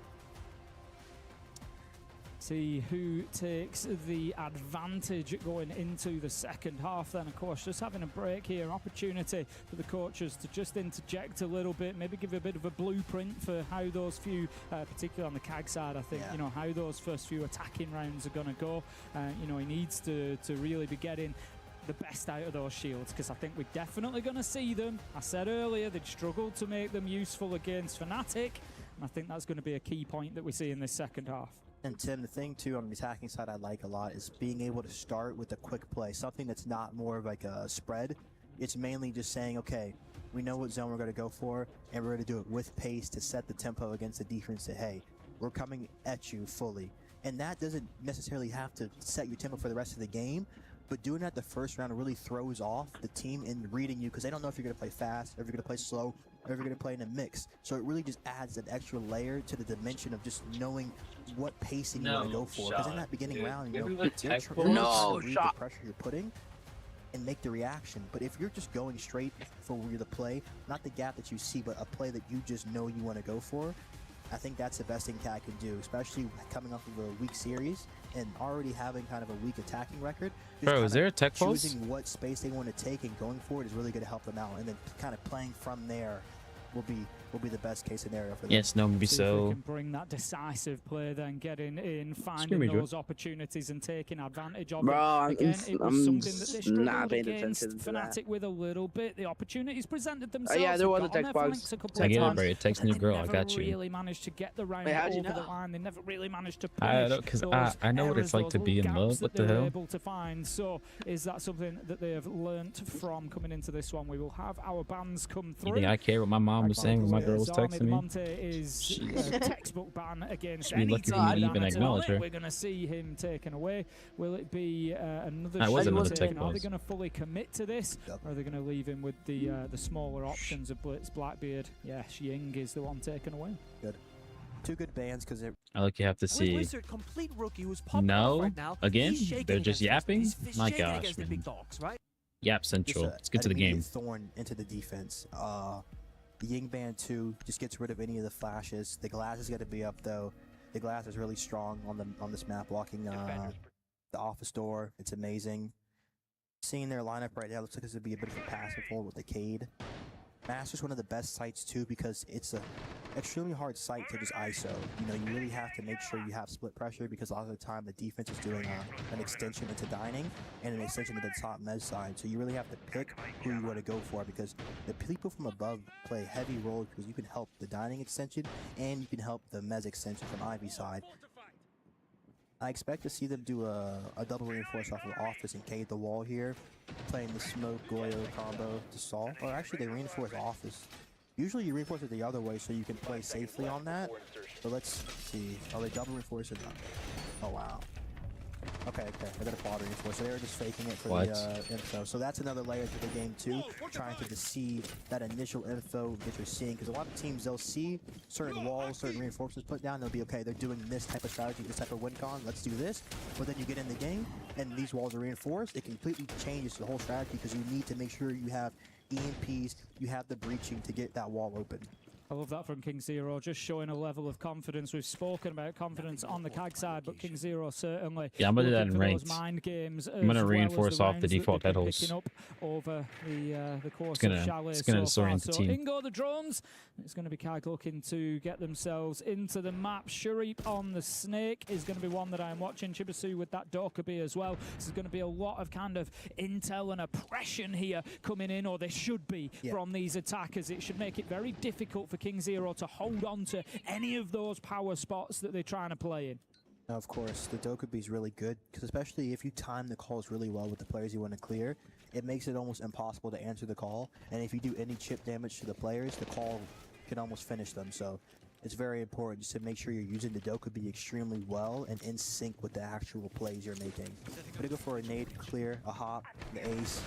See who takes the advantage going into the second half then. Of course, just having a break here, opportunity for the coaches to just interject a little bit, maybe give a bit of a blueprint for how those few, particularly on the CAG side, I think, you know, how those first few attacking rounds are going to go. You know, he needs to really be getting the best out of those shields, because I think we're definitely going to see them. I said earlier they'd struggled to make them useful against Fnatic, and I think that's going to be a key point that we see in this second half. And Tim, the thing too on the attacking side I like a lot is being able to start with a quick play, something that's not more of like a spread. It's mainly just saying, okay, we know what zone we're going to go for, and we're going to do it with pace to set the tempo against the defense that, hey, we're coming at you fully. And that doesn't necessarily have to set your tempo for the rest of the game, but doing that the first round really throws off the team in reading you, because they don't know if you're going to play fast, or if you're going to play slow, or if you're going to play in a mix. So it really just adds an extra layer to the dimension of just knowing what pacing you want to go for. Because in that beginning round, you know, you're trying to read the pressure you're putting and make the reaction. But if you're just going straight for the play, not the gap that you see, but a play that you just know you want to go for, I think that's the best thing CAG can do, especially coming off of a weak series and already having kind of a weak attacking record. Bro, is there a tech pulse? Choosing what space they want to take and going for it is really going to help them out, and then kind of playing from there will be the best case scenario for them. Yes, no, maybe See if so. we can bring that decisive play, then getting in, finding those opportunities and taking advantage of Bro, it. Again, it was something that they struggled not paying against attention to that. Fnatic with a little bit. The opportunities presented themselves. Yeah, there They was got a on text their box. flanks a couple I of get it, times, bro. It takes but new they girl. I never got you. really managed to get the round Wait, how'd you over the know? line. They never really managed to I punish don't, because those I know what errors, it's like those to be in gaps love. that What they the were hell? able to find. So is that something that they have learnt from coming into this one? We will have our bans come through. You think I care what my mom was saying when my girl was texting me? Monte is a textbook ban against Should be any lucky team for me to with even amateur acknowledge on it. her. We're going to see him taken away. Will it be another That was shot another taken? tech Are they pause. going to fully commit to this, or are they going to leave him with the smaller options of Blitz, Blackbeard? Yeah, Ying is the one taken away. Good. Two good bands because they're. I like you have to see. Wizard, complete rookie who's popping off No, right now. again, He's shaking they're just against yapping. us. He's My shaking gosh, against the man. big dogs, right? Yap Central. Just Let's get to the game. thorn into the defense. The Ying Band 2 just gets rid of any of the flashes. The glass is going to be up though. The glass is really strong on this map, blocking the office door. It's amazing. Seeing their lineup right now, looks like this would be a bit of a passive hold with the Cade. Master's one of the best sites too because it's a extremely hard site to just ISO. You know, you really have to make sure you have split pressure because a lot of the time the defense is doing an extension into dining and an extension to the top med side. So you really have to pick who you want to go for because the people from above play heavy roles because you can help the dining extension and you can help the mes extension from Ivy side. I expect to see them do a double reinforce off of Office and Cade the wall here, playing the Smoke Goyo combo to solve. Or actually they reinforce Office. Usually you reinforce it the other way so you can play safely on that. But let's see. Oh, they double reinforce it? Oh wow. Okay, I got a quad reinforce. So they were just faking it for the info. So that's another layer to the game too, trying to deceive that initial info that you're seeing. Because a lot of teams, they'll see certain walls, certain reinforcements put down. They'll be okay, they're doing this type of strategy, this type of win con. Let's do this. But then you get in the game and these walls are reinforced. It completely changes the whole strategy because you need to make sure you have EMPs, you have the breaching to get that wall open. I love that from King Zero, just showing a level of confidence. We've spoken about confidence on the CAG side, but King Zero certainly. Yeah, I'm gonna do that in ranked. Mind games I'm gonna reinforce off the default headholes. Picking up over the course It's gonna of Chalet disorient the team. In go the drones. It's going to be CAG looking to get themselves into the map. Shurip on the Snake is going to be one that I'm watching. Chibasu with that Dokubi as well. This is going to be a lot of kind of intel and oppression here coming in, or there should be from these attackers. It should make it very difficult for King Zero to hold on to any of those power spots that they're trying to play in. Now, of course, the Dokubi is really good, because especially if you time the calls really well with the players you want to clear, it makes it almost impossible to answer the call. And if you do any chip damage to the players, the call can almost finish them. So it's very important just to make sure you're using the Dokubi extremely well and in sync with the actual plays you're making. I'm gonna go for a nade clear, a hop, the ace.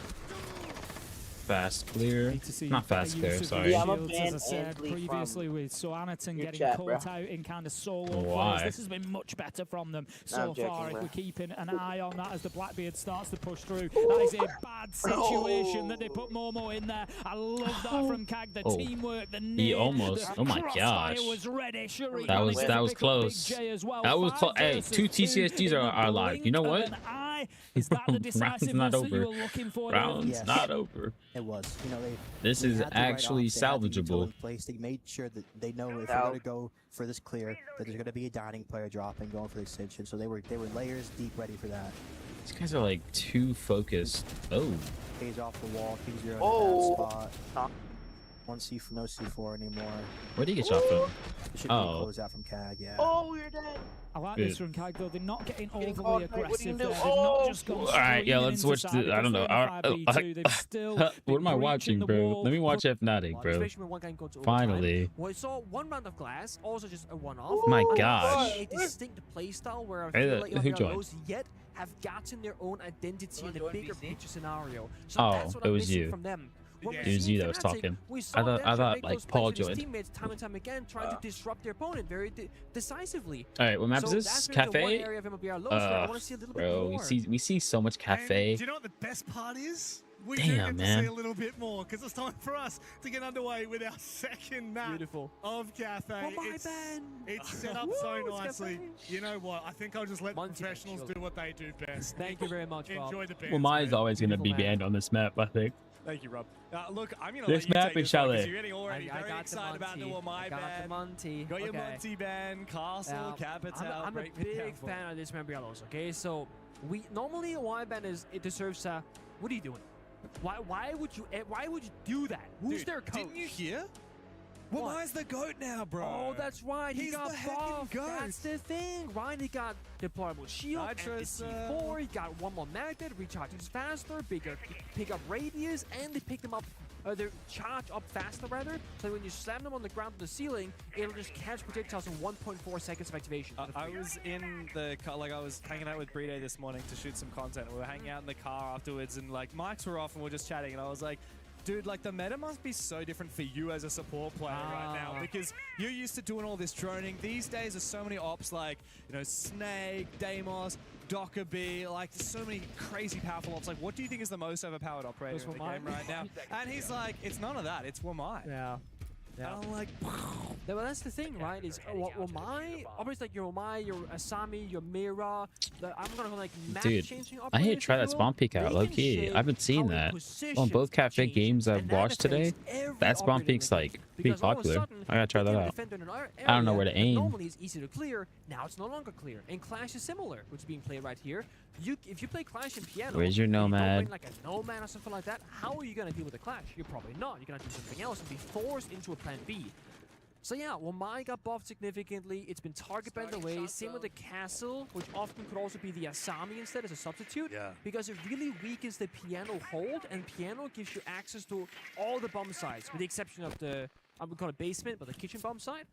Fast clear. Not fast clear, sorry. Yeah, as I said previously with Anaton getting caught out in kind of solo plays. This has been much better from them so far. If we're keeping an eye on that as the Blackbeard starts to push through. That is a bad situation that they put Momo in there. I love that from CAG. The teamwork, the nade, he almost. Oh my gosh. Was ready. That was close. That was close. Hey, 2 TCSGs are live. You know what? Is that the Round's decisiveness not that over. you were looking for? Round's not over. It was. You know, this is actually salvageable. They made sure that they know if they're going to go for this clear, that there's going to be a dining player dropping, going for the extension. So they were layers deep ready for that. These guys are like too focused. Oh. Pays off the wall. King Zero in a bad spot. One C4, no C4 anymore. Where did he get shot from? It should be a closeout from CAG, yeah. Oh, we're dead. I like this from CAG though. They're not getting overly aggressive. They've not just gone. All right, yeah, let's switch to. I don't know. What am I watching, bro? Let me watch Fnatic, bro. Finally. We saw one round of glass, also just a one-off. Oh my gosh. A distinct playstyle where I feel like who joined? those yet have gotten their own identity in the bigger picture scenario. So that's what it I'm was missing you. from them. It was you that was talking. I thought like Paul joined. Teammates time and time again trying to disrupt their opponent very decisively. All right, what map is this? Cafe? Bro, we see so much cafe. And do you know what the best part is? We do Damn, get to man. see a little bit more because it's time for us to get underway with our second map of Cafe. It's set up so nicely. You know what? I think I'll just let the professionals do what they do best. Thank you very much, Enjoy the band. Well, mine's always going to be banned on this map, I think. Thank you, Rob. Look, I'm going to This let you map take is this one, 'cause chalet. you're getting already very excited about the Wamai ban. Monty. Got your Okay. Monty ban, Castle, Capital. I'm a big fan of this Membrialos, okay? So, normally a Wamai ban it deserves what are you doing? Why would you do that? Who's their coach? Didn't you hear? Wamai's the GOAT now, bro. Oh, that's right. He He's got the heckin' buffed. GOAT. That's the thing, right? He got deployable shield, Nitrous, C4. He got one more magnet, recharges faster, bigger pickup radius, and they pick them up. They charge up faster, rather. So when you slam them on the ground to the ceiling, it'll just catch projectiles in 1.4 seconds of activation. I was in the car, I was hanging out with Brede this morning to shoot some content. We were hanging out in the car afterwards, and mics were off, and we are just chatting. And I was like, dude, the meta must be so different for you as a support player right now, because you're used to doing all this droning. These days, there's so many ops Snake, Deimos, Dockerby, there's so many crazy powerful ops. What do you think is the most overpowered operator in the game right now? And he's like, it's none of that. It's Wamai. Yeah. And I'm like, well, that's the thing, right? Is Wamai, always your Wamai, your Asami, your Mira. I'm gonna map Dude, changing I need to operators, try if that you spawn will. peek out, They low can key. shape I haven't seen how that positions on both cafe change, games I've and that watched today. affects every That spawn operator in peek's the game. pretty Because all of a popular. sudden, I gotta try if you that have a out. defender in an I don't know area where to that aim. Normally it's easy to clear. Now it's no longer clear. And Clash is similar, which is being played right here. If you play Clash in piano, Where's your and you don't Nomad? bring a Nomad or something like that, how are you gonna deal with the Clash? You're probably not. You're gonna do something else and be forced into a plan B. So yeah, Wamai got buffed significantly. It's been target banned away. Same with the Castle, which often could also be the Asami instead as a substitute. Yeah. Because it really weakens the Piano hold, and Piano gives you access to all the bomb sites, with the exception of the, I would call it basement, but the kitchen bomb site.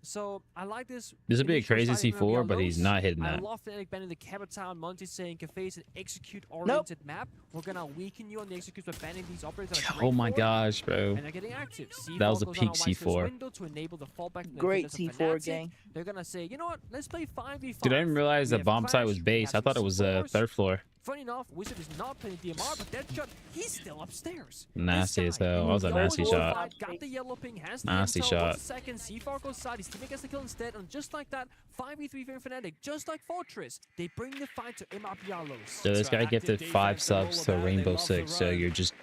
So I like this. This would be a initial crazy side C4, but he's not hitting I that. love Fnatic banning the Capital. Monty saying Cafe is an execute-oriented map. We're gonna weaken you on the execute by banning these operators. That are Oh my great gosh, bro. and they're getting active. That was a goes peak on White Cliff's C4. window to enable the fallback to the Great defenders of C4 Fnatic. gang. They're gonna say, you know what? Let's play 5v5. Dude, I didn't realize We the have bomb site Clash, was we base. have I thought it some was C4s. third floor. Funny enough, Wizard is not playing DMR, but Deadshot, he's still upstairs. Nasty as hell. That was a nasty shot. Got the yellow ping, has the Nasty intel, shot. wants a second, C4 goes side, his teammate gets the kill instead, and just like that, 5v3 for Fnatic, just like Fortress, they bring the fight to MRPRlos. So this guy gifted 5 subs to Rainbow Six. So you're just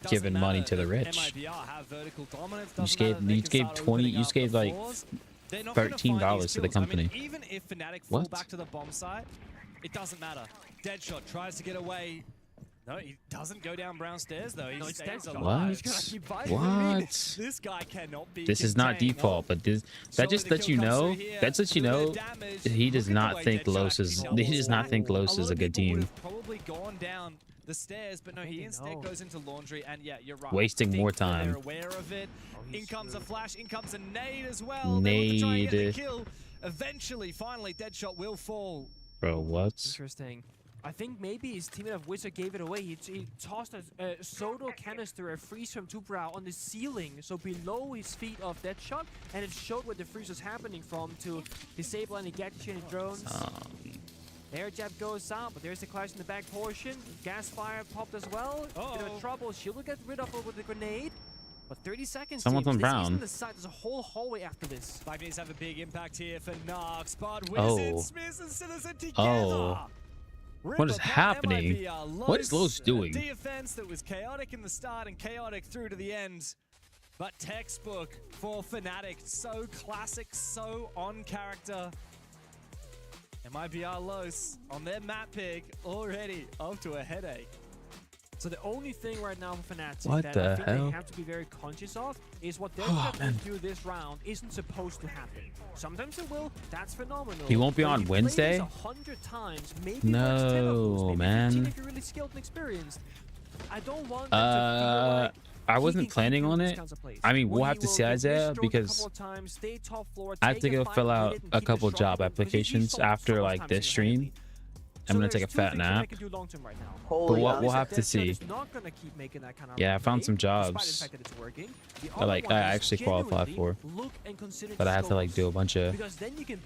giving money to the rich. You just gave 20. You just gave like $13 to the company. Even if Fnatic fall What? back to the bomb site, it doesn't matter. Deadshot tries to get away. No, he doesn't go down brown stairs though. He stays alive. What? He's gonna keep fighting. What? This guy cannot be This is not contained. default, but that just lets you know. That lets you know he does not think Los is. He does not think Los is a good team. Probably gone down the stairs, but no, he instead goes into laundry, and yeah, you're right. Wasting I think more that time. They're aware of it. In comes a flash, in comes a nade as well. They want to try and get the kill. Eventually, finally, Deadshot will fall. Bro, what? Interesting. I think maybe his teammate of Wizard gave it away. He tossed a Soto canister, a freeze from Tubrow on the ceiling, so below his feet of Deadshot, and it showed where the freeze was happening from to disable any gadget chain drones. Air jab goes out, but there's the Clash in the back portion. Gas fire popped as well. Bit of trouble. Shield will get rid of it with the grenade. But 30 seconds. Someone's on This brown. isn't the side. There's a whole hallway after this. 5 minutes have a big impact here for Narcs, but Oh. Wizard, Smith, and Citizen together. Oh. What is happening? What is Los doing? Defense that was chaotic in the start and chaotic through to the end. But textbook for Fnatic. So classic, so on character. MIBR Los on their map pick already off to a headache. So the only thing right now for Fnatic What that the I think hell? they have to be very conscious of is what they're Oh, going man. to do this round isn't supposed to happen. Sometimes it will. That's phenomenal. He won't be But on if you play this Wednesday? 100 times, maybe there's 10 of those. No, Maybe man. 15 if you're really skilled and experienced. I don't want them to feel like I he wasn't can planning keep on doing it. these kinds of plays. I mean, we'll Where have he to will see get Isaiah misstroked a because couple of times, stay top floor, I have take to go fight, fill win out it, and a keep the couple shot job going, because he applications saw after so much like time this single-handedly. stream. I'm gonna take a there's two fat things that nap. they can do long-term right now. But we'll One have is to that see. Deadshot is not gonna keep making that kind of Yeah, I found play, some despite the jobs fact that it's working. The that other like one I is actually qualify genuinely for. look and consider But I have to like scopes. do a bunch of. Because then you can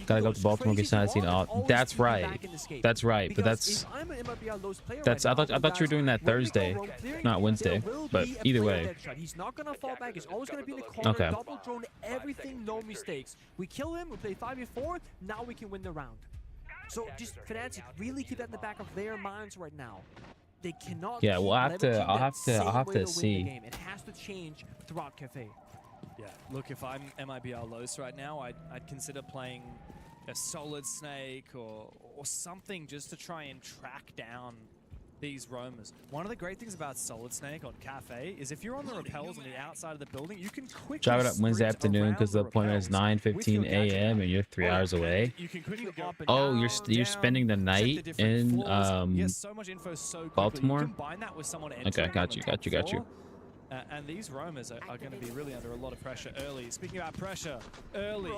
Gotta go go to Baltimore, get crazy signed. hard and always That's keep them right. back in the skate. That's right. But Because that's. if I'm an MLB Lowe's player That's. right I thought now, you were doing that when we go Thursday, roam clearing, not Wednesday. there will But be a either player way. Deadshot. He's not gonna fall back. He's always gonna be in the corner. Okay. Double drone everything, no mistakes. We kill him. We play 5v4. Now we can win the round. So just Fnatic really keep that in the back of their minds right now. They cannot. Yeah, we'll have to. I'll have to see. It has to change throughout Cafe. Yeah, look, if I'm MIBR Los right now, I'd consider playing a Solid Snake or something just to try and track down these roamers. One of the great things about Solid Snake on Cafe is if you're on the rappels on the outside of the building, you can quickly Drive it up Wednesday afternoon because the appointment is 9:15 a.m. and you're 3 hours away. You can quickly go up and Oh, down, you're spending the night in so much info so quickly. Baltimore? You combine that with someone Okay, entering got on you, the got you, top got you. floor, and these roamers are going to be really under a lot of pressure early. Speaking about pressure, early,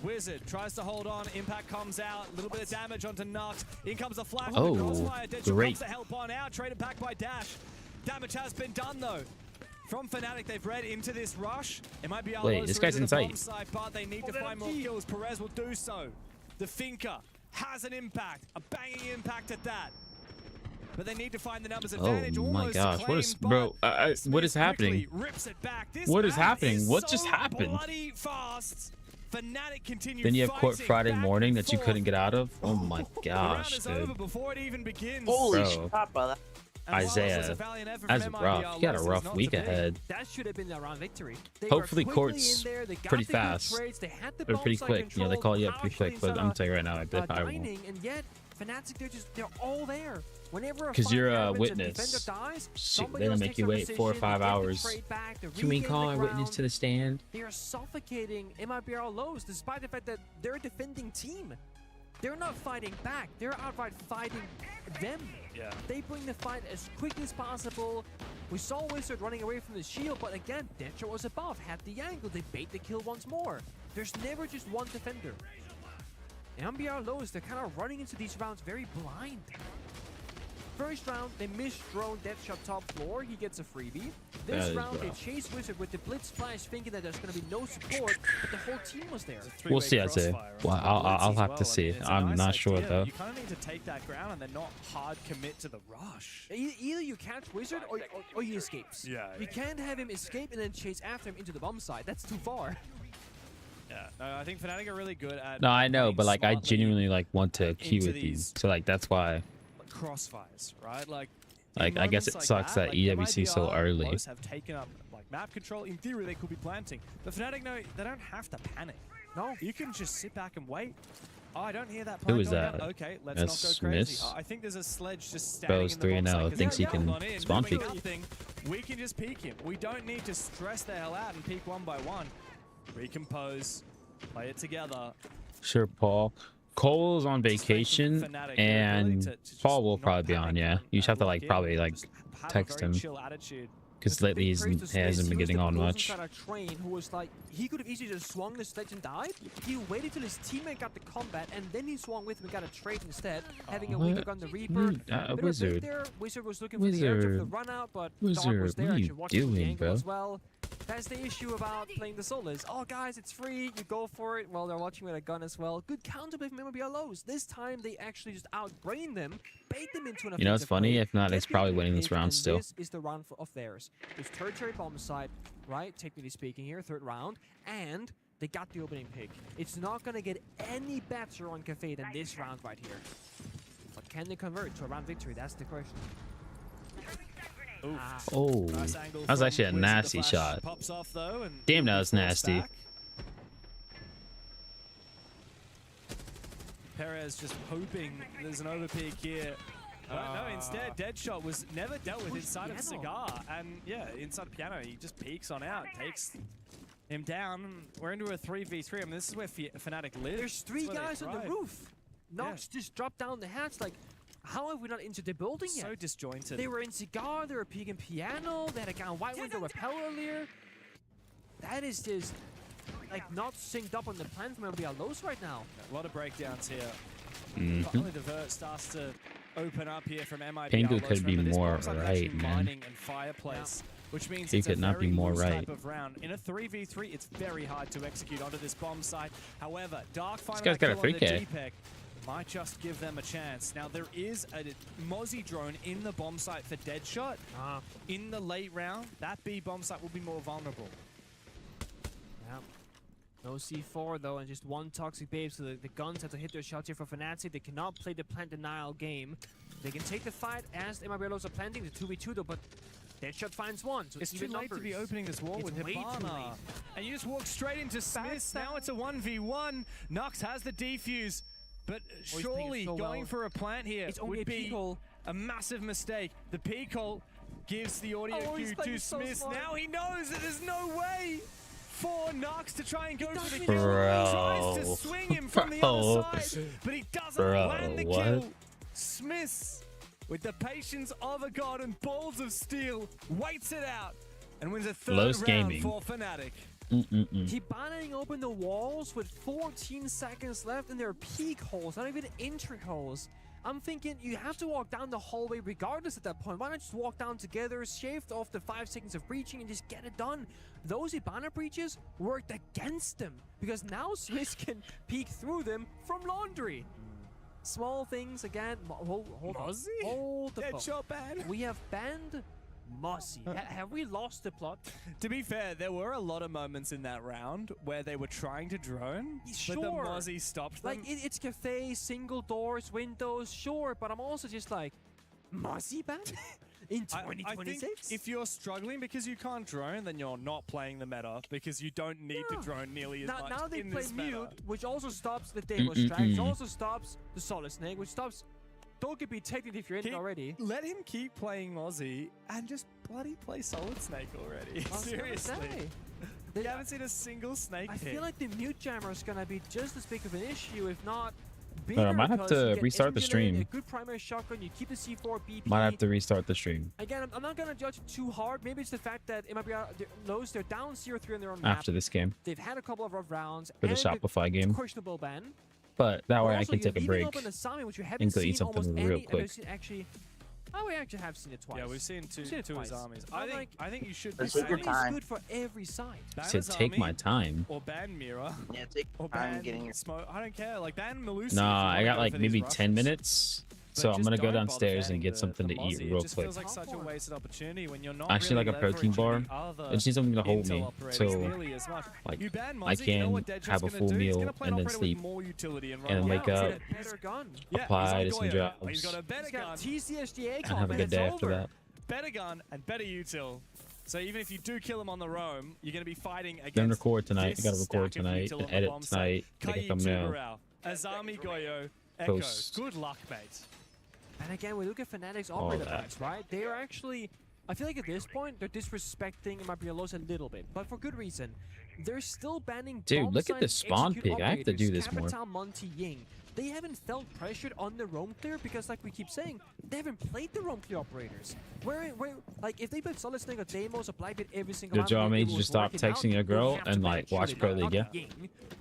Wizard tries to hold on. Impact comes out. A little bit of damage onto Nux. In comes a flash. Oh, Crossfire. Deadshot great. comes to help on out. Traded back by Dash. Damage has been done, though. From Fnatic, they've read into this rush. It might be Wait, this guy's in sight. Side, but they need to find more kills. Perez will do so. The Finker has an impact. A banging impact at that. But they need to find the numbers advantage. Oh my Almost gosh, what is, claimed, bro? What is happening? rips it back. This What is map happening? What so just happened? bloody fast. Fnatic continue Then you have court fighting Friday back morning and that you forth. couldn't get out of. Oh my The round gosh, is over dude. before it even begins. Holy Bro. shit, brother. Isaiah, that's rough. You got a rough week ahead. That should have been the round victory. They Hopefully were quickly court's in there, they got pretty the good fast. trades, they had the They're pretty bomb site quick. You know, they control, call you up pretty quick, but I'm telling you right now, I bet I won't. dining, and yet Fnatic, they're all there. Whenever a 'Cause fight you're a happens, witness. defender dies, Shit, somebody they're gonna else make takes you that wait 4 or position, 5 they get the hours. trade back, they Can we regain call the our witness ground. to the stand? They are suffocating MIBR Lows despite the fact that they're a defending team. They're not fighting back. They're outright fighting them. Yeah. They bring the fight as quickly as possible. We saw Wizard running away from the shield, but again, Deadshot was above, had the angle. They bait the kill once more. There's never just one defender. MBR Lows, they're kind of running into these rounds very blind. First round, they missed drone Deadshot top floor. He gets a freebie. This round, they chase Wizard with the Blitz Flash, thinking that there's going to be no support, but the whole team was there. We'll see, Isaiah. Well, I'll have to see. I'm not sure though. You kind of need to take that ground and then not hard commit to the rush. Either you catch Wizard or he escapes. Yeah. You can't have him escape and then chase after him into the bomb site. That's too far. Yeah, no, I think Fnatic are really good at. No, I know, but like I smartly genuinely like want to queue into with you, these so like that's why. crossfires, right? Like I guess it sucks that EWC so early. Los have taken up like map control. In theory, they could be planting, but Fnatic know they don't have to panic. No, you can just sit back and wait. Oh, I don't hear that. Who was going that? down. Okay, let's That's not go crazy. Miss. I think there's a sledge just standing Bro's in the bomb 3-0. site 'cause Thinks he they're can gone in, spawn doing peek. nothing. We can just peek him. We don't need to stress the hell out and peek one by one. Recompose, play it together. Sure, Paul. Cole's on vacation, and Paul will probably be on. Yeah, you just have to like probably like text him because lately he hasn't been getting on much. Train who was like, he could have easily just swung the sledge and died. He waited till his teammate got the combat, and then he swung with him and got a trade instead, having a weaker gun the Reaper. Wizard. Wizard was looking for the air to run out, but Dog was there actually watching the angle as well. That's the issue about playing the solos. Oh, guys, it's free. You go for it. Well, they're watching with a gun as well. Good counterplay from MLBR Lows. This time, they actually just outbrain them, bait them into an offensive You know, it's funny. play, If not, get it's the probably opening winning this pick, round and still. This is the round of theirs. It's tertiary bomb site, right? Technically speaking here, third round. And they got the opening pick. It's not going to get any better on Cafe than this round right here. But can they convert to a round victory? That's the question. Oh, Nice that angle was from actually a Wizard. nasty The flash shot. Pops off though, and Damn, that was forced nasty. back. Perez just hoping there's an overpeak here. No, instead, Deadshot was never dealt with inside of Cigar. And yeah, inside of Piano, he just peeks on out, takes him down. We're into a 3v3. I mean, this is where Fnatic lives. There's three guys on the roof. Nox just dropped down the hatch like, how have we not entered the building yet? So disjointed. They were in Cigar, they were peeking Piano, they had a guy on White Window Repel earlier. That is just like not synced up on the plan from MLBR Lows right now. A lot of breakdowns here. Mhm. Finally, the vert starts to open up here from MIBR. Pingu Lows. could be Remember, this more bomb's like right, actually man. mining and fireplace, which means He it's could a not be very more loose right. type of round. In a 3v3, it's very hard to execute onto this bomb site. However, Dark finding guy's got a that kill on the 3K. DPEC might just give them a chance. Now, there is a Mozzie drone in the bomb site for Deadshot. In the late round, that B bomb site will be more vulnerable. Yeah. No C4 though, and just one toxic babe, so the guns have to hit their shots here for Fnatic. They cannot play the plant denial game. They can take the fight as the MRLOs are planting the 2v2 though, but Deadshot finds one. So it's too late to be opening this wall with Hibana. And you just walk straight into Smith. Now it's a 1v1. Nox has the defuse, but surely going for a plant here would be a massive mistake. The peak ult gives the audio cue to Smith. Now he knows that there's no way for Nox to try and go for the kill. He tries to swing him from the other side, but he doesn't land the kill. Smith, with the patience of a god and balls of steel, waits it out and wins a third round for Fnatic. Hibana open the walls with 14 seconds left and there are peak holes, not even entry holes. I'm thinking you have to walk down the hallway regardless at that point. Why not just walk down together, shave off the 5 seconds of breaching and just get it done? Those Hibana breaches worked against them because now Smith can peek through them from laundry. Small things again. Hold the Deadshot ban. We have banned Mozzie. Have we lost the plot? To be fair, there were a lot of moments in that round where they were trying to drone, but the Mozzie stopped them. Like, it's cafes, single doors, windows, sure, but I'm also just like, Mozzie ban? In 2026? I think if you're struggling because you can't drone, then you're not playing the meta because you don't need to drone nearly as much. Now they in play this mute, meta. which also stops the Demo Strike, which also stops the Solid Snake, which stops... Don't get detected if you're in it already. Let him keep playing Mozzie and just bloody play Solid Snake already. Seriously. You haven't seen a single snake I hit. feel like the mute jammer is going to be just as big of an issue, if not bigger. I might have to restart the stream. A good primary shotgun, you keep the C4 BP. Might have to restart the stream. Again, I'm not going to judge it too hard. Maybe it's the fact that it might be knows they're down 0-3 on their own map. After this game. They've had a couple of rough rounds. For the Shopify game. Questionable ban. But that way I Also, can take a break Asami, which you haven't and go eat seen something real quick. Actually, we actually have seen it twice. Yeah, we've seen two Asamis. I think you should. Asami is good for every side. To take my time. Or ban Mira. Yeah, take or time ban getting your smoke. I don't care. Like ban Melusi. Nah, I got like maybe 10 minutes. So I'm gonna go downstairs and get something to eat real It just quick. feels like such a wasted opportunity when you're not Actually, really like a protein bar. I just need something to hold me till like I can have a full meal and then sleep and then wake up, apply to some jobs, He's got a better gun. TCSGA and have a good day after that. Better gun and better util. So even if you do kill him on the roam, you're going to be fighting against. Then record tonight. I gotta record tonight and edit tonight. Make a thumbnail. Azami Goyo, Echo. Post. Good luck, mate. And again, we look at Fnatic's operator packs, right? They are actually, I feel like at this point, they're disrespecting MRBLOs a little bit, but for good reason. They're still banning Dude, look at the spawn pick. I have to do this more. Capital Monty Ying. They haven't felt pressured on the roam clear because, like we keep saying, they haven't played the roam clear operators. Where like, if they played Solid Snake or Deimos or Blackbeard every single Your job means you just stop texting your girl and like watch Pro League, yeah?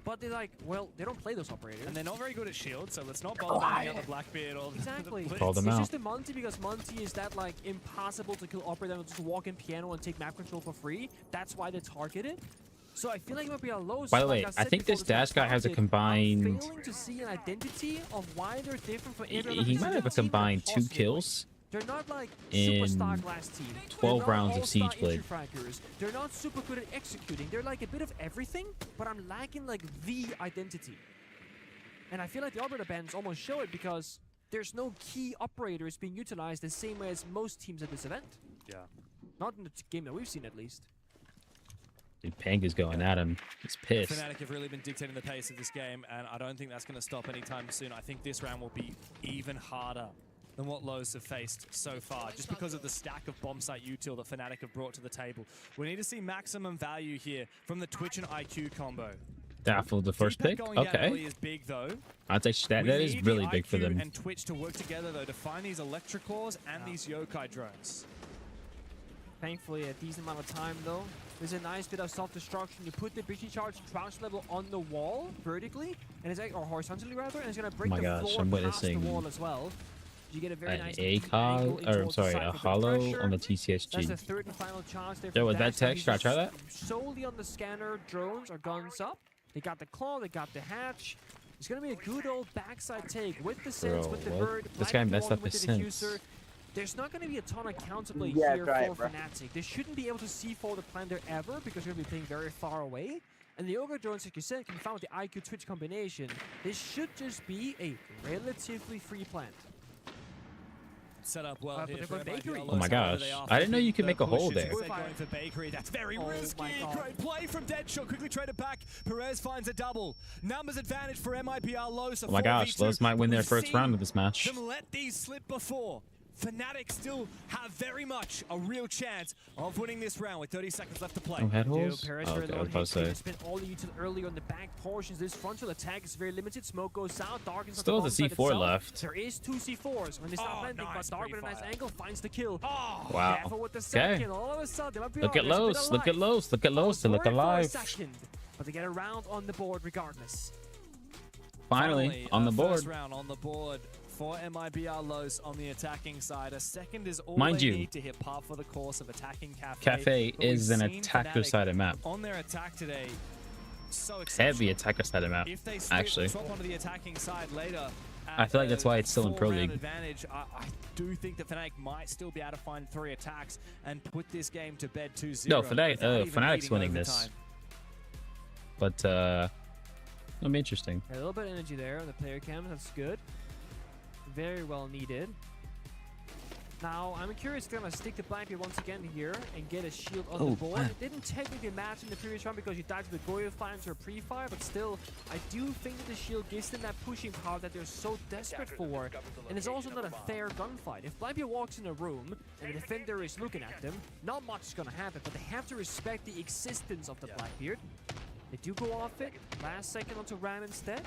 But they're like, well, they don't play those operators. And they're not very good at shield, so let's not bother banning out the Blackbeard or exactly. the Call them it's out. just the Monty because Monty is that like impossible to kill operator and just walk in piano and take map control for free. That's why they target it. So I feel like it might be a low. By the way, I think this Dash guy has a combined. Failing to see an identity of why they're different from He might have a combined 2 kills. They're not like in superstar glass team. 12 rounds of Siege Blade. They're not super good at executing. They're like a bit of everything, but I'm lacking like the identity. And I feel like the operator bans almost show it because there's no key operators being utilized the same way as most teams at this event. Yeah. Not in the game that we've seen at least. Dude, Panga's going at him. He's pissed. Fnatic have really been dictating the pace of this game, and I don't think that's going to stop anytime soon. I think this round will be even harder than what Lowe's have faced so far, just because of the stack of bomb site util that Fnatic have brought to the table. We need to see maximum value here from the Twitch and IQ combo. Daffle, the first pick? Okay. Is big, though. I'd say that is really big for them. And Twitch to work together, though, to find these Electrocores and these Yokai drones. Thankfully, a decent amount of time, though. There's a nice bit of self-destruction. You put the breaching charge crouch level on the wall vertically, and it's like, or horizontally rather, and it's gonna break the floor past the wall as well. You get a very nice ACOG, or I'm sorry, a hollow on the TCSG. That's the third and final charge there. Yo, with that text, should I try that? Solely on the scanner, drones or guns up. They got the claw, they got the hatch. It's gonna be a good old backside take with the sense, with the bird. This guy messed up his sense. There's not going to be a ton of counterplay here for Fnatic. They shouldn't be able to C4 the plan there ever because they're going to be playing very far away. And the Ogre drones, like you said, can be found with the IQ Twitch combination. This should just be a relatively free plant. set up well here for Bakery. Oh my gosh. I didn't know you could make a hole there. Going for Bakery. That's very risky. Great play from Deadshot. Quickly traded back. Perez finds a double. Numbers advantage for MIBR Los. Oh my gosh, Los might win their first round of this match. Them let these slip before. Fnatic still have very much a real chance of winning this round with 30 seconds left to play. Oh, head holes? Perez Oh, very okay, I low was about to say. hit. Spent all the util early on the back portions. This frontal attack is very limited. Smoke goes out. Dark is Still has a C4 left. There is 2 C4s. When they start landing, but Dark with a nice angle finds the kill. Wow. Careful with the Okay. second. All of a sudden, they might be Look at Los. Look at Los. Look at Los. They look Worried for a alive. second, but they get a round on the board regardless. Finally, on the board. First round on the board for MIBR Los on the attacking side. A second is all Mind they you, need to hit par for the course of attacking Cafe. Cafe But is we've an seen attacker-sided Fnatic map. on their attack today. So exceptional. Heavy attacker-sided map, If they actually. swap onto the attacking side later, I feel like that's why it's still in Pro four-round League. Advantage, I do think that Fnatic might still be able to find 3 attacks and put this game to bed 2-0. No, Fnatic's without even winning needing this. But, it'll be interesting. A little bit of energy there on the player cam. That's good. Very well needed. Now, I'm curious if they're going to stick to Blackbeard once again here and get a shield on the board. It didn't technically match in the previous round because you died to the Goyo Fines or pre-fire, but still, I do think that the shield gives them that pushing power that they're so desperate for. And it's also not a fair gunfight. If Blackbeard walks in a room and the defender is looking at them, not much is going to happen, but they have to respect the existence of the Blackbeard. They do go off it. Last second onto Ram instead.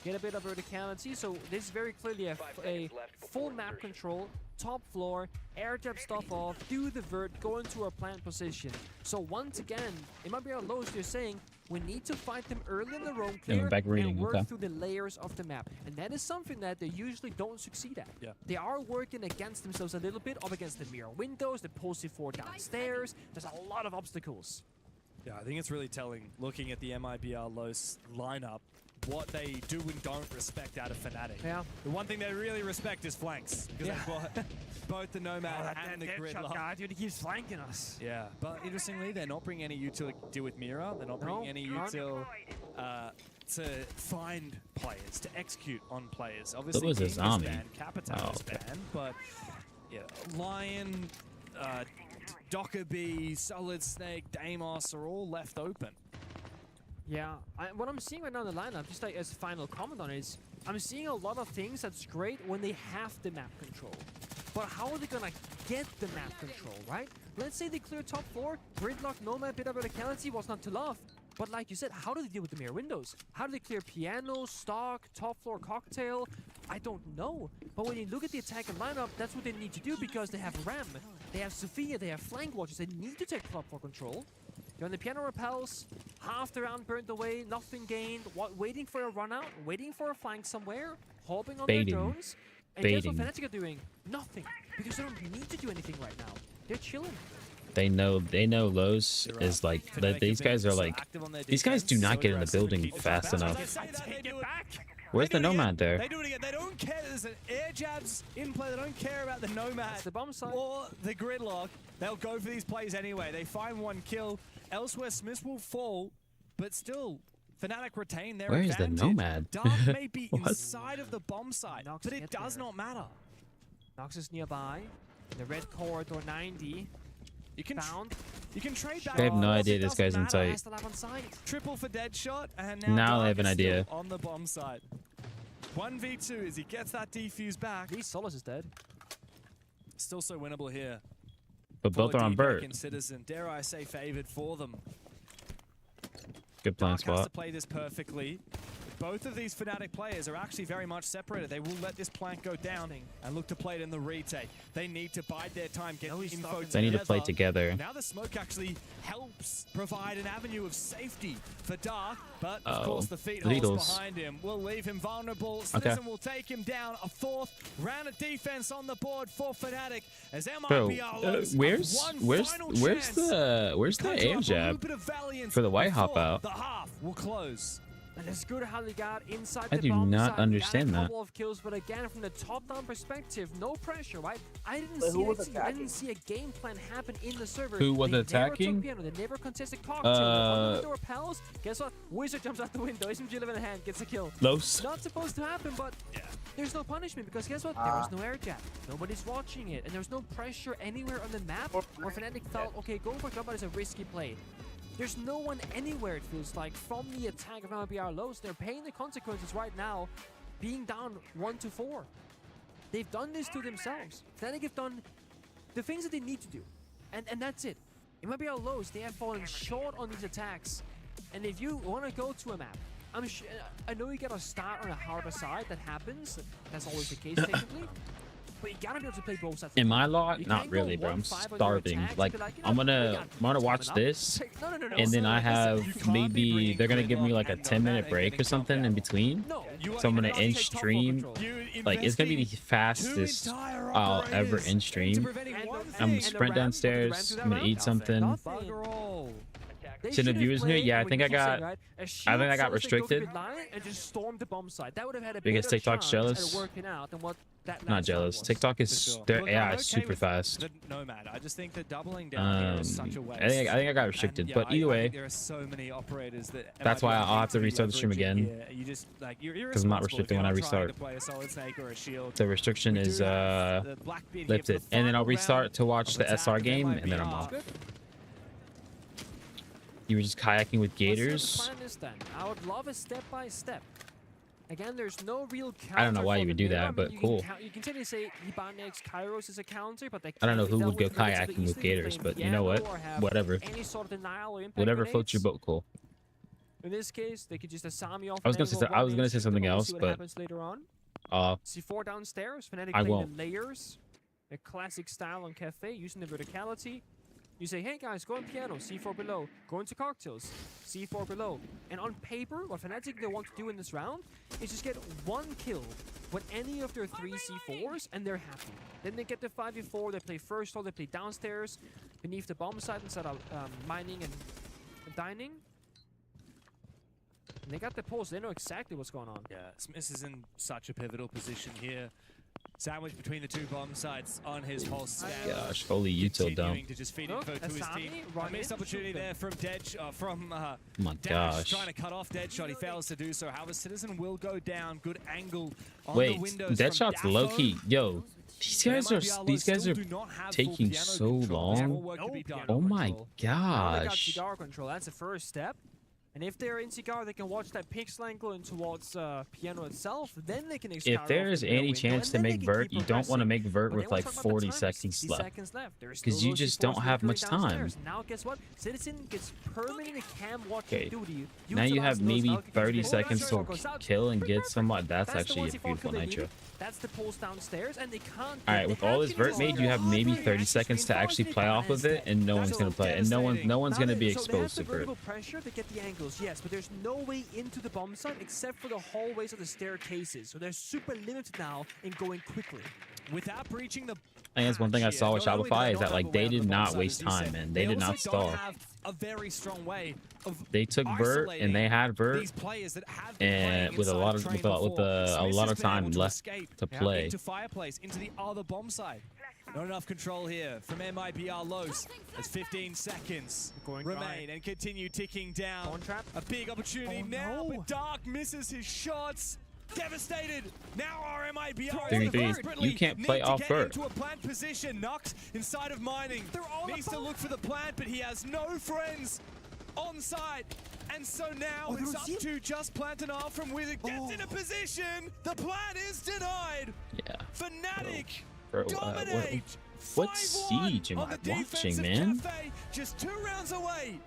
Get a bit of verticality. So this is very clearly a full map control. Top floor, air jab stuff off, do the vert, go into our plant position. So once again, it might be our lows. You're saying we need to fight them early in the roam clear and work through the layers of the map. And that is something that they usually don't succeed at. Yeah. They are working against themselves a little bit, up against the mirror windows, the pulse C4 downstairs. There's a lot of obstacles. Yeah, I think it's really telling, looking at the MIBR Los lineup, what they do and don't respect out of Fnatic. Yeah. The one thing they really respect is flanks, because they've got both the Nomad and the Gridlock. Guy, dude, he keeps flanking us. Yeah, but interestingly, they're not bringing any util to deal with Mira. They're not bringing any util to find players, to execute on players. Obviously, was a King is zombie. banned, Capital is banned, but yeah, Lion, Dockerbee, Solid Snake, Deimos are all left open. Yeah, what I'm seeing right now in the lineup, just like as a final comment on it, is I'm seeing a lot of things that's great when they have the map control. But how are they gonna get the map control, right? Let's say they clear top floor, Gridlock, Nomad, bit of verticality was not to love. But like you said, how do they deal with the mirror windows? How do they clear piano, stock, top floor cocktail? I don't know. But when you look at the attack and lineup, that's what they need to do because they have Ram, they have Sophia, they have flank watchers. They need to take top floor control. You're on the piano repels, half the round burned away, nothing gained, waiting for a run out, waiting for a flank somewhere, hopping on their drones. And guess what Fnatic are doing? Nothing. Because they don't need to do anything right now. They're chilling. They know Los is like, these guys are like, these guys do not get in the building fast enough. Where's the Nomad there? They do it again. They don't care. There's an air jabs in play. They don't care about the Nomad the bomb side. or the Gridlock. They'll go for these plays anyway. They find one kill. Elsewhere, Smith will fall, but still, Fnatic retain their advantage. Where is the Nomad? Dark may be inside of the bomb side, Nox but it does not matter. Nox is nearby. The red corridor 90. You can trade back. I have no idea this guy's in sight. Triple for Deadshot, and Now Dark I have an is still idea. on the bomb side. 1v2 as he gets that defuse back. These Solus is dead. Still so winnable here. But both are on Bert. Citizen, dare I say, favored for them. Good plan Dark has spot. to play this perfectly. Both of these Fnatic players are actually very much separated. They will let this plank go down and look to play it in the retake. They need to bide their time, get the info together. They need to play together. Now the smoke actually helps provide an avenue of safety for Dark, but of course the feet holes behind him will leave him vulnerable. Citizen will take him down. A fourth round of defense on the board for Fnatic as MIBR where's the air jab for the white hop out? The half will close. And it's good how they got inside I the do bomb not side, understand got a that. couple of kills, but again, from the top-down perspective, no pressure, right? I didn't But who was see I attacking? didn't see a game plan happen in the server. Who was They attacking? Never took piano, they never contested cocktail. They repels. Guess what? Wizard jumps out the window. SMG 11 in hand, gets a kill. Los. Not supposed to happen, but there's no punishment because guess what? There was no air jab. Nobody's watching it, and there's no pressure anywhere on the map. Or Fnatic felt, okay, going for jump out is a risky play. There's no one anywhere, it feels like, from the attack of MIBR Lows. They're paying the consequences right now, being down 1-4. They've done this to themselves. Fnatic have done the things that they need to do, and that's it. In MIBR Lows, they have fallen short on these attacks. And if you want to go to a map, I know you gotta start on a harder side. That happens. That's always the case, technically. But you gotta be able to play both sides. In my lot, not really, bro. I'm starving. Like, I'm gonna watch this, and then I have maybe they're gonna give me like a 10-minute break or something in between. So I'm gonna end stream. Like, it's gonna be the fastest I'll ever end stream. I'm gonna sprint downstairs. I'm gonna eat something. Should the viewers knew? Yeah, I think I got restricted. And just stormed the bomb side. That would have had a Because better TikTok's chance jealous. at working out than what that Not jealous. was. TikTok is their AI is super fast. Nomad. I just think that doubling down here is such a waste. I think I got restricted, And, but either I way, think there are so many operators that that's why I'll have to restart the stream again. You just like you're Because I'm not responsible if restricted you're when I not trying restart. to play a solid snake or a shield. The restriction is lifted, and then I'll restart to watch the SR game, and then I'm off. You were just kayaking with gators. I would love a step-by-step. Again, there's no real counter. I don't know why you would do that, but cool. You can totally say Ibanez Kairos is a counter, but I don't know who would go kayaking with gators, but you know what? Whatever. Whatever floats your boat, cool. In this case, they could just Asami off. I was gonna say something else, but later on. C4 downstairs. Fnatic I playing won't. the layers, a classic style on Cafe, using the verticality. You say, hey guys, go on piano, C4 below. Go into cocktails, C4 below. And on paper, what Fnatic they want to do in this round is just get one kill with any of their 3 C4s, and they're happy. Then they get the 5v4, they play first hole, they play downstairs, beneath the bomb site instead of mining and dining. And they got the pulse, they know exactly what's going on. Yeah, Smith is in such a pivotal position here. Sandwich between the 2 bomb sites on his pulse scan. Gosh, holy util dump. To just feed info to his team. A missed opportunity there from Deadshot. Oh my Dash, gosh. trying to cut off Deadshot. He fails to do so. However, Citizen will go down. Good angle on Wait, the windows. Deadshot's low key. Yo, these guys are taking so long. Oh my gosh. Cigar control. That's the first step. And if they're in Cigar, they can watch that pixel angle in towards Piano itself. Then they can If there's any chance to make vert, you don't want to make vert with like 40 seconds left. Because you just don't have much time. Now guess what? Citizen gets permanent cam watching duty. Now you have maybe 30 seconds to kill and get someone. That's actually a beautiful nitro. That's the pulse downstairs, and they can't. Alright, with all this vert made, you have maybe 30 seconds to actually play off of it, and no one's gonna play, and no one's gonna be exposed to vert. Pressure to get the angles, yes, but there's no way into the bomb site except for the hallways of the staircases. So they're super limited now in going quickly. Without breaching the I think that's one thing I saw with Shopify is that like they did not waste time, man. They did not stall. A very strong way of they took vert and they had vert, and with a lot of time left to play. Into Fireplace, into the other bomb side. Not enough control here from MIBR Los as 15 seconds remain and continue ticking down. A big opportunity now, but Dark misses his shots. Devastated. Now our MIBR you can't play off vert. Into a plant position. Knux inside of mining. Needs to look for the plant, but he has no friends on site. And so now it's up to just Plant and R from Wizard. Gets in a position. The plant is denied. Yeah. Fnatic Bro, dominate. What siege am I watching, man? Cafe, just 2 rounds away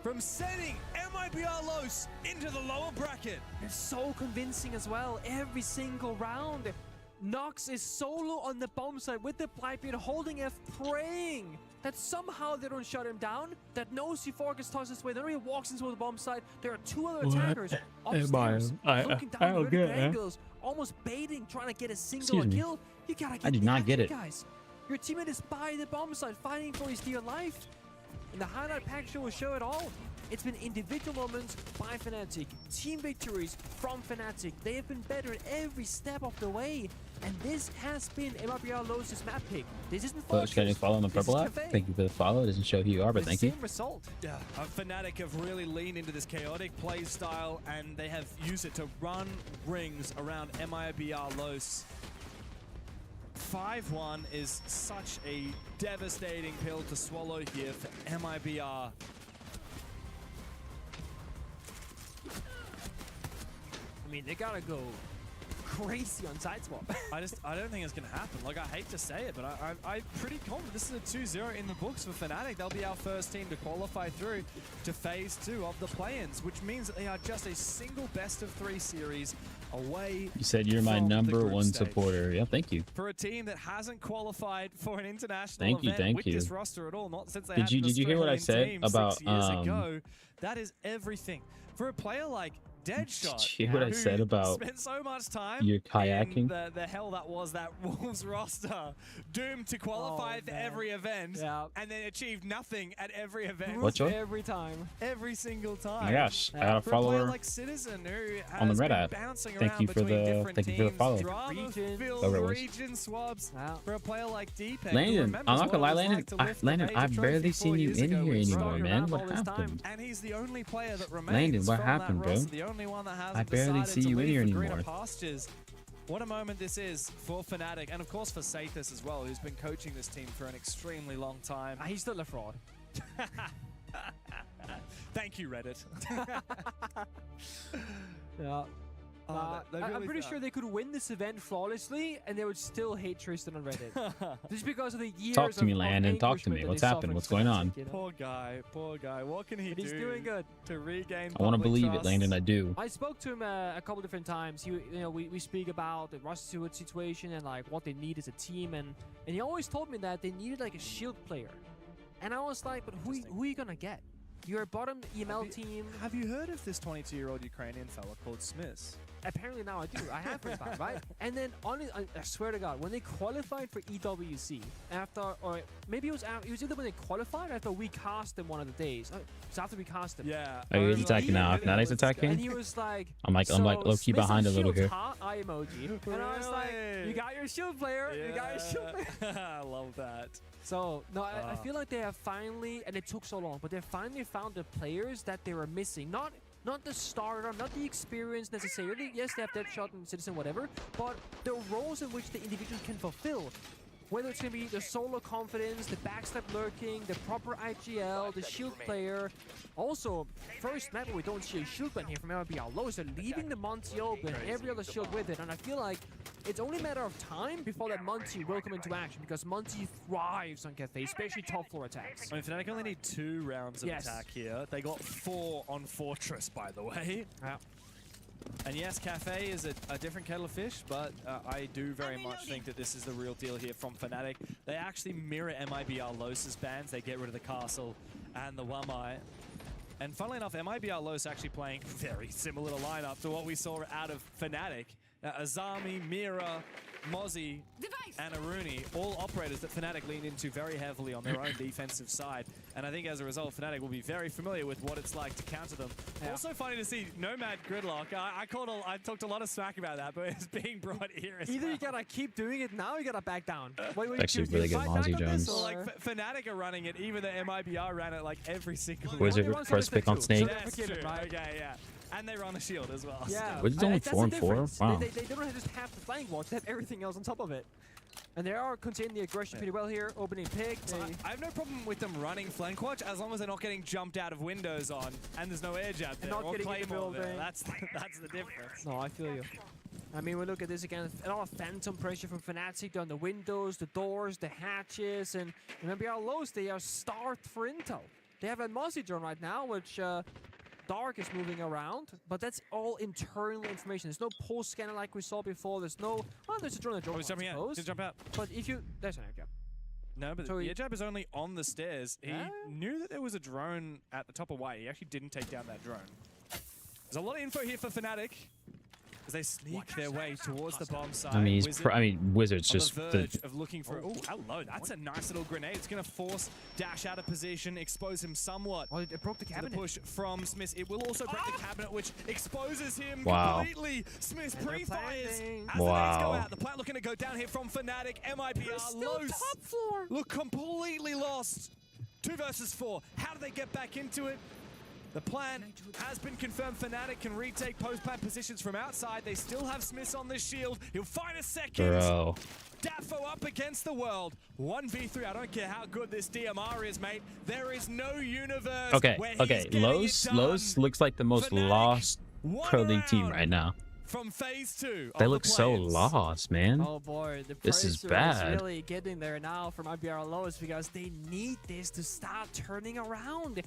from sending MIBR Los into the lower bracket. It's so convincing as well, every single round. Nox is solo on the bomb side with the Blackbeard holding F, praying that somehow they don't shut him down, that no C4 gets tossed this way, then he walks into the bomb side. There are 2 other attackers upstairs, looking down the vertical angles, almost baiting, trying to get a single kill. You gotta get I do not get it. Guys. Your teammate is by the bomb side, fighting for his dear life. And the highlight pack show will show it all. It's been individual moments by Fnatic, team victories from Fnatic. They have been better at every step of the way. And this has been MRBR Lowe's map pick. This isn't Coach, can you follow on the purple app? Thank you for the follow. It doesn't show who you are, but thank you. Same result. Yeah, Fnatic have really leaned into this chaotic play style, and they have used it to run rings around MIBR Lowe's. 5-1 is such a devastating pill to swallow here for MIBR. I mean, they gotta go crazy on side swap. I don't think it's gonna happen. Like, I hate to say it, but I'm pretty confident this is a 2-0 in the books for Fnatic. They'll be our first team to qualify through to phase 2 of the play-ins, which means that they are just a single best-of-3 series away. You said you're my number one supporter. Yeah, thank you. For a team that hasn't qualified for an international event with this roster at all, not since they had Did you hear what I said about 6 years ago, that is everything. For a player like Deadshot, did you hear what I said about spent so much time your kayaking? In the hell that was that Wolves roster, doomed to qualify for every event, and then achieved nothing at every event. What, Joy? Every time. Every single time. Oh my gosh, I got a follower like Citizen who on the has Red been app. bouncing Thank around you for between the different follow. Drama-filled region swabs for a player like Deepak. Landon, I'm not gonna lie, Landon, I've barely seen you in here anymore, man. What happened? And he's the only player that remains. Landon, what from happened, that bro? roster, the only one that hasn't I barely see you in here anymore. Pastures. What a moment this is for Fnatic, and of course for Sathis as well, who's been coaching this team for an extremely long time. He's still a fraud. Thank you, Reddit. Yeah. Really I'm pretty sure they could win this event flawlessly, and they would still hate Tristan on Reddit. Just because of the years Talk to me, Landon. Talk to me. What's happened? What's going on? Poor guy. Poor guy. What can he do? He's doing good To regain I want to believe trust? it, Landon. I do. I spoke to him a couple different times. We speak about the roster situation and like what they need as a team, and he always told me that they needed like a shield player, and I was like, but who are you gonna get? You're a bottom EML team. Have you heard of this 22-year-old Ukrainian fella called Smith? Apparently now I do. I have heard about it, right? And then I swear to God, when they qualified for EWC or maybe it was either when they qualified or after we cast them one of the days. It's after we cast them. Yeah. Are you attacking now? Fnatic's attacking? And he was like, I'm like low-key behind a little here. Eye emoji. And I was like, you got your shield player. Yeah. You got your shield player. I love that. So, no, I feel like they have finally, and it took so long, but they finally found the players that they were missing. Not the starter, not the experience necessarily. Yes, they have Deadshot and Citizen, whatever, but the roles in which the individuals can fulfill. Whether it's going to be the solo confidence, the backstab lurking, the proper IGL, the shield player. Also, first map where we don't see a shield ban here from MLBR Lowe's. They're leaving the Monty open, every other shield with it, and I feel like it's only a matter of time before that Monty will come into action, because Monty thrives on Cafe, especially top floor attacks. I mean, Fnatic only need 2 rounds of attack here. They got 4 on Fortress, by the way. Yeah. And yes, Cafe is a different kettle of fish, but I do very much think that this is the real deal here from Fnatic. They actually mirror MIBR Lowe's bans. They get rid of the castle and the Wamai. And funnily enough, MIBR Lowe's actually playing very similar lineup to what we saw out of Fnatic. Azami, Mira, Mozzie, and Aruni, all operators that Fnatic leaned into very heavily on their own defensive side. And I think as a result, Fnatic will be very familiar with what it's like to counter them. Yeah. Also funny to see Nomad Gridlock. I talked a lot of smack about that, but it's being brought here as Either well. you gotta keep doing it now, or you gotta back down. Actually, really good Mozzie Jones. So like Fnatic are running it, even the MIBR ran it like every single Wizard first pick on Snake. That's true. Okay, yeah. And they run the shield as well. Yeah. Wizard's only 4-4? Wow. They don't just have the flying watch, they have everything else on top of it. And they are containing the aggression pretty well here, opening pick. I have no problem with them running flank watch as long as they're not getting jumped out of windows on and there's no air jab there or claymore there. That's the difference. No, I feel you. I mean, we look at this again, a lot of phantom pressure from Fnatic on the windows, the doors, the hatches, and remember how Lowe's, they are starved for intel. They have a Mozzie drone right now, which Dark is moving around, but that's all internal information. There's no pulse scanner like we saw before. There's no... Oh, there's a drone that he's jumping out. He's jump out. But if you... There's an air jab. No, but the air jab is only on the stairs. He knew that there was a drone at the top of white. He actually didn't take down that drone. There's a lot of info here for Fnatic. as they sneak their way towards the bomb site. I mean, Wizard's just on the verge of looking for. Oh, hello! That's a nice little grenade. It's going to force Dash out of position, expose him somewhat. Oh, it broke the cabinet. The push from Smith. It will also break the cabinet, which exposes him Wow. completely. Smith pre-fires as the nades Wow. go out. The plant looking to go down here from Fnatic. MIBR Los top floor. look completely lost. 2 versus 4. How do they get back into it? The plan has been confirmed. Fnatic can retake post-plant positions from outside. They still have Smith on the shield. He'll find a second. Bro. Daffo up against the world. 1v3. I don't care how good this DMR is, mate. There is no universe. Okay, where he's okay. getting Lowe's it done. looks like the most lost Pro League team right now. From phase 2. They look so lost, man. Oh boy, the This is pressure bad. is really getting there now from IBR Lowe's because they need this to start turning around.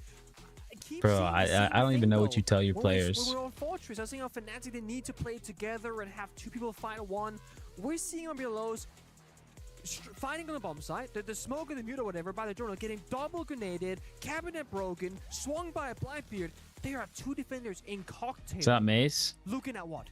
Bro, I don't even know what you tell your players. When we're on Fortress, I was saying on Fnatic, they need to play together and have 2 people fight one. We're seeing IBR Lowe's fighting on the bomb site, the smoke and the mute or whatever by the journal, getting double grenaded, cabinet broken, swung by a Blackbeard. There are 2 defenders in cocktail. What's up, Mace? Looking at what?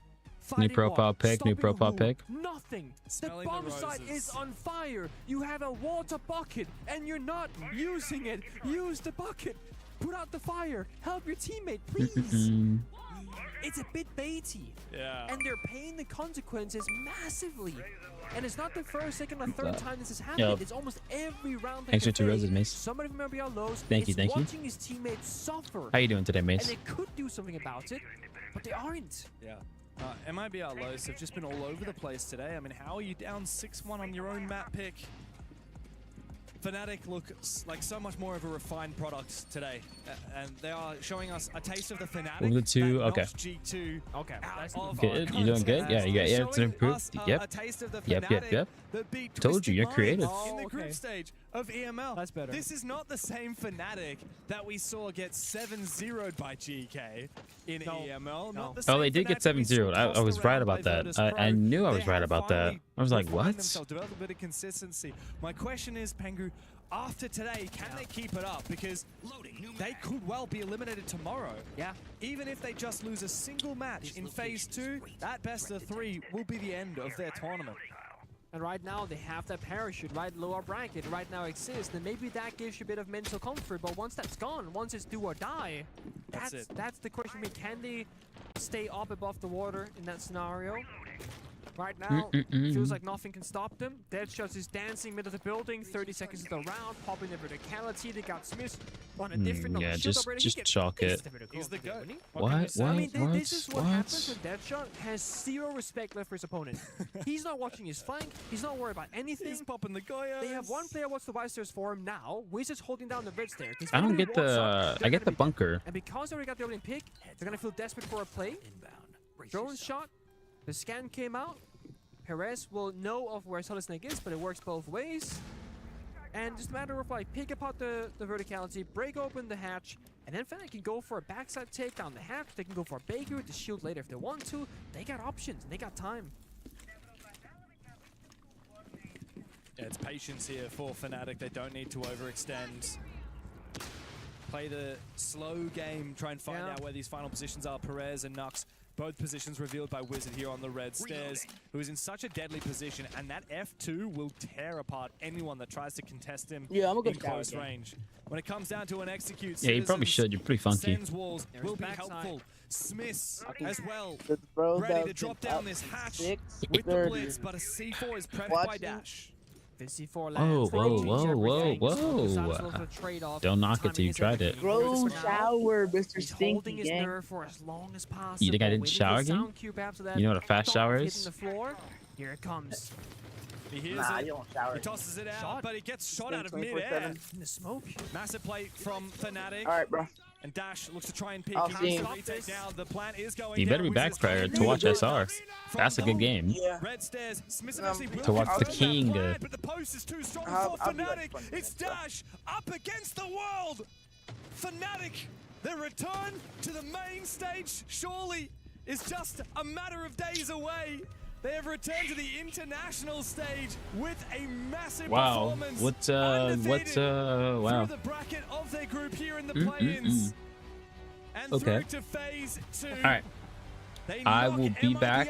New profile pick, new profile pick. Nothing. Smelling the bomb the site roses. is on fire. You have a water bucket and you're not using it. Use the bucket. Put out the fire. Help your teammate, please. It's a bit baity. Yeah. And they're paying the consequences massively. And it's not the first, second, or third time this has happened. Yo. It's almost every round. Thanks for 2 roses, Mace. Somebody from RBL Lowe's Thank you, is thank you. watching his teammates suffer. How you doing today, Mace? And they could do something about it, but they aren't. Yeah. MIBR Lowe's have just been all over the place today. I mean, how are you down 6-1 on your own map pick? Fnatic look like so much more of a refined product today, and they are showing us a taste of the Fnatic. Over the 2, okay. G2 okay, that's Good, you doing good? Yeah, it's improved. Yep. A taste of the Yep. Fnatic that beat Told you, you're Twisted creative. Minds in the group stage of EML. That's better. This is not the same Fnatic that we saw get 7-0'd by GK in EML. Not the Oh, they same did get Fnatic we saw 7-0. I tossed was right around about by that. Virtus I Pro. knew I was They right have about that. finally I was like, refined what? themselves, developed a bit of consistency. My question is, Pengu, after today, can they keep it up? Because they could well be eliminated tomorrow. Yeah. Even if they just lose a single match in phase 2, that best of 3 will be the end of their tournament. And right now they have that parachute, right? Lower bracket right now exists, and maybe that gives you a bit of mental comfort. But once that's gone, once it's do or die, that's the question. I mean, can they stay up above the water in that scenario? Right now, feels like nothing can stop them. Deadshot is dancing mid of the building. 30 seconds of the round, popping the verticality. They got Smith on a different. Yeah, just chalk it. He's the goat. What? I mean, this is what happens What? when Deadshot has 0 respect left for his opponent. He's not watching his flank. He's not worried about anything. He's popping the Goyas. They have one player watch the white stairs for him now. Wizards holding down the red stair. I don't get the. I get the bunker. And because they already got the opening pick, they're gonna feel desperate for a play. Drone shot. The scan came out. Perez will know of where Solid Snake is, but it works both ways. And just a matter of like pick apart the verticality, break open the hatch, and then Fnatic can go for a backside take down the hatch. They can go for a Baker with the shield later if they want to. They got options, and they got time. Yeah, it's patience here for Fnatic. They don't need to overextend. Play the slow game, try and find out where these final positions are. Perez and Nux, both positions revealed by Wizard here on the red stairs, who is in such a deadly position, and that F2 will tear apart anyone that tries to contest him in close range. When it comes down to an execute, Yeah, you probably should. You're pretty funky. Sen's walls will be helpful. Smiths as well, Bro, ready to drop down this hatch with the blitz, but a C4 is prepped by Dash. The C4 Oh, lands. whoa. Don't knock it till you tried it. Bro, shower, Mr. He's Stinky holding his gang. nerve for as long as possible. You think I didn't Waiting shower for again? sound cue after that. You know what a fast Thump shower hitting is? the floor. Here it comes. He hears Nah, it. you don't shower. He tosses it out, but he gets shot out of 24/7. mid-air. In the smoke. Massive play from Fnatic. All right, bro. And Dash looks to try and pick. I'll Has see to him. retake down. The plan is going You better be down. back Wizards prior to coming watch in. SR. That's a good game. Yeah. Red stairs. Smith actually will To watch the confirm that king. plan, but the post is too strong I'll for be like Fnatic. 20 It's minutes, bro. Dash up against the world. Fnatic, their return to the main stage surely is just a matter of days away. They have returned to the international stage with a massive performance. Wow. Wow. Wow. Through the bracket of their group here in the play-ins. And through to phase 2. All right. I will be back.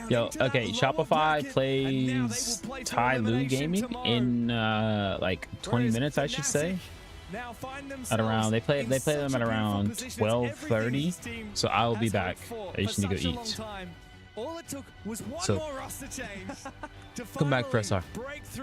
Yo, okay, Shopify plays Tai Lu Gaming in like 20 minutes, I should say. At around they play them at around 12:30, so I will be back. I just need to go eat. All it took was one So more roster change to come back, finally press R. break through.